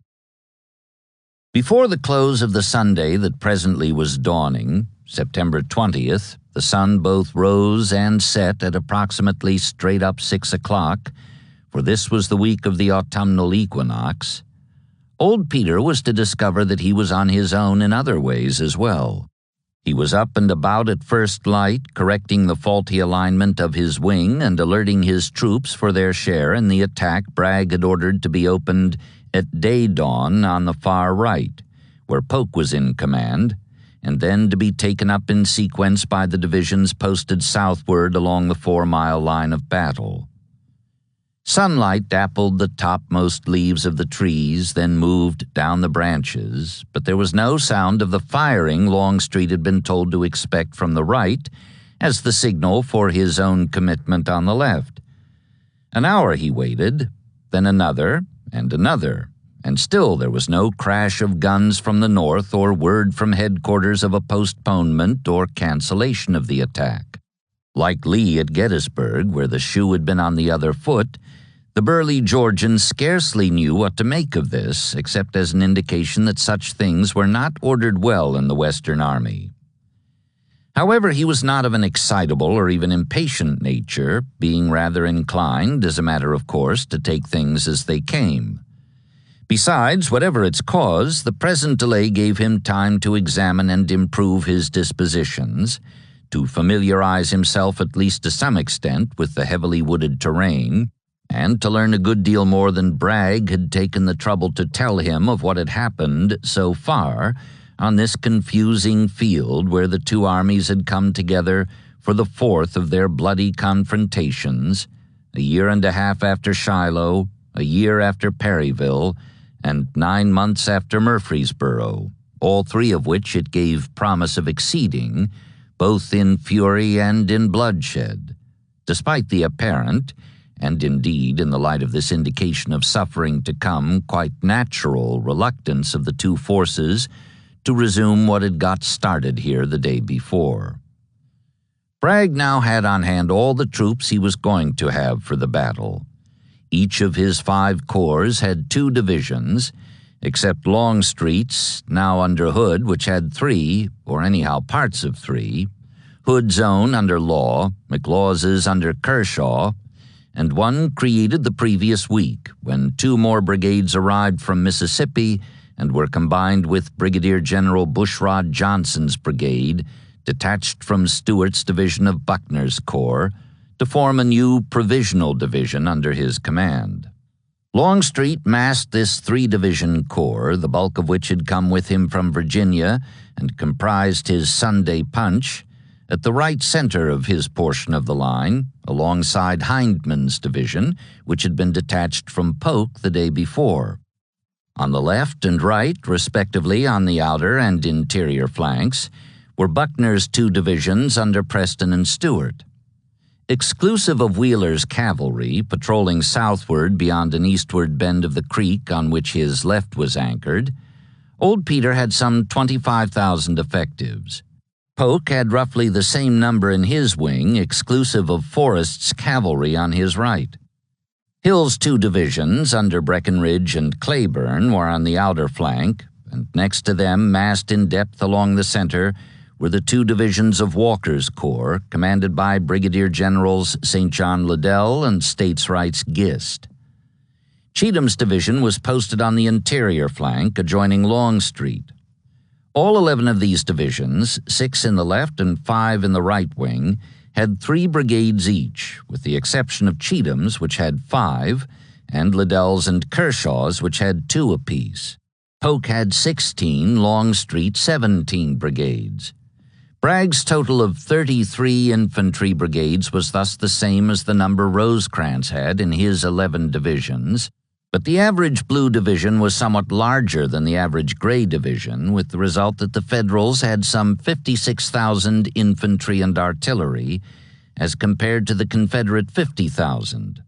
Before the close of the Sunday that presently was dawning, September 20th, the sun both rose and set at approximately straight-up 6 o'clock, for this was the week of the autumnal equinox. Old Peter was to discover that he was on his own in other ways as well. He was up and about at first light, correcting the faulty alignment of his wing and alerting his troops for their share in the attack Bragg had ordered to be opened at day dawn on the far right, where Polk was in command, and then to be taken up in sequence by the divisions posted southward along the 4-mile line of battle. Sunlight dappled the topmost leaves of the trees, then moved down the branches, but there was no sound of the firing Longstreet had been told to expect from the right as the signal for his own commitment on the left. An hour he waited, then another, and still there was no crash of guns from the north or word from headquarters of a postponement or cancellation of the attack. Like Lee at Gettysburg, where the shoe had been on the other foot, the burly Georgian scarcely knew what to make of this, except as an indication that such things were not ordered well in the Western Army. However, he was not of an excitable or even impatient nature, being rather inclined, as a matter of course, to take things as they came. Besides, whatever its cause, the present delay gave him time to examine and improve his dispositions, to familiarize himself at least to some extent with the heavily wooded terrain, and to learn a good deal more than Bragg had taken the trouble to tell him of what had happened so far on this confusing field where the 2 armies had come together for the 4th of their bloody confrontations, a year and a half after Shiloh, a year after Perryville, and 9 months after Murfreesboro, all 3 of which it gave promise of exceeding, both in fury and in bloodshed, despite the apparent, and indeed, in the light of this indication of suffering to come, quite natural reluctance of the 2 forces to resume what had got started here the day before. Bragg now had on hand all the troops he was going to have for the battle. Each of his 5 corps had 2 divisions, except Longstreet's, now under Hood, which had 3, or anyhow parts of 3, Hood's own under Law, McLaws's under Kershaw, and one created the previous week, when 2 more brigades arrived from Mississippi and were combined with Brigadier General Bushrod Johnson's brigade, detached from Stewart's division of Buckner's corps, to form a new provisional division under his command. Longstreet massed this 3-division corps, the bulk of which had come with him from Virginia and comprised his Sunday punch, at the right center of his portion of the line, alongside Hindman's division, which had been detached from Polk the day before. On the left and right, respectively on the outer and interior flanks, were Buckner's 2 divisions under Preston and Stewart. Exclusive of Wheeler's cavalry, patrolling southward beyond an eastward bend of the creek on which his left was anchored, Old Peter had some 25,000 effectives. Polk had roughly the same number in his wing, exclusive of Forrest's cavalry on his right. Hill's 2 divisions, under Breckinridge and Cleburne, were on the outer flank, and next to them, massed in depth along the center, were the 2 divisions of Walker's corps, commanded by Brigadier Generals St. John Liddell and States Rights Gist. Cheatham's division was posted on the interior flank adjoining Longstreet. All 11 of these divisions, 6 in the left and 5 in the right wing, had 3 brigades each, with the exception of Cheatham's, which had 5, and Liddell's and Kershaw's, which had 2 apiece. Polk had 16, Longstreet 17 brigades. Bragg's total of 33 infantry brigades was thus the same as the number Rosecrans had in his 11 divisions, but the average Blue Division was somewhat larger than the average Gray Division, with the result that the Federals had some 56,000 infantry and artillery, as compared to the Confederate 50,000.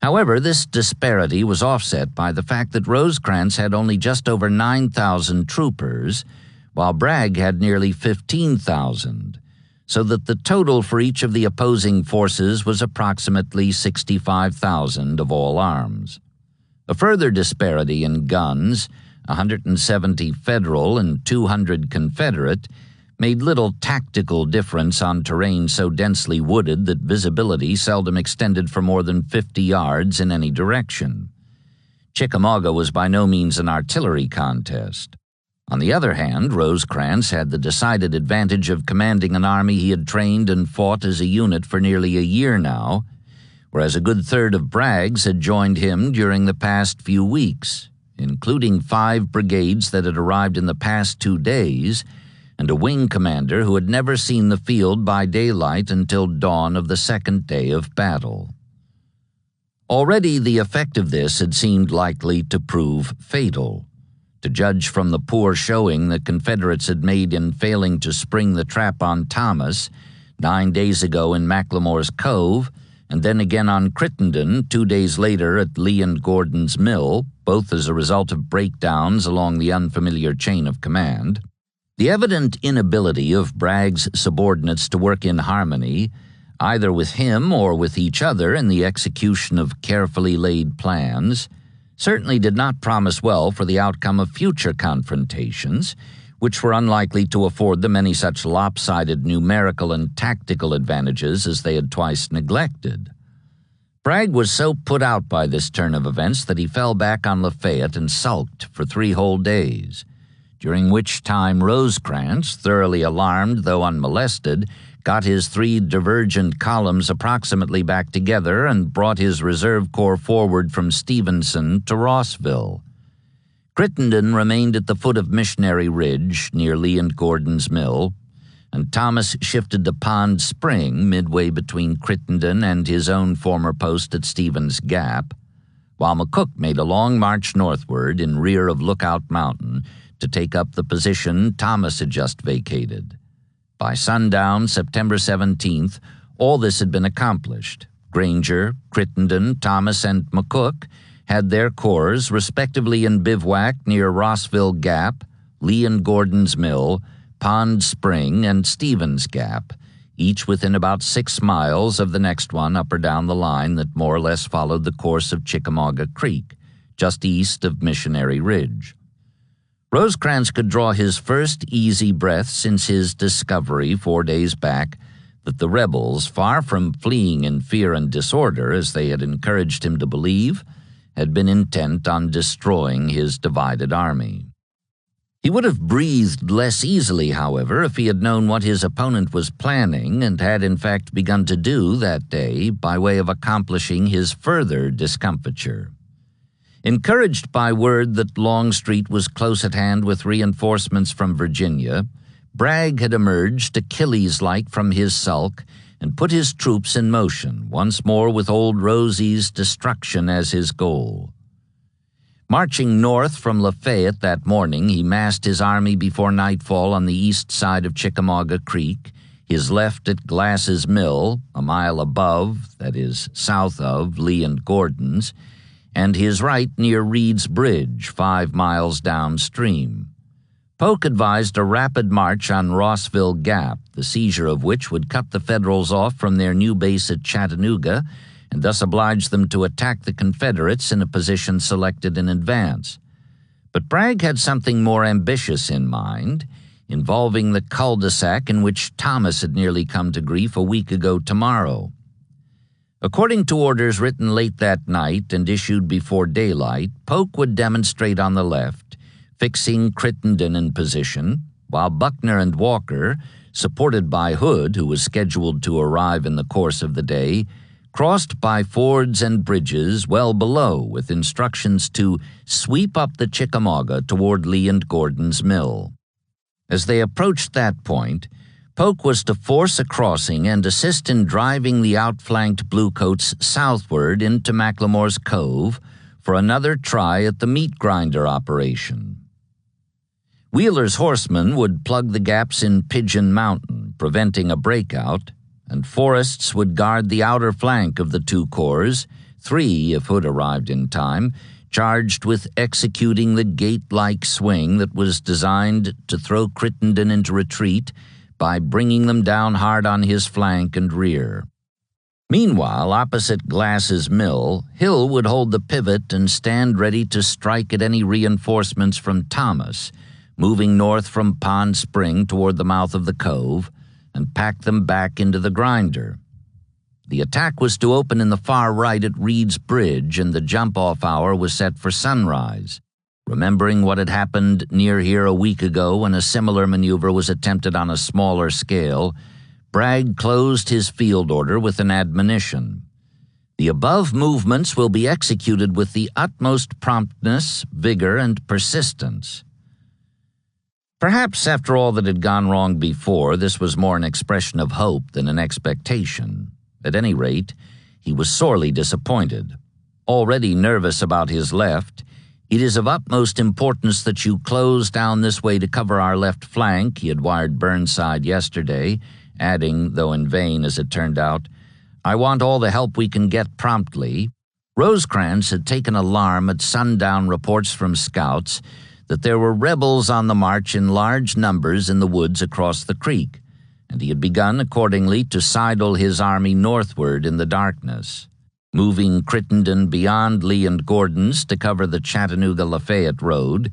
However, this disparity was offset by the fact that Rosecrans had only just over 9,000 troopers, while Bragg had nearly 15,000, so that the total for each of the opposing forces was approximately 65,000 of all arms. A further disparity in guns, 170 Federal and 200 Confederate, made little tactical difference on terrain so densely wooded that visibility seldom extended for more than 50 yards in any direction. Chickamauga was by no means an artillery contest. On the other hand, Rosecrans had the decided advantage of commanding an army he had trained and fought as a unit for nearly a year now, whereas a good third of Bragg's had joined him during the past few weeks, including 5 brigades that had arrived in the past 2 days, and a wing commander who had never seen the field by daylight until dawn of the second day of battle. Already the effect of this had seemed likely to prove fatal. To judge from the poor showing the Confederates had made in failing to spring the trap on Thomas 9 days ago in McLemore's Cove, and then again on Crittenden 2 days later at Lee and Gordon's Mill, both as a result of breakdowns along the unfamiliar chain of command, the evident inability of Bragg's subordinates to work in harmony, either with him or with each other in the execution of carefully laid plans, certainly did not promise well for the outcome of future confrontations, which were unlikely to afford them any such lopsided numerical and tactical advantages as they had twice neglected. Bragg was so put out by this turn of events that he fell back on Lafayette and sulked for 3 whole days, during which time Rosecrans, thoroughly alarmed though unmolested, got his 3 divergent columns approximately back together and brought his reserve corps forward from Stevenson to Rossville. Crittenden remained at the foot of Missionary Ridge near Lee and Gordon's Mill, and Thomas shifted to Pond Spring midway between Crittenden and his own former post at Stevens Gap, while McCook made a long march northward in rear of Lookout Mountain to take up the position Thomas had just vacated. By sundown, September 17th, all this had been accomplished. Granger, Crittenden, Thomas, and McCook had their corps respectively in bivouac near Rossville Gap, Lee and Gordon's Mill, Pond Spring, and Stevens Gap, each within about 6 miles of the next one up or down the line that more or less followed the course of Chickamauga Creek, just east of Missionary Ridge. Rosecrans could draw his first easy breath since his discovery 4 days back that the rebels, far from fleeing in fear and disorder as they had encouraged him to believe, had been intent on destroying his divided army. He would have breathed less easily, however, if he had known what his opponent was planning and had in fact begun to do that day by way of accomplishing his further discomfiture. Encouraged by word that Longstreet was close at hand with reinforcements from Virginia, Bragg had emerged Achilles-like from his sulk and put his troops in motion, once more with Old Rosie's destruction as his goal. Marching north from Lafayette that morning, he massed his army before nightfall on the east side of Chickamauga Creek, his left at Glass's Mill, a mile above, that is, south of, Lee and Gordon's, and his right near Reed's Bridge, 5 miles downstream. Polk advised a rapid march on Rossville Gap, the seizure of which would cut the Federals off from their new base at Chattanooga and thus oblige them to attack the Confederates in a position selected in advance. But Bragg had something more ambitious in mind, involving the cul-de-sac in which Thomas had nearly come to grief a week ago tomorrow. According to orders written late that night and issued before daylight, Polk would demonstrate on the left, fixing Crittenden in position, while Buckner and Walker, supported by Hood, who was scheduled to arrive in the course of the day, crossed by fords and bridges well below with instructions to sweep up the Chickamauga toward Lee and Gordon's mill. As they approached that point, Polk was to force a crossing and assist in driving the outflanked Bluecoats southward into McLemore's Cove for another try at the meat grinder operation. Wheeler's horsemen would plug the gaps in Pigeon Mountain, preventing a breakout, and Forrest's would guard the outer flank of the two corps, 3 if Hood arrived in time, charged with executing the gate-like swing that was designed to throw Crittenden into retreat by bringing them down hard on his flank and rear. Meanwhile, opposite Glass's mill, Hill would hold the pivot and stand ready to strike at any reinforcements from Thomas, moving north from Pond Spring toward the mouth of the cove, and pack them back into the grinder. The attack was to open in the far right at Reed's Bridge, and the jump-off hour was set for sunrise. Remembering what had happened near here a week ago when a similar maneuver was attempted on a smaller scale, Bragg closed his field order with an admonition. The above movements will be executed with the utmost promptness, vigor, and persistence. Perhaps after all that had gone wrong before, this was more an expression of hope than an expectation. At any rate, he was sorely disappointed. Already nervous about his left, "It is of utmost importance that you close down this way to cover our left flank," he had wired Burnside yesterday, adding, though in vain as it turned out, "I want all the help we can get promptly." Rosecrans had taken alarm at sundown reports from scouts that there were rebels on the march in large numbers in the woods across the creek, and he had begun accordingly to sidle his army northward in the darkness. Moving Crittenden beyond Lee and Gordon's to cover the Chattanooga-Lafayette road,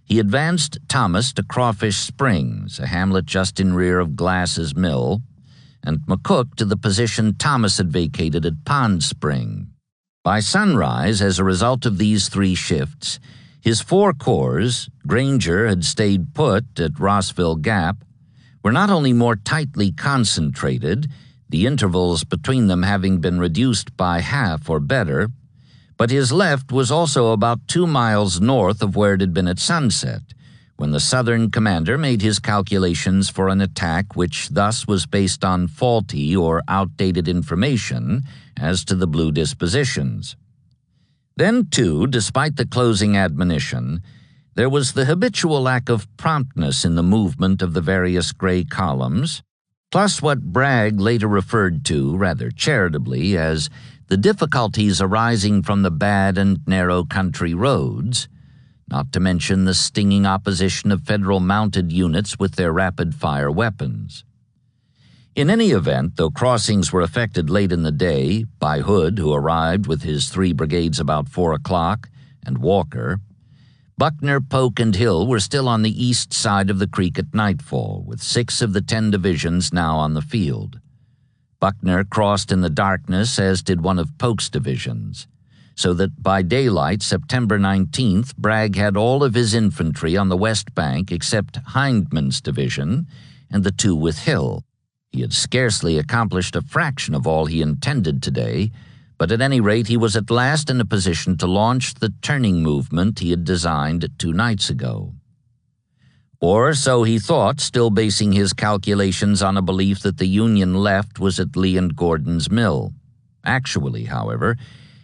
he advanced Thomas to Crawfish Springs, a hamlet just in rear of Glass's mill, and McCook to the position Thomas had vacated at Pond Spring. By sunrise, as a result of these 3 shifts, his 4 corps, Granger had stayed put at Rossville Gap, were not only more tightly concentrated, the intervals between them having been reduced by half or better, but his left was also about 2 miles north of where it had been at sunset, when the Southern commander made his calculations for an attack which thus was based on faulty or outdated information as to the Blue dispositions. Then, too, despite the closing admonition, there was the habitual lack of promptness in the movement of the various gray columns, plus what Bragg later referred to, rather charitably, as the difficulties arising from the bad and narrow country roads, not to mention the stinging opposition of Federal mounted units with their rapid-fire weapons. In any event, though crossings were effected late in the day by Hood, who arrived with his 3 brigades about 4 o'clock, and Walker, Buckner, Polk, and Hill were still on the east side of the creek at nightfall, with 6 of the 10 divisions now on the field. Buckner crossed in the darkness, as did one of Polk's divisions, so that by daylight, September 19th, Bragg had all of his infantry on the west bank except Hindman's division and the 2 with Hill. He had scarcely accomplished a fraction of all he intended today, but at any rate he was at last in a position to launch the turning movement he had designed 2 nights ago. Or so he thought, still basing his calculations on a belief that the Union left was at Lee and Gordon's mill. Actually, however,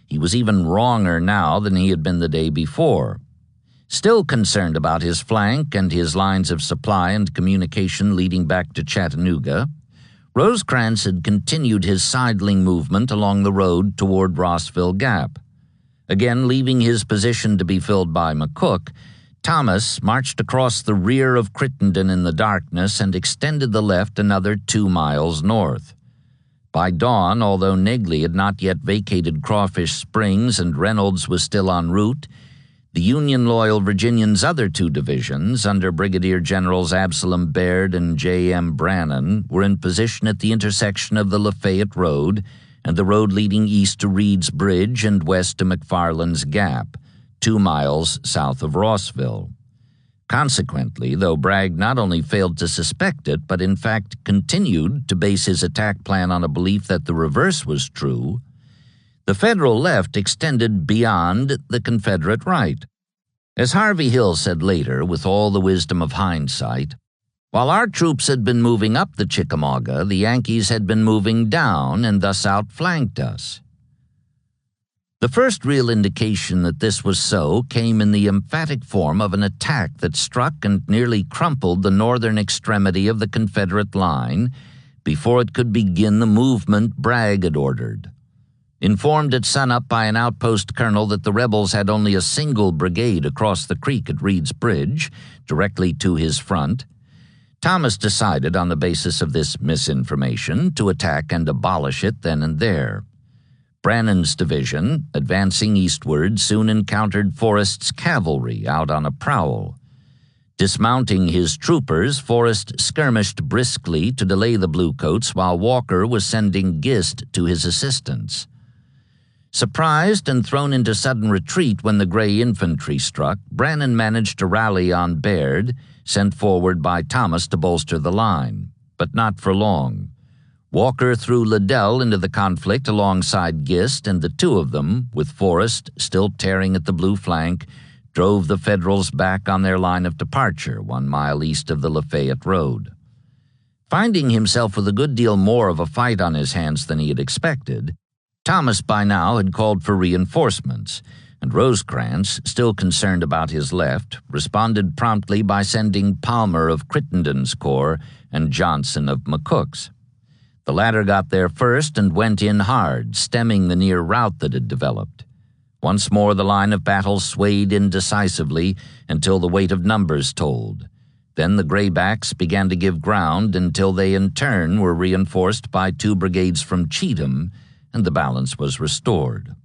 he was even wronger now than he had been the day before. Still concerned about his flank and his lines of supply and communication leading back to Chattanooga, Rosecrans had continued his sidling movement along the road toward Rossville Gap. Again leaving his position to be filled by McCook, Thomas marched across the rear of Crittenden in the darkness and extended the left another 2 miles north. By dawn, although Negley had not yet vacated Crawfish Springs and Reynolds was still en route, the Union-loyal Virginians' other 2 divisions, under Brigadier Generals Absalom Baird and J.M. Brannan, were in position at the intersection of the Lafayette Road and the road leading east to Reed's Bridge and west to McFarland's Gap, 2 miles south of Rossville. Consequently, though Bragg not only failed to suspect it, but in fact continued to base his attack plan on a belief that the reverse was true, the Federal left extended beyond the Confederate right. As Harvey Hill said later, with all the wisdom of hindsight, while our troops had been moving up the Chickamauga, the Yankees had been moving down and thus outflanked us. The first real indication that this was so came in the emphatic form of an attack that struck and nearly crumpled the northern extremity of the Confederate line before it could begin the movement Bragg had ordered. Informed at sunup by an outpost colonel that the rebels had only a single brigade across the creek at Reed's Bridge, directly to his front, Thomas decided on the basis of this misinformation to attack and abolish it then and there. Brannan's division, advancing eastward, soon encountered Forrest's cavalry out on a prowl. Dismounting his troopers, Forrest skirmished briskly to delay the Bluecoats while Walker was sending Gist to his assistance. Surprised and thrown into sudden retreat when the Gray infantry struck, Brannan managed to rally on Baird, sent forward by Thomas to bolster the line, but not for long. Walker threw Liddell into the conflict alongside Gist, and the two of them, with Forrest still tearing at the blue flank, drove the Federals back on their line of departure 1 mile east of the Lafayette Road. Finding himself with a good deal more of a fight on his hands than he had expected, Thomas by now had called for reinforcements, and Rosecrans, still concerned about his left, responded promptly by sending Palmer of Crittenden's corps and Johnson of McCook's. The latter got there first and went in hard, stemming the near rout that had developed. Once more the line of battle swayed indecisively until the weight of numbers told. Then the Graybacks began to give ground until they in turn were reinforced by 2 brigades from Cheatham, and the balance was restored.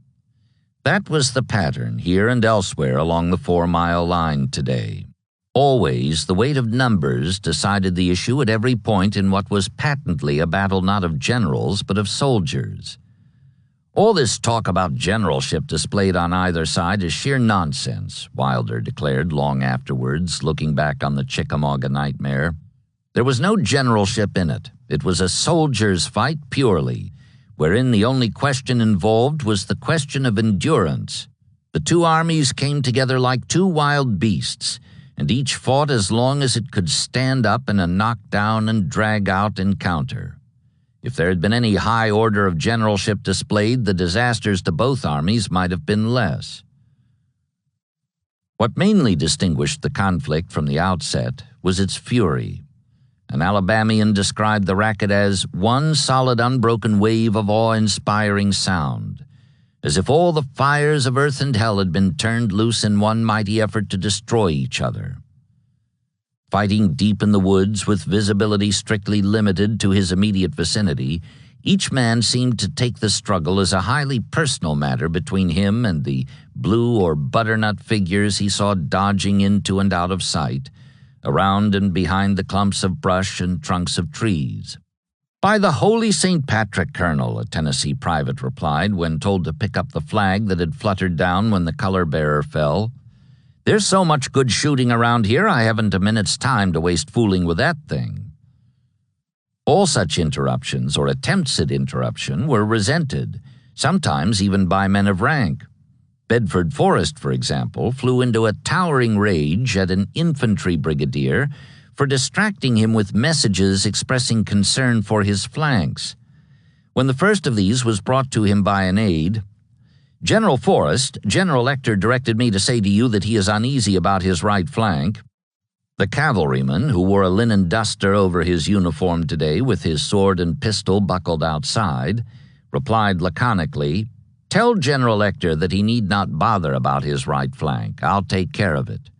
That was the pattern here and elsewhere along the 4-mile line today. Always, the weight of numbers decided the issue at every point in what was patently a battle not of generals but of soldiers. All this talk about generalship displayed on either side is sheer nonsense, Wilder declared long afterwards, looking back on the Chickamauga nightmare. There was no generalship in it. It was a soldier's fight purely, wherein the only question involved was the question of endurance. The two armies came together like 2 wild beasts, and each fought as long as it could stand up in a knock-down and drag-out encounter. If there had been any high order of generalship displayed, the disasters to both armies might have been less. What mainly distinguished the conflict from the outset was its fury. An Alabamian described the racket as one solid unbroken wave of awe-inspiring sound, as if all the fires of earth and hell had been turned loose in one mighty effort to destroy each other. Fighting deep in the woods with visibility strictly limited to his immediate vicinity, each man seemed to take the struggle as a highly personal matter between him and the blue or butternut figures he saw dodging into and out of sight, around and behind the clumps of brush and trunks of trees. "By the holy St. Patrick, Colonel," a Tennessee private replied when told to pick up the flag that had fluttered down when the color-bearer fell. "There's so much good shooting around here, I haven't a minute's time to waste fooling with that thing." All such interruptions, or attempts at interruption, were resented, sometimes even by men of rank. Bedford Forrest, for example, flew into a towering rage at an infantry brigadier for distracting him with messages expressing concern for his flanks. When the first of these was brought to him by an aide, "General Forrest, General Ector directed me to say to you that he is uneasy about his right flank." The cavalryman, who wore a linen duster over his uniform today with his sword and pistol buckled outside, replied laconically, "Tell General Ector that he need not bother about his right flank. I'll take care of it."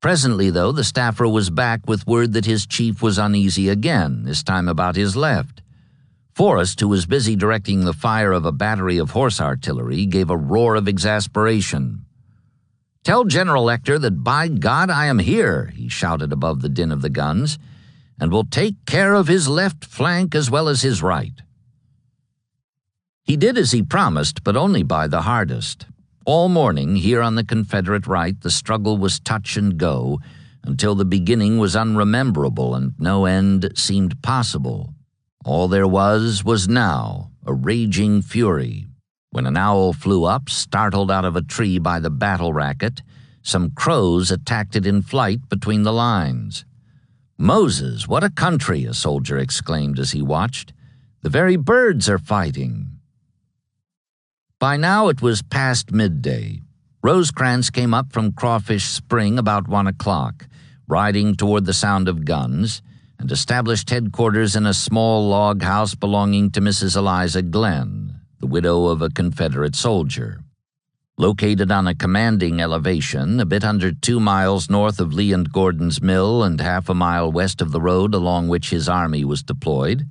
Presently, though, the staffer was back with word that his chief was uneasy again, this time about his left. Forrest, who was busy directing the fire of a battery of horse artillery, gave a roar of exasperation. "Tell General Ector that, by God, I am here," he shouted above the din of the guns, "and will take care of his left flank as well as his right." He did as he promised, but only by the hardest. All morning, here on the Confederate right, the struggle was touch and go, until the beginning was unrememberable and no end seemed possible. All there was now, a raging fury. When an owl flew up, startled out of a tree by the battle racket, some crows attacked it in flight between the lines. "Moses, what a country!" a soldier exclaimed as he watched. "The very birds are fighting." By now it was past midday. Rosecrans came up from Crawfish Spring about 1 o'clock, riding toward the sound of guns, and established headquarters in a small log house belonging to Mrs. Eliza Glenn, the widow of a Confederate soldier. Located on a commanding elevation, a bit under 2 miles north of Lee and Gordon's mill and half a mile west of the road along which his army was deployed,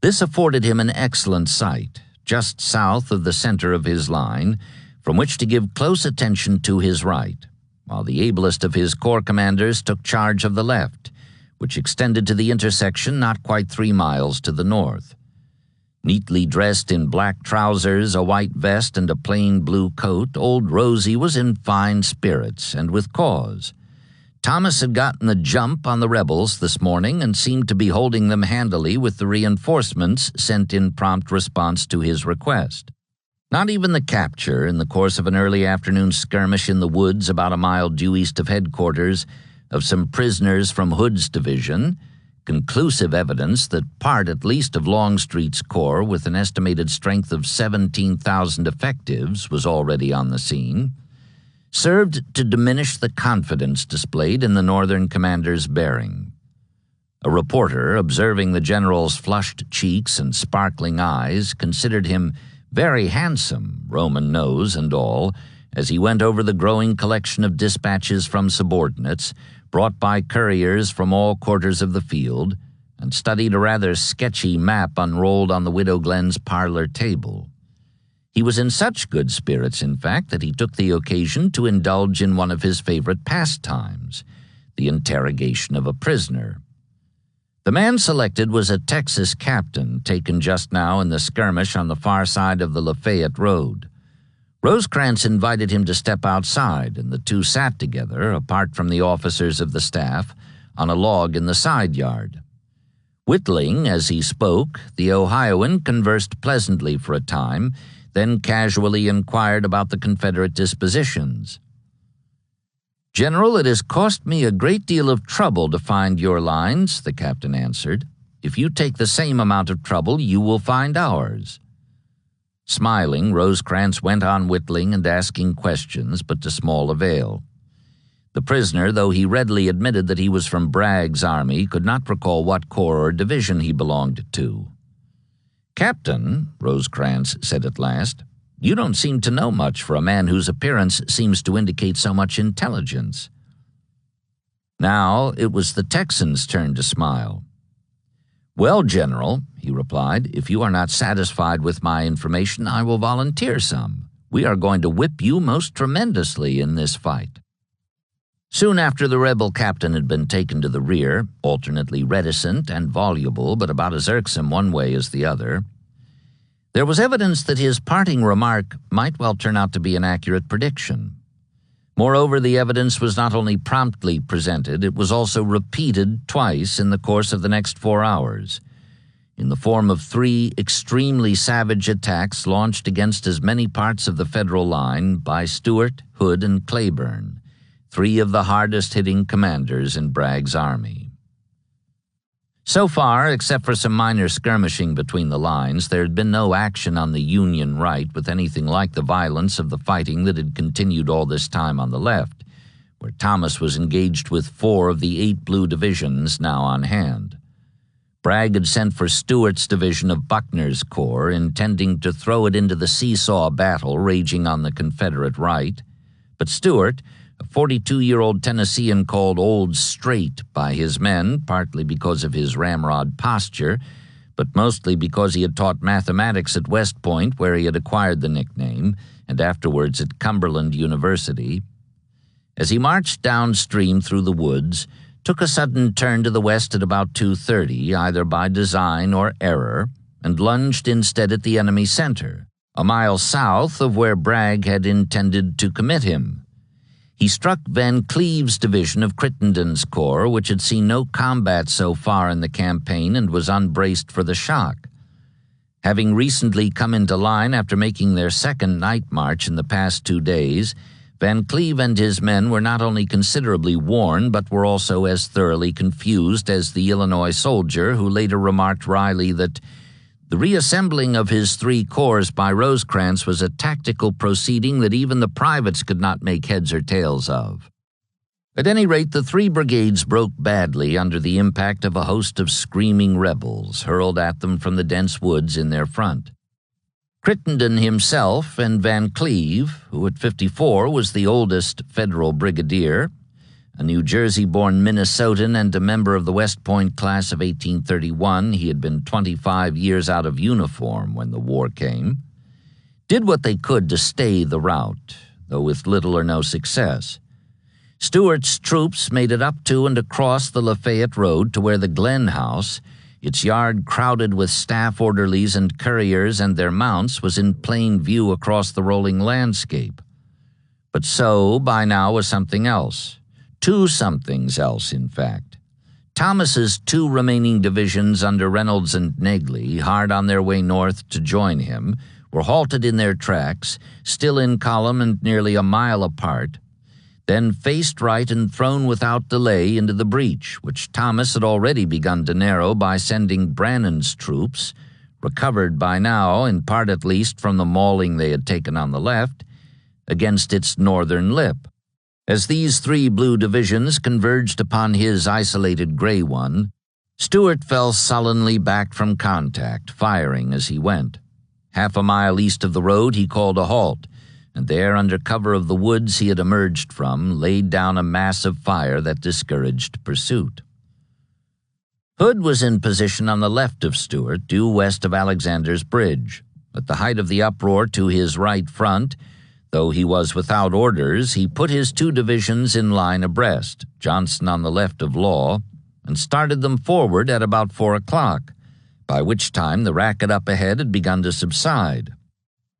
this afforded him an excellent site, just south of the center of his line, from which to give close attention to his right, while the ablest of his corps commanders took charge of the left, which extended to the intersection not quite 3 miles to the north. Neatly dressed in black trousers, a white vest, and a plain blue coat, old Rosie was in fine spirits, and with cause. Thomas had gotten the jump on the rebels this morning and seemed to be holding them handily with the reinforcements sent in prompt response to his request. Not even the capture, in the course of an early afternoon skirmish in the woods about a mile due east of headquarters, of some prisoners from Hood's division, conclusive evidence that part at least of Longstreet's corps, with an estimated strength of 17,000 effectives, was already on the scene, served to diminish the confidence displayed in the Northern commander's bearing. A reporter, observing the general's flushed cheeks and sparkling eyes, considered him very handsome, Roman nose and all, as he went over the growing collection of dispatches from subordinates, brought by couriers from all quarters of the field, and studied a rather sketchy map unrolled on the Widow Glenn's parlor table. He was in such good spirits, in fact, that he took the occasion to indulge in one of his favorite pastimes, the interrogation of a prisoner. The man selected was a Texas captain taken just now in the skirmish on the far side of the Lafayette Road. Rosecrans invited him to step outside, and the two sat together, apart from the officers of the staff, on a log in the side yard. Whittling as he spoke, the Ohioan conversed pleasantly for a time, then casually inquired about the Confederate dispositions. "General, it has cost me a great deal of trouble to find your lines," the captain answered. "If you take the same amount of trouble, you will find ours." Smiling, Rosecrans went on whittling and asking questions, but to small avail. The prisoner, though he readily admitted that he was from Bragg's army, could not recall what corps or division he belonged to. "Captain," Rosecrans said at last, "you don't seem to know much for a man whose appearance seems to indicate so much intelligence." Now it was the Texan's turn to smile. "Well, General," he replied, "if you are not satisfied with my information, I will volunteer some. We are going to whip you most tremendously in this fight." Soon after the rebel captain had been taken to the rear, alternately reticent and voluble, but about as irksome one way as the other, there was evidence that his parting remark might well turn out to be an accurate prediction. Moreover, the evidence was not only promptly presented, it was also repeated twice in the course of the next 4 hours, in the form of 3 extremely savage attacks launched against as many parts of the Federal line by Stuart, Hood, and Cleburne, 3 of the hardest-hitting commanders in Bragg's army. So far, except for some minor skirmishing between the lines, there had been no action on the Union right with anything like the violence of the fighting that had continued all this time on the left, where Thomas was engaged with 4 of the 8 blue divisions now on hand. Bragg had sent for Stuart's division of Buckner's corps, intending to throw it into the seesaw battle raging on the Confederate right, but Stuart, a 42-year-old Tennessean called Old Straight by his men, partly because of his ramrod posture, but mostly because he had taught mathematics at West Point, where he had acquired the nickname, and afterwards at Cumberland University, as he marched downstream through the woods, took a sudden turn to the west at about 2:30, either by design or error, and lunged instead at the enemy center, a mile south of where Bragg had intended to commit him. He struck Van Cleve's division of Crittenden's corps, which had seen no combat so far in the campaign and was unbraced for the shock. Having recently come into line after making their second night march in the past 2 days, Van Cleve and his men were not only considerably worn, but were also as thoroughly confused as the Illinois soldier who later remarked wryly that the reassembling of his 3 corps by Rosecrans was a tactical proceeding that even the privates could not make heads or tails of. At any rate, the 3 brigades broke badly under the impact of a host of screaming rebels hurled at them from the dense woods in their front. Crittenden himself and Van Cleve, who at 54 was the oldest Federal brigadier, a New Jersey-born Minnesotan and a member of the West Point class of 1831, he had been 25 years out of uniform when the war came, did what they could to stay the rout, though with little or no success. Stuart's troops made it up to and across the Lafayette Road to where the Glenn House, its yard crowded with staff orderlies and couriers and their mounts, was in plain view across the rolling landscape. But so, by now, was something else. 2 somethings else, in fact. Thomas's 2 remaining divisions under Reynolds and Negley, hard on their way north to join him, were halted in their tracks, still in column and nearly a mile apart, then faced right and thrown without delay into the breach, which Thomas had already begun to narrow by sending Brannan's troops, recovered by now, in part at least from the mauling they had taken on the left, against its northern lip. As these 3 blue divisions converged upon his isolated gray one, Stuart fell sullenly back from contact, firing as he went. Half a mile east of the road he called a halt, and there, under cover of the woods he had emerged from, laid down a massive fire that discouraged pursuit. Hood was in position on the left of Stuart, due west of Alexander's Bridge. At the height of the uproar to his right front, though he was without orders, he put his 2 divisions in line abreast, Johnson on the left of Law, and started them forward at about 4 o'clock, by which time the racket up ahead had begun to subside.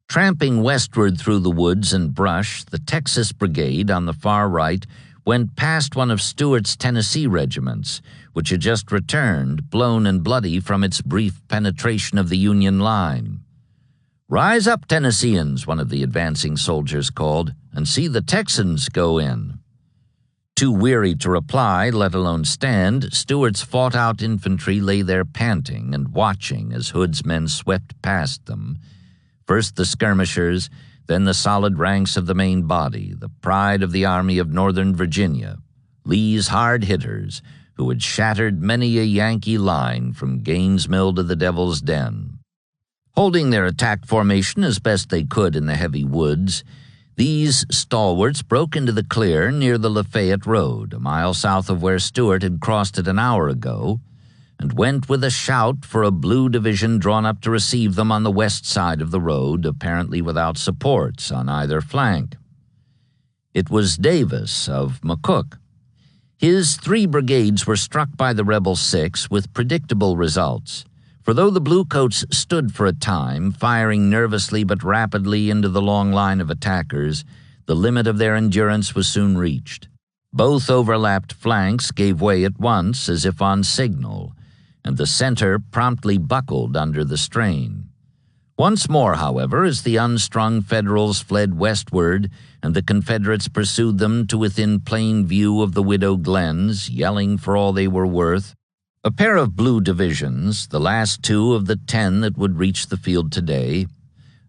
Tramping westward through the woods and brush, the Texas Brigade on the far right went past one of Stuart's Tennessee regiments, which had just returned, blown and bloody from its brief penetration of the Union line. "Rise up, Tennesseans," one of the advancing soldiers called, "and see the Texans go in." Too weary to reply, let alone stand, Stuart's fought-out infantry lay there panting and watching as Hood's men swept past them. First the skirmishers, then the solid ranks of the main body, the pride of the Army of Northern Virginia, Lee's hard hitters, who had shattered many a Yankee line from Gaines' Mill to the Devil's Den. Holding their attack formation as best they could in the heavy woods, these stalwarts broke into the clear near the Lafayette Road, a mile south of where Stuart had crossed it an hour ago, and went with a shout for a blue division drawn up to receive them on the west side of the road, apparently without supports on either flank. It was Davis of McCook. His 3 brigades were struck by the rebel 6 with predictable results. For though the bluecoats stood for a time, firing nervously but rapidly into the long line of attackers, the limit of their endurance was soon reached. Both overlapped flanks gave way at once, as if on signal, and the center promptly buckled under the strain. Once more, however, as the unstrung Federals fled westward and the Confederates pursued them to within plain view of the Widow Glens, yelling for all they were worth, a pair of blue divisions, the last 2 of the 10 that would reach the field today,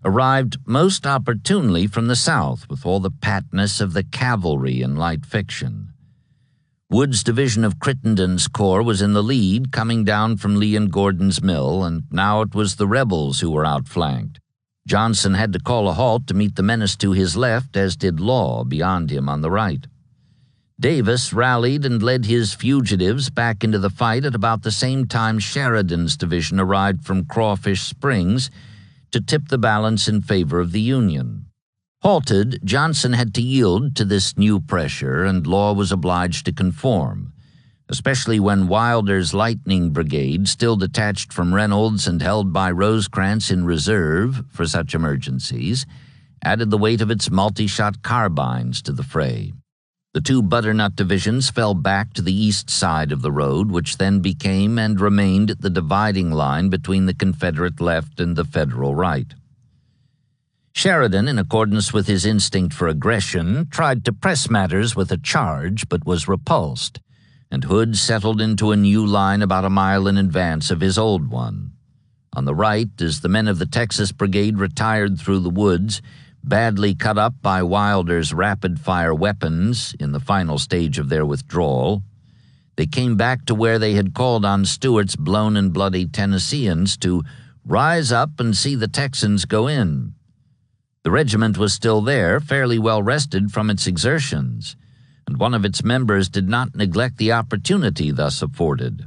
arrived most opportunely from the south with all the patness of the cavalry in light fiction. Wood's division of Crittenden's corps was in the lead, coming down from Lee and Gordon's Mill, and now it was the rebels who were outflanked. Johnson had to call a halt to meet the menace to his left, as did Law beyond him on the right. Davis rallied and led his fugitives back into the fight at about the same time Sheridan's division arrived from Crawfish Springs to tip the balance in favor of the Union. Halted, Johnson had to yield to this new pressure, and Law was obliged to conform. especially when Wilder's Lightning Brigade, still detached from Reynolds and held by Rosecrans in reserve for such emergencies, added the weight of its multi-shot carbines to the fray. The two butternut divisions fell back to the east side of the road, which then became and remained the dividing line between the Confederate left and the Federal right. Sheridan, in accordance with his instinct for aggression, tried to press matters with a charge but was repulsed, and Hood settled into a new line about a mile in advance of his old one. On the right, as the men of the Texas Brigade retired through the woods, badly cut up by Wilder's rapid-fire weapons in the final stage of their withdrawal, they came back to where they had called on Stuart's blown and bloody Tennesseans to rise up and see the Texans go in. The regiment was still there, fairly well rested from its exertions, and one of its members did not neglect the opportunity thus afforded.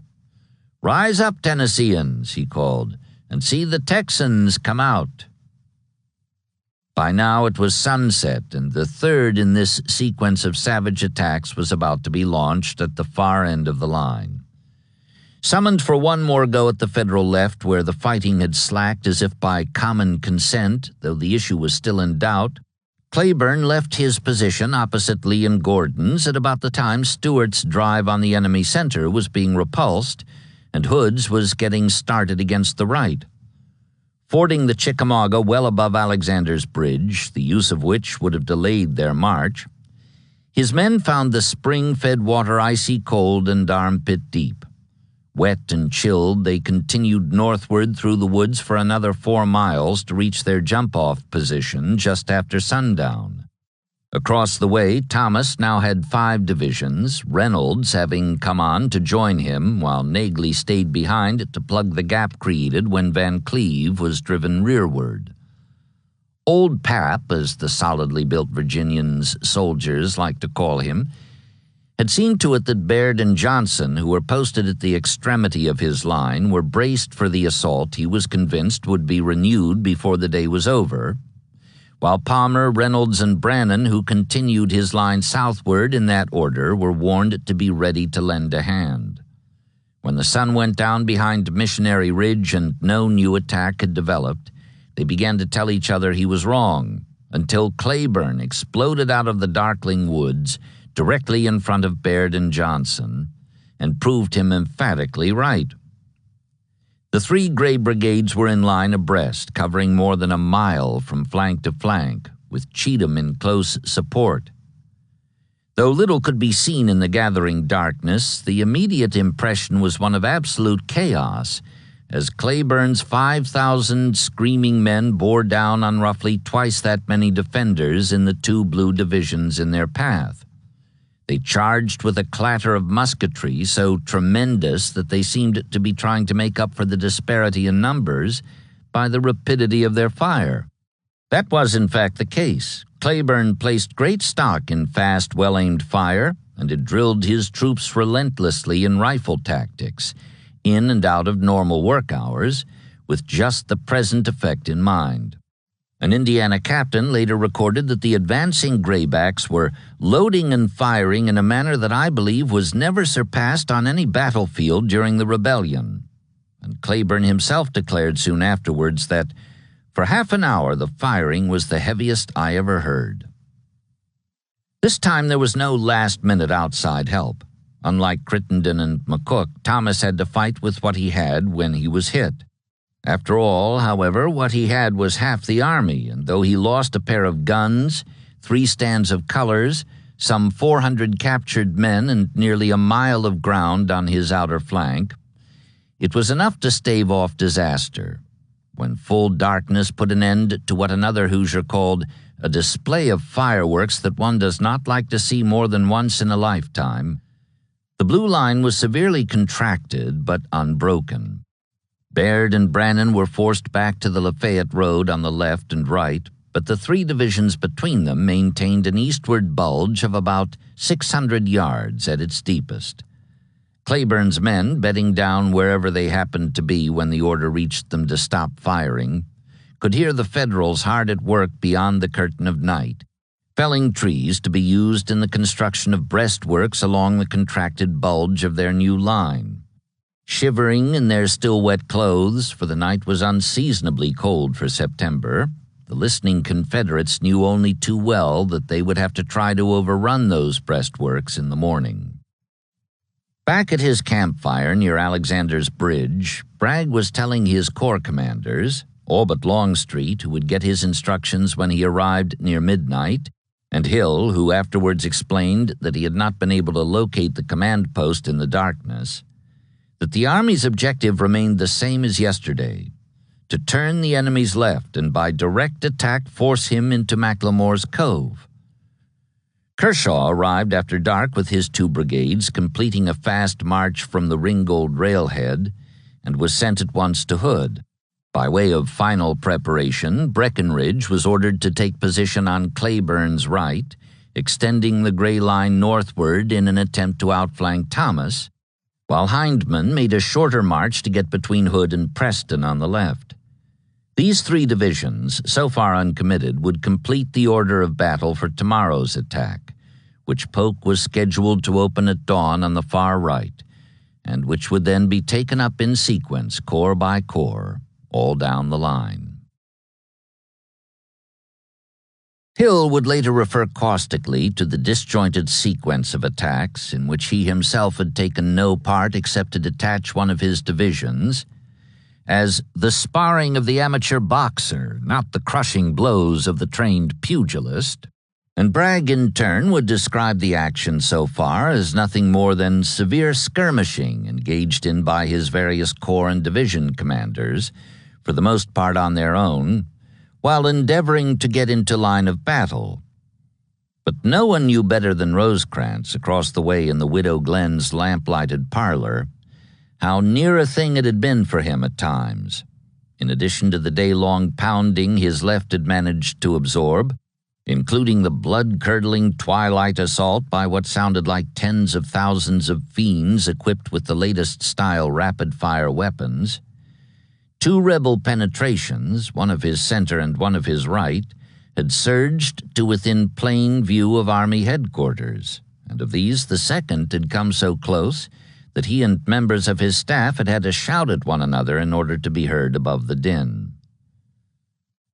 "Rise up, Tennesseans," he called, "and see the Texans come out." By now it was sunset, and the third in this sequence of savage attacks was about to be launched at the far end of the line. Summoned for one more go at the Federal left, where the fighting had slacked as if by common consent, though the issue was still in doubt, Cleburne left his position opposite Lee and Gordon's at about the time Stuart's drive on the enemy center was being repulsed, and Hood's was getting started against the right. Fording the Chickamauga well above Alexander's Bridge, the use of which would have delayed their march, his men found the spring-fed water icy cold and armpit deep. Wet and chilled, they continued northward through the woods for another 4 miles to reach their jump-off position just after sundown. Across the way, Thomas now had 5 divisions, Reynolds having come on to join him, while Nagley stayed behind to plug the gap created when Van Cleve was driven rearward. Old Pap, as the solidly built Virginians' soldiers like to call him, had seen to it that Baird and Johnson, who were posted at the extremity of his line, were braced for the assault he was convinced would be renewed before the day was over, while Palmer, Reynolds, and Brannan, who continued his line southward in that order, were warned to be ready to lend a hand. When the sun went down behind Missionary Ridge and no new attack had developed, they began to tell each other he was wrong, until Cleburne exploded out of the darkling woods directly in front of Baird and Johnson, and proved him emphatically right. The 3 gray brigades were in line abreast, covering more than a mile from flank to flank, with Cheatham in close support. Though little could be seen in the gathering darkness, the immediate impression was one of absolute chaos, as Cleburne's 5,000 screaming men bore down on roughly twice that many defenders in the 2 blue divisions in their path. They charged with a clatter of musketry so tremendous that they seemed to be trying to make up for the disparity in numbers by the rapidity of their fire. That was, in fact, the case. Cleburne placed great stock in fast, well-aimed fire, and had drilled his troops relentlessly in rifle tactics, in and out of normal work hours, with just the present effect in mind. An Indiana captain later recorded that the advancing graybacks were loading and firing in a manner that I believe was never surpassed on any battlefield during the rebellion. And Cleburne himself declared soon afterwards that, for half an hour, the firing was the heaviest I ever heard. This time there was no last-minute outside help. Unlike Crittenden and McCook, Thomas had to fight with what he had when he was hit. After all, however, what he had was half the army, and though he lost a pair of guns, 3 stands of colors, some 400 captured men, and nearly a mile of ground on his outer flank, it was enough to stave off disaster. When full darkness put an end to what another Hoosier called a display of fireworks that one does not like to see more than once in a lifetime, the blue line was severely contracted but unbroken. Baird and Brannan were forced back to the Lafayette Road on the left and right, but the 3 divisions between them maintained an eastward bulge of about 600 yards at its deepest. Cleburne's men, bedding down wherever they happened to be when the order reached them to stop firing, could hear the Federals hard at work beyond the curtain of night, felling trees to be used in the construction of breastworks along the contracted bulge of their new line. Shivering in their still wet clothes, for the night was unseasonably cold for September, the listening Confederates knew only too well that they would have to try to overrun those breastworks in the morning. Back at his campfire near Alexander's Bridge, Bragg was telling his corps commanders, all but Longstreet, who would get his instructions when he arrived near midnight, and Hill, who afterwards explained that he had not been able to locate the command post in the darkness, that the Army's objective remained the same as yesterday, to turn the enemy's left and by direct attack force him into McLemore's Cove. Kershaw arrived after dark with his 2 brigades, completing a fast march from the Ringgold railhead, and was sent at once to Hood. By way of final preparation, Breckinridge was ordered to take position on Cleburne's right, extending the Gray Line northward in an attempt to outflank Thomas, while Hindman made a shorter march to get between Hood and Preston on the left. These 3 divisions, so far uncommitted, would complete the order of battle for tomorrow's attack, which Polk was scheduled to open at dawn on the far right, and which would then be taken up in sequence, corps by corps, all down the line. Hill would later refer caustically to the disjointed sequence of attacks in which he himself had taken no part except to detach one of his divisions as the sparring of the amateur boxer, not the crushing blows of the trained pugilist, and Bragg in turn would describe the action so far as nothing more than severe skirmishing engaged in by his various corps and division commanders, for the most part on their own, while endeavoring to get into line of battle. But no one knew better than Rosecrans, across the way in the Widow Glen's lamp-lighted parlor, how near a thing it had been for him at times. In addition to the day-long pounding his left had managed to absorb, including the blood-curdling twilight assault by what sounded like tens of thousands of fiends equipped with the latest style rapid-fire weapons, 2 rebel penetrations, one of his center and one of his right, had surged to within plain view of Army headquarters, and of these the second had come so close that he and members of his staff had to shout at one another in order to be heard above the din.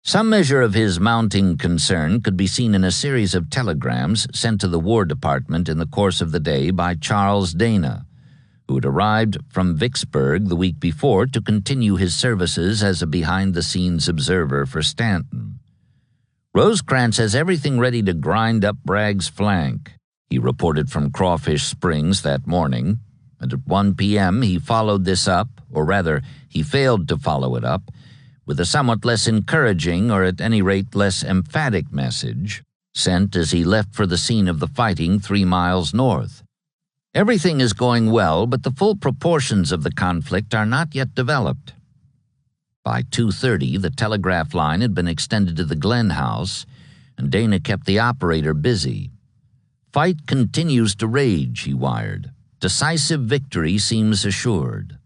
Some measure of his mounting concern could be seen in a series of telegrams sent to the War Department in the course of the day by Charles Dana, who had arrived from Vicksburg the week before to continue his services as a behind-the-scenes observer for Stanton. "Rosecrans has everything ready to grind up Bragg's flank," he reported from Crawfish Springs that morning, and at 1 p.m. he followed this up, or rather, he failed to follow it up, with a somewhat less encouraging, or at any rate less emphatic message, sent as he left for the scene of the fighting 3 miles north. "Everything is going well, but the full proportions of the conflict are not yet developed." By 2:30, the telegraph line had been extended to the Glenn house, and Dana kept the operator busy. "Fight continues to rage," he wired. "Decisive victory seems assured."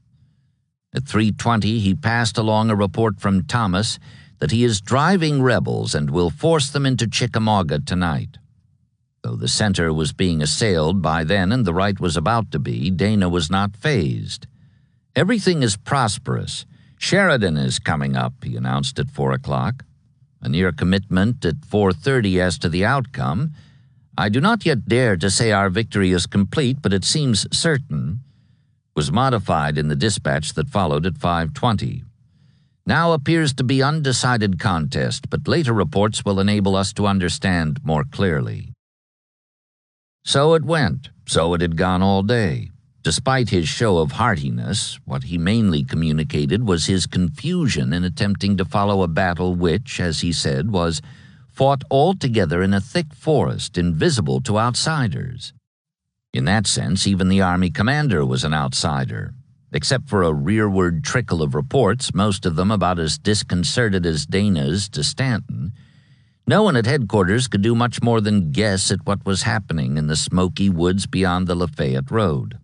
At 3:20, he passed along a report from Thomas that he is driving rebels and will force them into Chickamauga tonight. Though the center was being assailed by then and the right was about to be, Dana was not fazed. "Everything is prosperous. Sheridan is coming up," he announced at 4 o'clock. A near commitment at 4:30 as to the outcome. "I do not yet dare to say our victory is complete, but it seems certain," was modified in the dispatch that followed at 5:20. "Now appears to be undecided contest, but later reports will enable us to understand more clearly." So it went. So it had gone all day. Despite his show of heartiness, what he mainly communicated was his confusion in attempting to follow a battle which, as he said, was fought altogether in a thick forest, invisible to outsiders. In that sense, even the Army commander was an outsider. Except for a rearward trickle of reports, most of them about as disconcerted as Dana's to Stanton, no one at headquarters could do much more than guess at what was happening in the smoky woods beyond the Lafayette Road.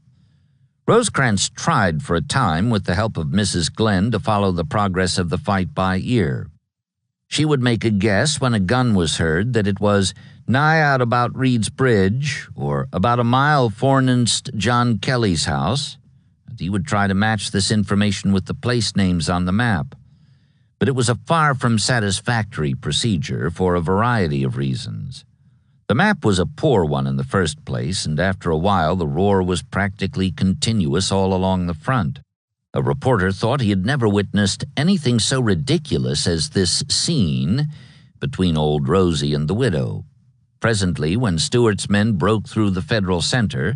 Rosecrans tried for a time, with the help of Mrs. Glenn, to follow the progress of the fight by ear. She would make a guess when a gun was heard that it was nigh out about Reed's Bridge or about a mile forninst John Kelly's house, and he would try to match this information with the place names on the map. But it was a far from satisfactory procedure for a variety of reasons. The map was a poor one in the first place, and after a while the roar was practically continuous all along the front. A reporter thought he had never witnessed anything so ridiculous as this scene between old Rosie and the widow. Presently, when Stuart's men broke through the Federal center,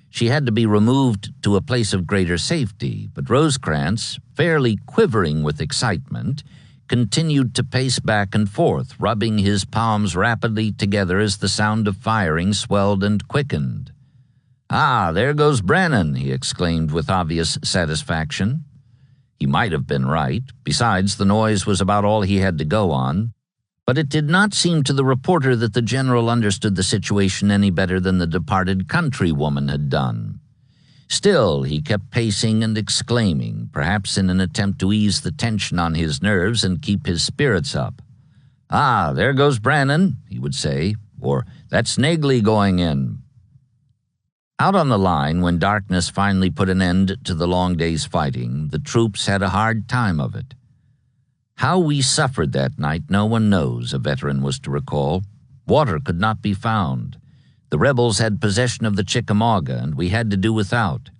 she had to be removed to a place of greater safety, but Rosecrans, fairly quivering with excitement, continued to pace back and forth, rubbing his palms rapidly together as the sound of firing swelled and quickened. "Ah, there goes Brannan," he exclaimed with obvious satisfaction. He might have been right. Besides, the noise was about all he had to go on. But it did not seem to the reporter that the general understood the situation any better than the departed countrywoman had done. Still, he kept pacing and exclaiming, perhaps in an attempt to ease the tension on his nerves and keep his spirits up. "Ah, there goes Brannan," he would say, or "That's Nagley going in." Out on the line, when darkness finally put an end to the long day's fighting, the troops had a hard time of it. "How we suffered that night no one knows," a veteran was to recall. "Water could not be found. The rebels had possession of the Chickamauga, and we had to do without.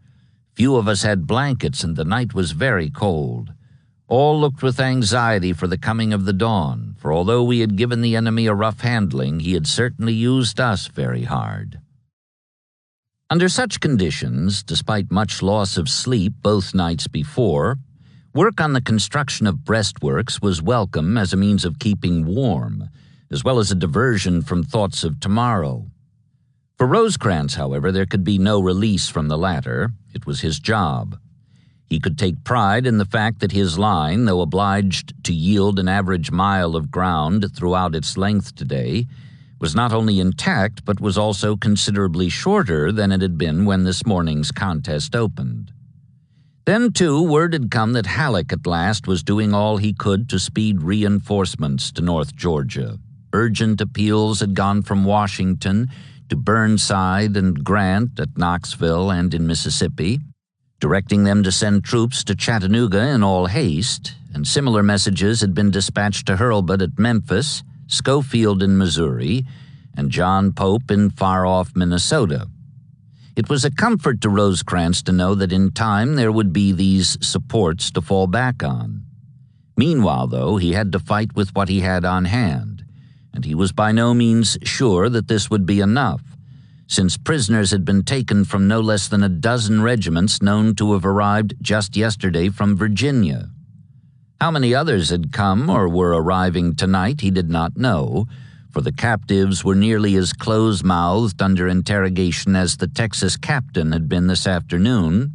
Few of us had blankets, and the night was very cold. All looked with anxiety for the coming of the dawn, for although we had given the enemy a rough handling, he had certainly used us very hard." Under such conditions, despite much loss of sleep both nights before, work on the construction of breastworks was welcome as a means of keeping warm, as well as a diversion from thoughts of tomorrow. For Rosecrans, however, there could be no release from the latter. It was his job. He could take pride in the fact that his line, though obliged to yield an average mile of ground throughout its length today, was not only intact but was also considerably shorter than it had been when this morning's contest opened. Then, too, word had come that Halleck at last was doing all he could to speed reinforcements to North Georgia. Urgent appeals had gone from Washington to Burnside and Grant at Knoxville and in Mississippi, directing them to send troops to Chattanooga in all haste, and similar messages had been dispatched to Hurlbut at Memphis, Schofield in Missouri, and John Pope in far-off Minnesota. It was a comfort to Rosecrans to know that in time there would be these supports to fall back on. Meanwhile, though, he had to fight with what he had on hand, and he was by no means sure that this would be enough, since prisoners had been taken from no less than a dozen regiments known to have arrived just yesterday from Virginia. How many others had come or were arriving tonight he did not know, for the captives were nearly as close-mouthed under interrogation as the Texas captain had been this afternoon.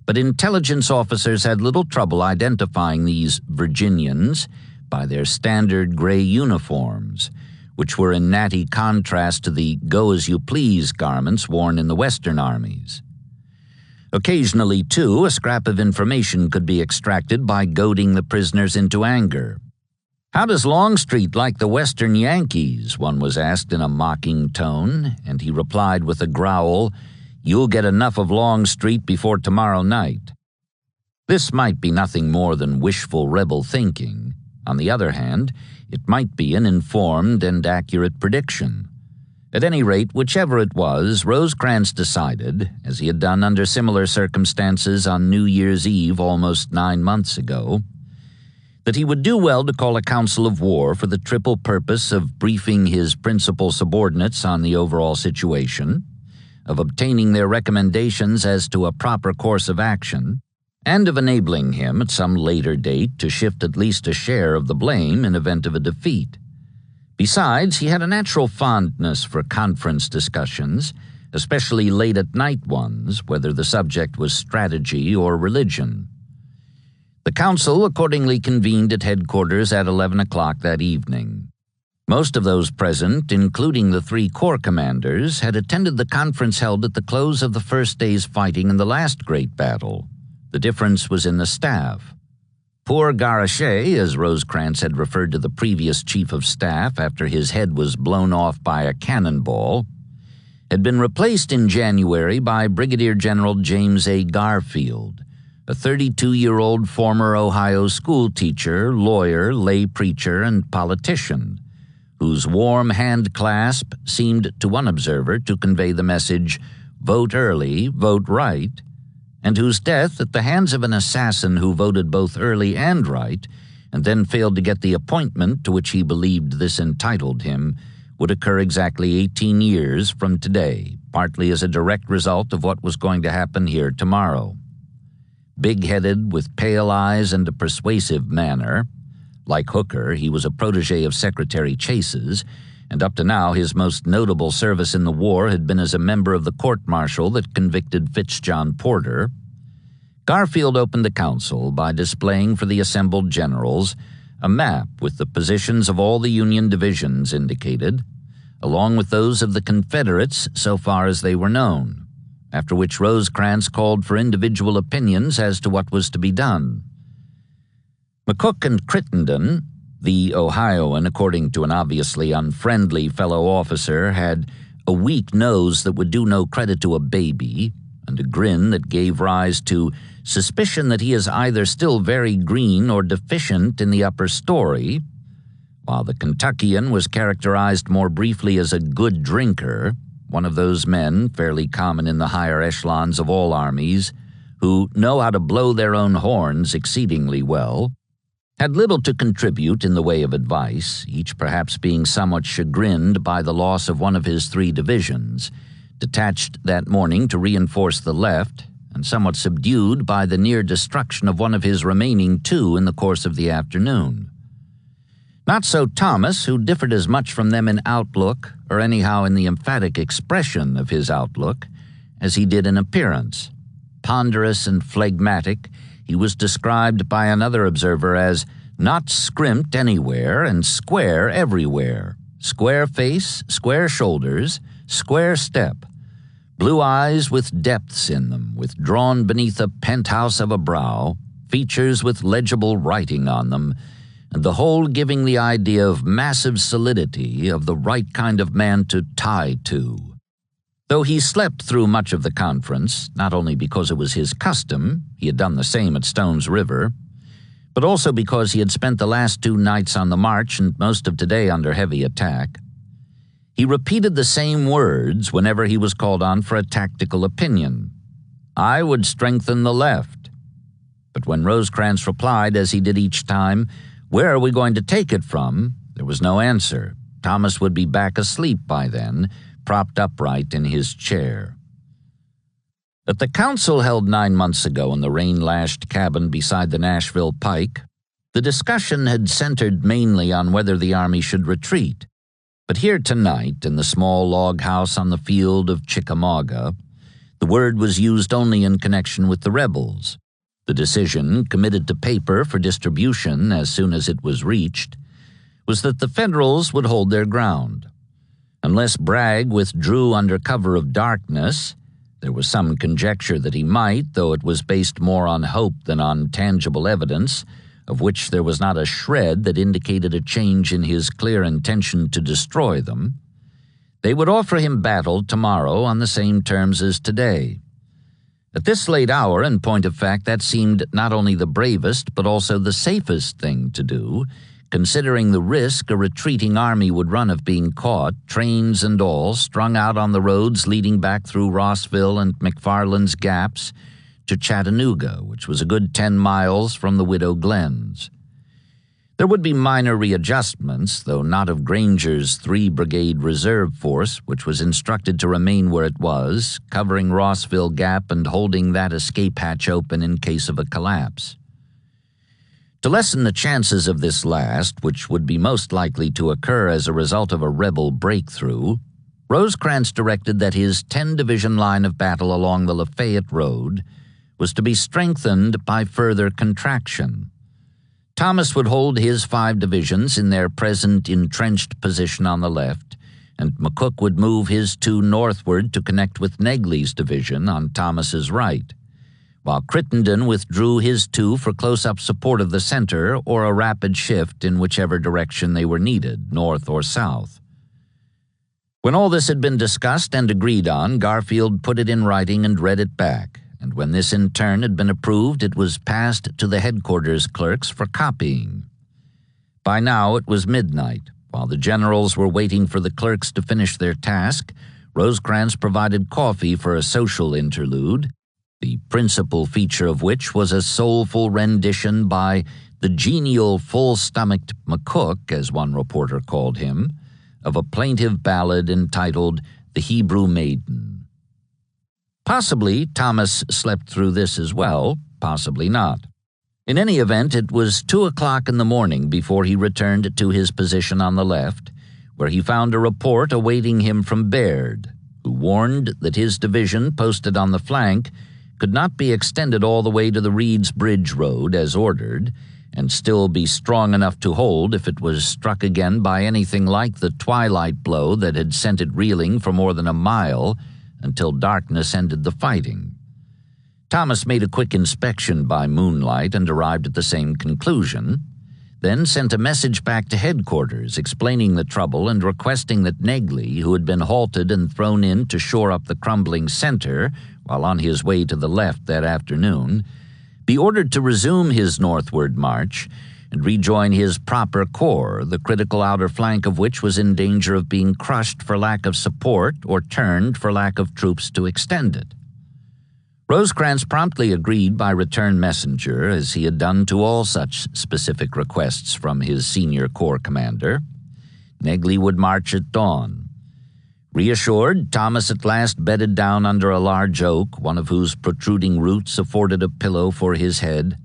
But intelligence officers had little trouble identifying these Virginians by their standard gray uniforms, which were in natty contrast to the go-as-you-please garments worn in the Western armies. Occasionally, too, a scrap of information could be extracted by goading the prisoners into anger. "How does Longstreet like the Western Yankees?" one was asked in a mocking tone, and he replied with a growl, "You'll get enough of Longstreet before tomorrow night." This might be nothing more than wishful rebel thinking. On the other hand, it might be an informed and accurate prediction. At any rate, whichever it was, Rosecrans decided, as he had done under similar circumstances on New Year's Eve almost 9 months ago, that he would do well to call a council of war for the triple purpose of briefing his principal subordinates on the overall situation, of obtaining their recommendations as to a proper course of action, and of enabling him at some later date to shift at least a share of the blame in event of a defeat. Besides, he had a natural fondness for conference discussions, especially late-at-night ones, whether the subject was strategy or religion. The council accordingly convened at headquarters at 11 o'clock that evening. Most of those present, including the 3 corps commanders, had attended the conference held at the close of the first day's fighting in the last great battle. The difference was in the staff. Poor Garachet, as Rosecrans had referred to the previous chief of staff after his head was blown off by a cannonball, had been replaced in January by Brigadier General James A. Garfield, a 32-year-old former Ohio schoolteacher, lawyer, lay preacher, and politician, whose warm hand clasp seemed to one observer to convey the message, "Vote early, vote right," and whose death at the hands of an assassin who voted both early and right, and then failed to get the appointment to which he believed this entitled him, would occur exactly 18 years from today, partly as a direct result of what was going to happen here tomorrow. Big-headed, with pale eyes and a persuasive manner, like Hooker, he was a protege of Secretary Chase's, and up to now his most notable service in the war had been as a member of the court-martial that convicted Fitzjohn Porter. Garfield opened the council by displaying for the assembled generals a map with the positions of all the Union divisions indicated, along with those of the Confederates so far as they were known, after which Rosecrans called for individual opinions as to what was to be done. McCook and Crittenden, the Ohioan, according to an obviously unfriendly fellow officer, had a weak nose that would do no credit to a baby, and a grin that gave rise to suspicion that he is either still very green or deficient in the upper story, while the Kentuckian was characterized more briefly as a good drinker, one of those men, fairly common in the higher echelons of all armies, who know how to blow their own horns exceedingly well, had little to contribute in the way of advice, each perhaps being somewhat chagrined by the loss of one of his 3 divisions, detached that morning to reinforce the left, and somewhat subdued by the near destruction of one of his remaining 2 in the course of the afternoon. Not so Thomas, who differed as much from them in outlook, or anyhow in the emphatic expression of his outlook, as he did in appearance. Ponderous and phlegmatic, he was described by another observer as not scrimped anywhere and square everywhere, square face, square shoulders, square step, blue eyes with depths in them, withdrawn beneath a penthouse of a brow, features with legible writing on them, and the whole giving the idea of massive solidity, of the right kind of man to tie to. Though he slept through much of the conference, not only because it was his custom, he had done the same at Stone's River, but also because he had spent the last 2 nights on the march and most of today under heavy attack, he repeated the same words whenever he was called on for a tactical opinion. "I would strengthen the left." But when Rosecrans replied, as he did each time, "Where are we going to take it from?" there was no answer. Thomas would be back asleep by then, propped upright in his chair. At the council held 9 months ago in the rain-lashed cabin beside the Nashville Pike, the discussion had centered mainly on whether the army should retreat. But here tonight, in the small log house on the field of Chickamauga, the word was used only in connection with the rebels. The decision, committed to paper for distribution as soon as it was reached, was that the Federals would hold their ground. Unless Bragg withdrew under cover of darkness, there was some conjecture that he might, though it was based more on hope than on tangible evidence, of which there was not a shred that indicated a change in his clear intention to destroy them. They would offer him battle tomorrow on the same terms as today. At this late hour, in point of fact, that seemed not only the bravest but also the safest thing to do, considering the risk a retreating army would run of being caught, trains and all, strung out on the roads leading back through Rossville and McFarland's Gaps to Chattanooga, which was a good 10 miles from the Widow Glens. There would be minor readjustments, though not of Granger's 3-brigade reserve force, which was instructed to remain where it was, covering Rossville Gap and holding that escape hatch open in case of a collapse. To lessen the chances of this last, which would be most likely to occur as a result of a rebel breakthrough, Rosecrans directed that his 10-division line of battle along the Lafayette Road was to be strengthened by further contraction. Thomas would hold his 5 divisions in their present entrenched position on the left, and McCook would move his 2 northward to connect with Negley's division on Thomas's right, while Crittenden withdrew his 2 for close-up support of the center or a rapid shift in whichever direction they were needed, north or south. When all this had been discussed and agreed on, Garfield put it in writing and read it back, and when this in turn had been approved, it was passed to the headquarters clerks for copying. By now it was midnight. While the generals were waiting for the clerks to finish their task, Rosecrans provided coffee for a social interlude, the principal feature of which was a soulful rendition by the genial, full-stomached McCook, as one reporter called him, of a plaintive ballad entitled The Hebrew Maiden. Possibly Thomas slept through this as well, possibly not. In any event, it was 2 o'clock in the morning before he returned to his position on the left, where he found a report awaiting him from Baird, who warned that his division posted on the flank could not be extended all the way to the Reed's Bridge Road as ordered, and still be strong enough to hold if it was struck again by anything like the twilight blow that had sent it reeling for more than a mile until darkness ended the fighting. Thomas made a quick inspection by moonlight and arrived at the same conclusion, then sent a message back to headquarters explaining the trouble and requesting that Negley, who had been halted and thrown in to shore up the crumbling center while on his way to the left that afternoon, be ordered to resume his northward march and rejoin his proper corps, the critical outer flank of which was in danger of being crushed for lack of support or turned for lack of troops to extend it. Rosecrans promptly agreed by return messenger, as he had done to all such specific requests from his senior corps commander. Negley would march at dawn. Reassured, Thomas at last bedded down under a large oak, one of whose protruding roots afforded a pillow for his head,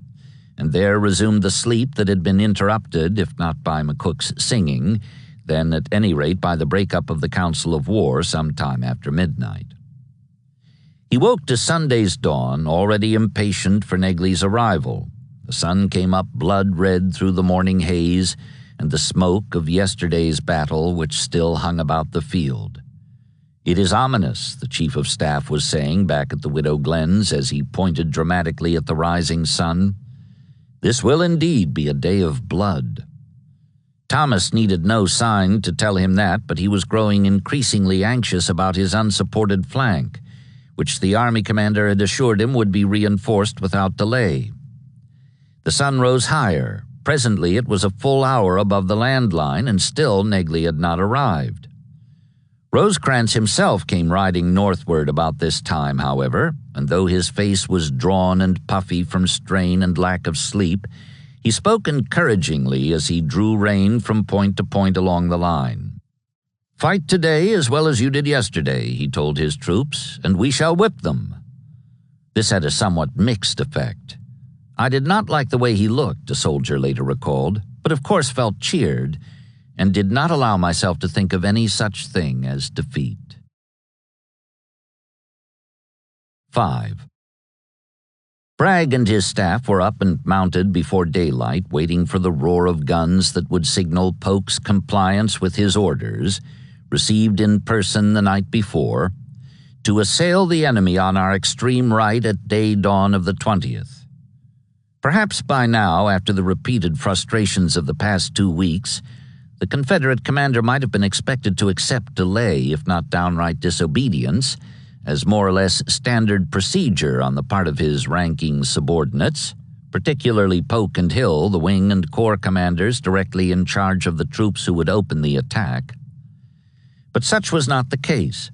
and there resumed the sleep that had been interrupted, if not by McCook's singing, then at any rate by the breakup of the Council of War some time after midnight. He woke to Sunday's dawn, already impatient for Negley's arrival. The sun came up blood-red through the morning haze and the smoke of yesterday's battle which still hung about the field. "It is ominous," the chief of staff was saying back at the Widow Glen's as he pointed dramatically at the rising sun. "This will indeed be a day of blood." Thomas needed no sign to tell him that, but he was growing increasingly anxious about his unsupported flank, which the army commander had assured him would be reinforced without delay. The sun rose higher. Presently it was a full hour above the land line, and still Negley had not arrived. Rosecrans himself came riding northward about this time, however, and though his face was drawn and puffy from strain and lack of sleep, he spoke encouragingly as he drew rein from point to point along the line. "Fight today as well as you did yesterday," he told his troops, "and we shall whip them." This had a somewhat mixed effect. "I did not like the way he looked," a soldier later recalled, "but of course felt cheered, and did not allow myself to think of any such thing as defeat." 5. Bragg and his staff were up and mounted before daylight, waiting for the roar of guns that would signal Polk's compliance with his orders, received in person the night before, to assail the enemy on our extreme right at day-dawn of the 20th. Perhaps by now, after the repeated frustrations of the past 2 weeks, the Confederate commander might have been expected to accept delay, if not downright disobedience, as more or less standard procedure on the part of his ranking subordinates, particularly Polk and Hill, the wing and corps commanders directly in charge of the troops who would open the attack. But such was not the case.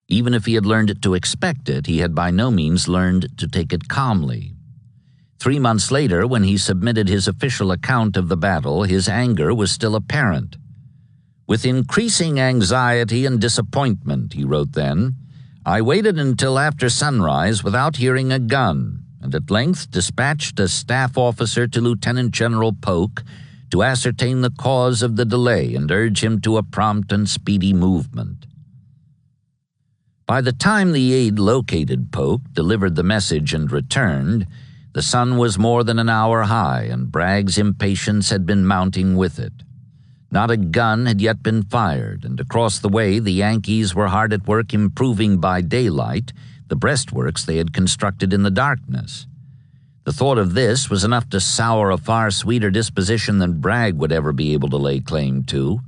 Even if he had learned to expect it, he had by no means learned to take it calmly. 3 months later, when he submitted his official account of the battle, his anger was still apparent. "With increasing anxiety and disappointment," he wrote then, "I waited until after sunrise without hearing a gun, and at length dispatched a staff officer to Lieutenant General Polk to ascertain the cause of the delay and urge him to a prompt and speedy movement." By the time the aide located Polk, delivered the message, and returned, the sun was more than an hour high, and Bragg's impatience had been mounting with it. Not a gun had yet been fired, and across the way the Yankees were hard at work improving by daylight the breastworks they had constructed in the darkness. The thought of this was enough to sour a far sweeter disposition than Bragg would ever be able to lay claim to.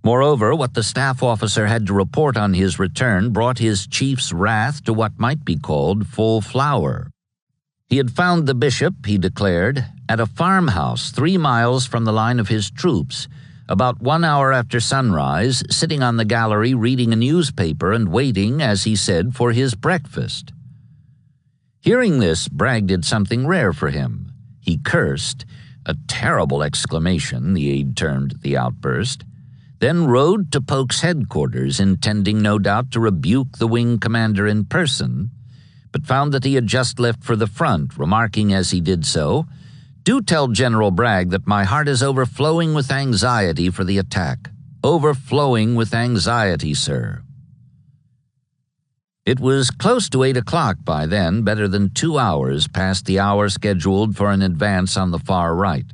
Moreover, what the staff officer had to report on his return brought his chief's wrath to what might be called full flower. He had found the bishop, he declared, at a farmhouse 3 miles from the line of his troops, about 1 hour after sunrise, sitting on the gallery reading a newspaper and waiting, as he said, for his breakfast. Hearing this, Bragg did something rare for him. He cursed, a terrible exclamation, the aide termed the outburst, then rode to Polk's headquarters, intending no doubt to rebuke the wing commander in person, but found that he had just left for the front, remarking as he did so, "Do tell General Bragg that my heart is overflowing with anxiety for the attack. Overflowing with anxiety, sir." It was close to 8 o'clock by then, better than 2 hours past the hour scheduled for an advance on the far right,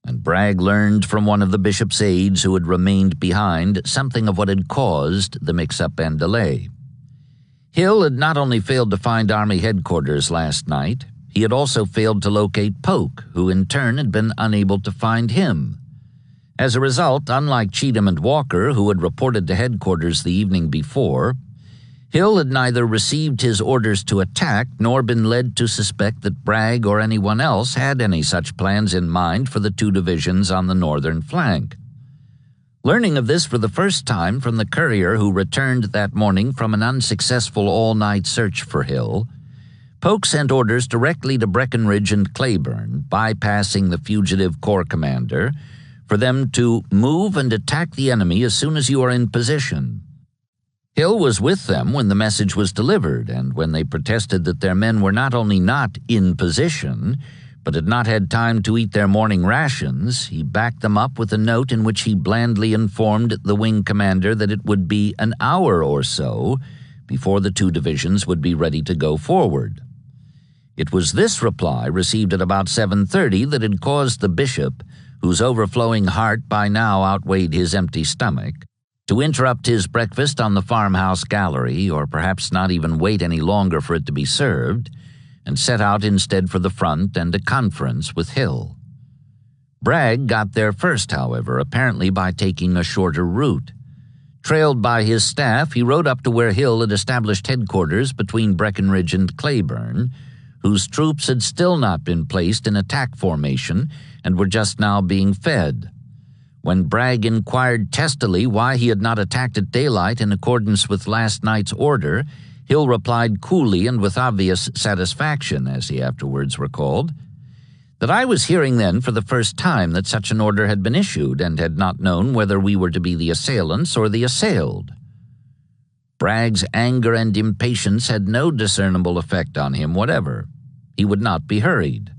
and Bragg learned from one of the bishop's aides who had remained behind something of what had caused the mix-up and delay. Hill had not only failed to find Army headquarters last night, he had also failed to locate Polk, who in turn had been unable to find him. As a result, unlike Cheatham and Walker, who had reported to headquarters the evening before, Hill had neither received his orders to attack nor been led to suspect that Bragg or anyone else had any such plans in mind for the 2 divisions on the northern flank. Learning of this for the first time from the courier who returned that morning from an unsuccessful all-night search for Hill, Polk sent orders directly to Breckinridge and Cleburne, bypassing the fugitive corps commander, for them to move and attack the enemy as soon as you are in position. Hill was with them when the message was delivered, and when they protested that their men were not only not in position, but had not had time to eat their morning rations, he backed them up with a note in which he blandly informed the wing commander that it would be an hour or so before the 2 divisions would be ready to go forward. It was this reply, received at about 7:30, that had caused the bishop, whose overflowing heart by now outweighed his empty stomach, to interrupt his breakfast on the farmhouse gallery, or perhaps not even wait any longer for it to be served, and set out instead for the front and a conference with Hill. Bragg got there first, however, apparently by taking a shorter route. Trailed by his staff, he rode up to where Hill had established headquarters between Breckinridge and Cleburne, whose troops had still not been placed in attack formation and were just now being fed. When Bragg inquired testily why he had not attacked at daylight in accordance with last night's order, Hill replied coolly and with obvious satisfaction, as he afterwards recalled, that I was hearing then for the first time that such an order had been issued and had not known whether we were to be the assailants or the assailed. Bragg's anger and impatience had no discernible effect on him whatever. He would not be hurried.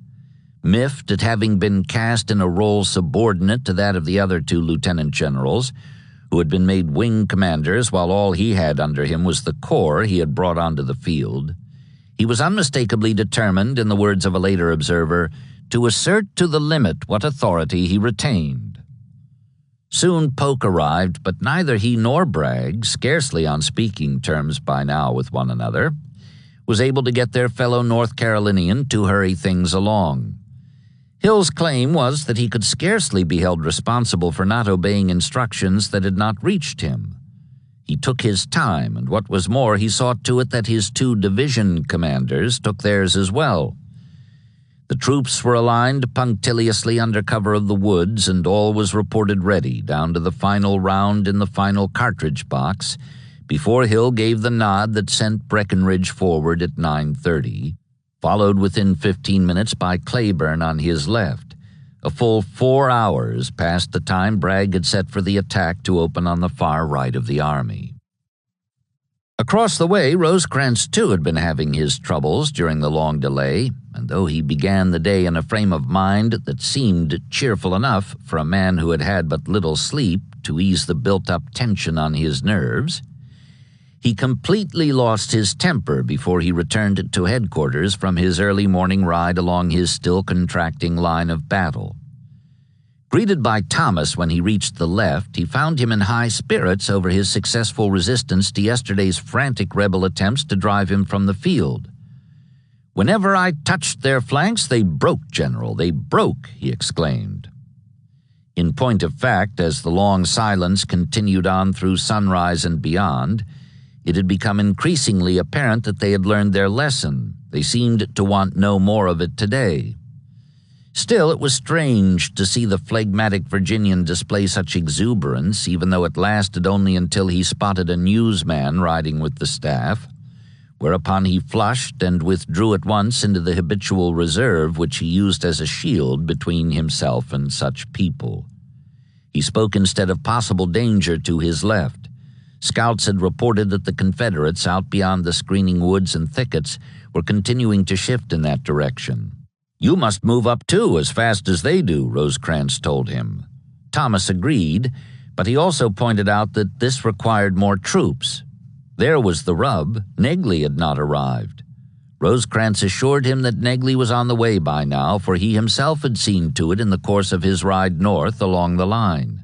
Miffed at having been cast in a role subordinate to that of the other 2 lieutenant generals, who had been made wing commanders while all he had under him was the corps he had brought onto the field, he was unmistakably determined, in the words of a later observer, to assert to the limit what authority he retained. Soon Polk arrived, but neither he nor Bragg, scarcely on speaking terms by now with one another, was able to get their fellow North Carolinian to hurry things along. Hill's claim was that he could scarcely be held responsible for not obeying instructions that had not reached him. He took his time, and what was more, he saw to it that his 2 division commanders took theirs as well. The troops were aligned punctiliously under cover of the woods, and all was reported ready, down to the final round in the final cartridge box, before Hill gave the nod that sent Breckinridge forward at 9:30, followed within 15 minutes by Cleburne on his left, a full 4 hours past the time Bragg had set for the attack to open on the far right of the army. Across the way, Rosecrans too had been having his troubles during the long delay, and though he began the day in a frame of mind that seemed cheerful enough for a man who had had but little sleep to ease the built-up tension on his nerves, he completely lost his temper before he returned to headquarters from his early morning ride along his still contracting line of battle. Greeted by Thomas when he reached the left, he found him in high spirits over his successful resistance to yesterday's frantic rebel attempts to drive him from the field. "Whenever I touched their flanks, they broke, General, they broke," he exclaimed. In point of fact, as the long silence continued on through sunrise and beyond, it had become increasingly apparent that they had learned their lesson. They seemed to want no more of it today. Still, it was strange to see the phlegmatic Virginian display such exuberance, even though it lasted only until he spotted a newsman riding with the staff, whereupon he flushed and withdrew at once into the habitual reserve which he used as a shield between himself and such people. He spoke instead of possible danger to his left. Scouts had reported that the Confederates, out beyond the screening woods and thickets, were continuing to shift in that direction. "You must move up, too, as fast as they do," Rosecrans told him. Thomas agreed, but he also pointed out that this required more troops. There was the rub. Negley had not arrived. Rosecrans assured him that Negley was on the way by now, for he himself had seen to it in the course of his ride north along the line.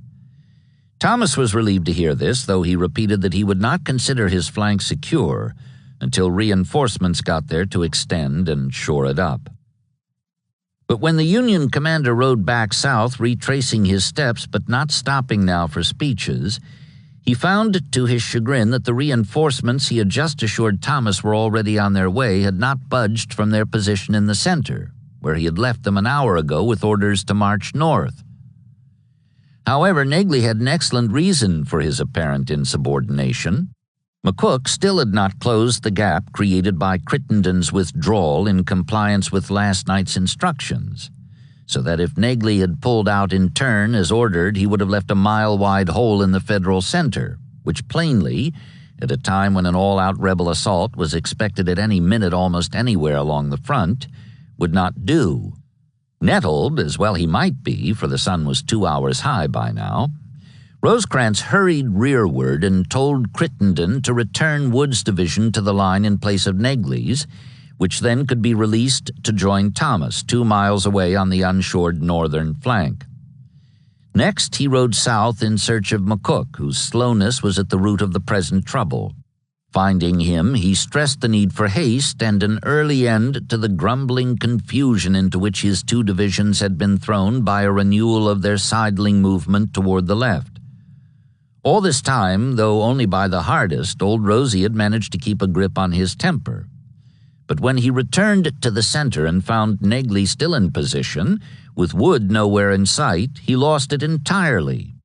Thomas was relieved to hear this, though he repeated that he would not consider his flank secure until reinforcements got there to extend and shore it up. But when the Union commander rode back south, retracing his steps but not stopping now for speeches, he found to his chagrin that the reinforcements he had just assured Thomas were already on their way had not budged from their position in the center, where he had left them an hour ago with orders to march north. However, Negley had an excellent reason for his apparent insubordination. McCook still had not closed the gap created by Crittenden's withdrawal in compliance with last night's instructions, so that if Negley had pulled out in turn as ordered, he would have left a mile-wide hole in the Federal center, which plainly, at a time when an all-out rebel assault was expected at any minute almost anywhere along the front, would not do. Nettled, as well he might be, for the sun was 2 hours high by now, Rosecrans hurried rearward and told Crittenden to return Wood's division to the line in place of Negley's, which then could be released to join Thomas 2 miles away on the unshored northern flank. Next, he rode south in search of McCook, whose slowness was at the root of the present trouble. Finding him, he stressed the need for haste and an early end to the grumbling confusion into which his 2 divisions had been thrown by a renewal of their sidling movement toward the left. All this time, though only by the hardest, old Rosie had managed to keep a grip on his temper. But when he returned to the center and found Negley still in position, with Wood nowhere in sight, he lost it entirely.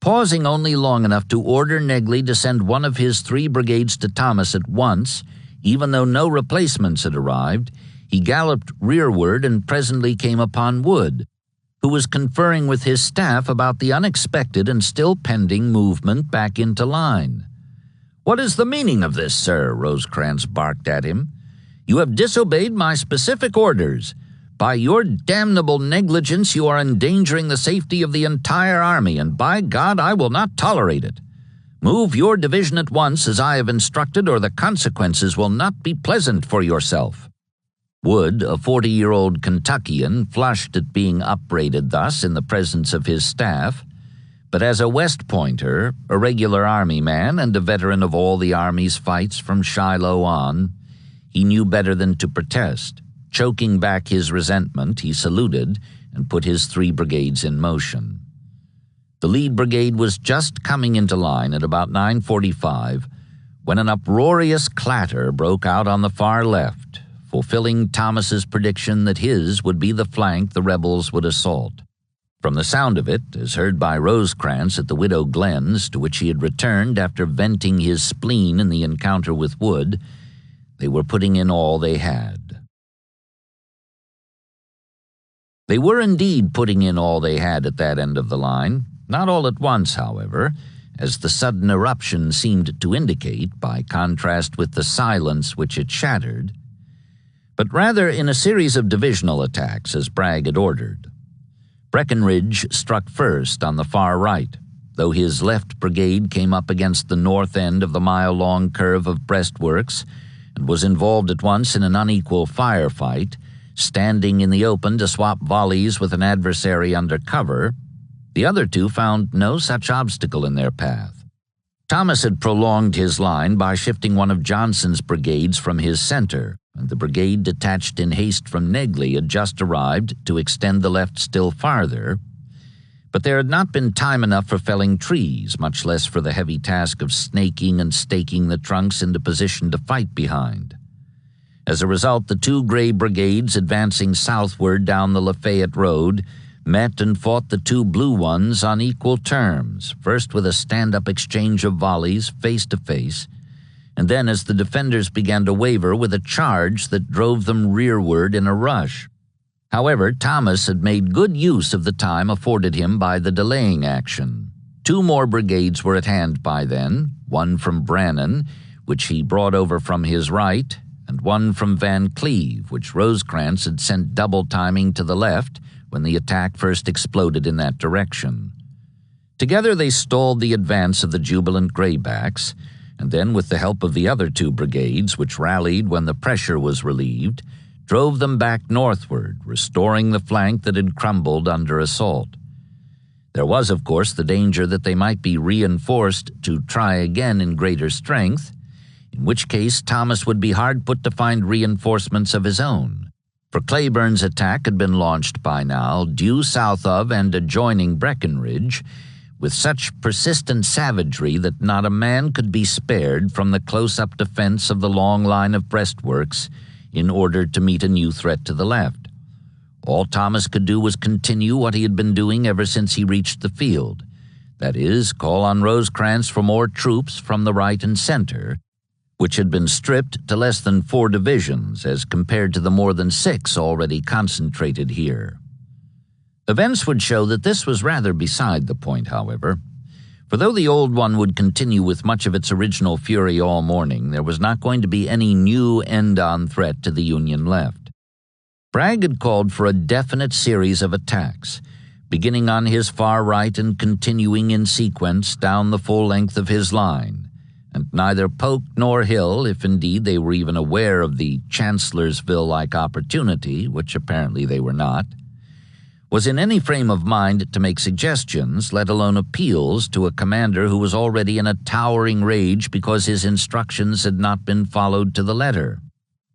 Pausing only long enough to order Negley to send one of his 3 brigades to Thomas at once, even though no replacements had arrived, he galloped rearward and presently came upon Wood, who was conferring with his staff about the unexpected and still pending movement back into line. "What is the meaning of this, sir?" Rosecrans barked at him. "You have disobeyed my specific orders. By your damnable negligence you are endangering the safety of the entire army, and by God I will not tolerate it. Move your division at once as I have instructed, or the consequences will not be pleasant for yourself." Wood, a 40-year-old Kentuckian, flushed at being upbraided thus in the presence of his staff, but as a West Pointer, a regular Army man, and a veteran of all the Army's fights from Shiloh on, he knew better than to protest. Choking back his resentment, he saluted and put his 3 brigades in motion. The lead brigade was just coming into line at about 9:45 when an uproarious clatter broke out on the far left, fulfilling Thomas's prediction that his would be the flank the rebels would assault. From the sound of it, as heard by Rosecrans at the Widow Glen's, to which he had returned after venting his spleen in the encounter with Wood, they were putting in all they had. They were indeed putting in all they had at that end of the line, not all at once, however, as the sudden eruption seemed to indicate by contrast with the silence which it shattered, but rather in a series of divisional attacks as Bragg had ordered. Breckinridge struck first on the far right, though his left brigade came up against the north end of the mile-long curve of breastworks and was involved at once in an unequal firefight, standing in the open to swap volleys with an adversary under cover. The other two found no such obstacle in their path. Thomas had prolonged his line by shifting one of Johnson's brigades from his center, and the brigade detached in haste from Negley had just arrived to extend the left still farther. But there had not been time enough for felling trees, much less for the heavy task of snaking and staking the trunks into position to fight behind. As a result, the two gray brigades advancing southward down the Lafayette Road met and fought the two blue ones on equal terms, first with a stand-up exchange of volleys face to face, and then as the defenders began to waver with a charge that drove them rearward in a rush. However, Thomas had made good use of the time afforded him by the delaying action. Two more brigades were at hand by then, one from Brannan, which he brought over from his right, and one from Van Cleve, which Rosecrans had sent double-timing to the left when the attack first exploded in that direction. Together they stalled the advance of the jubilant Graybacks, and then, with the help of the other two brigades, which rallied when the pressure was relieved, drove them back northward, restoring the flank that had crumbled under assault. There was, of course, the danger that they might be reinforced to try again in greater strength, in which case Thomas would be hard put to find reinforcements of his own, for Cleburne's attack had been launched by now, due south of and adjoining Breckinridge, with such persistent savagery that not a man could be spared from the close-up defense of the long line of breastworks in order to meet a new threat to the left. All Thomas could do was continue what he had been doing ever since he reached the field, that is, call on Rosecrans for more troops from the right and center, which had been stripped to less than 4 divisions as compared to the more than 6 already concentrated here. Events would show that this was rather beside the point, however, for though the old one would continue with much of its original fury all morning, there was not going to be any new end-on threat to the Union left. Bragg had called for a definite series of attacks, beginning on his far right and continuing in sequence down the full length of his line, and neither Polk nor Hill, if indeed they were even aware of the Chancellorsville-like opportunity, which apparently they were not, was in any frame of mind to make suggestions, let alone appeals, to a commander who was already in a towering rage because his instructions had not been followed to the letter.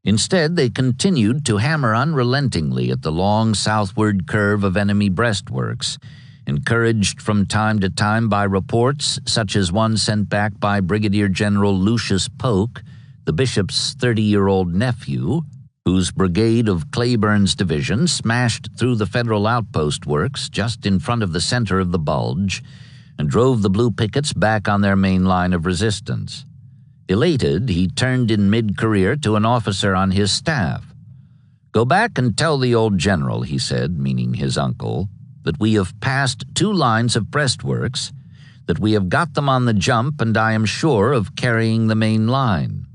Instead, they continued to hammer unrelentingly at the long southward curve of enemy breastworks, encouraged from time to time by reports such as one sent back by Brigadier General Lucius Polk, the bishop's 30-year-old nephew, whose brigade of Cleburne's division smashed through the Federal outpost works just in front of the center of the bulge and drove the blue pickets back on their main line of resistance. Elated, he turned in mid-career to an officer on his staff. "Go back and tell the old general," he said, meaning his uncle, "that we have passed 2 lines of breastworks, that we have got them on the jump, and I am sure of carrying the main line."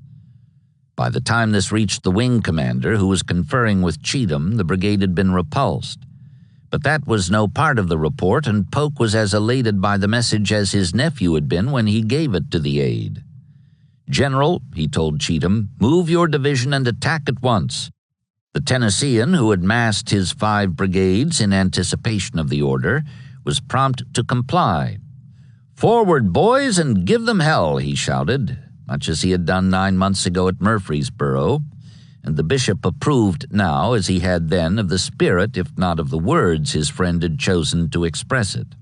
By the time this reached the wing commander, who was conferring with Cheatham, the brigade had been repulsed. But that was no part of the report, and Polk was as elated by the message as his nephew had been when he gave it to the aide. "General," he told Cheatham, "move your division and attack at once." The Tennessean, who had massed his 5 brigades in anticipation of the order, was prompt to comply. "Forward, boys, and give them hell," he shouted, much as he had done 9 months ago at Murfreesboro, and the bishop approved now, as he had then, of the spirit, if not of the words, his friend had chosen to express it.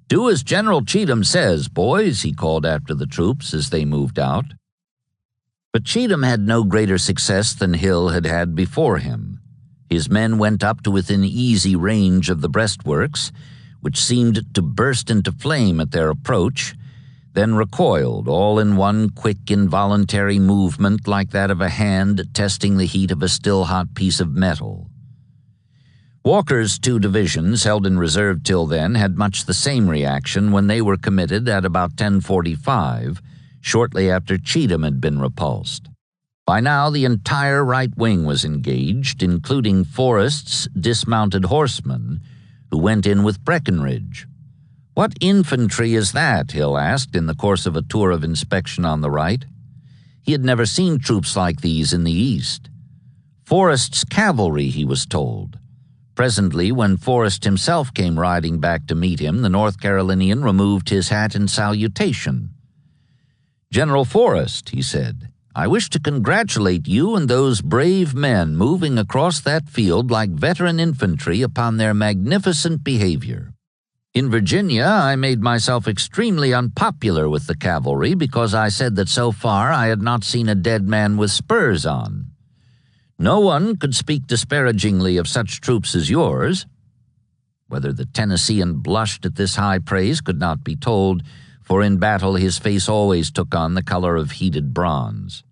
"Do as General Cheatham says, boys," he called after the troops as they moved out. But Cheatham had no greater success than Hill had had before him. His men went up to within easy range of the breastworks, which seemed to burst into flame at their approach, then recoiled, all in one quick involuntary movement like that of a hand testing the heat of a still-hot piece of metal. Walker's 2 divisions, held in reserve till then, had much the same reaction when they were committed at about 10:45, shortly after Cheatham had been repulsed. By now the entire right wing was engaged, including Forrest's dismounted horsemen, who went in with Breckinridge. "What infantry is that?" Hill asked in the course of a tour of inspection on the right. He had never seen troops like these in the East. "Forrest's cavalry," he was told. Presently, when Forrest himself came riding back to meet him, the North Carolinian removed his hat in salutation. "General Forrest," he said, "I wish to congratulate you and those brave men moving across that field like veteran infantry upon their magnificent behavior. In Virginia, I made myself extremely unpopular with the cavalry because I said that so far I had not seen a dead man with spurs on. No one could speak disparagingly of such troops as yours." Whether the Tennessean blushed at this high praise could not be told, for in battle his face always took on the color of heated bronze.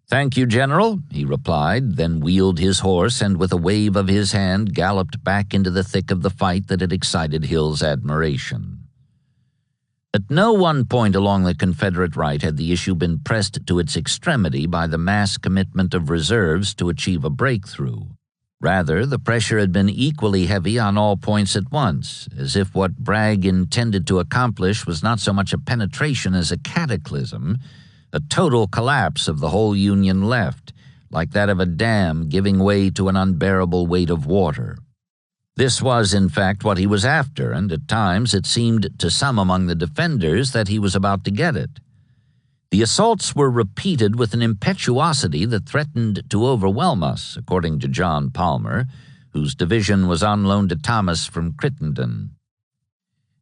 "Thank you, General," he replied, then wheeled his horse and with a wave of his hand galloped back into the thick of the fight that had excited Hill's admiration. At no one point along the Confederate right had the issue been pressed to its extremity by the mass commitment of reserves to achieve a breakthrough. Rather, the pressure had been equally heavy on all points at once, as if what Bragg intended to accomplish was not so much a penetration as a cataclysm, a total collapse of the whole Union left, like that of a dam giving way to an unbearable weight of water. This was, in fact, what he was after, and at times it seemed to some among the defenders that he was about to get it. The assaults were repeated with an impetuosity that threatened to overwhelm us, according to John Palmer, whose division was on loan to Thomas from Crittenden.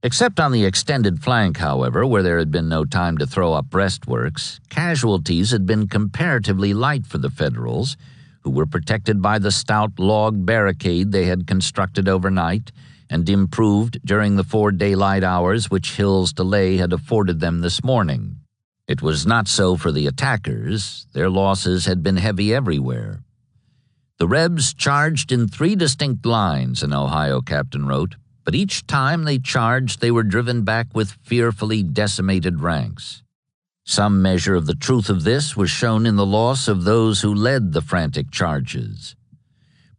Except on the extended flank, however, where there had been no time to throw up breastworks, casualties had been comparatively light for the Federals, who were protected by the stout log barricade they had constructed overnight and improved during the 4 daylight hours which Hill's delay had afforded them this morning. It was not so for the attackers. Their losses had been heavy everywhere. "The Rebs charged in 3 distinct lines," an Ohio captain wrote, "but each time they charged they were driven back with fearfully decimated ranks." Some measure of the truth of this was shown in the loss of those who led the frantic charges.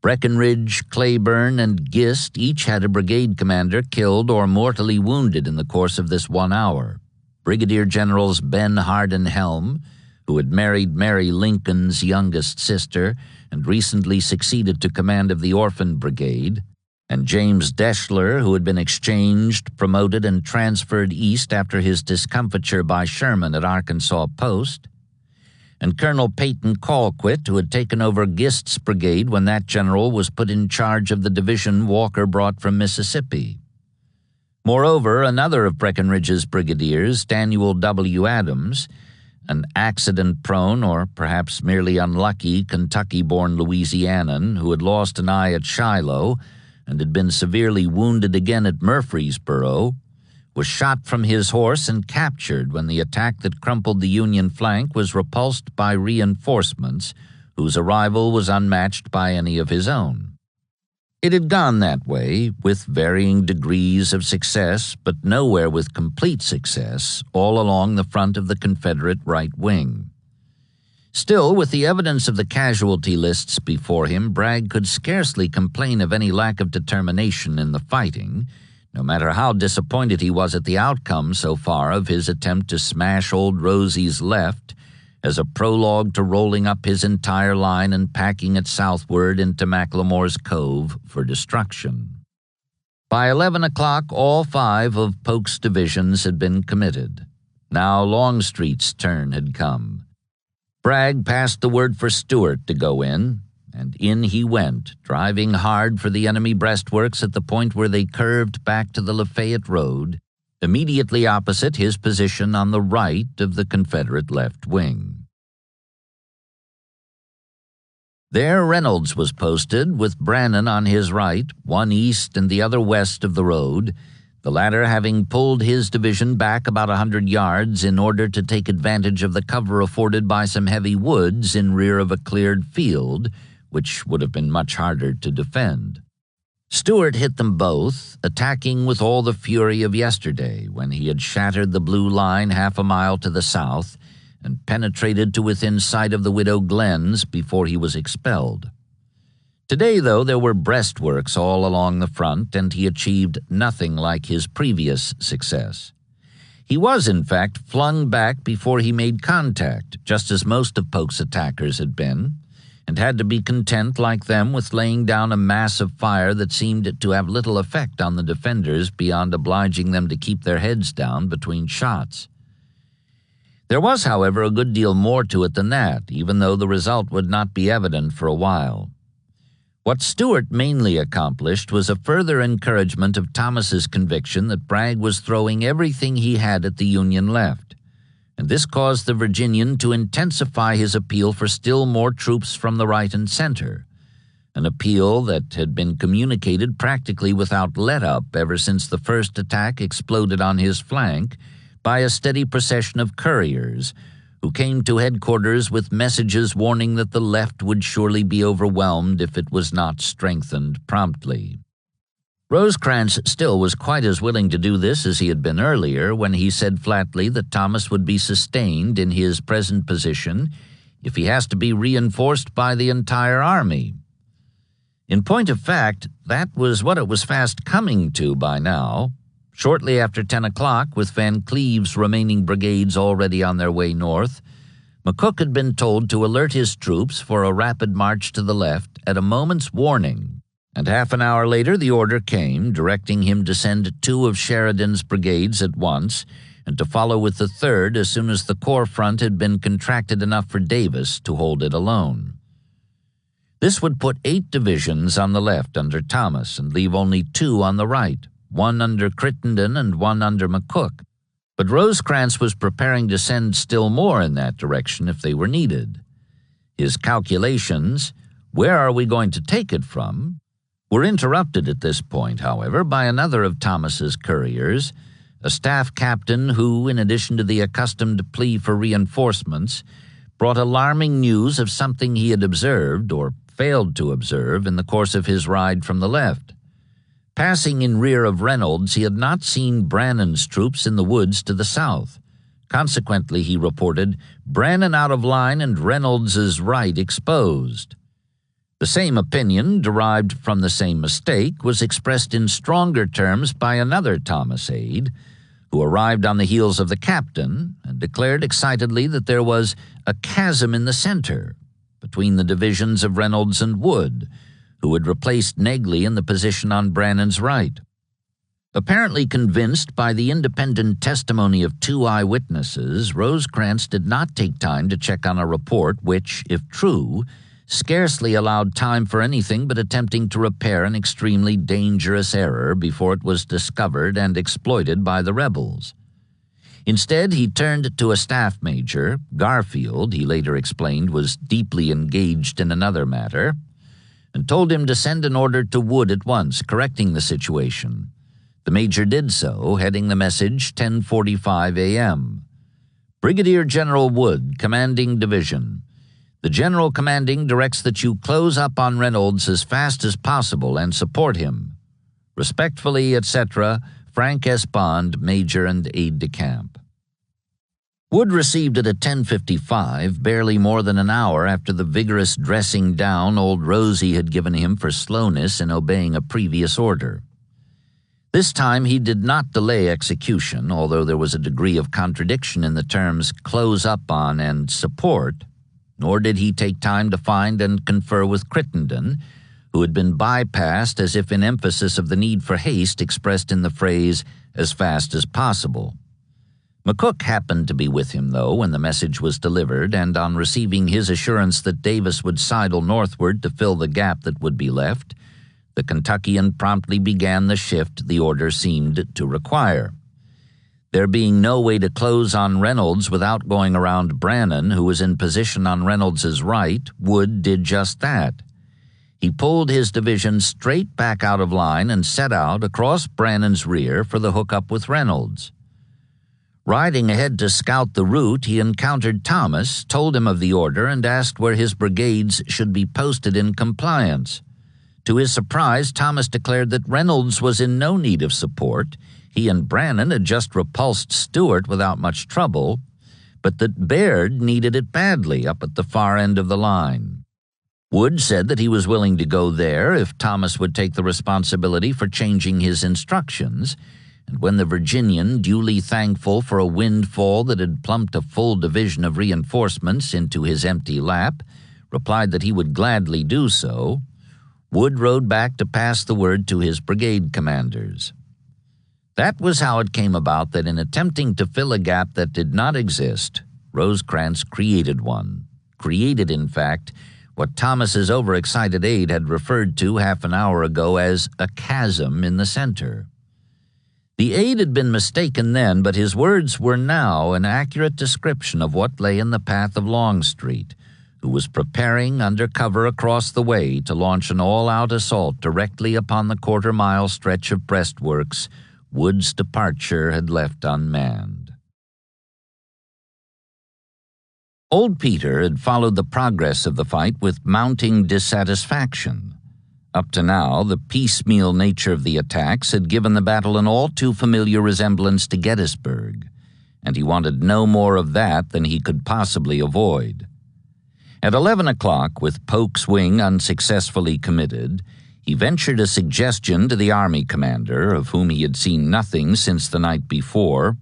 Breckinridge, Claiborne, and Gist each had a brigade commander killed or mortally wounded in the course of this 1 hour. Brigadier Generals Ben Hardin Helm, who had married Mary Lincoln's youngest sister and recently succeeded to command of the Orphan Brigade, and James Deschler, who had been exchanged, promoted, and transferred east after his discomfiture by Sherman at Arkansas Post, and Colonel Peyton Colquitt, who had taken over Gist's brigade when that general was put in charge of the division Walker brought from Mississippi. Moreover, another of Breckinridge's brigadiers, Daniel W. Adams, an accident-prone or perhaps merely unlucky Kentucky-born Louisianan who had lost an eye at Shiloh and had been severely wounded again at Murfreesboro, was shot from his horse and captured when the attack that crumpled the Union flank was repulsed by reinforcements whose arrival was unmatched by any of his own. It had gone that way, with varying degrees of success, but nowhere with complete success, all along the front of the Confederate right wing. Still, with the evidence of the casualty lists before him, Bragg could scarcely complain of any lack of determination in the fighting, no matter how disappointed he was at the outcome so far of his attempt to smash Old Rosie's left as a prologue to rolling up his entire line and packing it southward into McLemore's Cove for destruction. By 11 o'clock, all 5 of Polk's divisions had been committed. Now Longstreet's turn had come. Bragg passed the word for Stuart to go in, and in he went, driving hard for the enemy breastworks at the point where they curved back to the Lafayette Road, immediately opposite his position on the right of the Confederate left wing. There Reynolds was posted, with Brannan on his right, one east and the other west of the road, the latter having pulled his division back about 100 yards in order to take advantage of the cover afforded by some heavy woods in rear of a cleared field, which would have been much harder to defend. Stuart hit them both, attacking with all the fury of yesterday, when he had shattered the blue line half a mile to the south and penetrated to within sight of the Widow Glenn's before he was expelled. Today, though, there were breastworks all along the front, and he achieved nothing like his previous success. He was, in fact, flung back before he made contact, just as most of Polk's attackers had been, and had to be content, like them, with laying down a mass of fire that seemed to have little effect on the defenders beyond obliging them to keep their heads down between shots. There was, however, a good deal more to it than that, even though the result would not be evident for a while. What Stuart mainly accomplished was a further encouragement of Thomas's conviction that Bragg was throwing everything he had at the Union left, and this caused the Virginian to intensify his appeal for still more troops from the right and center, an appeal that had been communicated practically without let-up ever since the first attack exploded on his flank by a steady procession of couriers who came to headquarters with messages warning that the left would surely be overwhelmed if it was not strengthened promptly. Rosecrans still was quite as willing to do this as he had been earlier, when he said flatly that Thomas would be sustained in his present position if he has to be reinforced by the entire army. In point of fact, that was what it was fast coming to by now. Shortly after 10 o'clock, with Van Cleve's remaining brigades already on their way north, McCook had been told to alert his troops for a rapid march to the left at a moment's warning, and half an hour later the order came, directing him to send 2 of Sheridan's brigades at once and to follow with the 3rd as soon as the corps front had been contracted enough for Davis to hold it alone. This would put 8 divisions on the left under Thomas and leave only 2 on the right, 1 under Crittenden and 1 under McCook, but Rosecrans was preparing to send still more in that direction if they were needed. His calculations, where are we going to take it from, were interrupted at this point, however, by another of Thomas's couriers, a staff captain who, in addition to the accustomed plea for reinforcements, brought alarming news of something he had observed, or failed to observe, in the course of his ride from the left. Passing in rear of Reynolds, he had not seen Brannan's troops in the woods to the south. Consequently, he reported, Brannan out of line and Reynolds's right exposed. The same opinion, derived from the same mistake, was expressed in stronger terms by another Thomas aide, who arrived on the heels of the captain and declared excitedly that there was a chasm in the center between the divisions of Reynolds and Wood, who had replaced Negley in the position on Brannan's right. Apparently convinced by the independent testimony of 2 eyewitnesses, Rosecrans did not take time to check on a report which, if true, scarcely allowed time for anything but attempting to repair an extremely dangerous error before it was discovered and exploited by the rebels. Instead, he turned to a staff major. Garfield, he later explained, was deeply engaged in another matter, and told him to send an order to Wood at once, correcting the situation. The major did so, heading the message 10:45 a.m. Brigadier General Wood, commanding division. The general commanding directs that you close up on Reynolds as fast as possible and support him. Respectfully, etc., Frank S. Bond, Major and Aide-de-Camp. Wood received it at 10:55, barely more than an hour after the vigorous dressing down old Rosie had given him for slowness in obeying a previous order. This time he did not delay execution, although there was a degree of contradiction in the terms close up on and support, nor did he take time to find and confer with Crittenden, who had been bypassed as if in emphasis of the need for haste expressed in the phrase, as fast as possible. McCook happened to be with him, though, when the message was delivered, and on receiving his assurance that Davis would sidle northward to fill the gap that would be left, the Kentuckian promptly began the shift the order seemed to require. There being no way to close on Reynolds without going around Brannan, who was in position on Reynolds's right, Wood did just that. He pulled his division straight back out of line and set out across Brannan's rear for the hookup with Reynolds. Riding ahead to scout the route, he encountered Thomas, told him of the order, and asked where his brigades should be posted in compliance. To his surprise, Thomas declared that Reynolds was in no need of support. He and Brannan had just repulsed Stuart without much trouble, but that Baird needed it badly up at the far end of the line. Wood said that he was willing to go there if Thomas would take the responsibility for changing his instructions, and when the Virginian, duly thankful for a windfall that had plumped a full division of reinforcements into his empty lap, replied that he would gladly do so, Wood rode back to pass the word to his brigade commanders. That was how it came about that in attempting to fill a gap that did not exist, Rosecrans created one. Created, in fact, what Thomas's overexcited aide had referred to half an hour ago as a chasm in the center. The aide had been mistaken then, but his words were now an accurate description of what lay in the path of Longstreet, who was preparing under cover across the way to launch an all-out assault directly upon the quarter-mile stretch of breastworks Wood's departure had left unmanned. Old Peter had followed the progress of the fight with mounting dissatisfaction. Up to now, the piecemeal nature of the attacks had given the battle an all too familiar resemblance to Gettysburg, and he wanted no more of that than he could possibly avoid. At 11 o'clock, with Polk's wing unsuccessfully committed, he ventured a suggestion to the army commander, of whom he had seen nothing since the night before,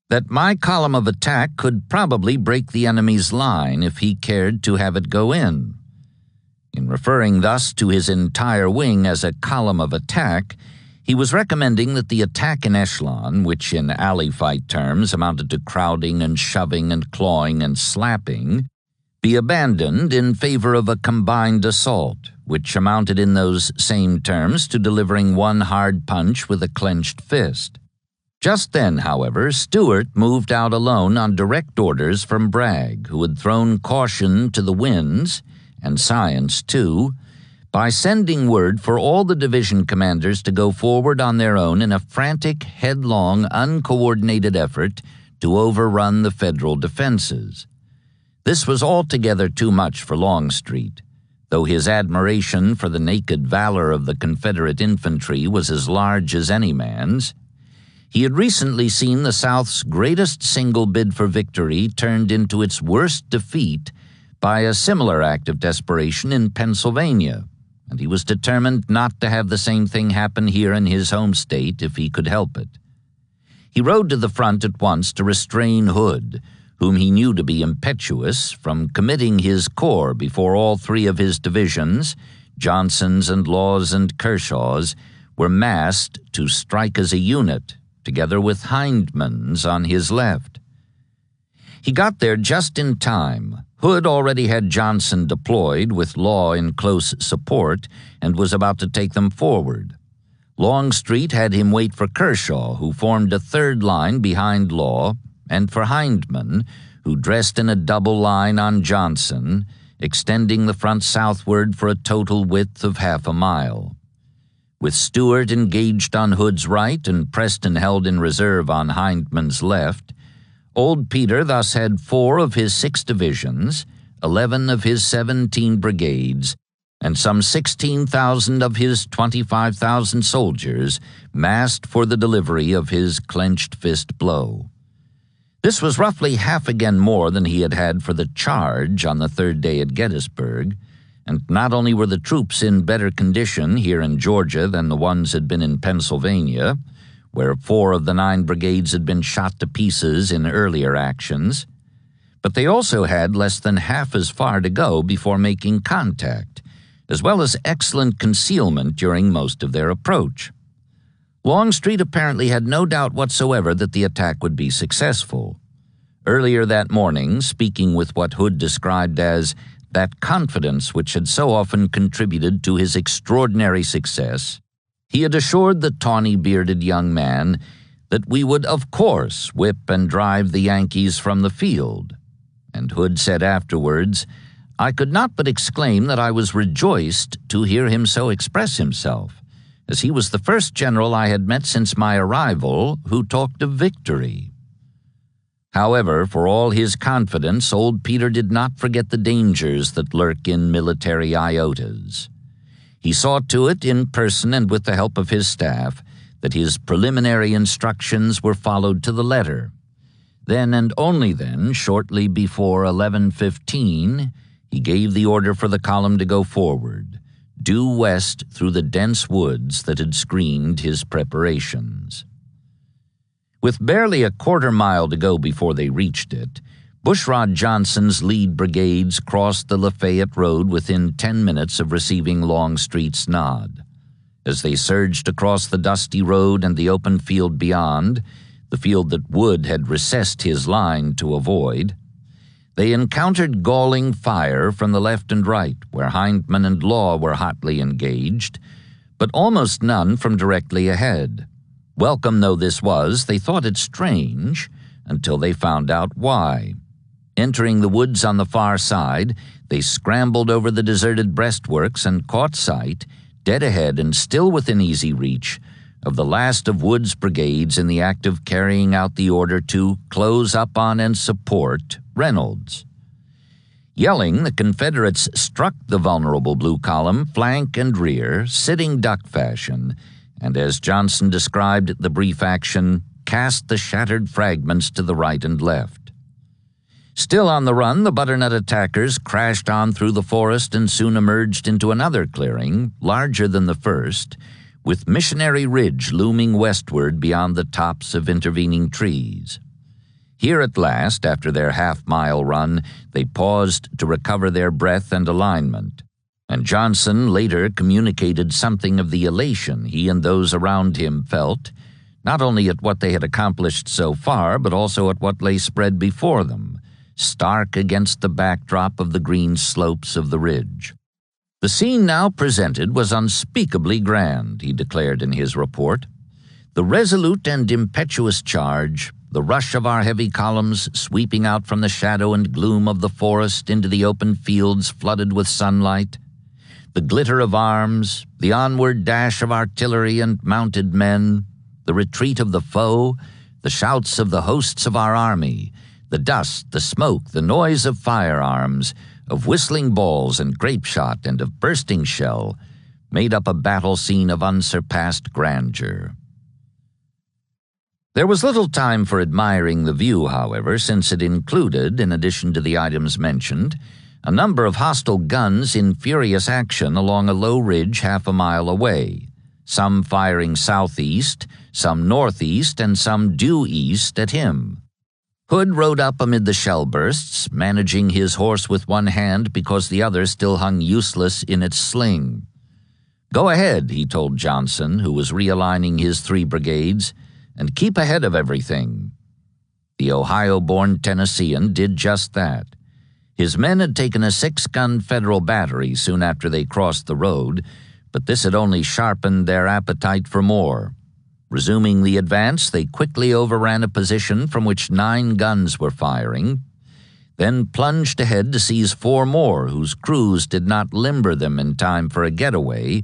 that my column of attack could probably break the enemy's line if he cared to have it go in. In referring thus to his entire wing as a column of attack, he was recommending that the attack in echelon, which in alley fight terms amounted to crowding and shoving and clawing and slapping, be abandoned in favor of a combined assault, which amounted in those same terms to delivering one hard punch with a clenched fist. Just then, however, Stuart moved out alone on direct orders from Bragg, who had thrown caution to the winds, and science too, by sending word for all the division commanders to go forward on their own in a frantic, headlong, uncoordinated effort to overrun the Federal defenses. This was altogether too much for Longstreet, though his admiration for the naked valor of the Confederate infantry was as large as any man's. He had recently seen the South's greatest single bid for victory turned into its worst defeat by a similar act of desperation in Pennsylvania, and he was determined not to have the same thing happen here in his home state if he could help it. He rode to the front at once to restrain Hood, whom he knew to be impetuous, from committing his corps before all three of his divisions, Johnson's and Law's and Kershaw's, were massed to strike as a unit, together with Hindman's on his left. He got there just in time. Hood already had Johnson deployed, with Law in close support, and was about to take them forward. Longstreet had him wait for Kershaw, who formed a third line behind Law, and for Hindman, who dressed in a double line on Johnson, extending the front southward for a total width of half a mile. With Stuart engaged on Hood's right and Preston held in reserve on Hindman's left, Old Peter thus had 4 of his 6 divisions, 11 of his 17 brigades, and some 16,000 of his 25,000 soldiers massed for the delivery of his clenched fist blow. This was roughly half again more than he had had for the charge on the third day at Gettysburg, and not only were the troops in better condition here in Georgia than the ones had been in Pennsylvania, where 4 of the 9 brigades had been shot to pieces in earlier actions, but they also had less than half as far to go before making contact, as well as excellent concealment during most of their approach. Longstreet apparently had no doubt whatsoever that the attack would be successful. Earlier that morning, speaking with what Hood described as that confidence which had so often contributed to his extraordinary success, he had assured the tawny-bearded young man that we would of course whip and drive the Yankees from the field. And Hood said afterwards, "I could not but exclaim that I was rejoiced to hear him so express himself, as he was the first general I had met since my arrival who talked of victory." However, for all his confidence, old Peter did not forget the dangers that lurk in military iotas. He saw to it in person and with the help of his staff that his preliminary instructions were followed to the letter. Then and only then, shortly before 11:15, he gave the order for the column to go forward, due west through the dense woods that had screened his preparations. With barely a quarter mile to go before they reached it, Bushrod Johnson's lead brigades crossed the Lafayette Road within 10 minutes of receiving Longstreet's nod. As they surged across the dusty road and the open field beyond, the field that Wood had recessed his line to avoid, they encountered galling fire from the left and right, where Hindman and Law were hotly engaged, but almost none from directly ahead. Welcome though this was, they thought it strange until they found out why. Entering the woods on the far side, they scrambled over the deserted breastworks and caught sight, dead ahead and still within easy reach, of the last of Wood's brigades in the act of carrying out the order to close up on and support Reynolds. Yelling, the Confederates struck the vulnerable blue column, flank and rear, sitting duck fashion, and as Johnson described the brief action, cast the shattered fragments to the right and left. Still on the run, the butternut attackers crashed on through the forest and soon emerged into another clearing, larger than the first, with Missionary Ridge looming westward beyond the tops of intervening trees. Here at last, after their half-mile run, they paused to recover their breath and alignment, and Johnson later communicated something of the elation he and those around him felt, not only at what they had accomplished so far, but also at what lay spread before them, stark against the backdrop of the green slopes of the ridge. The scene now presented was unspeakably grand, he declared in his report. The resolute and impetuous charge, the rush of our heavy columns sweeping out from the shadow and gloom of the forest into the open fields flooded with sunlight, the glitter of arms, the onward dash of artillery and mounted men, the retreat of the foe, the shouts of the hosts of our army, the dust, the smoke, the noise of firearms, of whistling balls and grape shot and of bursting shell, made up a battle scene of unsurpassed grandeur. There was little time for admiring the view, however, since it included, in addition to the items mentioned, a number of hostile guns in furious action along a low ridge half a mile away, some firing southeast, some northeast, and some due east at him. Hood rode up amid the shell bursts, managing his horse with one hand because the other still hung useless in its sling. "Go ahead," he told Johnson, who was realigning his 3 brigades, "and keep ahead of everything." The Ohio-born Tennessean did just that. His men had taken a 6-gun Federal battery soon after they crossed the road, but this had only sharpened their appetite for more. Resuming the advance, they quickly overran a position from which 9 guns were firing, then plunged ahead to seize 4 more whose crews did not limber them in time for a getaway,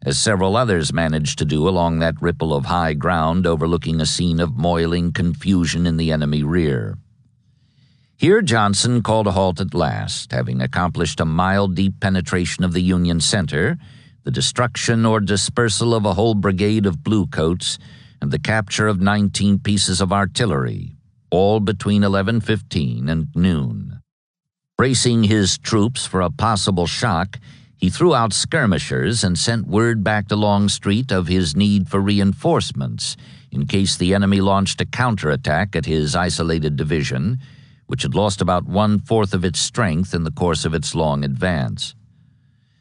as several others managed to do along that ripple of high ground overlooking a scene of moiling confusion in the enemy rear. Here Johnson called a halt at last, having accomplished a mile-deep penetration of the Union center, the destruction or dispersal of a whole brigade of bluecoats, and the capture of 19 pieces of artillery, all between 11:15 and noon. Bracing his troops for a possible shock, he threw out skirmishers and sent word back to Longstreet of his need for reinforcements in case the enemy launched a counterattack at his isolated division, which had lost about 1/4 of its strength in the course of its long advance.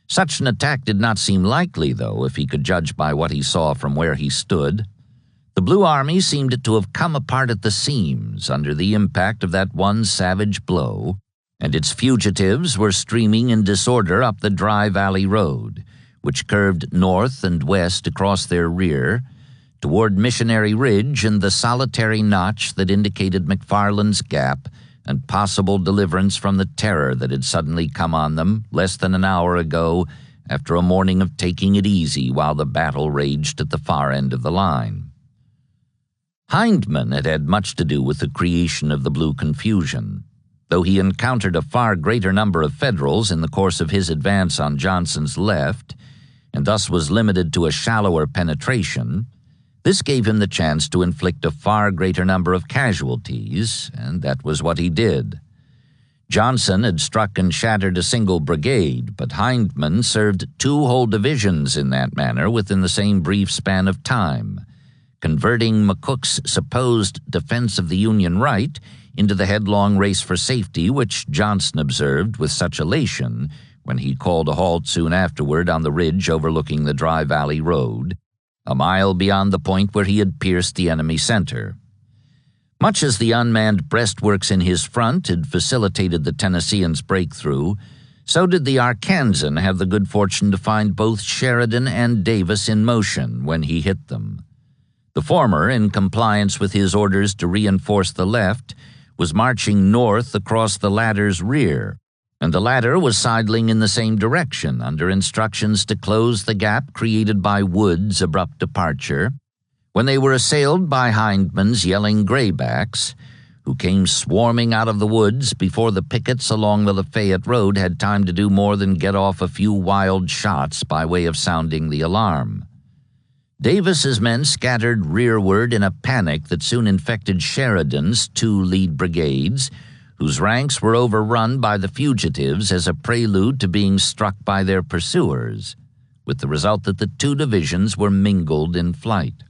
Such an attack did not seem likely, though, if he could judge by what he saw from where he stood. The Blue Army seemed to have come apart at the seams under the impact of that one savage blow, and its fugitives were streaming in disorder up the Dry Valley Road, which curved north and west across their rear, toward Missionary Ridge and the solitary notch that indicated McFarland's Gap and possible deliverance from the terror that had suddenly come on them less than an hour ago after a morning of taking it easy while the battle raged at the far end of the line. Hindman had had much to do with the creation of the blue confusion. Though he encountered a far greater number of Federals in the course of his advance on Johnson's left, and thus was limited to a shallower penetration, this gave him the chance to inflict a far greater number of casualties, and that was what he did. Johnson had struck and shattered a single brigade, but Hindman served 2 whole divisions in that manner within the same brief span of time, converting McCook's supposed defense of the Union right into the headlong race for safety which Johnson observed with such elation when he called a halt soon afterward on the ridge overlooking the Dry Valley Road, a mile beyond the point where he had pierced the enemy center. Much as the unmanned breastworks in his front had facilitated the Tennesseans' breakthrough, so did the Arkansan have the good fortune to find both Sheridan and Davis in motion when he hit them. The former, in compliance with his orders to reinforce the left, was marching north across the latter's rear, and the latter was sidling in the same direction under instructions to close the gap created by Wood's abrupt departure, when they were assailed by Hindman's yelling graybacks, who came swarming out of the woods before the pickets along the Lafayette Road had time to do more than get off a few wild shots by way of sounding the alarm. Davis's men scattered rearward in a panic that soon infected Sheridan's two lead brigades, whose ranks were overrun by the fugitives as a prelude to being struck by their pursuers, with the result that the two divisions were mingled in flight.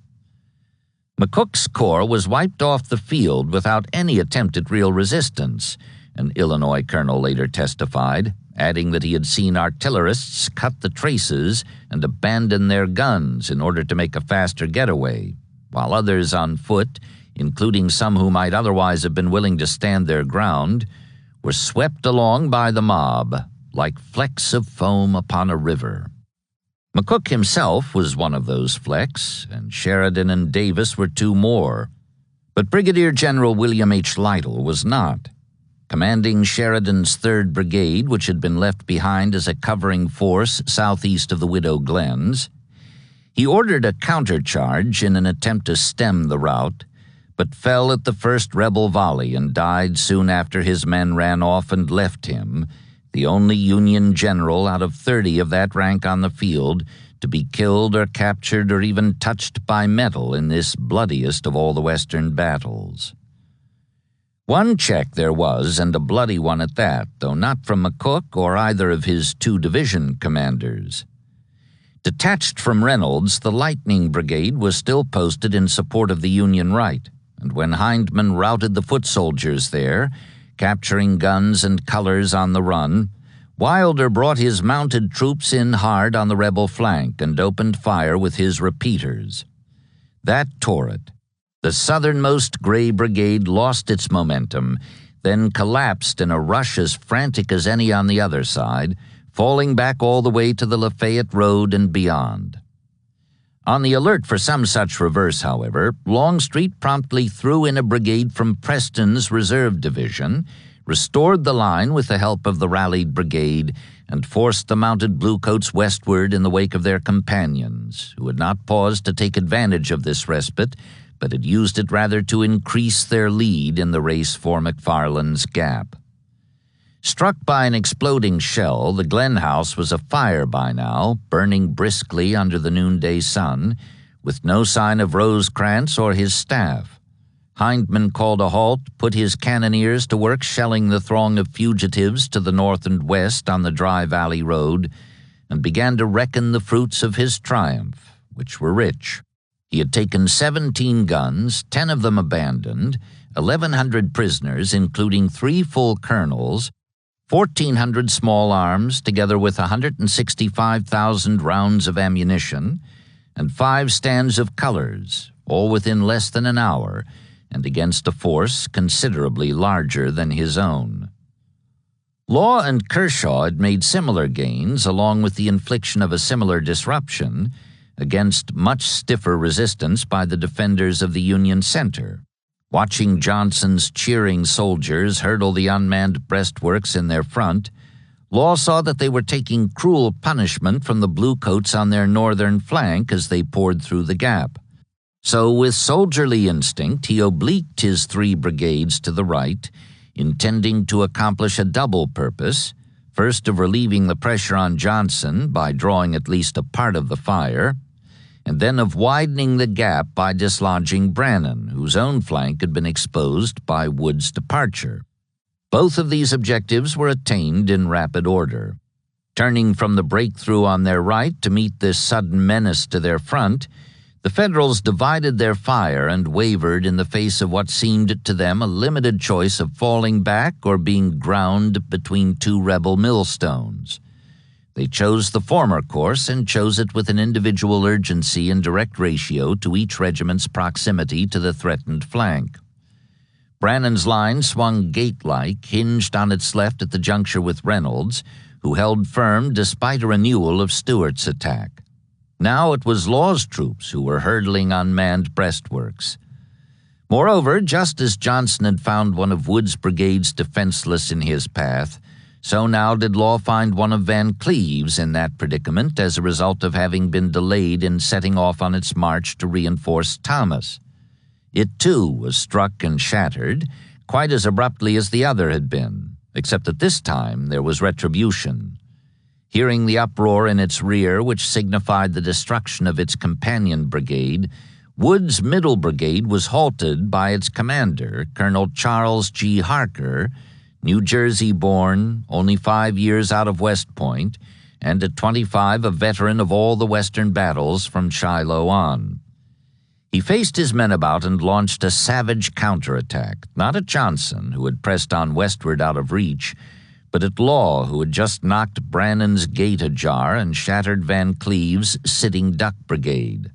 McCook's corps was wiped off the field without any attempt at real resistance, an Illinois colonel later testified, adding that he had seen artillerists cut the traces and abandon their guns in order to make a faster getaway, while others on foot, including some who might otherwise have been willing to stand their ground, were swept along by the mob like flecks of foam upon a river. McCook himself was one of those flecks, and Sheridan and Davis were two more. But Brigadier General William H. Lytle was not. Commanding Sheridan's 3rd Brigade, which had been left behind as a covering force southeast of the Widow Glens, he ordered a countercharge in an attempt to stem the rout, but fell at the first rebel volley and died soon after his men ran off and left him, the only Union general out of 30 of that rank on the field to be killed or captured or even touched by metal in this bloodiest of all the Western battles. One check there was, and a bloody one at that, though not from McCook or either of his 2 division commanders. Detached from Reynolds, the Lightning Brigade was still posted in support of the Union right, and when Hindman routed the foot soldiers there, capturing guns and colors on the run, Wilder brought his mounted troops in hard on the rebel flank and opened fire with his repeaters. That tore it. The southernmost Gray Brigade lost its momentum, then collapsed in a rush as frantic as any on the other side, falling back all the way to the Lafayette Road and beyond. On the alert for some such reverse, however, Longstreet promptly threw in a brigade from Preston's reserve division, restored the line with the help of the rallied brigade, and forced the mounted bluecoats westward in the wake of their companions, who had not paused to take advantage of this respite, but had used it rather to increase their lead in the race for McFarland's Gap. Struck by an exploding shell, the Glen House was afire by now, burning briskly under the noonday sun, with no sign of Rosecrans or his staff. Hindman called a halt, put his cannoneers to work shelling the throng of fugitives to the north and west on the Dry Valley Road, and began to reckon the fruits of his triumph, which were rich. He had taken 17 guns, 10 of them abandoned, 1,100 prisoners, including 3 full colonels, 1,400 small arms, together with 165,000 rounds of ammunition, and 5 stands of colors, all within less than an hour, and against a force considerably larger than his own. Law and Kershaw had made similar gains, along with the infliction of a similar disruption, against much stiffer resistance by the defenders of the Union center. Watching Johnson's cheering soldiers hurdle the unmanned breastworks in their front, Law saw that they were taking cruel punishment from the bluecoats on their northern flank as they poured through the gap. So, with soldierly instinct, he obliqued his 3 brigades to the right, intending to accomplish a double purpose, first of relieving the pressure on Johnson by drawing at least a part of the fire, and then of widening the gap by dislodging Brannan, whose own flank had been exposed by Wood's departure. Both of these objectives were attained in rapid order. Turning from the breakthrough on their right to meet this sudden menace to their front, The Federals divided their fire and wavered in the face of what seemed to them a limited choice of falling back or being ground between two rebel millstones. They chose the former course and chose it with an individual urgency in direct ratio to each regiment's proximity to the threatened flank. Brannan's line swung gate-like, hinged on its left at the juncture with Reynolds, who held firm despite a renewal of Stuart's attack. Now it was Law's troops who were hurdling unmanned breastworks. Moreover, just as Johnson had found one of Wood's brigades defenseless in his path, so now did Law find one of Van Cleve's in that predicament as a result of having been delayed in setting off on its march to reinforce Thomas. It, too, was struck and shattered, quite as abruptly as the other had been, except that this time there was retribution. Hearing the uproar in its rear, which signified the destruction of its companion brigade, Wood's middle brigade was halted by its commander, Colonel Charles G. Harker, New Jersey-born, only 5 years out of West Point, and at 25 a veteran of all the Western battles from Shiloh on. He faced his men about and launched a savage counterattack, not at Johnson, who had pressed on westward out of reach, but at Law, who had just knocked Brannan's gate ajar and shattered Van Cleve's sitting duck brigade.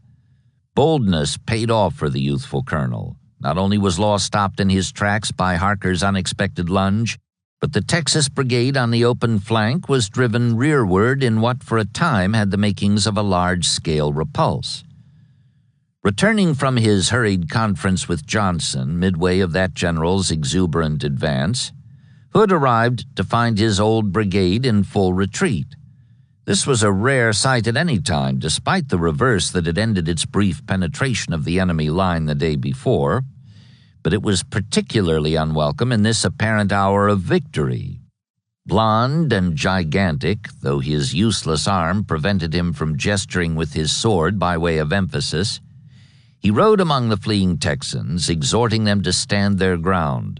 Boldness paid off for the youthful colonel. Not only was Law stopped in his tracks by Harker's unexpected lunge, but the Texas brigade on the open flank was driven rearward in what for a time had the makings of a large-scale repulse. Returning from his hurried conference with Johnson midway of that general's exuberant advance, Hood arrived to find his old brigade in full retreat. This was a rare sight at any time, despite the reverse that had ended its brief penetration of the enemy line the day before, but it was particularly unwelcome in this apparent hour of victory. Blond and gigantic, though his useless arm prevented him from gesturing with his sword by way of emphasis, he rode among the fleeing Texans, exhorting them to stand their ground.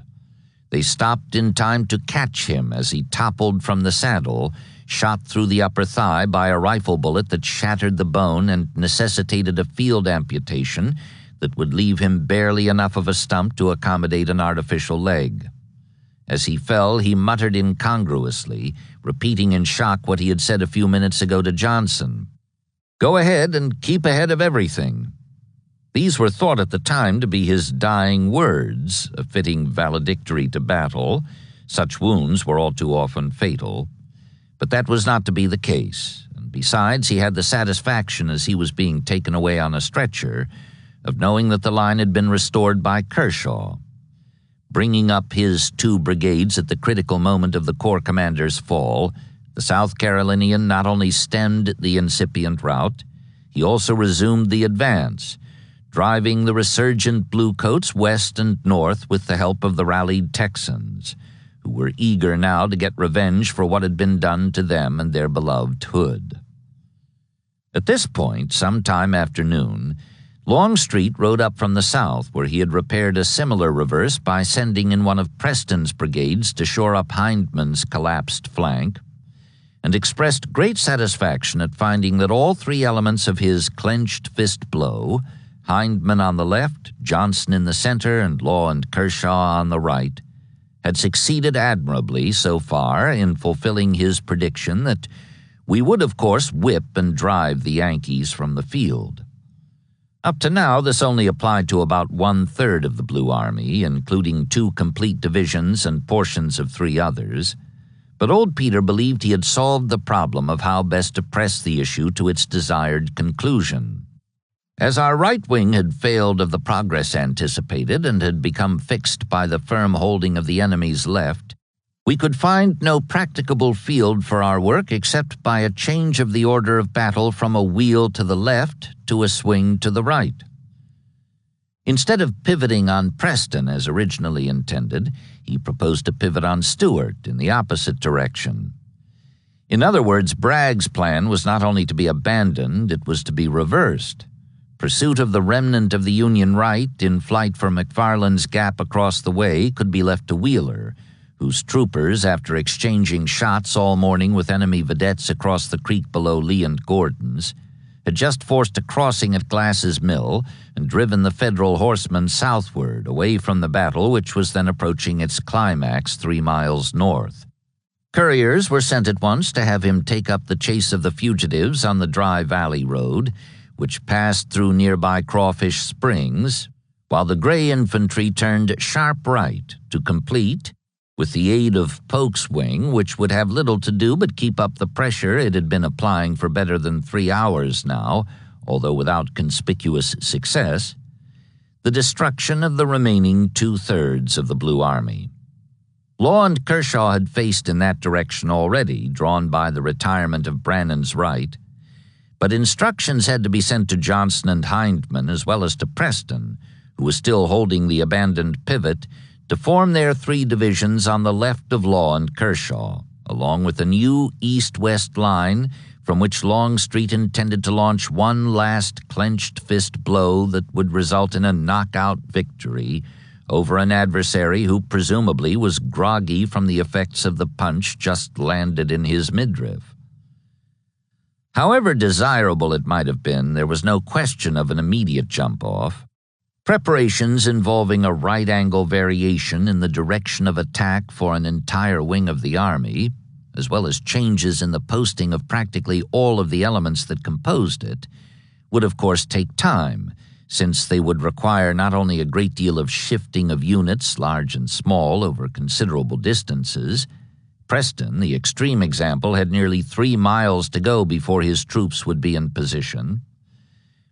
They stopped in time to catch him as he toppled from the saddle, shot through the upper thigh by a rifle bullet that shattered the bone and necessitated a field amputation that would leave him barely enough of a stump to accommodate an artificial leg. As he fell, he muttered incongruously, repeating in shock what he had said a few minutes ago to Johnson. "Go ahead and keep ahead of everything." These were thought at the time to be his dying words, a fitting valedictory to battle. Such wounds were all too often fatal. But that was not to be the case, and besides, he had the satisfaction as he was being taken away on a stretcher of knowing that the line had been restored by Kershaw. Bringing up his 2 brigades at the critical moment of the corps commander's fall, the South Carolinian not only stemmed the incipient rout, he also resumed the advance, driving the resurgent bluecoats west and north with the help of the rallied Texans, who were eager now to get revenge for what had been done to them and their beloved Hood. At this point, sometime after noon, Longstreet rode up from the south, where he had repaired a similar reverse by sending in one of Preston's brigades to shore up Hindman's collapsed flank, and expressed great satisfaction at finding that all 3 elements of his clenched fist blow, Hindman on the left, Johnson in the center, and Law and Kershaw on the right, had succeeded admirably so far in fulfilling his prediction that we would, of course, whip and drive the Yankees from the field. Up to now, this only applied to about 1/3 of the Blue Army, including 2 complete divisions and portions of 3 others, but old Peter believed he had solved the problem of how best to press the issue to its desired conclusion. As our right wing had failed of the progress anticipated and had become fixed by the firm holding of the enemy's left, we could find no practicable field for our work except by a change of the order of battle from a wheel to the left to a swing to the right. Instead of pivoting on Preston as originally intended, he proposed to pivot on Stuart in the opposite direction. In other words, Bragg's plan was not only to be abandoned, it was to be reversed. Pursuit of the remnant of the Union right in flight for McFarland's Gap across the way could be left to Wheeler, whose troopers, after exchanging shots all morning with enemy vedettes across the creek below Lee and Gordon's, had just forced a crossing at Glass's Mill and driven the Federal horsemen southward, away from the battle, which was then approaching its climax 3 miles north. Couriers were sent at once to have him take up the chase of the fugitives on the Dry Valley Road, which passed through nearby Crawfish Springs, while the gray infantry turned sharp right to complete, with the aid of Polk's wing, which would have little to do but keep up the pressure it had been applying for better than 3 hours now, although without conspicuous success, the destruction of the remaining 2/3 of the Blue Army. Law and Kershaw had faced in that direction already, drawn by the retirement of Brannan's right, but instructions had to be sent to Johnston and Hindman as well as to Preston, who was still holding the abandoned pivot, to form their 3 divisions on the left of Law and Kershaw, along with a new east-west line from which Longstreet intended to launch one last clenched fist blow that would result in a knockout victory over an adversary who presumably was groggy from the effects of the punch just landed in his midriff. However desirable it might have been, there was no question of an immediate jump-off. Preparations involving a right-angle variation in the direction of attack for an entire wing of the Army, as well as changes in the posting of practically all of the elements that composed it, would of course take time, since they would require not only a great deal of shifting of units, large and small, over considerable distances. Preston, the extreme example, had nearly 3 miles to go before his troops would be in position,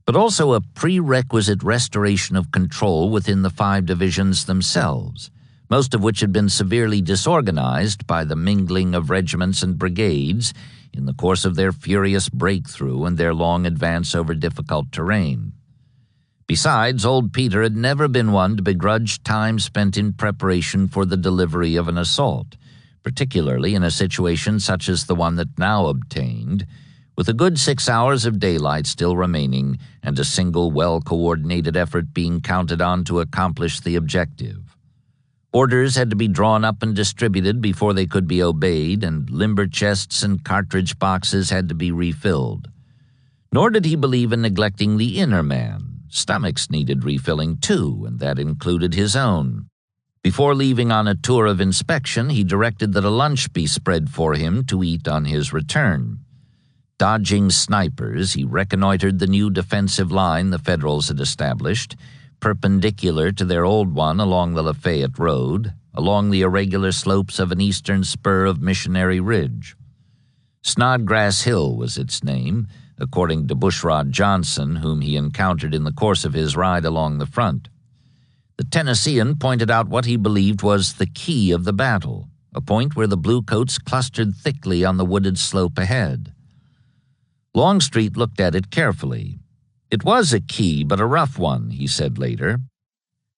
but also a prerequisite restoration of control within the 5 divisions themselves, most of which had been severely disorganized by the mingling of regiments and brigades in the course of their furious breakthrough and their long advance over difficult terrain. Besides, old Peter had never been one to begrudge time spent in preparation for the delivery of an assault, particularly in a situation such as the one that now obtained, with a good 6 hours of daylight still remaining and a single well-coordinated effort being counted on to accomplish the objective. Orders had to be drawn up and distributed before they could be obeyed, and limber chests and cartridge boxes had to be refilled. Nor did he believe in neglecting the inner man. Stomachs needed refilling too, and that included his own. Before leaving on a tour of inspection, he directed that a lunch be spread for him to eat on his return. Dodging snipers, he reconnoitered the new defensive line the Federals had established, perpendicular to their old one along the Lafayette Road, along the irregular slopes of an eastern spur of Missionary Ridge. Snodgrass Hill was its name, according to Bushrod Johnson, whom he encountered in the course of his ride along the front. The Tennessean pointed out what he believed was the key of the battle, a point where the bluecoats clustered thickly on the wooded slope ahead. Longstreet looked at it carefully. It was a key, but a rough one, he said later.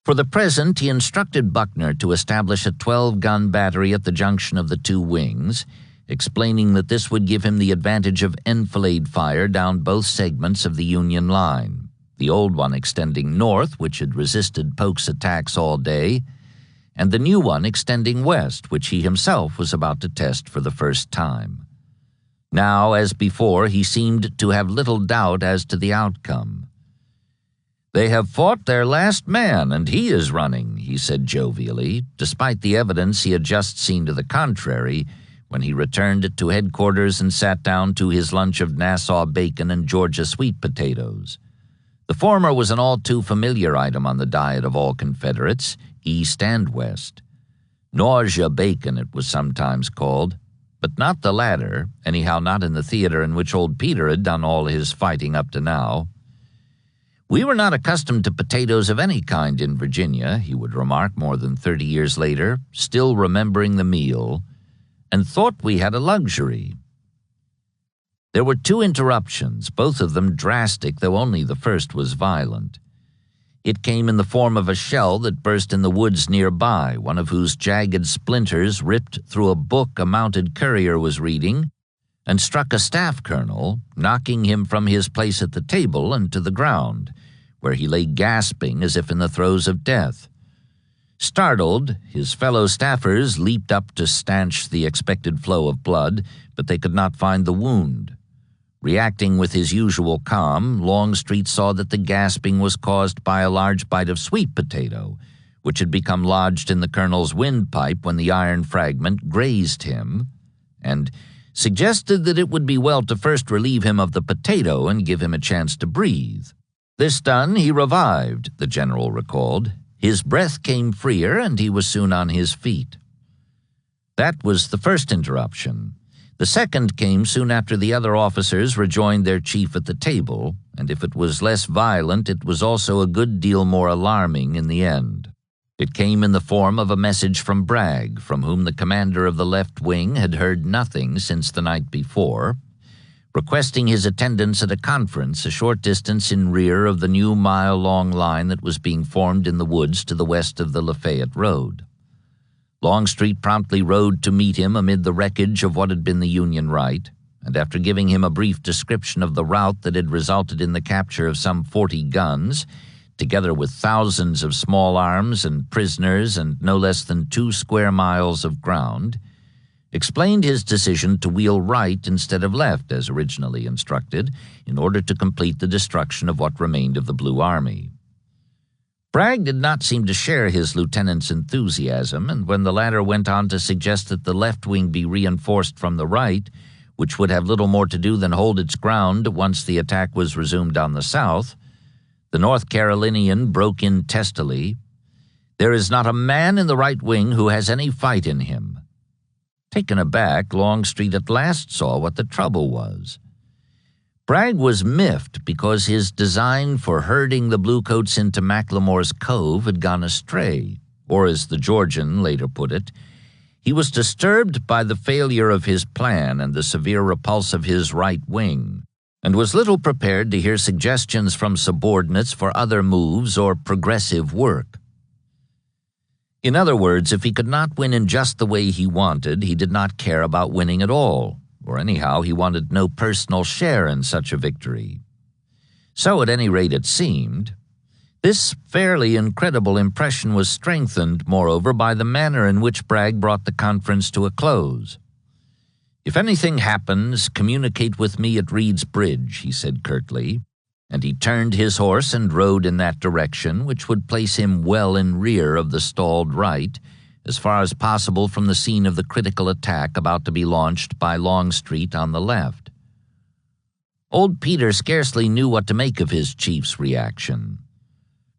For the present, he instructed Buckner to establish a 12-gun battery at the junction of the 2 wings, explaining that this would give him the advantage of enfilade fire down both segments of the Union line, the old one extending north, which had resisted Polk's attacks all day, and the new one extending west, which he himself was about to test for the first time. Now, as before, he seemed to have little doubt as to the outcome. "They have fought their last man, and he is running," he said jovially, despite the evidence he had just seen to the contrary, when he returned to headquarters and sat down to his lunch of Nassau bacon and Georgia sweet potatoes. The former was an all too familiar item on the diet of all Confederates, East and West. Nausea bacon, it was sometimes called, but not the latter, anyhow not in the theater in which old Peter had done all his fighting up to now. "We were not accustomed to potatoes of any kind in Virginia," he would remark more than 30 years later, still remembering the meal, "and thought we had a luxury." There were 2 interruptions, both of them drastic, though only the first was violent. It came in the form of a shell that burst in the woods nearby, one of whose jagged splinters ripped through a book a mounted courier was reading and struck a staff colonel, knocking him from his place at the table and to the ground, where he lay gasping as if in the throes of death. Startled, his fellow staffers leaped up to stanch the expected flow of blood, but they could not find the wound. Reacting with his usual calm, Longstreet saw that the gasping was caused by a large bite of sweet potato, which had become lodged in the colonel's windpipe when the iron fragment grazed him, and suggested that it would be well to first relieve him of the potato and give him a chance to breathe. This done, he revived, the general recalled. His breath came freer, and he was soon on his feet. That was the first interruption. The second came soon after the other officers rejoined their chief at the table, and if it was less violent, it was also a good deal more alarming in the end. It came in the form of a message from Bragg, from whom the commander of the left wing had heard nothing since the night before, requesting his attendance at a conference a short distance in rear of the new mile-long line that was being formed in the woods to the west of the Lafayette Road. Longstreet promptly rode to meet him amid the wreckage of what had been the Union right, and after giving him a brief description of the rout that had resulted in the capture of some 40 guns, together with thousands of small arms and prisoners and no less than 2 square miles of ground, explained his decision to wheel right instead of left, as originally instructed, in order to complete the destruction of what remained of the Blue Army. Bragg did not seem to share his lieutenant's enthusiasm, and when the latter went on to suggest that the left wing be reinforced from the right, which would have little more to do than hold its ground once the attack was resumed on the south, the North Carolinian broke in testily, "There is not a man in the right wing who has any fight in him." Taken aback, Longstreet at last saw what the trouble was. Bragg was miffed because his design for herding the Bluecoats into McLemore's Cove had gone astray, or as the Georgian later put it, he was disturbed by the failure of his plan and the severe repulse of his right wing, and was little prepared to hear suggestions from subordinates for other moves or progressive work. In other words, if he could not win in just the way he wanted, he did not care about winning at all, or anyhow he wanted no personal share in such a victory. So at any rate it seemed. This fairly incredible impression was strengthened, moreover, by the manner in which Bragg brought the conference to a close. "If anything happens, communicate with me at Reed's Bridge," he said curtly, and he turned his horse and rode in that direction, which would place him well in rear of the stalled right, as far as possible from the scene of the critical attack about to be launched by Longstreet on the left. Old Peter scarcely knew what to make of his chief's reaction.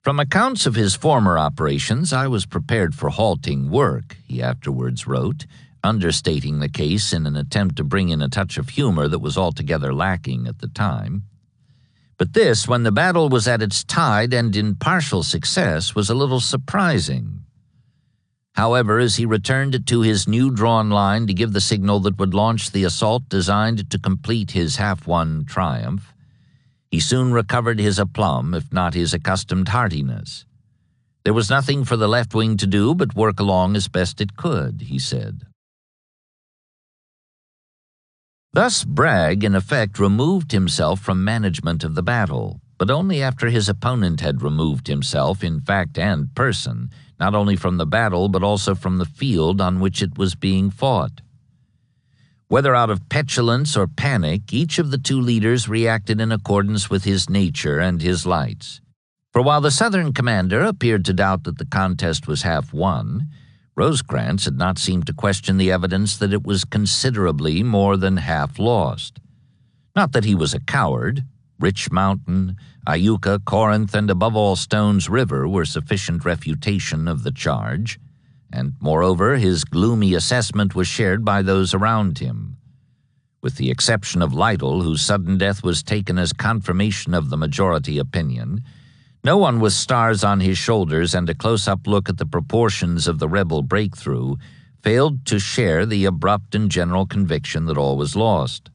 "From accounts of his former operations, I was prepared for halting work," he afterwards wrote, understating the case in an attempt to bring in a touch of humor that was altogether lacking at the time. But this, when the battle was at its tide and in partial success, was a little surprising. However, as he returned to his new drawn line to give the signal that would launch the assault designed to complete his half-won triumph, he soon recovered his aplomb, if not his accustomed heartiness. There was nothing for the left wing to do but work along as best it could, he said. Thus Bragg, in effect, removed himself from management of the battle, but only after his opponent had removed himself in fact and person, not only from the battle but also from the field on which it was being fought. Whether out of petulance or panic, each of the two leaders reacted in accordance with his nature and his lights. For while the Southern commander appeared to doubt that the contest was half won, Rosecrans had not seemed to question the evidence that it was considerably more than half lost. Not that he was a coward. Rich Mountain, Iuka, Corinth, and above all Stone's River were sufficient refutation of the charge, and moreover his gloomy assessment was shared by those around him. With the exception of Lytle, whose sudden death was taken as confirmation of the majority opinion, no one with stars on his shoulders and a close-up look at the proportions of the rebel breakthrough failed to share the abrupt and general conviction that all was lost.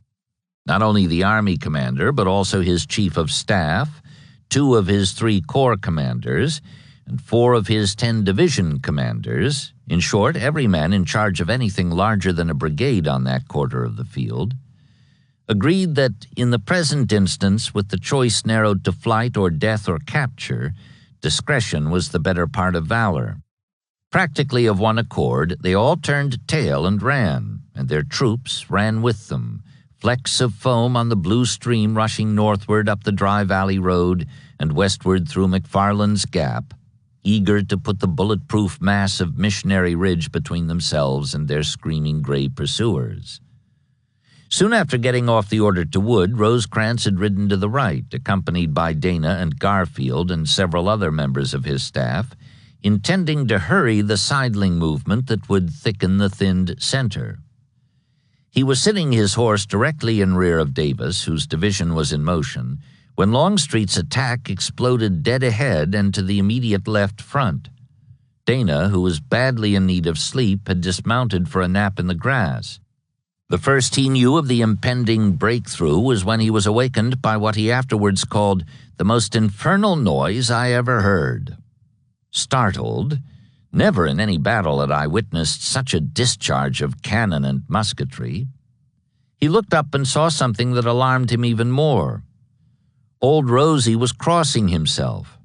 Not only the Army commander, but also his chief of staff, 2 of his 3 corps commanders, and 4 of his 10 division commanders, in short, every man in charge of anything larger than a brigade on that quarter of the field, agreed that in the present instance, with the choice narrowed to flight or death or capture, discretion was the better part of valor. Practically of one accord, they all turned tail and ran, and their troops ran with them, flecks of foam on the blue stream rushing northward up the dry valley road and westward through McFarland's Gap, eager to put the bulletproof mass of Missionary Ridge between themselves and their screaming gray pursuers. Soon after getting off the order to Wood, Rosecrans had ridden to the right, accompanied by Dana and Garfield and several other members of his staff, intending to hurry the sidling movement that would thicken the thinned center. He was sitting his horse directly in rear of Davis, whose division was in motion, when Longstreet's attack exploded dead ahead and to the immediate left front. Dana, who was badly in need of sleep, had dismounted for a nap in the grass. The first he knew of the impending breakthrough was when he was awakened by what he afterwards called the most infernal noise I ever heard. Startled, never in any battle had I witnessed such a discharge of cannon and musketry, he looked up and saw something that alarmed him even more. Old Rosie was crossing himself.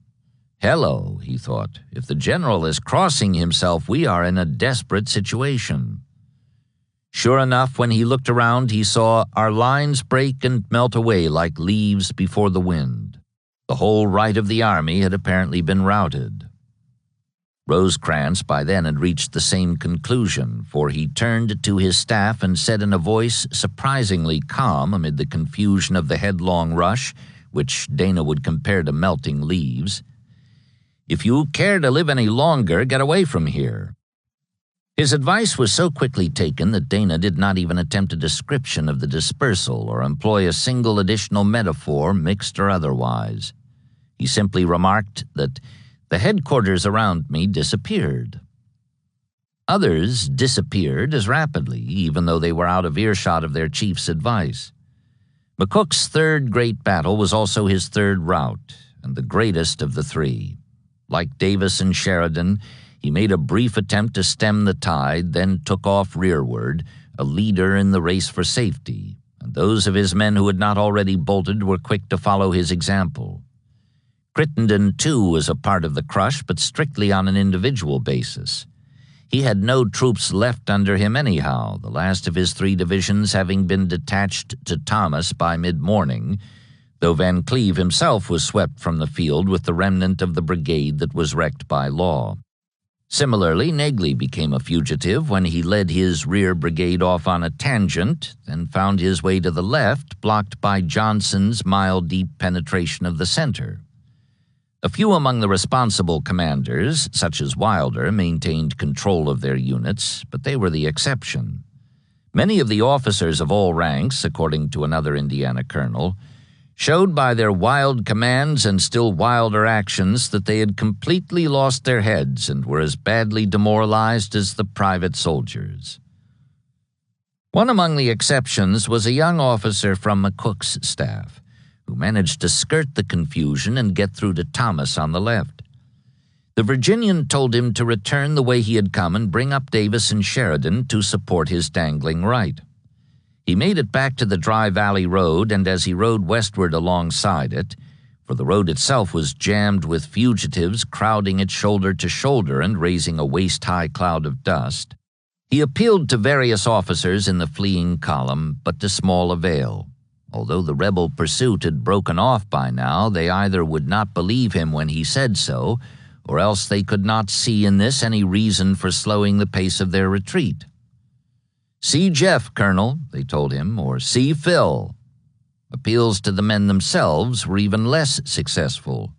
Hello, he thought, if the general is crossing himself, we are in a desperate situation. Sure enough, when he looked around, he saw our lines break and melt away like leaves before the wind. The whole right of the army had apparently been routed. Rosecrans by then had reached the same conclusion, for he turned to his staff and said in a voice surprisingly calm amid the confusion of the headlong rush, which Dana would compare to melting leaves, "If you care to live any longer, get away from here." His advice was so quickly taken that Dana did not even attempt a description of the dispersal or employ a single additional metaphor, mixed or otherwise. He simply remarked that the headquarters around me disappeared. Others disappeared as rapidly, even though they were out of earshot of their chief's advice. McCook's third great battle was also his third rout, and the greatest of the three. Like Davis and Sheridan, he made a brief attempt to stem the tide, then took off rearward, a leader in the race for safety, and those of his men who had not already bolted were quick to follow his example. Crittenden, too, was a part of the crush, but strictly on an individual basis. He had no troops left under him anyhow, the last of his three divisions having been detached to Thomas by mid-morning, though Van Cleve himself was swept from the field with the remnant of the brigade that was wrecked by Law. Similarly, Negley became a fugitive when he led his rear brigade off on a tangent, then found his way to the left, blocked by Johnson's mile-deep penetration of the center. A few among the responsible commanders, such as Wilder, maintained control of their units, but they were the exception. Many of the officers of all ranks, according to another Indiana colonel, showed by their wild commands and still wilder actions that they had completely lost their heads and were as badly demoralized as the private soldiers. One among the exceptions was a young officer from McCook's staff, who managed to skirt the confusion and get through to Thomas on the left. The Virginian told him to return the way he had come and bring up Davis and Sheridan to support his dangling right. He made it back to the Dry Valley Road, and as he rode westward alongside it, for the road itself was jammed with fugitives crowding it shoulder to shoulder and raising a waist-high cloud of dust, he appealed to various officers in the fleeing column, but to small avail. Although the rebel pursuit had broken off by now, they either would not believe him when he said so, or else they could not see in this any reason for slowing the pace of their retreat. "See Jeff, Colonel," they told him, or "See Phil." Appeals to the men themselves were even less successful.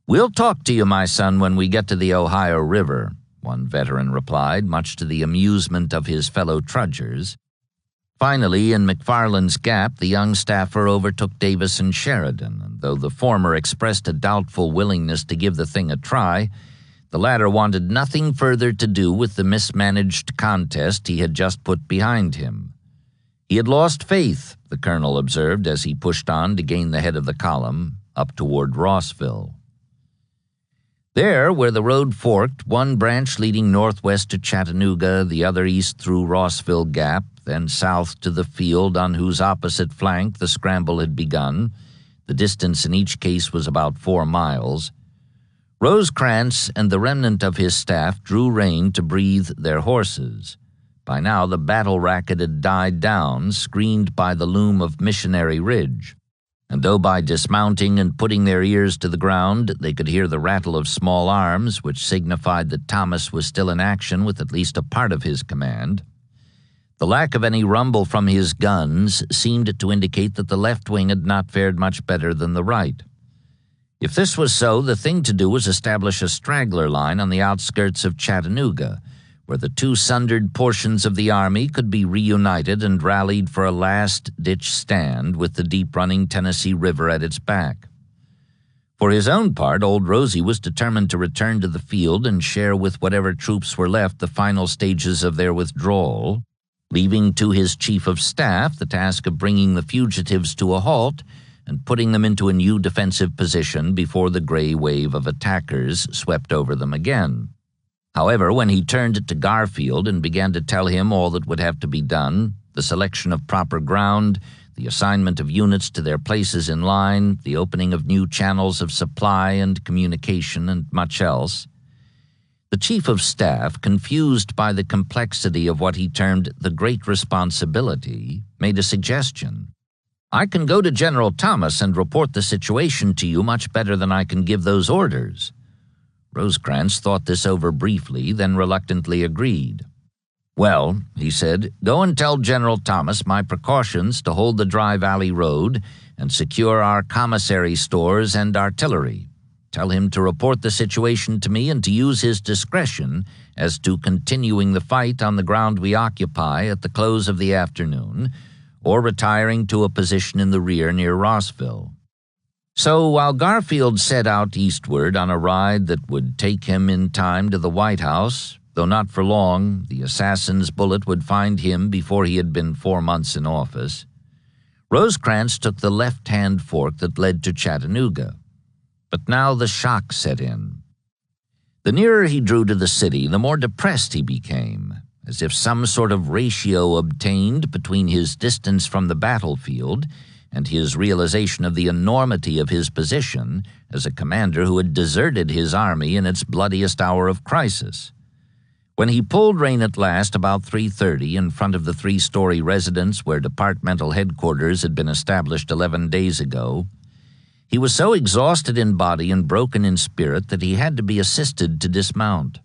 "We'll talk to you, my son, when we get to the Ohio River," one veteran replied, much to the amusement of his fellow trudgers. Finally, in McFarland's Gap, the young staffer overtook Davis and Sheridan, and though the former expressed a doubtful willingness to give the thing a try, the latter wanted nothing further to do with the mismanaged contest he had just put behind him. He had lost faith, the colonel observed as he pushed on to gain the head of the column, up toward Rossville. There, where the road forked, one branch leading northwest to Chattanooga, the other east through Rossville Gap, then south to the field on whose opposite flank the scramble had begun. The distance in each case was about 4 miles. Rosecrans and the remnant of his staff drew rein to breathe their horses. By now the battle racket had died down, screened by the loom of Missionary Ridge, and though by dismounting and putting their ears to the ground they could hear the rattle of small arms, which signified that Thomas was still in action with at least a part of his command, the lack of any rumble from his guns seemed to indicate that the left wing had not fared much better than the right. If this was so, the thing to do was establish a straggler line on the outskirts of Chattanooga, where the two sundered portions of the army could be reunited and rallied for a last-ditch stand with the deep-running Tennessee River at its back. For his own part, Old Rosie was determined to return to the field and share with whatever troops were left the final stages of their withdrawal, leaving to his chief of staff the task of bringing the fugitives to a halt and putting them into a new defensive position before the gray wave of attackers swept over them again. However, when he turned to Garfield and began to tell him all that would have to be done, the selection of proper ground, the assignment of units to their places in line, the opening of new channels of supply and communication, and much else, the chief of staff, confused by the complexity of what he termed the great responsibility, made a suggestion. "I can go to General Thomas and report the situation to you much better than I can give those orders." Rosecrans thought this over briefly, then reluctantly agreed. "Well," he said, "go and tell General Thomas my precautions to hold the Dry Valley Road and secure our commissary stores and artillery. Tell him to report the situation to me and to use his discretion as to continuing the fight on the ground we occupy at the close of the afternoon, or retiring to a position in the rear near Rossville." So while Garfield set out eastward on a ride that would take him in time to the White House, though not for long, the assassin's bullet would find him before he had been 4 months in office, Rosecrans took the left-hand fork that led to Chattanooga. But now the shock set in. The nearer he drew to the city, the more depressed he became, as if some sort of ratio obtained between his distance from the battlefield and his realization of the enormity of his position as a commander who had deserted his army in its bloodiest hour of crisis. When he pulled rein at last about 3:30 in front of the 3-story residence where departmental headquarters had been established 11 days ago, he was so exhausted in body and broken in spirit that he had to be assisted to dismount.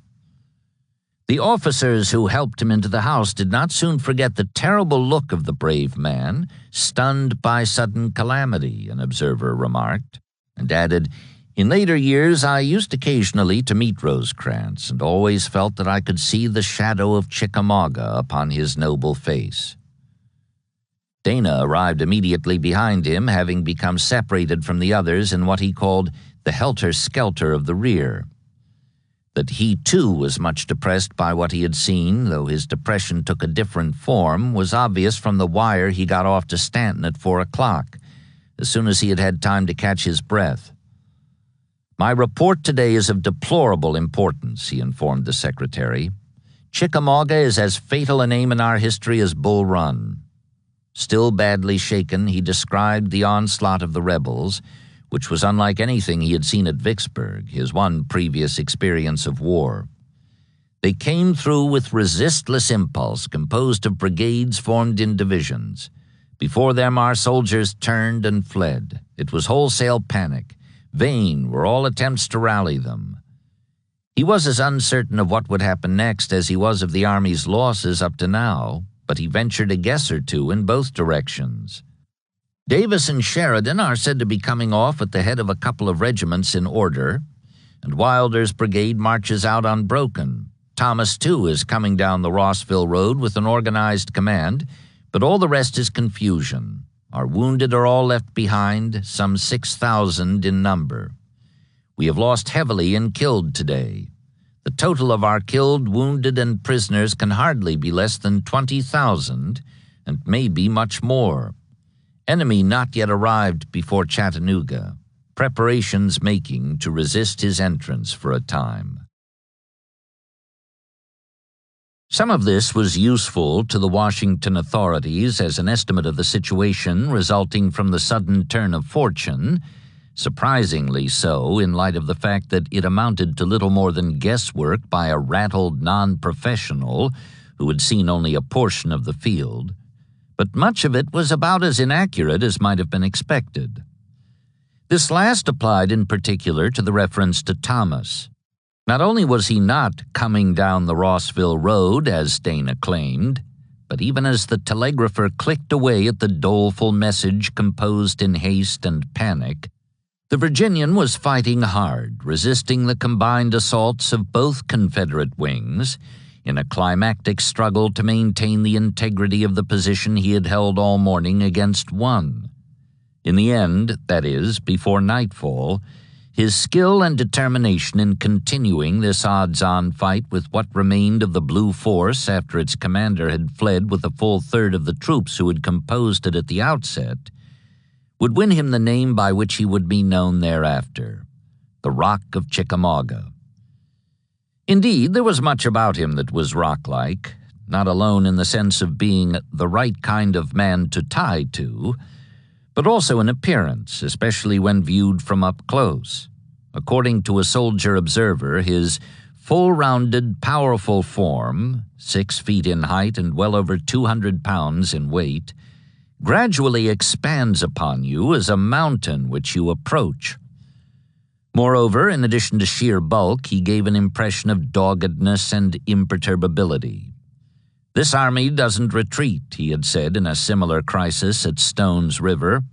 The officers who helped him into the house did not soon forget the terrible look of the brave man, stunned by sudden calamity, an observer remarked, and added, "In later years I used occasionally to meet Rosecrans, and always felt that I could see the shadow of Chickamauga upon his noble face." Dana arrived immediately behind him, having become separated from the others in what he called the helter-skelter of the rear. That he, too, was much depressed by what he had seen, though his depression took a different form, was obvious from the wire he got off to Stanton at 4 o'clock, as soon as he had had time to catch his breath. "My report today is of deplorable importance," he informed the secretary. "Chickamauga is as fatal a name in our history as Bull Run." Still badly shaken, he described the onslaught of the rebels, which was unlike anything he had seen at Vicksburg, his one previous experience of war. They came through with resistless impulse, composed of brigades formed in divisions. Before them our soldiers turned and fled. It was wholesale panic. Vain were all attempts to rally them. He was as uncertain of what would happen next as he was of the Army's losses up to now, but he ventured a guess or two in both directions. Davis and Sheridan are said to be coming off at the head of a couple of regiments in order, and Wilder's brigade marches out unbroken. Thomas, too, is coming down the Rossville Road with an organized command, but all the rest is confusion. Our wounded are all left behind, some 6,000 in number. We have lost heavily in killed today. The total of our killed, wounded, and prisoners can hardly be less than 20,000, and maybe much more. Enemy not yet arrived before Chattanooga. Preparations making to resist his entrance for a time. Some of this was useful to the Washington authorities as an estimate of the situation resulting from the sudden turn of fortune, surprisingly so in light of the fact that it amounted to little more than guesswork by a rattled non-professional who had seen only a portion of the field, but much of it was about as inaccurate as might have been expected. This last applied in particular to the reference to Thomas. Not only was he not coming down the Rossville Road, as Dana claimed, but even as the telegrapher clicked away at the doleful message composed in haste and panic, the Virginian was fighting hard, resisting the combined assaults of both Confederate wings in a climactic struggle to maintain the integrity of the position he had held all morning against one. In the end, that is, before nightfall, his skill and determination in continuing this odds-on fight with what remained of the Blue Force after its commander had fled with a full third of the troops who had composed it at the outset would win him the name by which he would be known thereafter, the Rock of Chickamauga. Indeed, there was much about him that was rock-like, not alone in the sense of being the right kind of man to tie to, but also in appearance, especially when viewed from up close. According to a soldier observer, his full-rounded, powerful form, 6 feet in height and well over 200 pounds in weight, gradually expands upon you as a mountain which you approach. Moreover, in addition to sheer bulk, he gave an impression of doggedness and imperturbability. "This army doesn't retreat," he had said in a similar crisis at Stone's River,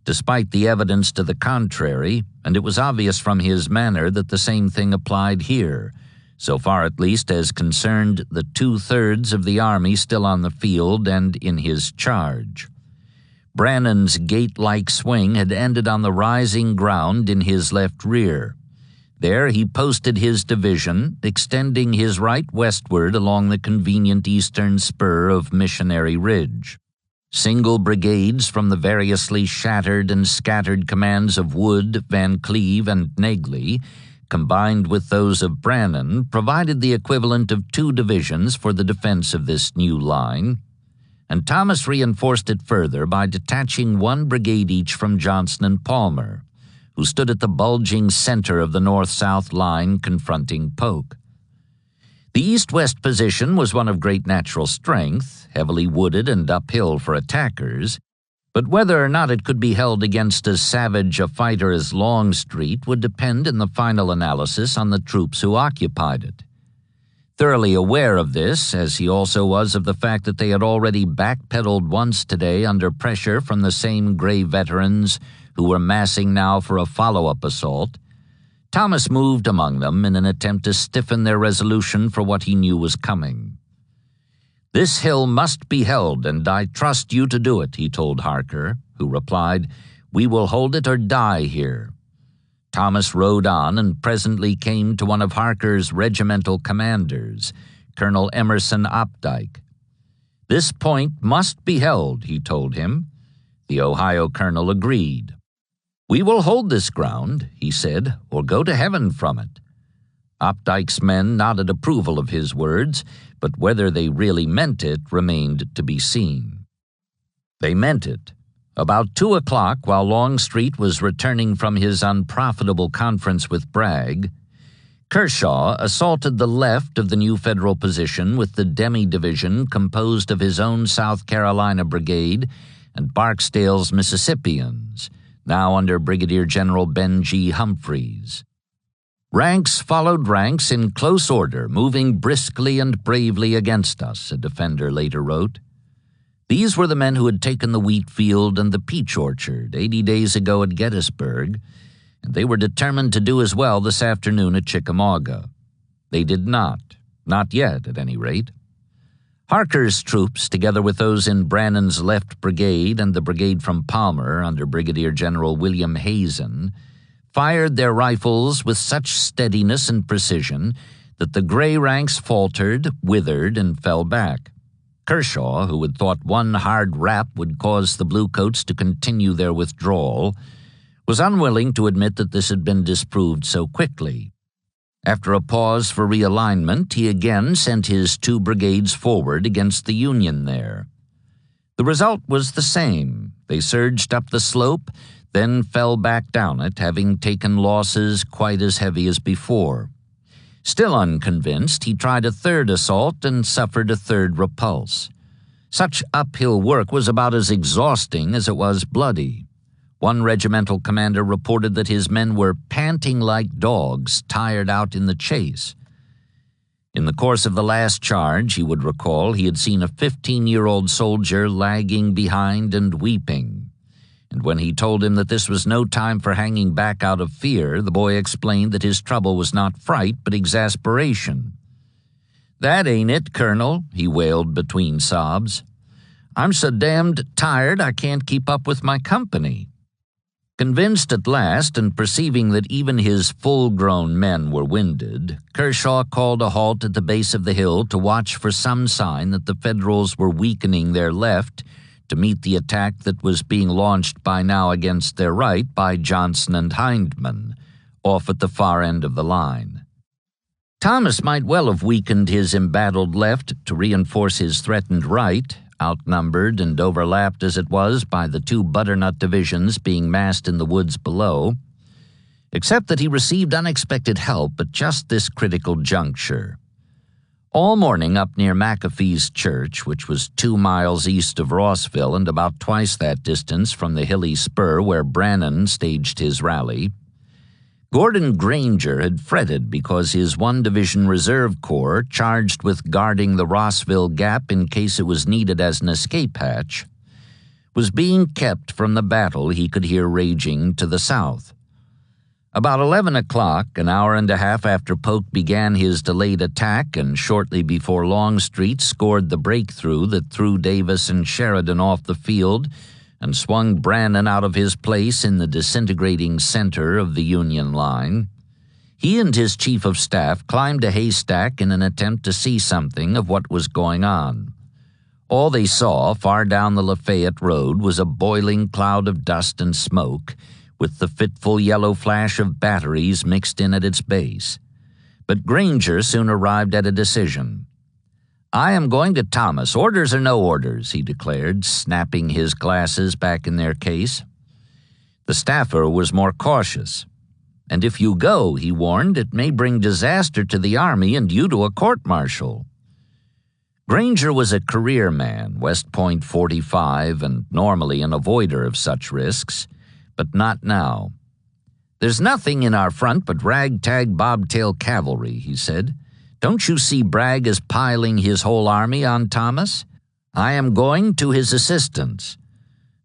despite the evidence to the contrary, and it was obvious from his manner that the same thing applied here, so far at least as concerned the 2/3 of the army still on the field and in his charge. Brannan's gate-like swing had ended on the rising ground in his left rear. There he posted his division, extending his right westward along the convenient eastern spur of Missionary Ridge. Single brigades from the variously shattered and scattered commands of Wood, Van Cleve, and Negley, combined with those of Brannan, provided the equivalent of 2 divisions for the defense of this new line, and Thomas reinforced it further by detaching 1 brigade each from Johnston and Palmer, who stood at the bulging center of the north-south line confronting Polk. The east-west position was one of great natural strength, heavily wooded and uphill for attackers, but whether or not it could be held against as savage a fighter as Longstreet would depend in the final analysis on the troops who occupied it. Thoroughly aware of this, as he also was of the fact that they had already backpedaled once today under pressure from the same gray veterans who were massing now for a follow-up assault, Thomas moved among them in an attempt to stiffen their resolution for what he knew was coming. "This hill must be held, and I trust you to do it," he told Harker, who replied, "We will hold it or die here." Thomas rode on and presently came to one of Harker's regimental commanders, Colonel Emerson Opdyke. "This point must be held," he told him. The Ohio colonel agreed. "We will hold this ground," he said, "or go to heaven from it." Opdyke's men nodded approval of his words, but whether they really meant it remained to be seen. They meant it. About 2 o'clock, while Longstreet was returning from his unprofitable conference with Bragg, Kershaw assaulted the left of the new Federal position with the Demi Division composed of his own South Carolina Brigade and Barksdale's Mississippians, now under Brigadier General Ben G. Humphreys. "Ranks followed ranks in close order, moving briskly and bravely against us," a defender later wrote. These were the men who had taken the wheat field and the peach orchard 80 days ago at Gettysburg, and they were determined to do as well this afternoon at Chickamauga. They did not yet at any rate. Harker's troops, together with those in Brannan's left brigade and the brigade from Palmer under Brigadier General William Hazen, fired their rifles with such steadiness and precision that the gray ranks faltered, withered, and fell back. Kershaw, who had thought one hard rap would cause the bluecoats to continue their withdrawal, was unwilling to admit that this had been disproved so quickly. After a pause for realignment, he again sent his 2 brigades forward against the Union there. The result was the same. They surged up the slope, then fell back down it, having taken losses quite as heavy as before. Still unconvinced, he tried a third assault and suffered a third repulse. Such uphill work was about as exhausting as it was bloody. One regimental commander reported that his men were panting like dogs tired out in the chase. In the course of the last charge, he would recall, he had seen a 15-year-old soldier lagging behind and weeping. And when he told him that this was no time for hanging back out of fear, the boy explained that his trouble was not fright but exasperation. "That ain't it, Colonel," he wailed between sobs. "I'm so damned tired I can't keep up with my company." Convinced at last, and perceiving that even his full-grown men were winded, Kershaw called a halt at the base of the hill to watch for some sign that the Federals were weakening their left to meet the attack that was being launched by now against their right by Johnson and Hindman, off at the far end of the line. Thomas might well have weakened his embattled left to reinforce his threatened right, outnumbered and overlapped as it was by the two butternut divisions being massed in the woods below, except that he received unexpected help at just this critical juncture. All morning up near McAfee's church, which was 2 miles east of Rossville and about twice that distance from the hilly spur where Brannan staged his rally, Gordon Granger had fretted because his 1-division reserve corps, charged with guarding the Rossville Gap in case it was needed as an escape hatch, was being kept from the battle he could hear raging to the south. About 11 o'clock, an hour and a half after Polk began his delayed attack and shortly before Longstreet scored the breakthrough that threw Davis and Sheridan off the field and swung Brannan out of his place in the disintegrating center of the Union line, he and his chief of staff climbed a haystack in an attempt to see something of what was going on. All they saw far down the Lafayette Road was a boiling cloud of dust and smoke, with the fitful yellow flash of batteries mixed in at its base. But Granger soon arrived at a decision. "I am going to Thomas, orders or no orders," he declared, snapping his glasses back in their case. The staffer was more cautious. "And if you go," he warned, "it may bring disaster to the Army and you to a court-martial." Granger was a career man, West Point 45, and normally an avoider of such risks, but not now. "There's nothing in our front but ragtag bobtail cavalry," he said. "Don't you see Bragg is piling his whole army on Thomas? I am going to his assistance."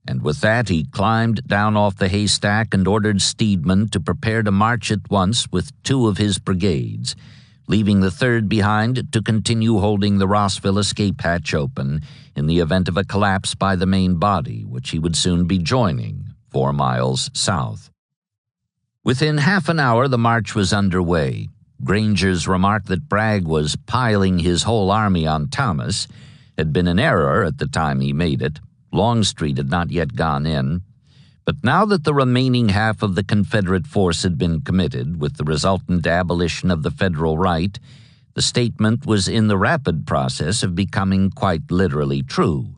And with that he climbed down off the haystack and ordered Steedman to prepare to march at once with 2 of his brigades, leaving the 3rd behind to continue holding the Rossville escape hatch open in the event of a collapse by the main body, which he would soon be joining 4 miles south. Within half an hour the march was underway. Granger's remark that Bragg was piling his whole army on Thomas had been an error at the time he made it. Longstreet had not yet gone in. But now that the remaining half of the Confederate force had been committed, with the resultant abolition of the Federal right, the statement was in the rapid process of becoming quite literally true.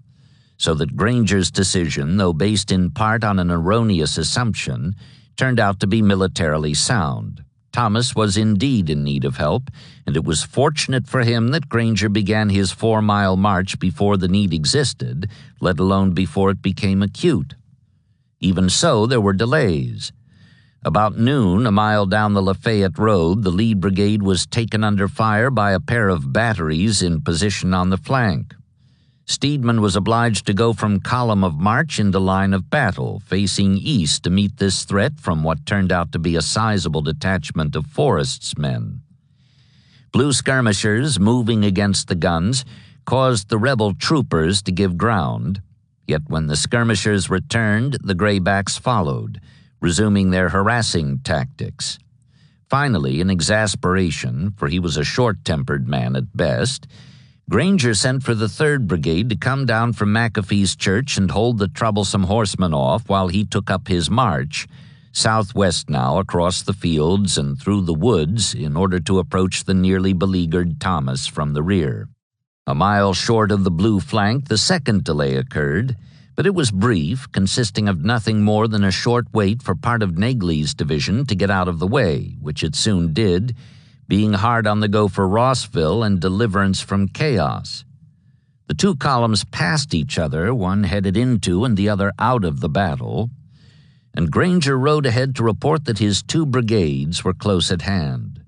So that Granger's decision, though based in part on an erroneous assumption, turned out to be militarily sound. Thomas was indeed in need of help, and it was fortunate for him that Granger began his 4-mile march before the need existed, let alone before it became acute. Even so, there were delays. About noon, a mile down the Lafayette Road, the lead brigade was taken under fire by a pair of batteries in position on the flank. Steedman was obliged to go from column of march into line of battle, facing east to meet this threat from what turned out to be a sizable detachment of Forrest's men. Blue skirmishers moving against the guns caused the rebel troopers to give ground, yet when the skirmishers returned, the graybacks followed, resuming their harassing tactics. Finally, in exasperation, for he was a short-tempered man at best, Granger sent for the 3rd Brigade to come down from McAfee's church and hold the troublesome horsemen off while he took up his march, southwest now across the fields and through the woods in order to approach the nearly beleaguered Thomas from the rear. A mile short of the blue flank, the 2nd delay occurred, but it was brief, consisting of nothing more than a short wait for part of Negley's division to get out of the way, which it soon did, being hard on the go for Rossville and deliverance from chaos. The two columns passed each other, one headed into and the other out of the battle, and Granger rode ahead to report that his two brigades were close at hand.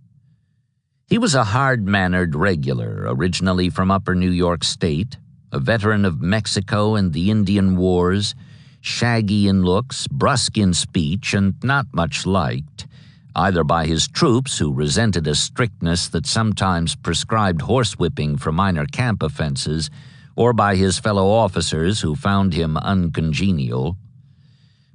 He was a hard-mannered regular, originally from Upper New York State, a veteran of Mexico and the Indian Wars, shaggy in looks, brusque in speech, and not much liked, either by his troops, who resented a strictness that sometimes prescribed horsewhipping for minor camp offenses, or by his fellow officers, who found him uncongenial.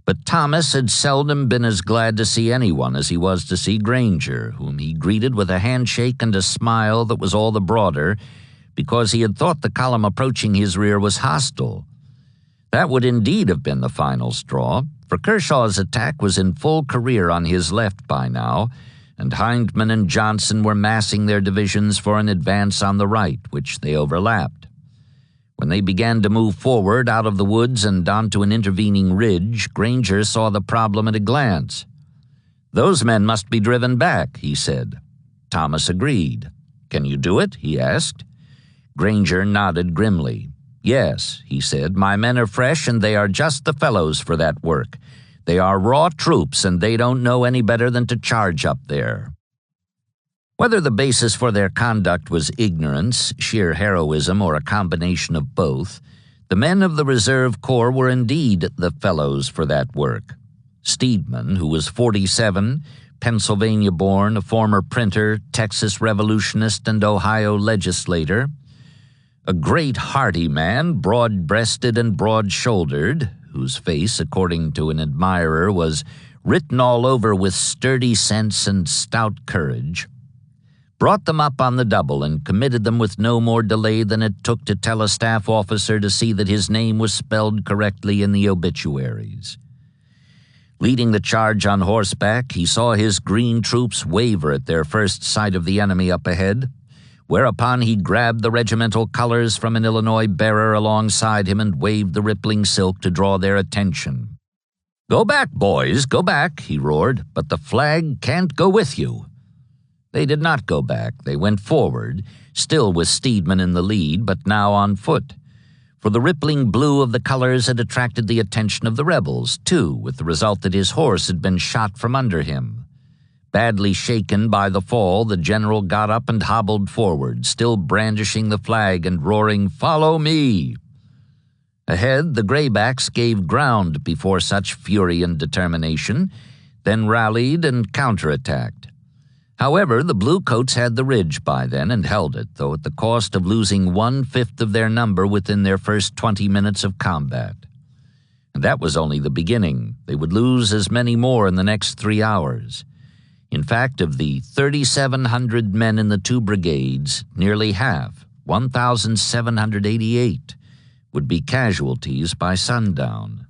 But Thomas had seldom been as glad to see anyone as he was to see Granger, whom he greeted with a handshake and a smile that was all the broader because he had thought the column approaching his rear was hostile. That would indeed have been the final straw, for Kershaw's attack was in full career on his left by now, and Hindman and Johnson were massing their divisions for an advance on the right, which they overlapped. When they began to move forward out of the woods and onto an intervening ridge, Granger saw the problem at a glance. "Those men must be driven back," he said. Thomas agreed. "Can you do it?" he asked. Granger nodded grimly. "Yes," he said, "my men are fresh and they are just the fellows for that work. They are raw troops and they don't know any better than to charge up there." Whether the basis for their conduct was ignorance, sheer heroism, or a combination of both, the men of the Reserve Corps were indeed the fellows for that work. Steedman, who was 47, Pennsylvania-born, a former printer, Texas revolutionist, and Ohio legislator, a great hearty man, broad-breasted and broad-shouldered, whose face, according to an admirer, was written all over with sturdy sense and stout courage, brought them up on the double and committed them with no more delay than it took to tell a staff officer to see that his name was spelled correctly in the obituaries. Leading the charge on horseback, he saw his green troops waver at their first sight of the enemy up ahead, whereupon he grabbed the regimental colors from an Illinois bearer alongside him and waved the rippling silk to draw their attention. "Go back, boys, go back," he roared, "but the flag can't go with you." They did not go back. They went forward, still with Steedman in the lead, but now on foot. For the rippling blue of the colors had attracted the attention of the rebels, too, with the result that his horse had been shot from under him. Badly shaken by the fall, the general got up and hobbled forward, still brandishing the flag and roaring, "Follow me!" Ahead, the graybacks gave ground before such fury and determination, then rallied and counterattacked. However, the bluecoats had the ridge by then and held it, though at the cost of losing 1/5 of their number within their first 20 minutes of combat. And that was only the beginning. They would lose as many more in the next 3 hours. In fact, of the 3,700 men in the two brigades, nearly half, 1,788, would be casualties by sundown.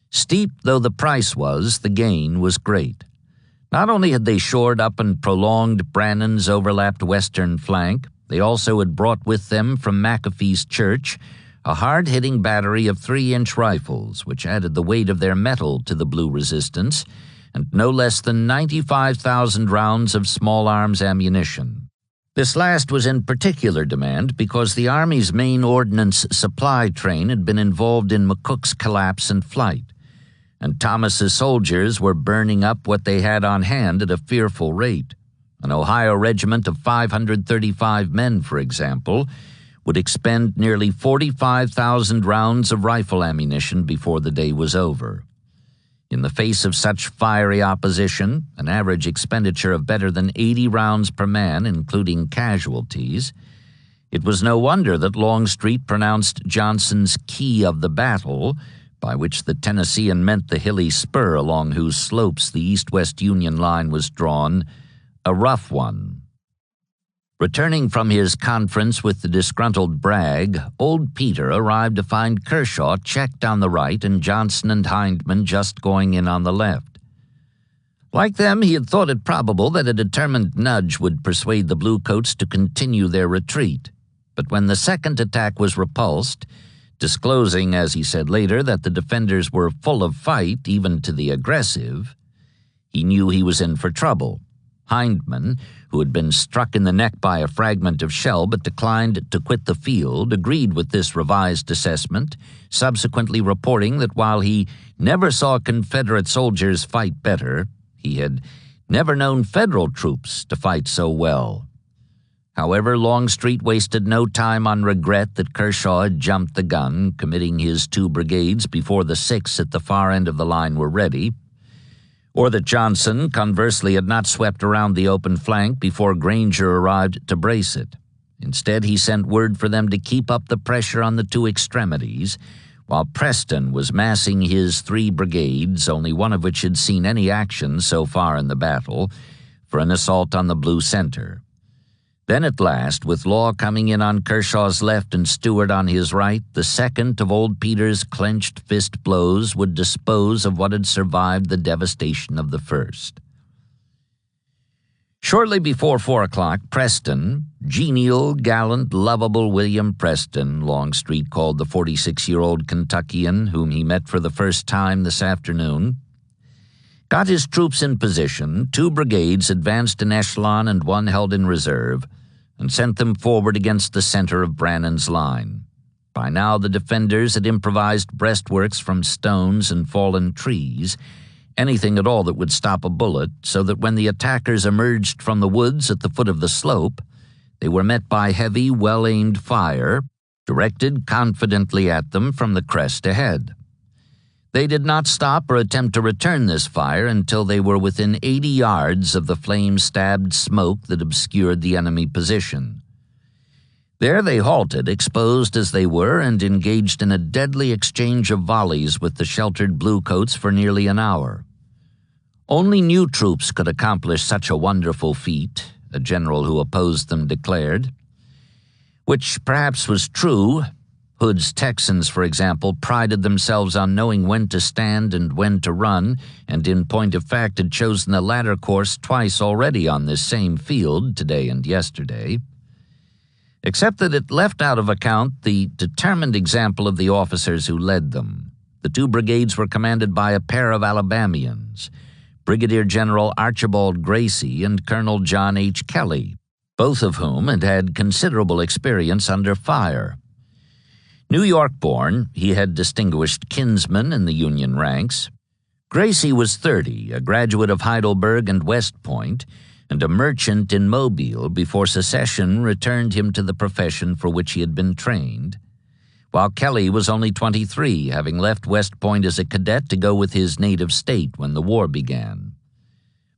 Steep though the price was, the gain was great. Not only had they shored up and prolonged Brannan's overlapped western flank, they also had brought with them from McAfee's church a hard-hitting battery of 3-inch rifles, which added the weight of their metal to the blue resistance, and no less than 95,000 rounds of small arms ammunition. This last was in particular demand because the Army's main ordnance supply train had been involved in McCook's collapse and flight, and Thomas's soldiers were burning up what they had on hand at a fearful rate. An Ohio regiment of 535 men, for example, would expend nearly 45,000 rounds of rifle ammunition before the day was over. In the face of such fiery opposition, an average expenditure of better than 80 rounds per man, including casualties, it was no wonder that Longstreet pronounced Johnson's key of the battle, by which the Tennessean meant the hilly spur along whose slopes the east-west Union line was drawn, a rough one. Returning from his conference with the disgruntled Bragg, old Peter arrived to find Kershaw checked on the right and Johnson and Hindman just going in on the left. Like them, he had thought it probable that a determined nudge would persuade the bluecoats to continue their retreat. But when the second attack was repulsed, disclosing, as he said later, that the defenders were full of fight, even to the aggressive, he knew he was in for trouble. Hindman, who had been struck in the neck by a fragment of shell but declined to quit the field, agreed with this revised assessment, subsequently reporting that while he never saw Confederate soldiers fight better, he had never known Federal troops to fight so well. However, Longstreet wasted no time on regret that Kershaw had jumped the gun, committing his 2 brigades before the 6 at the far end of the line were ready, or that Johnson, conversely, had not swept around the open flank before Granger arrived to brace it. Instead, he sent word for them to keep up the pressure on the 2 extremities, while Preston was massing his 3 brigades, only one of which had seen any action so far in the battle, for an assault on the Blue Center. Then at last, with Law coming in on Kershaw's left and Stewart on his right, the second of Old Peter's clenched fist blows would dispose of what had survived the devastation of the first. Shortly before 4 o'clock, Preston, genial, gallant, lovable William Preston, Longstreet called the 46-year-old Kentuckian whom he met for the first time this afternoon, got his troops in position, 2 brigades advanced in echelon and 1 held in reserve, and sent them forward against the center of Brannan's line. By now the defenders had improvised breastworks from stones and fallen trees, anything at all that would stop a bullet, so that when the attackers emerged from the woods at the foot of the slope, they were met by heavy, well-aimed fire, directed confidently at them from the crest ahead. They did not stop or attempt to return this fire until they were within 80 yards of the flame-stabbed smoke that obscured the enemy position. There they halted, exposed as they were, and engaged in a deadly exchange of volleys with the sheltered bluecoats for nearly an hour. Only new troops could accomplish such a wonderful feat, a general who opposed them declared. Which perhaps was true. Hood's Texans, for example, prided themselves on knowing when to stand and when to run, and in point of fact had chosen the latter course twice already on this same field, today and yesterday, except that it left out of account the determined example of the officers who led them. The 2 brigades were commanded by a pair of Alabamians, Brigadier General Archibald Gracie and Colonel John H. Kelly, both of whom had had considerable experience under fire. New York-born, he had distinguished kinsmen in the Union ranks. Gracie was 30, a graduate of Heidelberg and West Point, and a merchant in Mobile before secession returned him to the profession for which he had been trained, while Kelly was only 23, having left West Point as a cadet to go with his native state when the war began.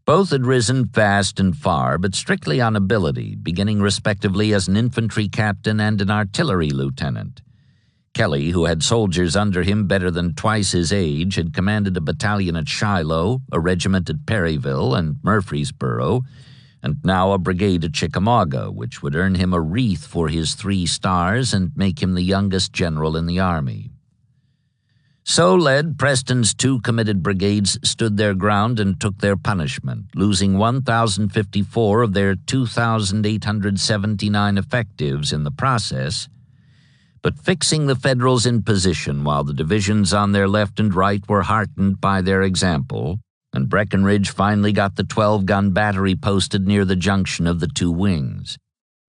Both had risen fast and far, but strictly on ability, beginning respectively as an infantry captain and an artillery lieutenant. Kelly, who had soldiers under him better than twice his age, had commanded a battalion at Shiloh, a regiment at Perryville and Murfreesboro, and now a brigade at Chickamauga, which would earn him a wreath for his 3 stars and make him the youngest general in the Army. So led, Preston's 2 committed brigades stood their ground and took their punishment, losing 1,054 of their 2,879 effectives in the process, but fixing the Federals in position while the divisions on their left and right were heartened by their example, and Breckinridge finally got the 12-gun battery posted near the junction of the 2 wings.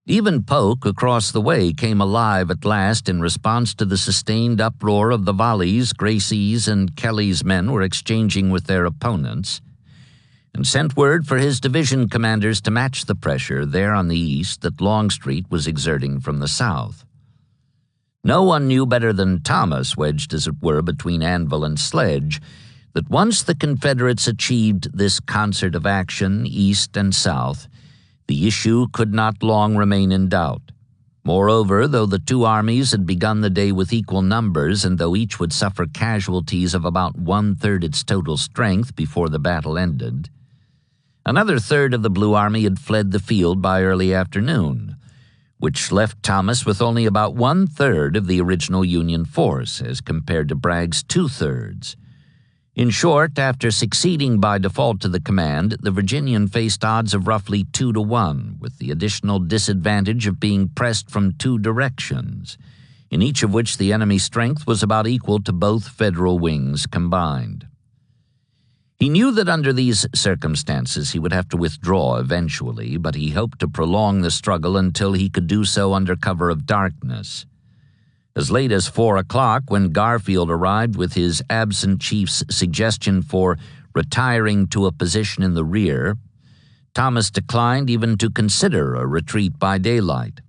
Even Polk, across the way, came alive at last in response to the sustained uproar of the volleys Gracie's and Kelly's men were exchanging with their opponents, and sent word for his division commanders to match the pressure there on the east that Longstreet was exerting from the south. No one knew better than Thomas, wedged as it were between anvil and sledge, that once the Confederates achieved this concert of action, east and south, the issue could not long remain in doubt. Moreover, though the 2 armies had begun the day with equal numbers, and though each would suffer casualties of about 1/3 its total strength before the battle ended, another third of the Blue Army had fled the field by early afternoon, which left Thomas with only about 1/3 of the original Union force, as compared to Bragg's 2/3. In short, after succeeding by default to the command, the Virginian faced odds of roughly 2-1, with the additional disadvantage of being pressed from 2 directions, in each of which the enemy strength was about equal to both Federal wings combined. He knew that under these circumstances he would have to withdraw eventually, but he hoped to prolong the struggle until he could do so under cover of darkness. As late as 4 o'clock, when Garfield arrived with his absent chief's suggestion for retiring to a position in the rear, Thomas declined even to consider a retreat by daylight.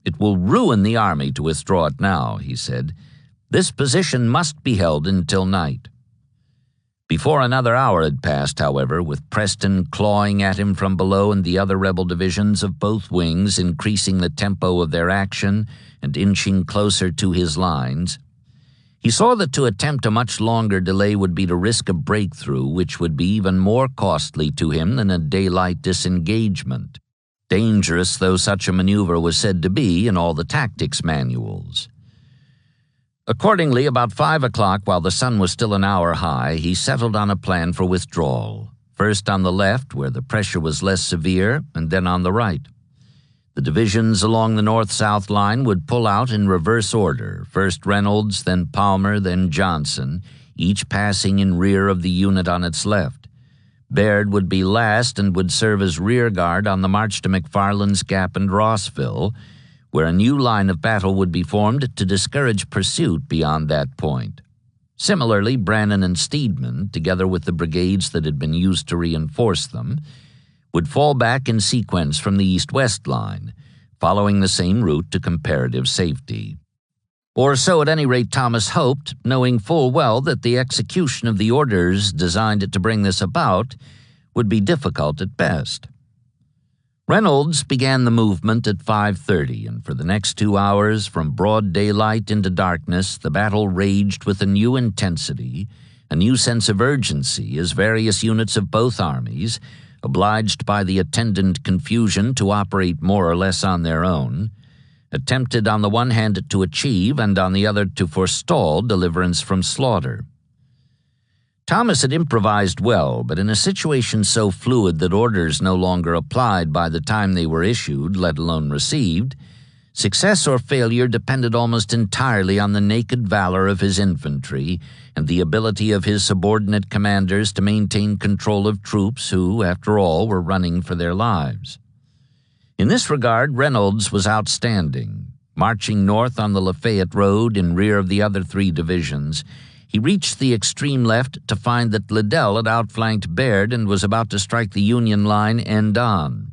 "It will ruin the army to withdraw it now," he said. "This position must be held until night." Before another hour had passed, however, with Preston clawing at him from below and the other rebel divisions of both wings increasing the tempo of their action and inching closer to his lines, he saw that to attempt a much longer delay would be to risk a breakthrough which would be even more costly to him than a daylight disengagement, dangerous though such a maneuver was said to be in all the tactics manuals. Accordingly, about 5 o'clock, while the sun was still an hour high, he settled on a plan for withdrawal, first on the left, where the pressure was less severe, and then on the right. The divisions along the north-south line would pull out in reverse order, first Reynolds, then Palmer, then Johnson, each passing in rear of the unit on its left. Baird would be last and would serve as rear guard on the march to McFarland's Gap and Rossville, where a new line of battle would be formed to discourage pursuit beyond that point. Similarly, Brannan and Steedman, together with the brigades that had been used to reinforce them, would fall back in sequence from the east-west line, following the same route to comparative safety. Or so at any rate Thomas hoped, knowing full well that the execution of the orders designed to bring this about would be difficult at best. Reynolds began the movement at 5:30, and for the next 2 hours, from broad daylight into darkness, the battle raged with a new intensity, a new sense of urgency, as various units of both armies, obliged by the attendant confusion to operate more or less on their own, attempted on the one hand to achieve and on the other to forestall deliverance from slaughter. Thomas had improvised well, but in a situation so fluid that orders no longer applied by the time they were issued, let alone received, success or failure depended almost entirely on the naked valor of his infantry and the ability of his subordinate commanders to maintain control of troops who, after all, were running for their lives. In this regard, Reynolds was outstanding. Marching north on the Lafayette Road in rear of the other 3 divisions, he reached the extreme left to find that Liddell had outflanked Baird and was about to strike the Union line end-on.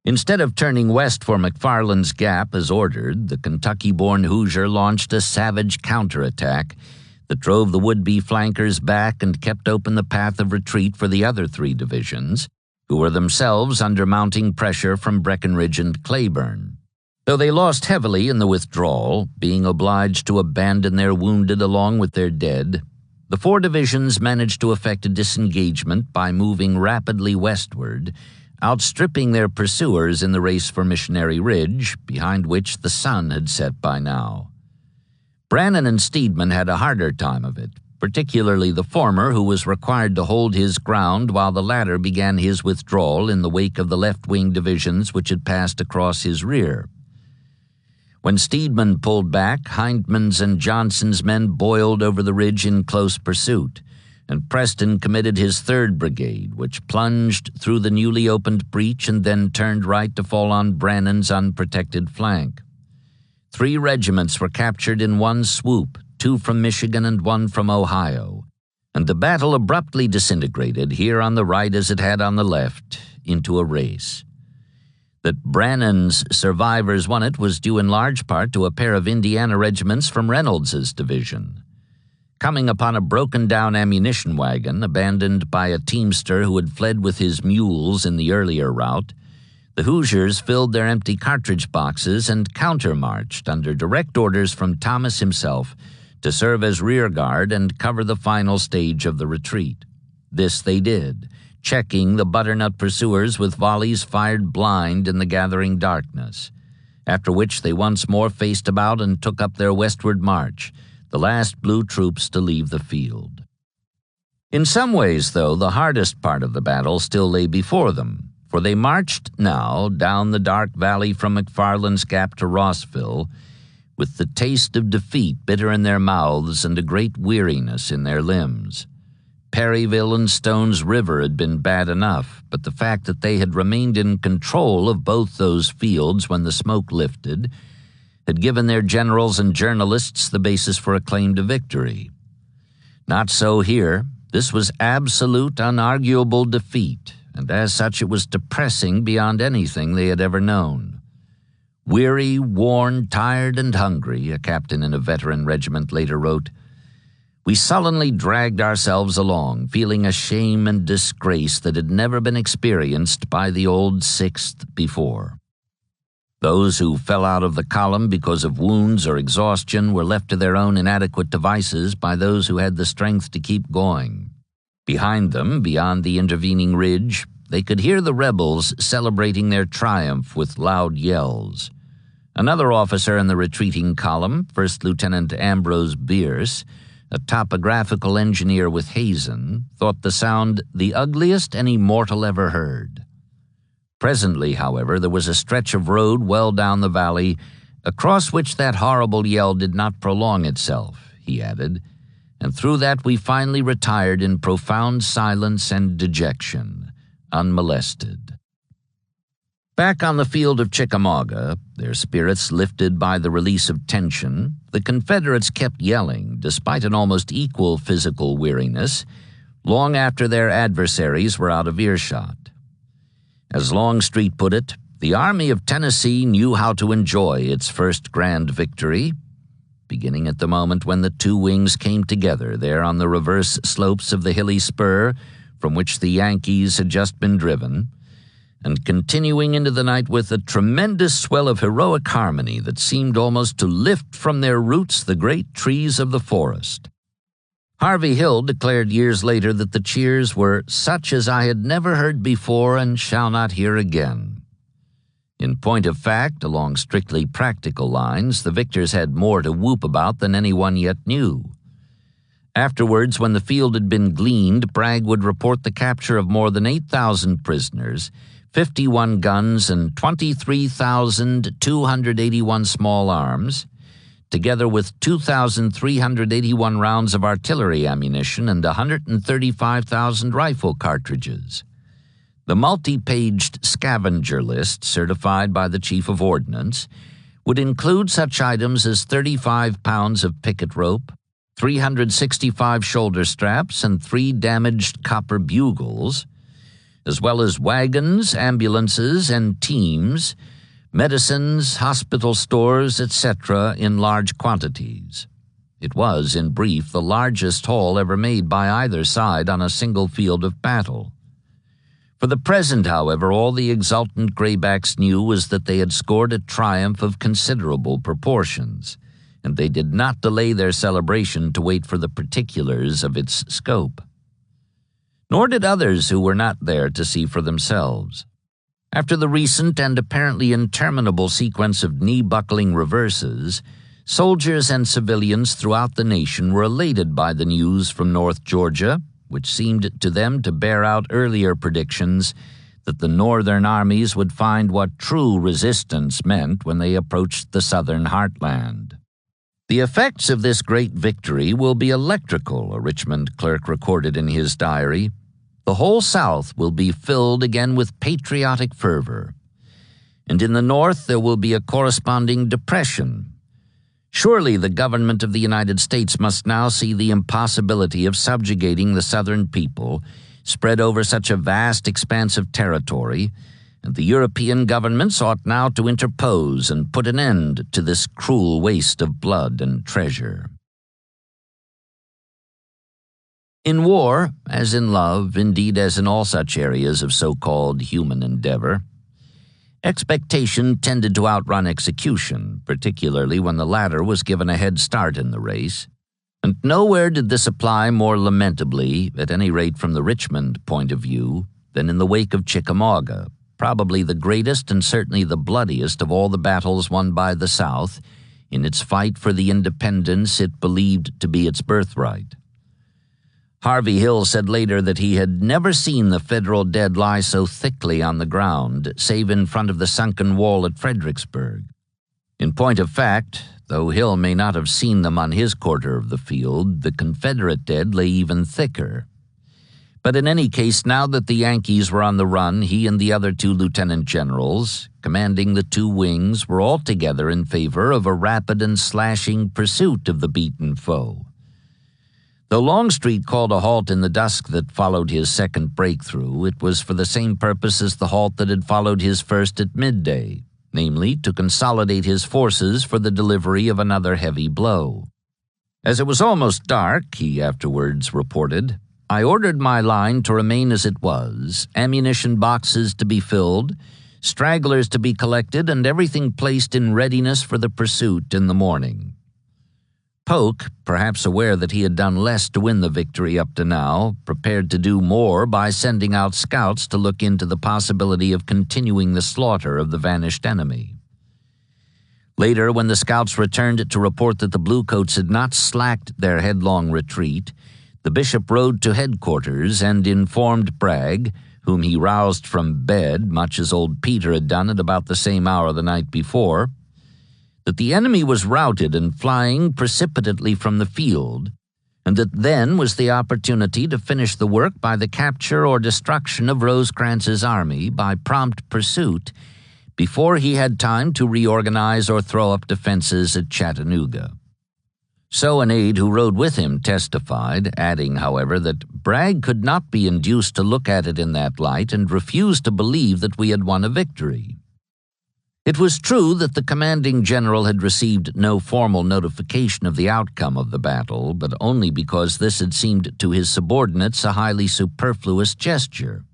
Instead of turning west for McFarland's Gap as ordered, the Kentucky-born Hoosier launched a savage counterattack that drove the would-be flankers back and kept open the path of retreat for the other 3 divisions, who were themselves under mounting pressure from Breckinridge and Cleburne. Though they lost heavily in the withdrawal, being obliged to abandon their wounded along with their dead, the 4 divisions managed to effect a disengagement by moving rapidly westward, outstripping their pursuers in the race for Missionary Ridge, behind which the sun had set by now. Brannan and Steedman had a harder time of it, particularly the former, who was required to hold his ground while the latter began his withdrawal in the wake of the left-wing divisions which had passed across his rear. When Steedman pulled back, Hindman's and Johnson's men boiled over the ridge in close pursuit, and Preston committed his 3rd Brigade, which plunged through the newly opened breach and then turned right to fall on Brannan's unprotected flank. 3 regiments were captured in one swoop, 2 from Michigan and 1 from Ohio, and the battle abruptly disintegrated, here on the right as it had on the left, into a race. That Brannan's survivors won it was due in large part to a pair of Indiana regiments from Reynolds's division. Coming upon a broken-down ammunition wagon abandoned by a teamster who had fled with his mules in the earlier route, the Hoosiers filled their empty cartridge boxes and counter-marched under direct orders from Thomas himself to serve as rear guard and cover the final stage of the retreat. This they did, checking the butternut pursuers with volleys fired blind in the gathering darkness, after which they once more faced about and took up their westward march, the last blue troops to leave the field. In some ways, though, the hardest part of the battle still lay before them, for they marched now down the dark valley from McFarland's Gap to Rossville, with the taste of defeat bitter in their mouths and a great weariness in their limbs. Perryville and Stones River had been bad enough, but the fact that they had remained in control of both those fields when the smoke lifted had given their generals and journalists the basis for a claim to victory. Not so here. This was absolute, unarguable defeat, and as such it was depressing beyond anything they had ever known. Weary, worn, tired, and hungry, a captain in a veteran regiment later wrote, we sullenly dragged ourselves along, feeling a shame and disgrace that had never been experienced by the old 6th before. Those who fell out of the column because of wounds or exhaustion were left to their own inadequate devices by those who had the strength to keep going. Behind them, beyond the intervening ridge, they could hear the rebels celebrating their triumph with loud yells. Another officer in the retreating column, First Lieutenant Ambrose Bierce, a topographical engineer with Hazen, thought the sound the ugliest any mortal ever heard. Presently, however, there was a stretch of road well down the valley, across which that horrible yell did not prolong itself, he added, and through that we finally retired in profound silence and dejection, unmolested. Back on the field of Chickamauga, their spirits lifted by the release of tension, the Confederates kept yelling, despite an almost equal physical weariness, long after their adversaries were out of earshot. As Longstreet put it, the Army of Tennessee knew how to enjoy its first grand victory, beginning at the moment when the two wings came together there on the reverse slopes of the hilly spur from which the Yankees had just been driven, and continuing into the night with a tremendous swell of heroic harmony that seemed almost to lift from their roots the great trees of the forest. Harvey Hill declared years later that the cheers were such as I had never heard before and shall not hear again. In point of fact, along strictly practical lines, the victors had more to whoop about than anyone yet knew. Afterwards, when the field had been gleaned, Bragg would report the capture of more than 8,000 prisoners, 51 guns, and 23,281 small arms, together with 2,381 rounds of artillery ammunition and 135,000 rifle cartridges. The multi-paged scavenger list, certified by the Chief of Ordnance, would include such items as 35 pounds of picket rope, 365 shoulder straps, and 3 damaged copper bugles, as well as wagons, ambulances, and teams, medicines, hospital stores, etc., in large quantities. It was, in brief, the largest haul ever made by either side on a single field of battle. For the present, however, all the exultant graybacks knew was that they had scored a triumph of considerable proportions, and they did not delay their celebration to wait for the particulars of its scope. Nor did others who were not there to see for themselves. After the recent and apparently interminable sequence of knee-buckling reverses, soldiers and civilians throughout the nation were elated by the news from North Georgia, which seemed to them to bear out earlier predictions that the Northern armies would find what true resistance meant when they approached the Southern heartland. The effects of this great victory will be electrical, a Richmond clerk recorded in his diary. The whole South will be filled again with patriotic fervor. And in the North there will be a corresponding depression. Surely the government of the United States must now see the impossibility of subjugating the Southern people, spread over such a vast expanse of territory, and the European governments ought now to interpose and put an end to this cruel waste of blood and treasure. In war, as in love, indeed as in all such areas of so-called human endeavor, expectation tended to outrun execution, particularly when the latter was given a head start in the race, and nowhere did this apply more lamentably, at any rate from the Richmond point of view, than in the wake of Chickamauga, probably the greatest and certainly the bloodiest of all the battles won by the South in its fight for the independence it believed to be its birthright. Harvey Hill said later that he had never seen the Federal dead lie so thickly on the ground, save in front of the sunken wall at Fredericksburg. In point of fact, though Hill may not have seen them on his quarter of the field, the Confederate dead lay even thicker. But in any case, now that the Yankees were on the run, he and the other two lieutenant generals, commanding the two wings, were altogether in favor of a rapid and slashing pursuit of the beaten foe. Though Longstreet called a halt in the dusk that followed his second breakthrough, it was for the same purpose as the halt that had followed his first at midday, namely, to consolidate his forces for the delivery of another heavy blow. As it was almost dark, he afterwards reported, I ordered my line to remain as it was, ammunition boxes to be filled, stragglers to be collected, and everything placed in readiness for the pursuit in the morning. Polk, perhaps aware that he had done less to win the victory up to now, prepared to do more by sending out scouts to look into the possibility of continuing the slaughter of the vanished enemy. Later, when the scouts returned to report that the Bluecoats had not slacked their headlong retreat, the bishop rode to headquarters and informed Bragg, whom he roused from bed, much as old Peter had done at about the same hour the night before, that the enemy was routed and flying precipitately from the field, and that then was the opportunity to finish the work by the capture or destruction of Rosecrans's army by prompt pursuit before he had time to reorganize or throw up defenses at Chattanooga. So an aide who rode with him testified, adding, however, that Bragg could not be induced to look at it in that light and refused to believe that we had won a victory. It was true that the commanding general had received no formal notification of the outcome of the battle, but only because this had seemed to his subordinates a highly superfluous gesture.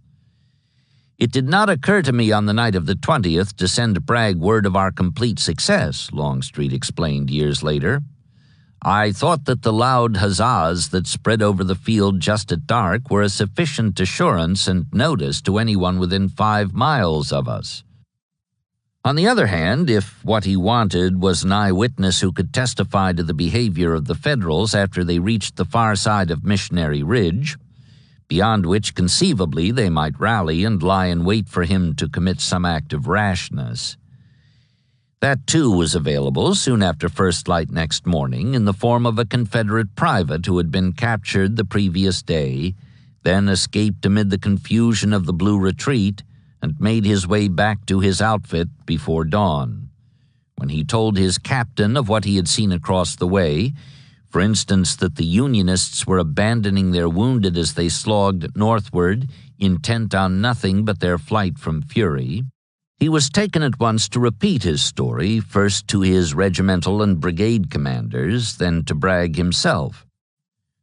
It did not occur to me on the night of the 20th to send Bragg word of our complete success, Longstreet explained years later. I thought that the loud huzzas that spread over the field just at dark were a sufficient assurance and notice to anyone within 5 miles of us. On the other hand, if what he wanted was an eyewitness who could testify to the behavior of the Federals after they reached the far side of Missionary Ridge, beyond which conceivably they might rally and lie in wait for him to commit some act of rashness, that too was available soon after first light next morning in the form of a Confederate private who had been captured the previous day, then escaped amid the confusion of the Blue Retreat, and made his way back to his outfit before dawn. When he told his captain of what he had seen across the way, for instance that the Unionists were abandoning their wounded as they slogged northward, intent on nothing but their flight from fury, he was taken at once to repeat his story, first to his regimental and brigade commanders, then to Bragg himself.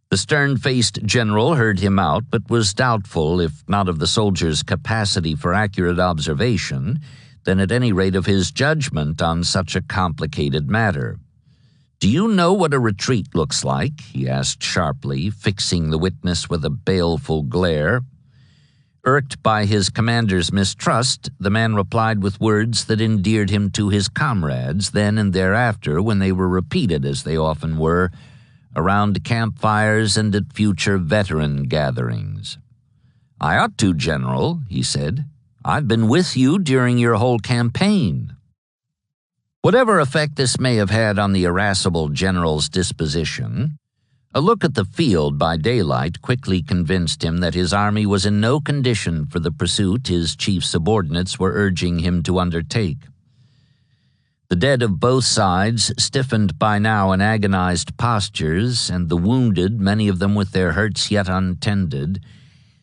The stern-faced general heard him out, but was doubtful, if not of the soldier's capacity for accurate observation, then at any rate of his judgment on such a complicated matter. "Do you know what a retreat looks like?" he asked sharply, fixing the witness with a baleful glare. Irked by his commander's mistrust, the man replied with words that endeared him to his comrades then and thereafter when they were repeated, as they often were, around campfires and at future veteran gatherings. "I ought to, General," he said. "I've been with you during your whole campaign." Whatever effect this may have had on the irascible general's disposition, a look at the field by daylight quickly convinced him that his army was in no condition for the pursuit his chief subordinates were urging him to undertake. The dead of both sides, stiffened by now in agonized postures, and the wounded, many of them with their hurts yet untended,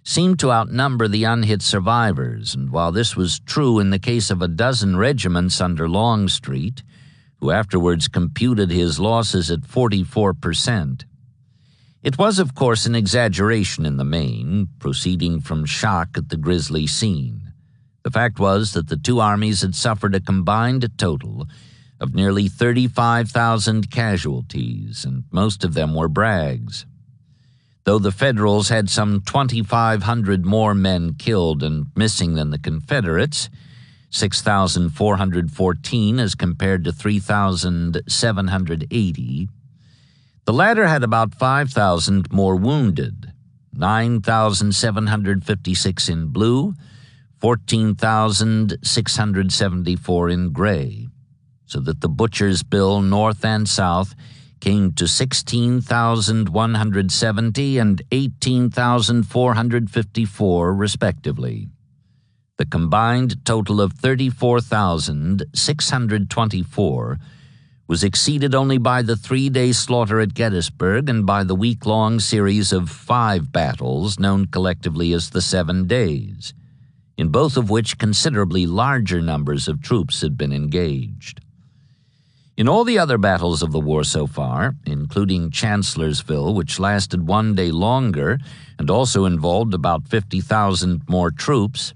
seemed to outnumber the unhit survivors, and while this was true in the case of a dozen regiments under Longstreet, who afterwards computed his losses at 44%, it was, of course, an exaggeration in the main, proceeding from shock at the grisly scene. The fact was that the two armies had suffered a combined total of nearly 35,000 casualties, and most of them were Bragg's. Though the Federals had some 2,500 more men killed and missing than the Confederates, 6,414 as compared to 3,780, the latter had about 5,000 more wounded, 9,756 in blue, 14,674 in gray, so that the butcher's bill north and south came to 16,170 and 18,454 respectively. The combined total of 34,624 was exceeded only by the 3-day slaughter at Gettysburg and by the week-long series of 5 battles known collectively as the 7 Days, in both of which considerably larger numbers of troops had been engaged. In all the other battles of the war so far, including Chancellorsville, which lasted 1 day longer and also involved about 50,000 more troops,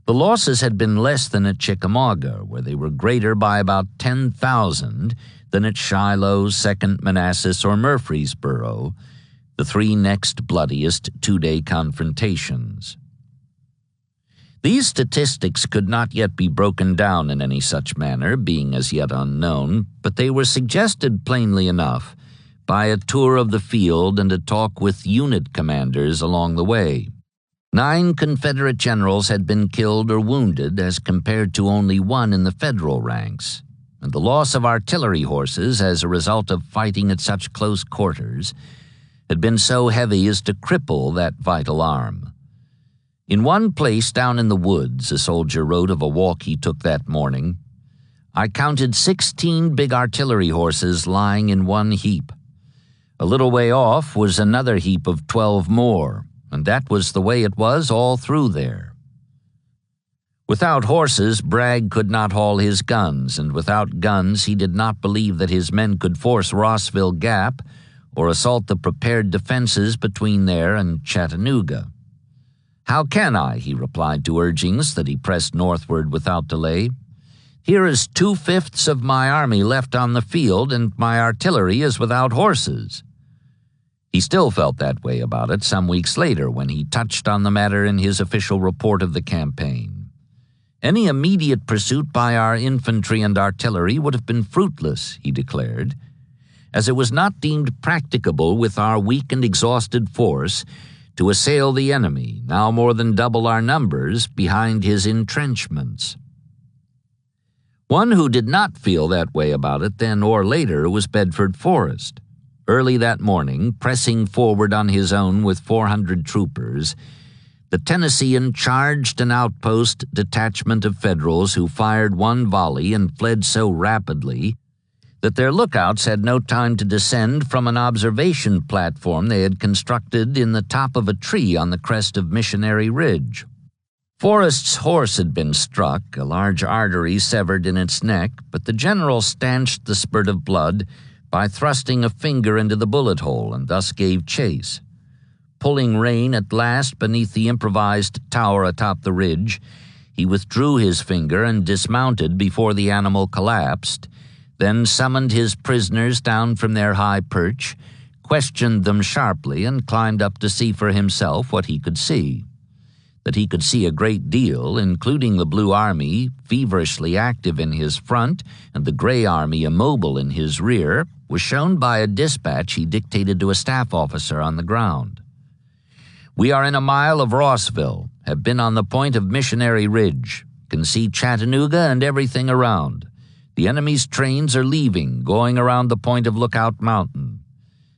the losses had been less than at Chickamauga, where they were greater by about 10,000 than at Shiloh, Second Manassas, or Murfreesboro, the 3 next bloodiest 2-day confrontations. These statistics could not yet be broken down in any such manner, being as yet unknown, but they were suggested plainly enough by a tour of the field and a talk with unit commanders along the way. 9 Confederate generals had been killed or wounded as compared to only 1 in the Federal ranks, and the loss of artillery horses as a result of fighting at such close quarters had been so heavy as to cripple that vital arm. In one place down in the woods, a soldier wrote of a walk he took that morning, "I counted 16 big artillery horses lying in one heap. A little way off was another heap of 12 more, and that was the way it was all through there." Without horses, Bragg could not haul his guns, and without guns he did not believe that his men could force Rossville Gap or assault the prepared defenses between there and Chattanooga. "How can I?" he replied to urgings that he pressed northward without delay. "Here is 2/5 of my army left on the field, and my artillery is without horses." He still felt that way about it some weeks later when he touched on the matter in his official report of the campaign. "Any immediate pursuit by our infantry and artillery would have been fruitless," he declared, "as it was not deemed practicable with our weak and exhausted force to assail the enemy, now more than double our numbers, behind his entrenchments." One who did not feel that way about it then or later was Bedford Forrest. Early that morning, pressing forward on his own with 400 troopers, the Tennessean charged an outpost detachment of Federals who fired one volley and fled so rapidly that their lookouts had no time to descend from an observation platform they had constructed in the top of a tree on the crest of Missionary Ridge. Forrest's horse had been struck, a large artery severed in its neck, but the general stanched the spurt of blood by thrusting a finger into the bullet hole and thus gave chase. Pulling rein at last beneath the improvised tower atop the ridge, he withdrew his finger and dismounted before the animal collapsed, then summoned his prisoners down from their high perch, questioned them sharply, and climbed up to see for himself what he could see. That he could see a great deal, including the Blue Army feverishly active in his front and the Gray Army immobile in his rear, was shown by a dispatch he dictated to a staff officer on the ground. "We are in a mile of Rossville, have been on the point of Missionary Ridge, can see Chattanooga and everything around. The enemy's trains are leaving, going around the point of Lookout Mountain.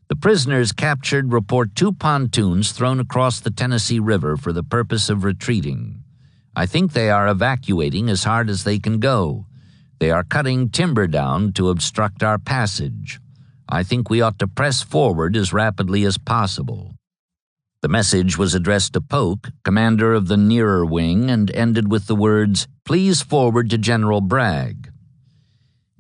The prisoners captured report 2 pontoons thrown across the Tennessee River for the purpose of retreating. I think they are evacuating as hard as they can go. They are cutting timber down to obstruct our passage. I think we ought to press forward as rapidly as possible." The message was addressed to Polk, commander of the nearer wing, and ended with the words, "Please forward to General Bragg."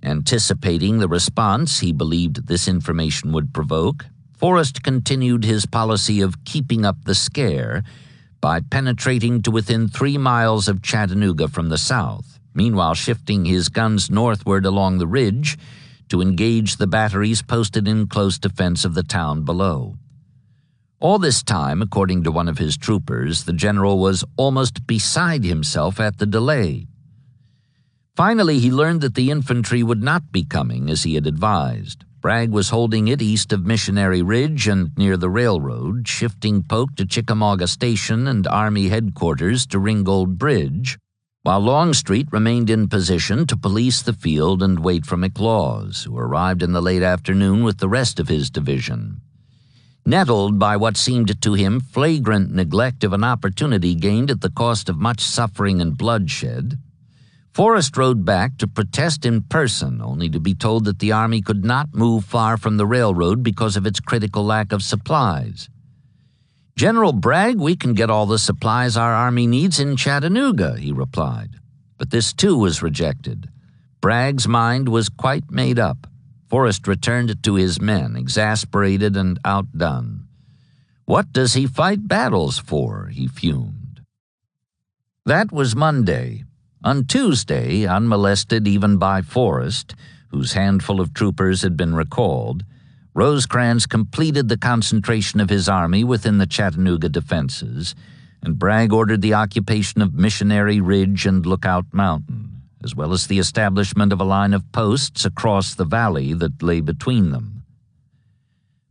Anticipating the response he believed this information would provoke, Forrest continued his policy of keeping up the scare by penetrating to within 3 miles of Chattanooga from the south, meanwhile shifting his guns northward along the ridge to engage the batteries posted in close defense of the town below. All this time, according to one of his troopers, the general was almost beside himself at the delay. Finally, he learned that the infantry would not be coming as he had advised. Bragg was holding it east of Missionary Ridge and near the railroad, shifting Polk to Chickamauga Station and Army headquarters to Ringgold Bridge, while Longstreet remained in position to police the field and wait for McLaws, who arrived in the late afternoon with the rest of his division. Nettled by what seemed to him flagrant neglect of an opportunity gained at the cost of much suffering and bloodshed, Forrest rode back to protest in person, only to be told that the Army could not move far from the railroad because of its critical lack of supplies. "General Bragg, we can get all the supplies our Army needs in Chattanooga," he replied. But this too was rejected. Bragg's mind was quite made up. Forrest returned to his men, exasperated and outdone. "What does he fight battles for?" he fumed. That was Monday. On Tuesday, unmolested even by Forrest, whose handful of troopers had been recalled, Rosecrans completed the concentration of his army within the Chattanooga defenses, and Bragg ordered the occupation of Missionary Ridge and Lookout Mountain, as well as the establishment of a line of posts across the valley that lay between them.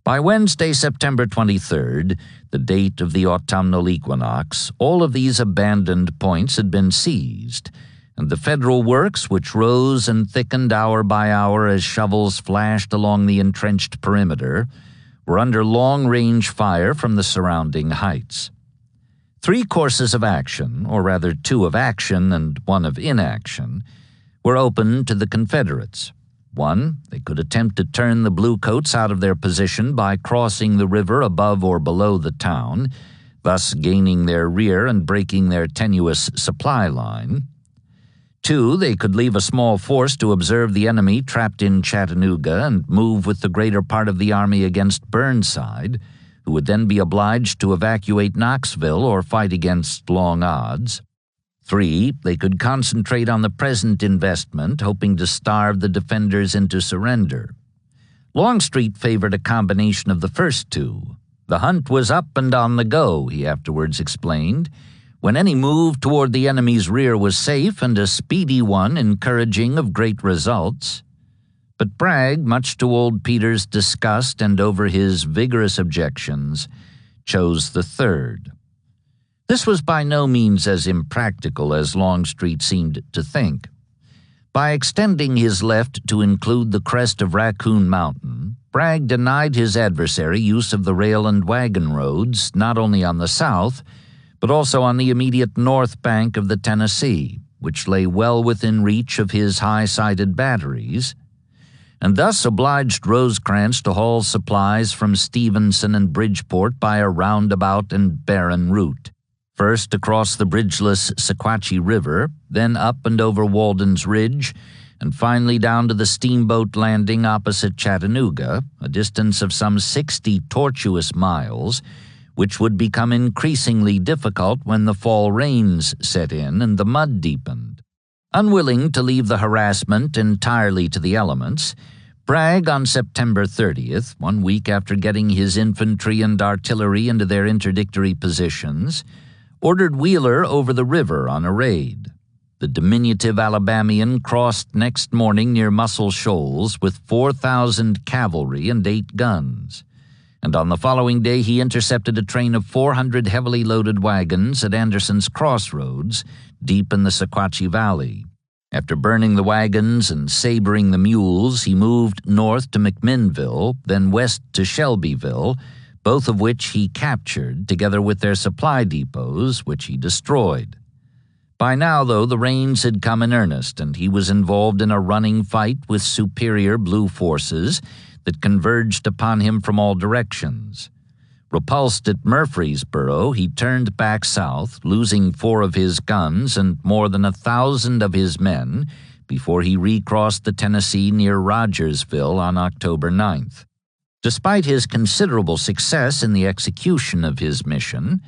By Wednesday, September 23rd, the date of the autumnal equinox, all of these abandoned points had been seized, and the Federal works, which rose and thickened hour by hour as shovels flashed along the entrenched perimeter, were under long-range fire from the surrounding heights. 3 courses of action, or rather 2 of action and 1 of inaction, were open to the Confederates. 1, they could attempt to turn the Bluecoats out of their position by crossing the river above or below the town, thus gaining their rear and breaking their tenuous supply line. 2, they could leave a small force to observe the enemy trapped in Chattanooga and move with the greater part of the army against Burnside, who would then be obliged to evacuate Knoxville or fight against long odds. 3, they could concentrate on the present investment, hoping to starve the defenders into surrender. Longstreet favored a combination of the first 2. "The hunt was up and on the go," he afterwards explained, when any move toward the enemy's rear was safe and a speedy one encouraging of great results. But Bragg, much to old Peter's disgust and over his vigorous objections, chose the third. This was by no means as impractical as Longstreet seemed to think. By extending his left to include the crest of Raccoon Mountain, Bragg denied his adversary use of the rail and wagon roads not only on the south, but also on the immediate north bank of the Tennessee, which lay well within reach of his high-sided batteries, and thus obliged Rosecrans to haul supplies from Stevenson and Bridgeport by a roundabout and barren route. First across the bridgeless Sequatchie River, then up and over Walden's Ridge, and finally down to the steamboat landing opposite Chattanooga, a distance of some 60 tortuous miles, which would become increasingly difficult when the fall rains set in and the mud deepened. Unwilling to leave the harassment entirely to the elements, Bragg on September 30th, 1 week after getting his infantry and artillery into their interdictory positions, ordered Wheeler over the river on a raid. The diminutive Alabamian crossed next morning near Muscle Shoals with 4,000 cavalry and 8 guns, and on the following day he intercepted a train of 400 heavily loaded wagons at Anderson's Crossroads, deep in the Sequatchie Valley. After burning the wagons and sabering the mules, he moved north to McMinnville, then west to Shelbyville, both of which he captured, together with their supply depots, which he destroyed. By now, though, the rains had come in earnest, and he was involved in a running fight with superior blue forces that converged upon him from all directions. Repulsed at Murfreesboro, he turned back south, losing 4 of his guns and more than 1,000 of his men before he recrossed the Tennessee near Rogersville on October 9th. Despite his considerable success in the execution of his mission,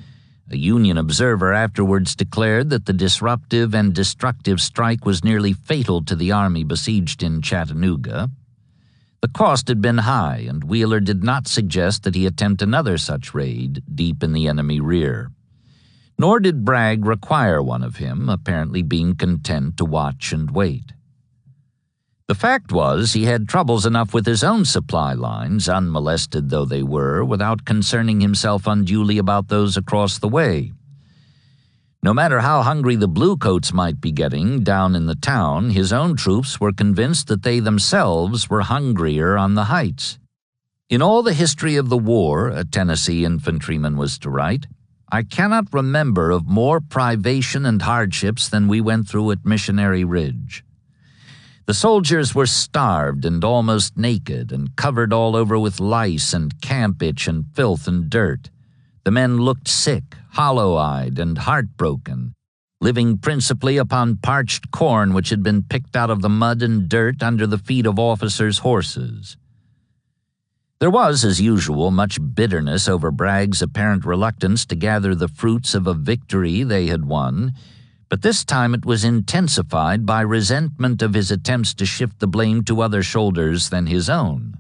a Union observer afterwards declared that the disruptive and destructive strike was nearly fatal to the army besieged in Chattanooga. The cost had been high, and Wheeler did not suggest that he attempt another such raid deep in the enemy rear. Nor did Bragg require one of him, apparently being content to watch and wait. The fact was, he had troubles enough with his own supply lines, unmolested though they were, without concerning himself unduly about those across the way. No matter how hungry the bluecoats might be getting down in the town, his own troops were convinced that they themselves were hungrier on the heights. In all the history of the war, a Tennessee infantryman was to write, I cannot remember of more privation and hardships than we went through at Missionary Ridge. The soldiers were starved and almost naked and covered all over with lice and camp itch and filth and dirt. The men looked sick, hollow-eyed, and heartbroken, living principally upon parched corn which had been picked out of the mud and dirt under the feet of officers' horses. There was, as usual, much bitterness over Bragg's apparent reluctance to gather the fruits of a victory they had won, but this time it was intensified by resentment of his attempts to shift the blame to other shoulders than his own.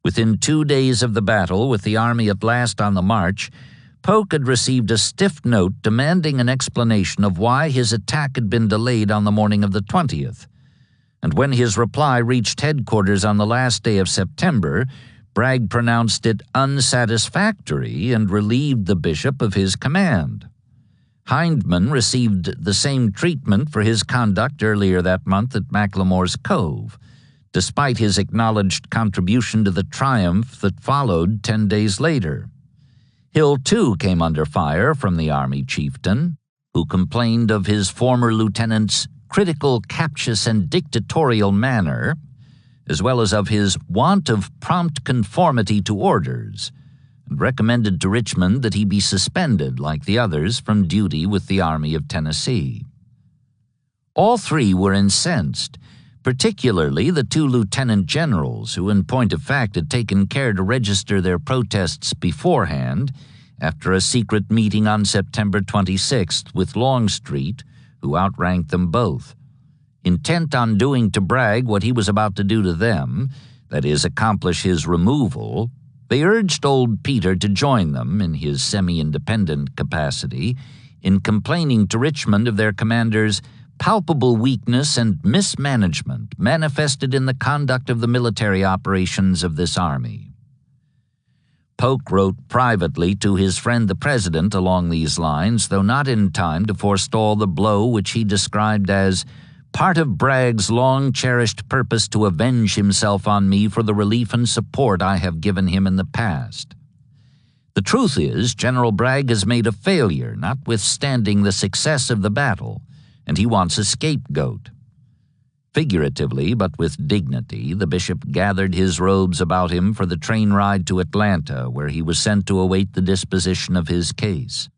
Within 2 days of the battle, with the army at last on the march, Polk had received a stiff note demanding an explanation of why his attack had been delayed on the morning of the 20th. And when his reply reached headquarters on the last day of September, Bragg pronounced it unsatisfactory and relieved the bishop of his command. Hindman received the same treatment for his conduct earlier that month at McLemore's Cove, despite his acknowledged contribution to the triumph that followed 10 days later. Hill, too, came under fire from the army chieftain, who complained of his former lieutenant's critical, captious, and dictatorial manner, as well as of his want of prompt conformity to orders, and recommended to Richmond that he be suspended, like the others, from duty with the Army of Tennessee. All three were incensed, particularly the two lieutenant generals, who in point of fact had taken care to register their protests beforehand, after a secret meeting on September 26th with Longstreet, who outranked them both. Intent on doing to Bragg what he was about to do to them, that is, accomplish his removal, they urged old Peter to join them in his semi-independent capacity in complaining to Richmond of their commander's palpable weakness and mismanagement manifested in the conduct of the military operations of this army. Polk wrote privately to his friend the President along these lines, though not in time to forestall the blow which he described as part of Bragg's long-cherished purpose to avenge himself on me for the relief and support I have given him in the past. The truth is, General Bragg has made a failure, notwithstanding the success of the battle, and he wants a scapegoat. Figuratively, but with dignity, the bishop gathered his robes about him for the train ride to Atlanta, where he was sent to await the disposition of his case.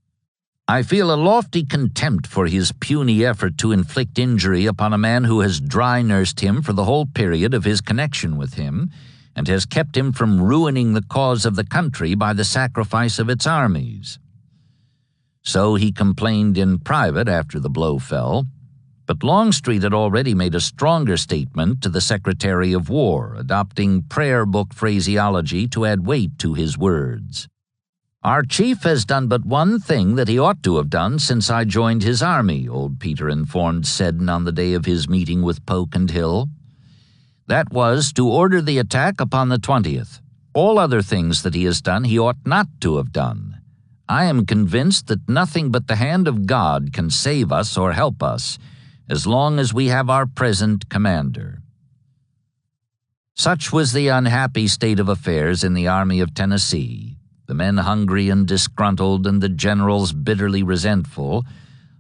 I feel a lofty contempt for his puny effort to inflict injury upon a man who has dry-nursed him for the whole period of his connection with him, and has kept him from ruining the cause of the country by the sacrifice of its armies. So he complained in private after the blow fell, but Longstreet had already made a stronger statement to the Secretary of War, adopting prayer book phraseology to add weight to his words. Our chief has done but one thing that he ought to have done since I joined his army, old Peter informed Seddon on the day of his meeting with Polk and Hill. That was to order the attack upon the 20th. All other things that he has done he ought not to have done. I am convinced that nothing but the hand of God can save us or help us, as long as we have our present commander. Such was the unhappy state of affairs in the Army of Tennessee, the men hungry and disgruntled and the generals bitterly resentful,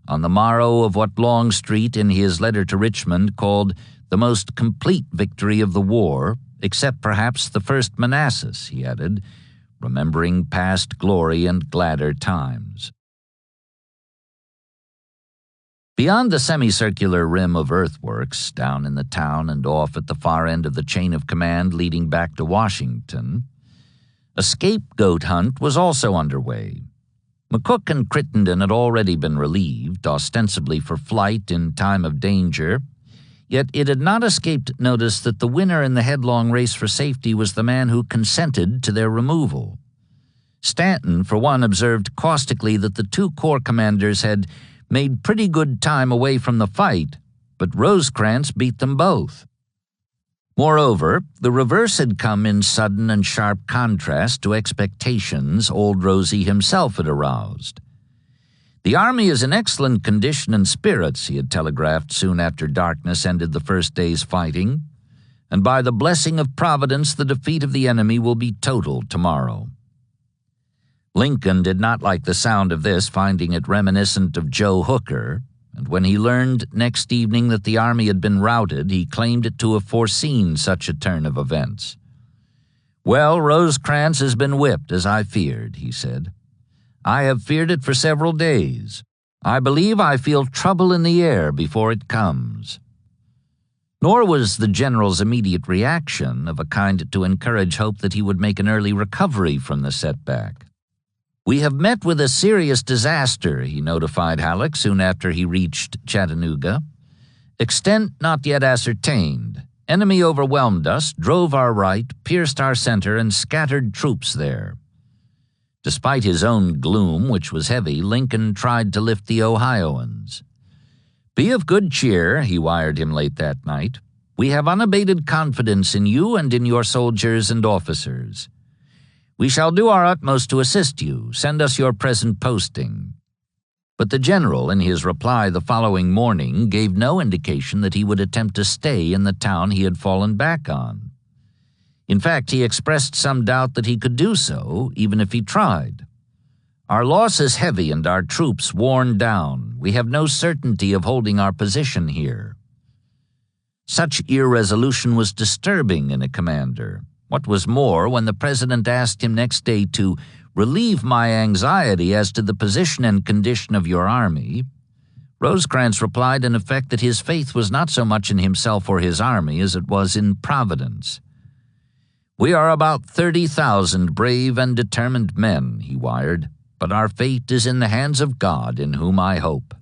on the morrow of what Longstreet in his letter to Richmond called the most complete victory of the war, except perhaps the first Manassas, he added, remembering past glory and gladder times. Beyond the semicircular rim of earthworks, down in the town and off at the far end of the chain of command leading back to Washington, a scapegoat hunt was also underway. McCook and Crittenden had already been relieved, ostensibly for flight in time of danger, yet it had not escaped notice that the winner in the headlong race for safety was the man who consented to their removal. Stanton, for one, observed caustically that the two corps commanders had made pretty good time away from the fight, but Rosecrans beat them both. Moreover, the reverse had come in sudden and sharp contrast to expectations old Rosie himself had aroused. "The army is in excellent condition and spirits," he had telegraphed soon after darkness ended the first day's fighting, "and by the blessing of Providence the defeat of the enemy will be total tomorrow." Lincoln did not like the sound of this, finding it reminiscent of Joe Hooker, and when he learned next evening that the army had been routed, he claimed it to have foreseen such a turn of events. "Well, Rosecrans has been whipped, as I feared," he said. "I have feared it for several days. I believe I feel trouble in the air before it comes." Nor was the general's immediate reaction of a kind to encourage hope that he would make an early recovery from the setback. "We have met with a serious disaster," he notified Halleck soon after he reached Chattanooga. "Extent not yet ascertained. Enemy overwhelmed us, drove our right, pierced our center, and scattered troops there." Despite his own gloom, which was heavy, Lincoln tried to lift the Ohioans. "Be of good cheer," he wired him late that night. "We have unabated confidence in you and in your soldiers and officers. We shall do our utmost to assist you. Send us your present posting." But the general, in his reply the following morning, gave no indication that he would attempt to stay in the town he had fallen back on. In fact, he expressed some doubt that he could do so, even if he tried. "Our loss is heavy and our troops worn down. We have no certainty of holding our position here." Such irresolution was disturbing in a commander. What was more, when the president asked him next day to relieve my anxiety as to the position and condition of your army, Rosecrans replied in effect that his faith was not so much in himself or his army as it was in Providence. "We are about 30,000 brave and determined men," he wired, "but our fate is in the hands of God, in whom I hope."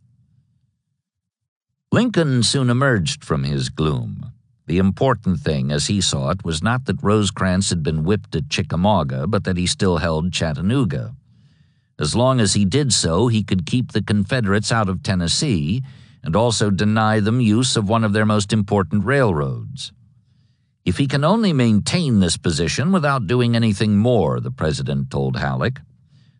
Lincoln soon emerged from his gloom. The important thing, as he saw it, was not that Rosecrans had been whipped at Chickamauga, but that he still held Chattanooga. As long as he did so, he could keep the Confederates out of Tennessee and also deny them use of one of their most important railroads. "If he can only maintain this position without doing anything more," the president told Halleck,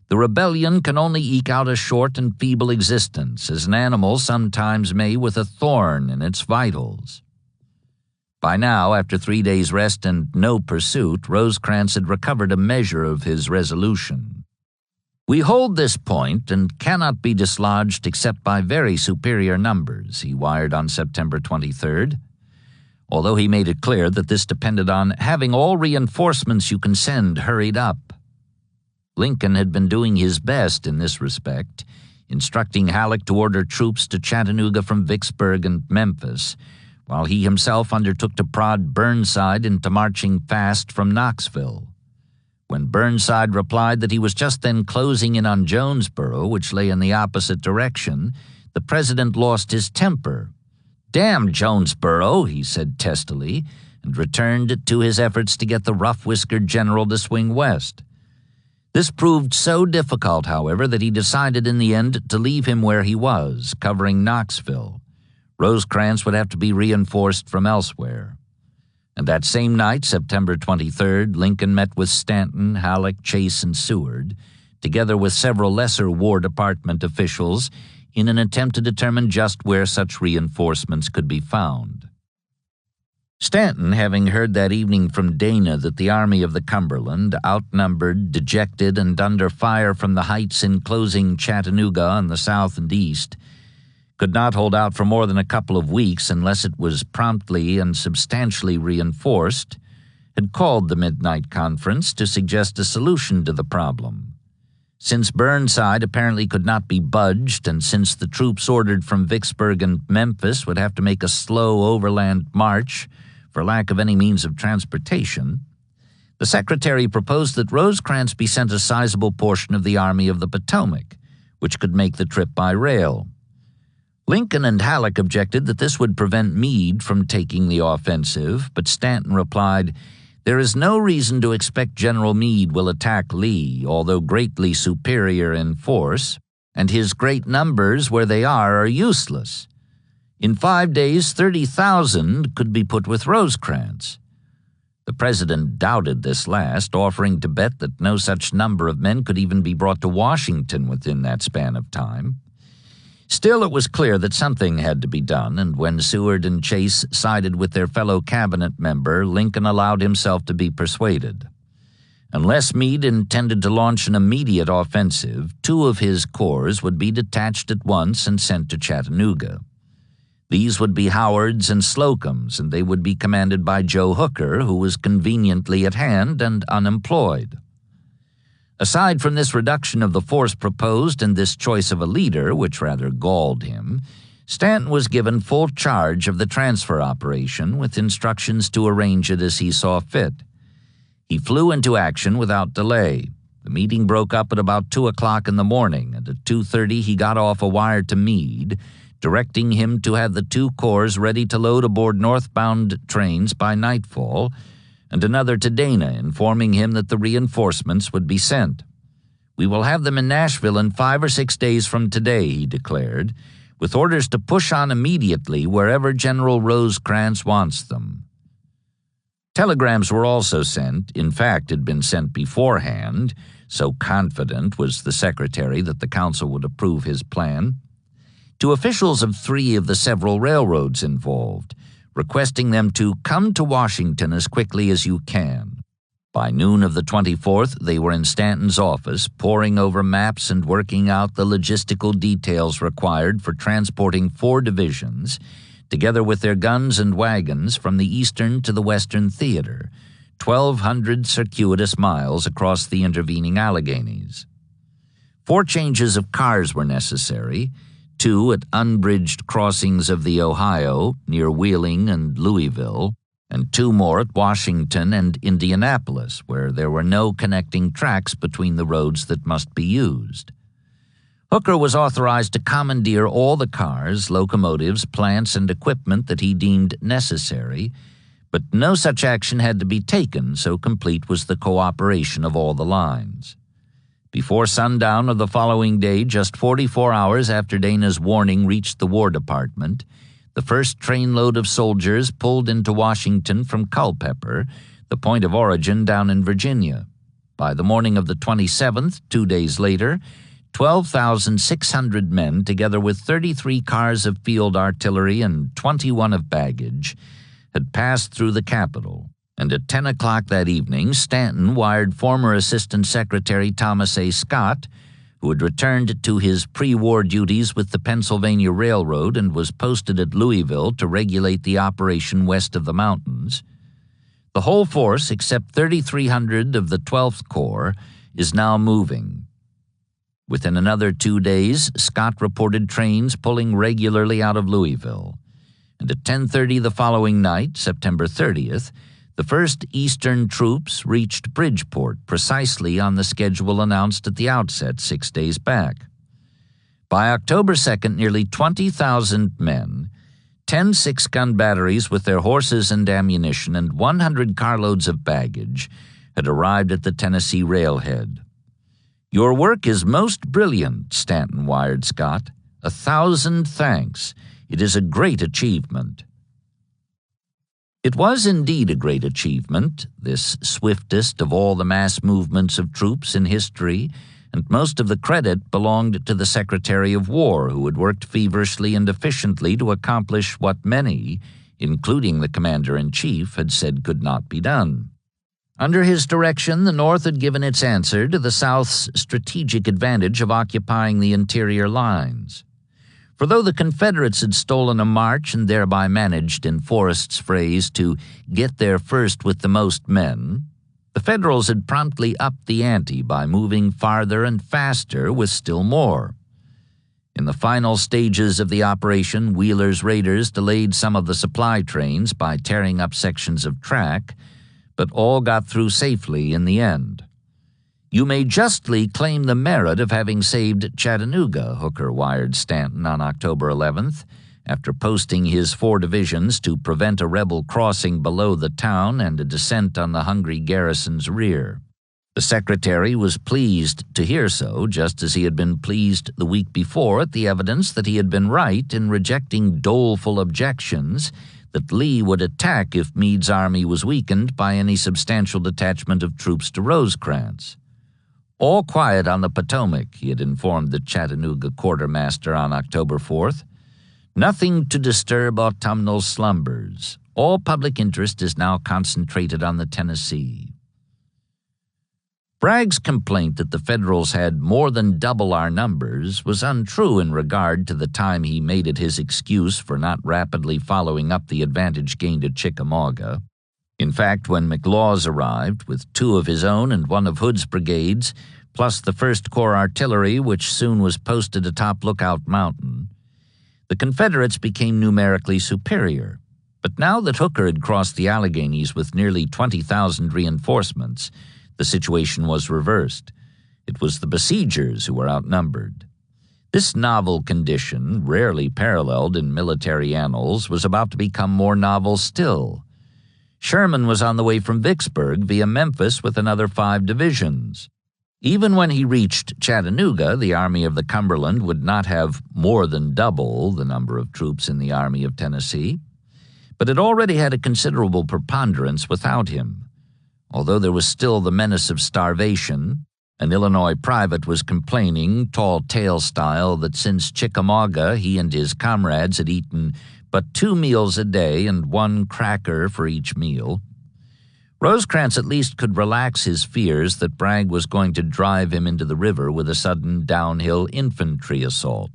"the rebellion can only eke out a short and feeble existence, as an animal sometimes may with a thorn in its vitals." By now, after 3 days' rest and no pursuit, Rosecrans had recovered a measure of his resolution. "We hold this point and cannot be dislodged except by very superior numbers," he wired on September 23rd, although he made it clear that this depended on having all reinforcements you can send hurried up. Lincoln had been doing his best in this respect, instructing Halleck to order troops to Chattanooga from Vicksburg and Memphis, while he himself undertook to prod Burnside into marching fast from Knoxville. When Burnside replied that he was just then closing in on Jonesboro, which lay in the opposite direction, the president lost his temper. "Damn Jonesboro," he said testily, and returned to his efforts to get the rough-whiskered general to swing west. This proved so difficult, however, that he decided in the end to leave him where he was, covering Knoxville. Rosecrans would have to be reinforced from elsewhere. And that same night, September 23rd, Lincoln met with Stanton, Halleck, Chase, and Seward, together with several lesser War Department officials, in an attempt to determine just where such reinforcements could be found. Stanton, having heard that evening from Dana that the Army of the Cumberland, outnumbered, dejected, and under fire from the heights enclosing Chattanooga on the south and east, could not hold out for more than a couple of weeks unless it was promptly and substantially reinforced, had called the midnight conference to suggest a solution to the problem. Since Burnside apparently could not be budged, and since the troops ordered from Vicksburg and Memphis would have to make a slow overland march for lack of any means of transportation, the secretary proposed that Rosecrans be sent a sizable portion of the Army of the Potomac, which could make the trip by rail. Lincoln and Halleck objected that this would prevent Meade from taking the offensive, but Stanton replied, "There is no reason to expect General Meade will attack Lee, although greatly superior in force, and his great numbers where they are useless. In 5 days, 30,000 could be put with Rosecrans." The president doubted this last, offering to bet that no such number of men could even be brought to Washington within that span of time. Still, it was clear that something had to be done, and when Seward and Chase sided with their fellow cabinet member, Lincoln allowed himself to be persuaded. Unless Meade intended to launch an immediate offensive, 2 of his corps would be detached at once and sent to Chattanooga. These would be Howard's and Slocum's, and they would be commanded by Joe Hooker, who was conveniently at hand and unemployed. Aside from this reduction of the force proposed and this choice of a leader, which rather galled him, Stanton was given full charge of the transfer operation with instructions to arrange it as he saw fit. He flew into action without delay. The meeting broke up at about 2 o'clock in the morning, and at 2:30 he got off a wire to Meade, directing him to have the 2 corps ready to load aboard northbound trains by nightfall, and another to Dana, informing him that the reinforcements would be sent. "We will have them in Nashville in 5 or 6 days from today," he declared, with orders to push on immediately wherever General Rosecrans wants them. Telegrams were also sent, in fact had been sent beforehand, so confident was the Secretary that the Council would approve his plan, to officials of 3 of the several railroads involved, requesting them to come to Washington as quickly as you can. By noon of the 24th, they were in Stanton's office, poring over maps and working out the logistical details required for transporting 4 divisions, together with their guns and wagons, from the eastern to the western theater, 1,200 circuitous miles across the intervening Alleghanies. 4 changes of cars were necessary, 2 at unbridged crossings of the Ohio near Wheeling and Louisville, and 2 more at Washington and Indianapolis, where there were no connecting tracks between the roads that must be used. Hooker was authorized to commandeer all the cars, locomotives, plants, and equipment that he deemed necessary, but no such action had to be taken, so complete was the cooperation of all the lines. Before sundown of the following day, just 44 hours after Dana's warning reached the War Department, the first trainload of soldiers pulled into Washington from Culpeper, the point of origin down in Virginia. By the morning of the 27th, 2 days later, 12,600 men, together with 33 cars of field artillery and 21 of baggage, had passed through the capital, and at 10 o'clock that evening, Stanton wired former Assistant Secretary Thomas A. Scott, who had returned to his pre-war duties with the Pennsylvania Railroad and was posted at Louisville to regulate the operation west of the mountains. The whole force, except 3,300 of the 12th Corps, is now moving. Within another 2 days, Scott reported trains pulling regularly out of Louisville, and at 10:30 the following night, September 30th, the first Eastern troops reached Bridgeport precisely on the schedule announced at the outset 6 days back. By October 2nd, nearly 20,000 men, 10 6-gun batteries with their horses and ammunition, and 100 carloads of baggage had arrived at the Tennessee railhead. "Your work is most brilliant," Stanton wired Scott. "1,000 thanks. It is a great achievement." It was indeed a great achievement, this swiftest of all the mass movements of troops in history, and most of the credit belonged to the Secretary of War, who had worked feverishly and efficiently to accomplish what many, including the Commander-in-Chief, had said could not be done. Under his direction, the North had given its answer to the South's strategic advantage of occupying the interior lines. For though the Confederates had stolen a march and thereby managed, in Forrest's phrase, to get there first with the most men, the Federals had promptly upped the ante by moving farther and faster with still more. In the final stages of the operation, Wheeler's raiders delayed some of the supply trains by tearing up sections of track, but all got through safely in the end. "You may justly claim the merit of having saved Chattanooga," Hooker wired Stanton on October 11th, after posting his 4 divisions to prevent a rebel crossing below the town and a descent on the hungry garrison's rear. The Secretary was pleased to hear so, just as he had been pleased the week before at the evidence that he had been right in rejecting doleful objections that Lee would attack if Meade's army was weakened by any substantial detachment of troops to Rosecrans. All quiet on the Potomac, he had informed the Chattanooga quartermaster on October 4th. Nothing to disturb autumnal slumbers. All public interest is now concentrated on the Tennessee. Bragg's complaint that the Federals had more than double our numbers was untrue in regard to the time he made it his excuse for not rapidly following up the advantage gained at Chickamauga. In fact, when McLaws arrived, with 2 of his own and 1 of Hood's brigades, plus the 1st Corps artillery, which soon was posted atop Lookout Mountain, the Confederates became numerically superior. But now that Hooker had crossed the Alleghanies with nearly 20,000 reinforcements, the situation was reversed. It was the besiegers who were outnumbered. This novel condition, rarely paralleled in military annals, was about to become more novel still. Sherman was on the way from Vicksburg via Memphis with another 5 divisions. Even when he reached Chattanooga, the Army of the Cumberland would not have more than double the number of troops in the Army of Tennessee, but it already had a considerable preponderance without him. Although there was still the menace of starvation, an Illinois private was complaining, tall tale style, that since Chickamauga he and his comrades had eaten but 2 meals a day and 1 cracker for each meal. Rosecrans at least could relax his fears that Bragg was going to drive him into the river with a sudden downhill infantry assault.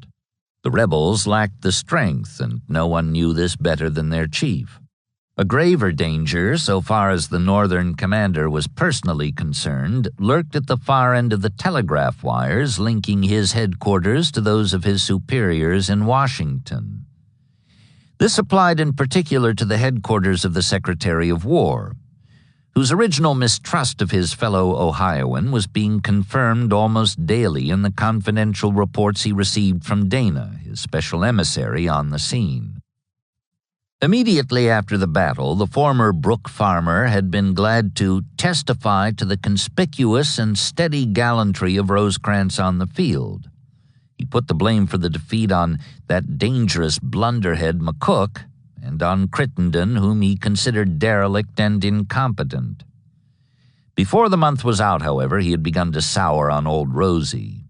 The rebels lacked the strength, and no one knew this better than their chief. A graver danger, so far as the Northern commander was personally concerned, lurked at the far end of the telegraph wires linking his headquarters to those of his superiors in Washington. This applied in particular to the headquarters of the Secretary of War, whose original mistrust of his fellow Ohioan was being confirmed almost daily in the confidential reports he received from Dana, his special emissary on the scene. Immediately after the battle, the former Brook farmer had been glad to testify to the conspicuous and steady gallantry of Rosecrans on the field. He put the blame for the defeat on that dangerous blunderhead McCook and on Crittenden, whom he considered derelict and incompetent. Before the month was out, however, he had begun to sour on old Rosie.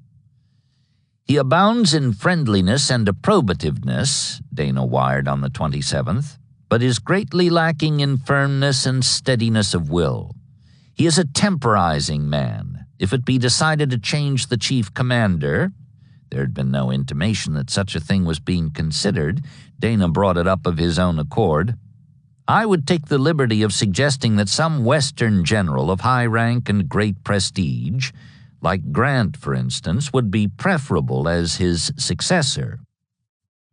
"He abounds in friendliness and approbativeness," Dana wired on the 27th, "but is greatly lacking in firmness and steadiness of will. He is a temporizing man. If it be decided to change the chief commander—" There had been no intimation that such a thing was being considered. Dana brought it up of his own accord. "I would take the liberty of suggesting that some Western general of high rank and great prestige, like Grant, for instance, would be preferable as his successor."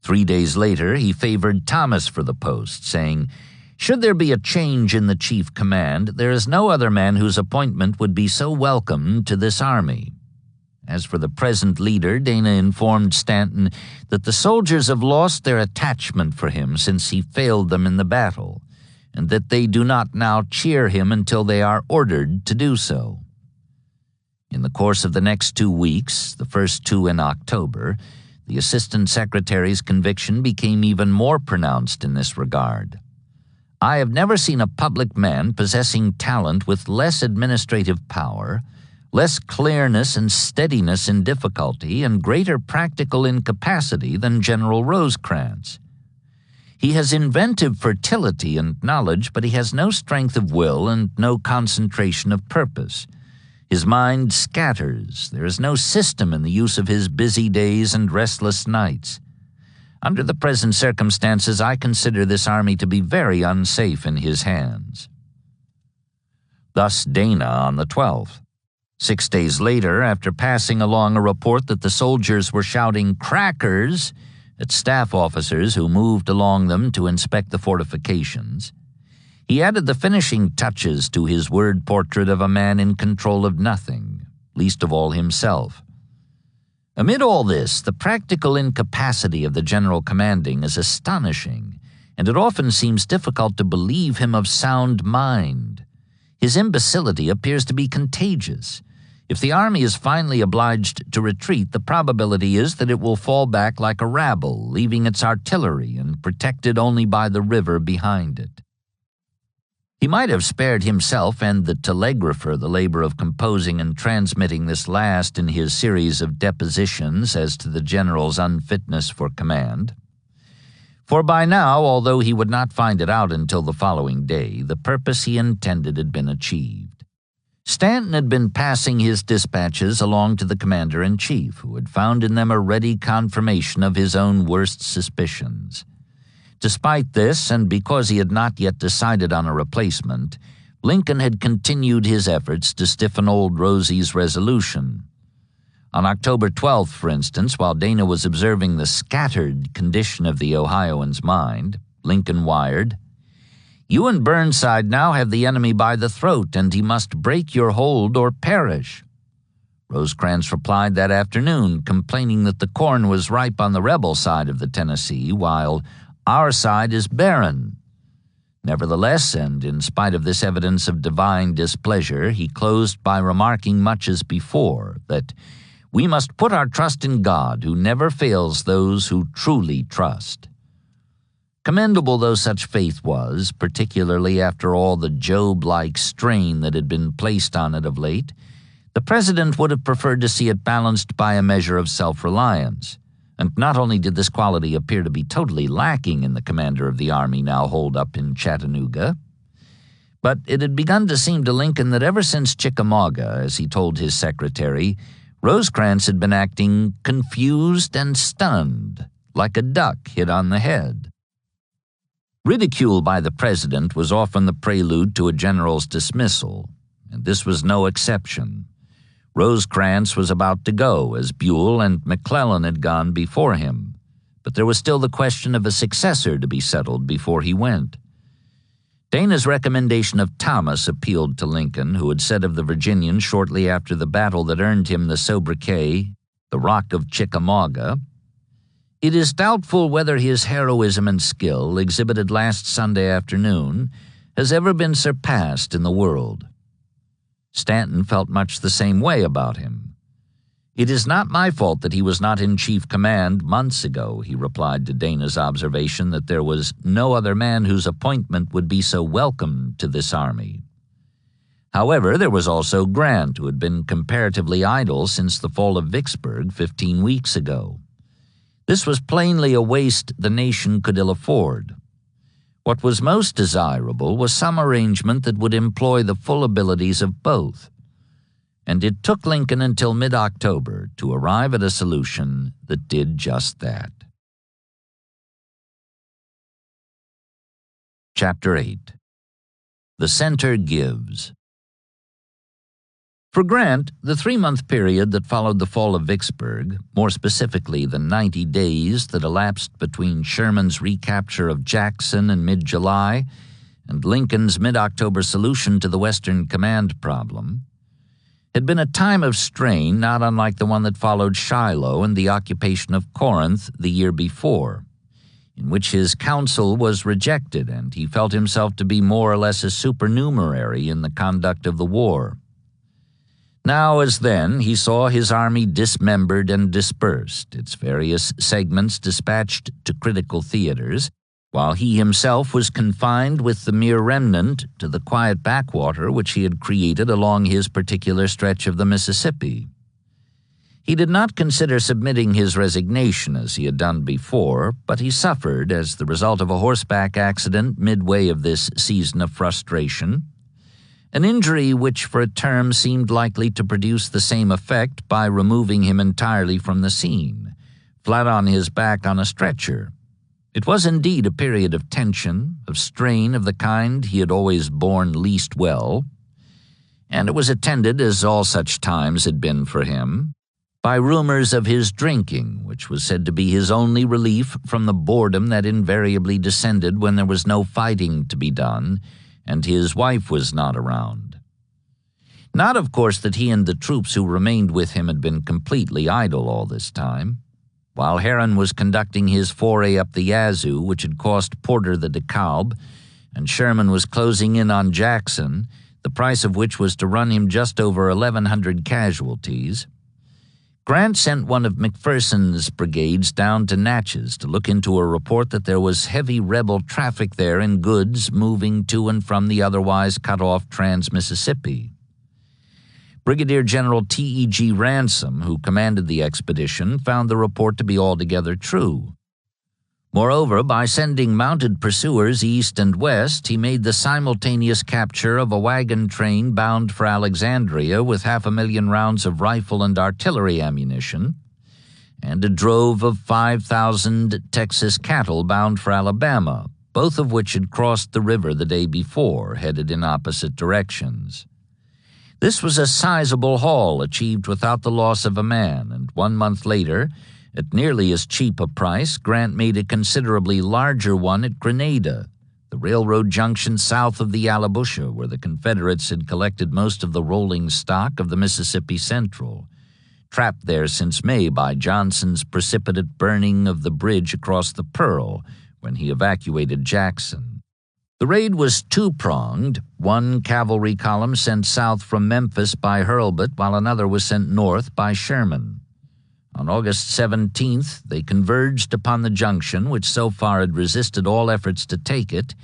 3 days later, he favored Thomas for the post, saying, "Should there be a change in the chief command, there is no other man whose appointment would be so welcome to this army." As for the present leader, Dana informed Stanton that the soldiers have lost their attachment for him since he failed them in the battle, and that they do not now cheer him until they are ordered to do so. In the course of the next 2 weeks, the first 2 in October, the Assistant Secretary's conviction became even more pronounced in this regard. "I have never seen a public man possessing talent with less administrative power, less clearness and steadiness in difficulty, and greater practical incapacity than General Rosecrans. He has inventive fertility and knowledge, but he has no strength of will and no concentration of purpose. His mind scatters. There is no system in the use of his busy days and restless nights. Under the present circumstances, I consider this army to be very unsafe in his hands." Thus Dana on the 12th. 6 days later, after passing along a report that the soldiers were shouting "crackers" at staff officers who moved along them to inspect the fortifications, he added the finishing touches to his word portrait of a man in control of nothing, least of all himself. Amid all this, the practical incapacity of the general commanding is astonishing, and it often seems difficult to believe him of sound mind. His imbecility appears to be contagious. If the army is finally obliged to retreat, the probability is that it will fall back like a rabble, leaving its artillery and protected only by the river behind it. He might have spared himself and the telegrapher the labor of composing and transmitting this last in his series of depositions as to the general's unfitness for command. For by now, although he would not find it out until the following day, the purpose he intended had been achieved. Stanton had been passing his dispatches along to the commander-in-chief, who had found in them a ready confirmation of his own worst suspicions. Despite this, and because he had not yet decided on a replacement, Lincoln had continued his efforts to stiffen old Rosie's resolution. On October 12th, for instance, while Dana was observing the scattered condition of the Ohioan's mind, Lincoln wired, "You and Burnside now have the enemy by the throat, and he must break your hold or perish." Rosecrans replied that afternoon, complaining that the corn was ripe on the rebel side of the Tennessee, while our side is barren. Nevertheless, and in spite of this evidence of divine displeasure, he closed by remarking much as before, that we must put our trust in God, who never fails those who truly trust. Commendable though such faith was, particularly after all the Job-like strain that had been placed on it of late, the President would have preferred to see it balanced by a measure of self-reliance. And not only did this quality appear to be totally lacking in the commander of the army now holed up in Chattanooga, but it had begun to seem to Lincoln that ever since Chickamauga, as he told his secretary, Rosecrans had been acting confused and stunned, like a duck hit on the head. Ridicule by the President was often the prelude to a general's dismissal, and this was no exception. Rosecrans was about to go, as Buell and McClellan had gone before him, but there was still the question of a successor to be settled before he went. Dana's recommendation of Thomas appealed to Lincoln, who had said of the Virginian shortly after the battle that earned him the sobriquet, the Rock of Chickamauga, "It is doubtful whether his heroism and skill, exhibited last Sunday afternoon, has ever been surpassed in the world." Stanton felt much the same way about him. "It is not my fault that he was not in chief command months ago," he replied to Dana's observation that there was no other man whose appointment would be so welcome to this army. However, there was also Grant, who had been comparatively idle since the fall of Vicksburg 15 weeks ago. This was plainly a waste the nation could ill afford. What was most desirable was some arrangement that would employ the full abilities of both, and it took Lincoln until mid-October to arrive at a solution that did just that. Chapter 8. The Center Gives. For Grant, the 3-month period that followed the fall of Vicksburg, more specifically the 90 days that elapsed between Sherman's recapture of Jackson in mid-July and Lincoln's mid-October solution to the Western Command problem, had been a time of strain not unlike the one that followed Shiloh and the occupation of Corinth the year before, in which his counsel was rejected and he felt himself to be more or less a supernumerary in the conduct of the war. Now, as then, he saw his army dismembered and dispersed, its various segments dispatched to critical theaters, while he himself was confined with the mere remnant to the quiet backwater which he had created along his particular stretch of the Mississippi. He did not consider submitting his resignation as he had done before, but he suffered, as the result of a horseback accident midway of this season of frustration, an injury which for a term seemed likely to produce the same effect by removing him entirely from the scene, flat on his back on a stretcher. It was indeed a period of tension, of strain of the kind he had always borne least well, and it was attended, as all such times had been for him, by rumors of his drinking, which was said to be his only relief from the boredom that invariably descended when there was no fighting to be done, and his wife was not around. Not, of course, that he and the troops who remained with him had been completely idle all this time. While Herron was conducting his foray up the Yazoo, which had cost Porter the DeKalb, and Sherman was closing in on Jackson, the price of which was to run him just over 1,100 casualties, Grant sent one of McPherson's brigades down to Natchez to look into a report that there was heavy rebel traffic there and goods moving to and from the otherwise cut-off Trans-Mississippi. Brigadier General T.E.G. Ransom, who commanded the expedition, found the report to be altogether true. Moreover, by sending mounted pursuers east and west, he made the simultaneous capture of a wagon train bound for Alexandria with 500,000 rounds of rifle and artillery ammunition, and a drove of 5,000 Texas cattle bound for Alabama, both of which had crossed the river the day before, headed in opposite directions. This was a sizable haul achieved without the loss of a man, and 1 month later, at nearly as cheap a price, Grant made a considerably larger one at Grenada, the railroad junction south of the Allabusha, where the Confederates had collected most of the rolling stock of the Mississippi Central, trapped there since May by Johnson's precipitate burning of the bridge across the Pearl when he evacuated Jackson. The raid was two-pronged. One cavalry column sent south from Memphis by Hurlbut, while another was sent north by Sherman. On August 17th, they converged upon the junction, which so far had resisted all efforts to take it,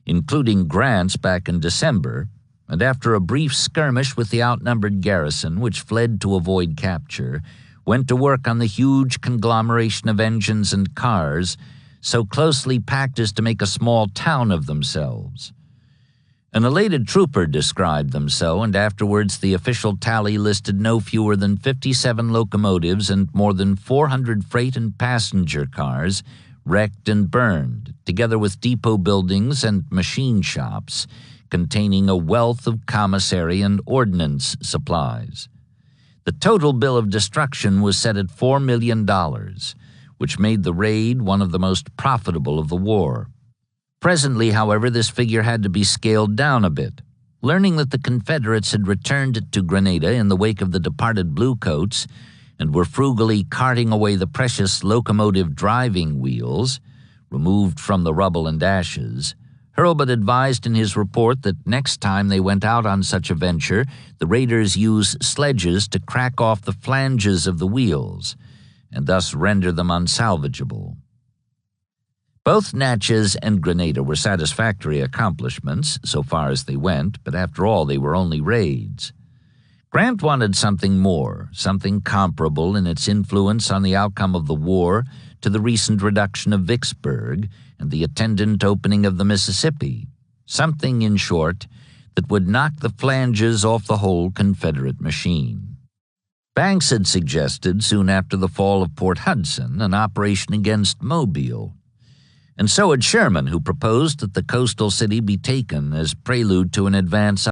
including Grant's back in December, and after a brief skirmish with the outnumbered garrison, which fled to avoid capture, went to work on the huge conglomeration of engines and cars, so closely packed as to make a small town of themselves. An elated trooper described them so, and afterwards the official tally listed no fewer than 57 locomotives and more than 400 freight and passenger cars wrecked and burned, together with depot buildings and machine shops containing a wealth of commissary and ordnance supplies. The total bill of destruction was set at $4 million, which made the raid one of the most profitable of the war. Presently, however, this figure had to be scaled down a bit. Learning that the Confederates had returned to Grenada in the wake of the departed Bluecoats and were frugally carting away the precious locomotive driving wheels, removed from the rubble and ashes, Hurlbut advised in his report that next time they went out on such a venture, the raiders use sledges to crack off the flanges of the wheels and thus render them unsalvageable. Both Natchez and Grenada were satisfactory accomplishments, so far as they went, but after all they were only raids. Grant wanted something more, something comparable in its influence on the outcome of the war to the recent reduction of Vicksburg and the attendant opening of the Mississippi, something, in short, that would knock the flanges off the whole Confederate machine. Banks had suggested, soon after the fall of Port Hudson, an operation against Mobile, and so had Sherman, who proposed that the coastal city be taken as prelude to an advance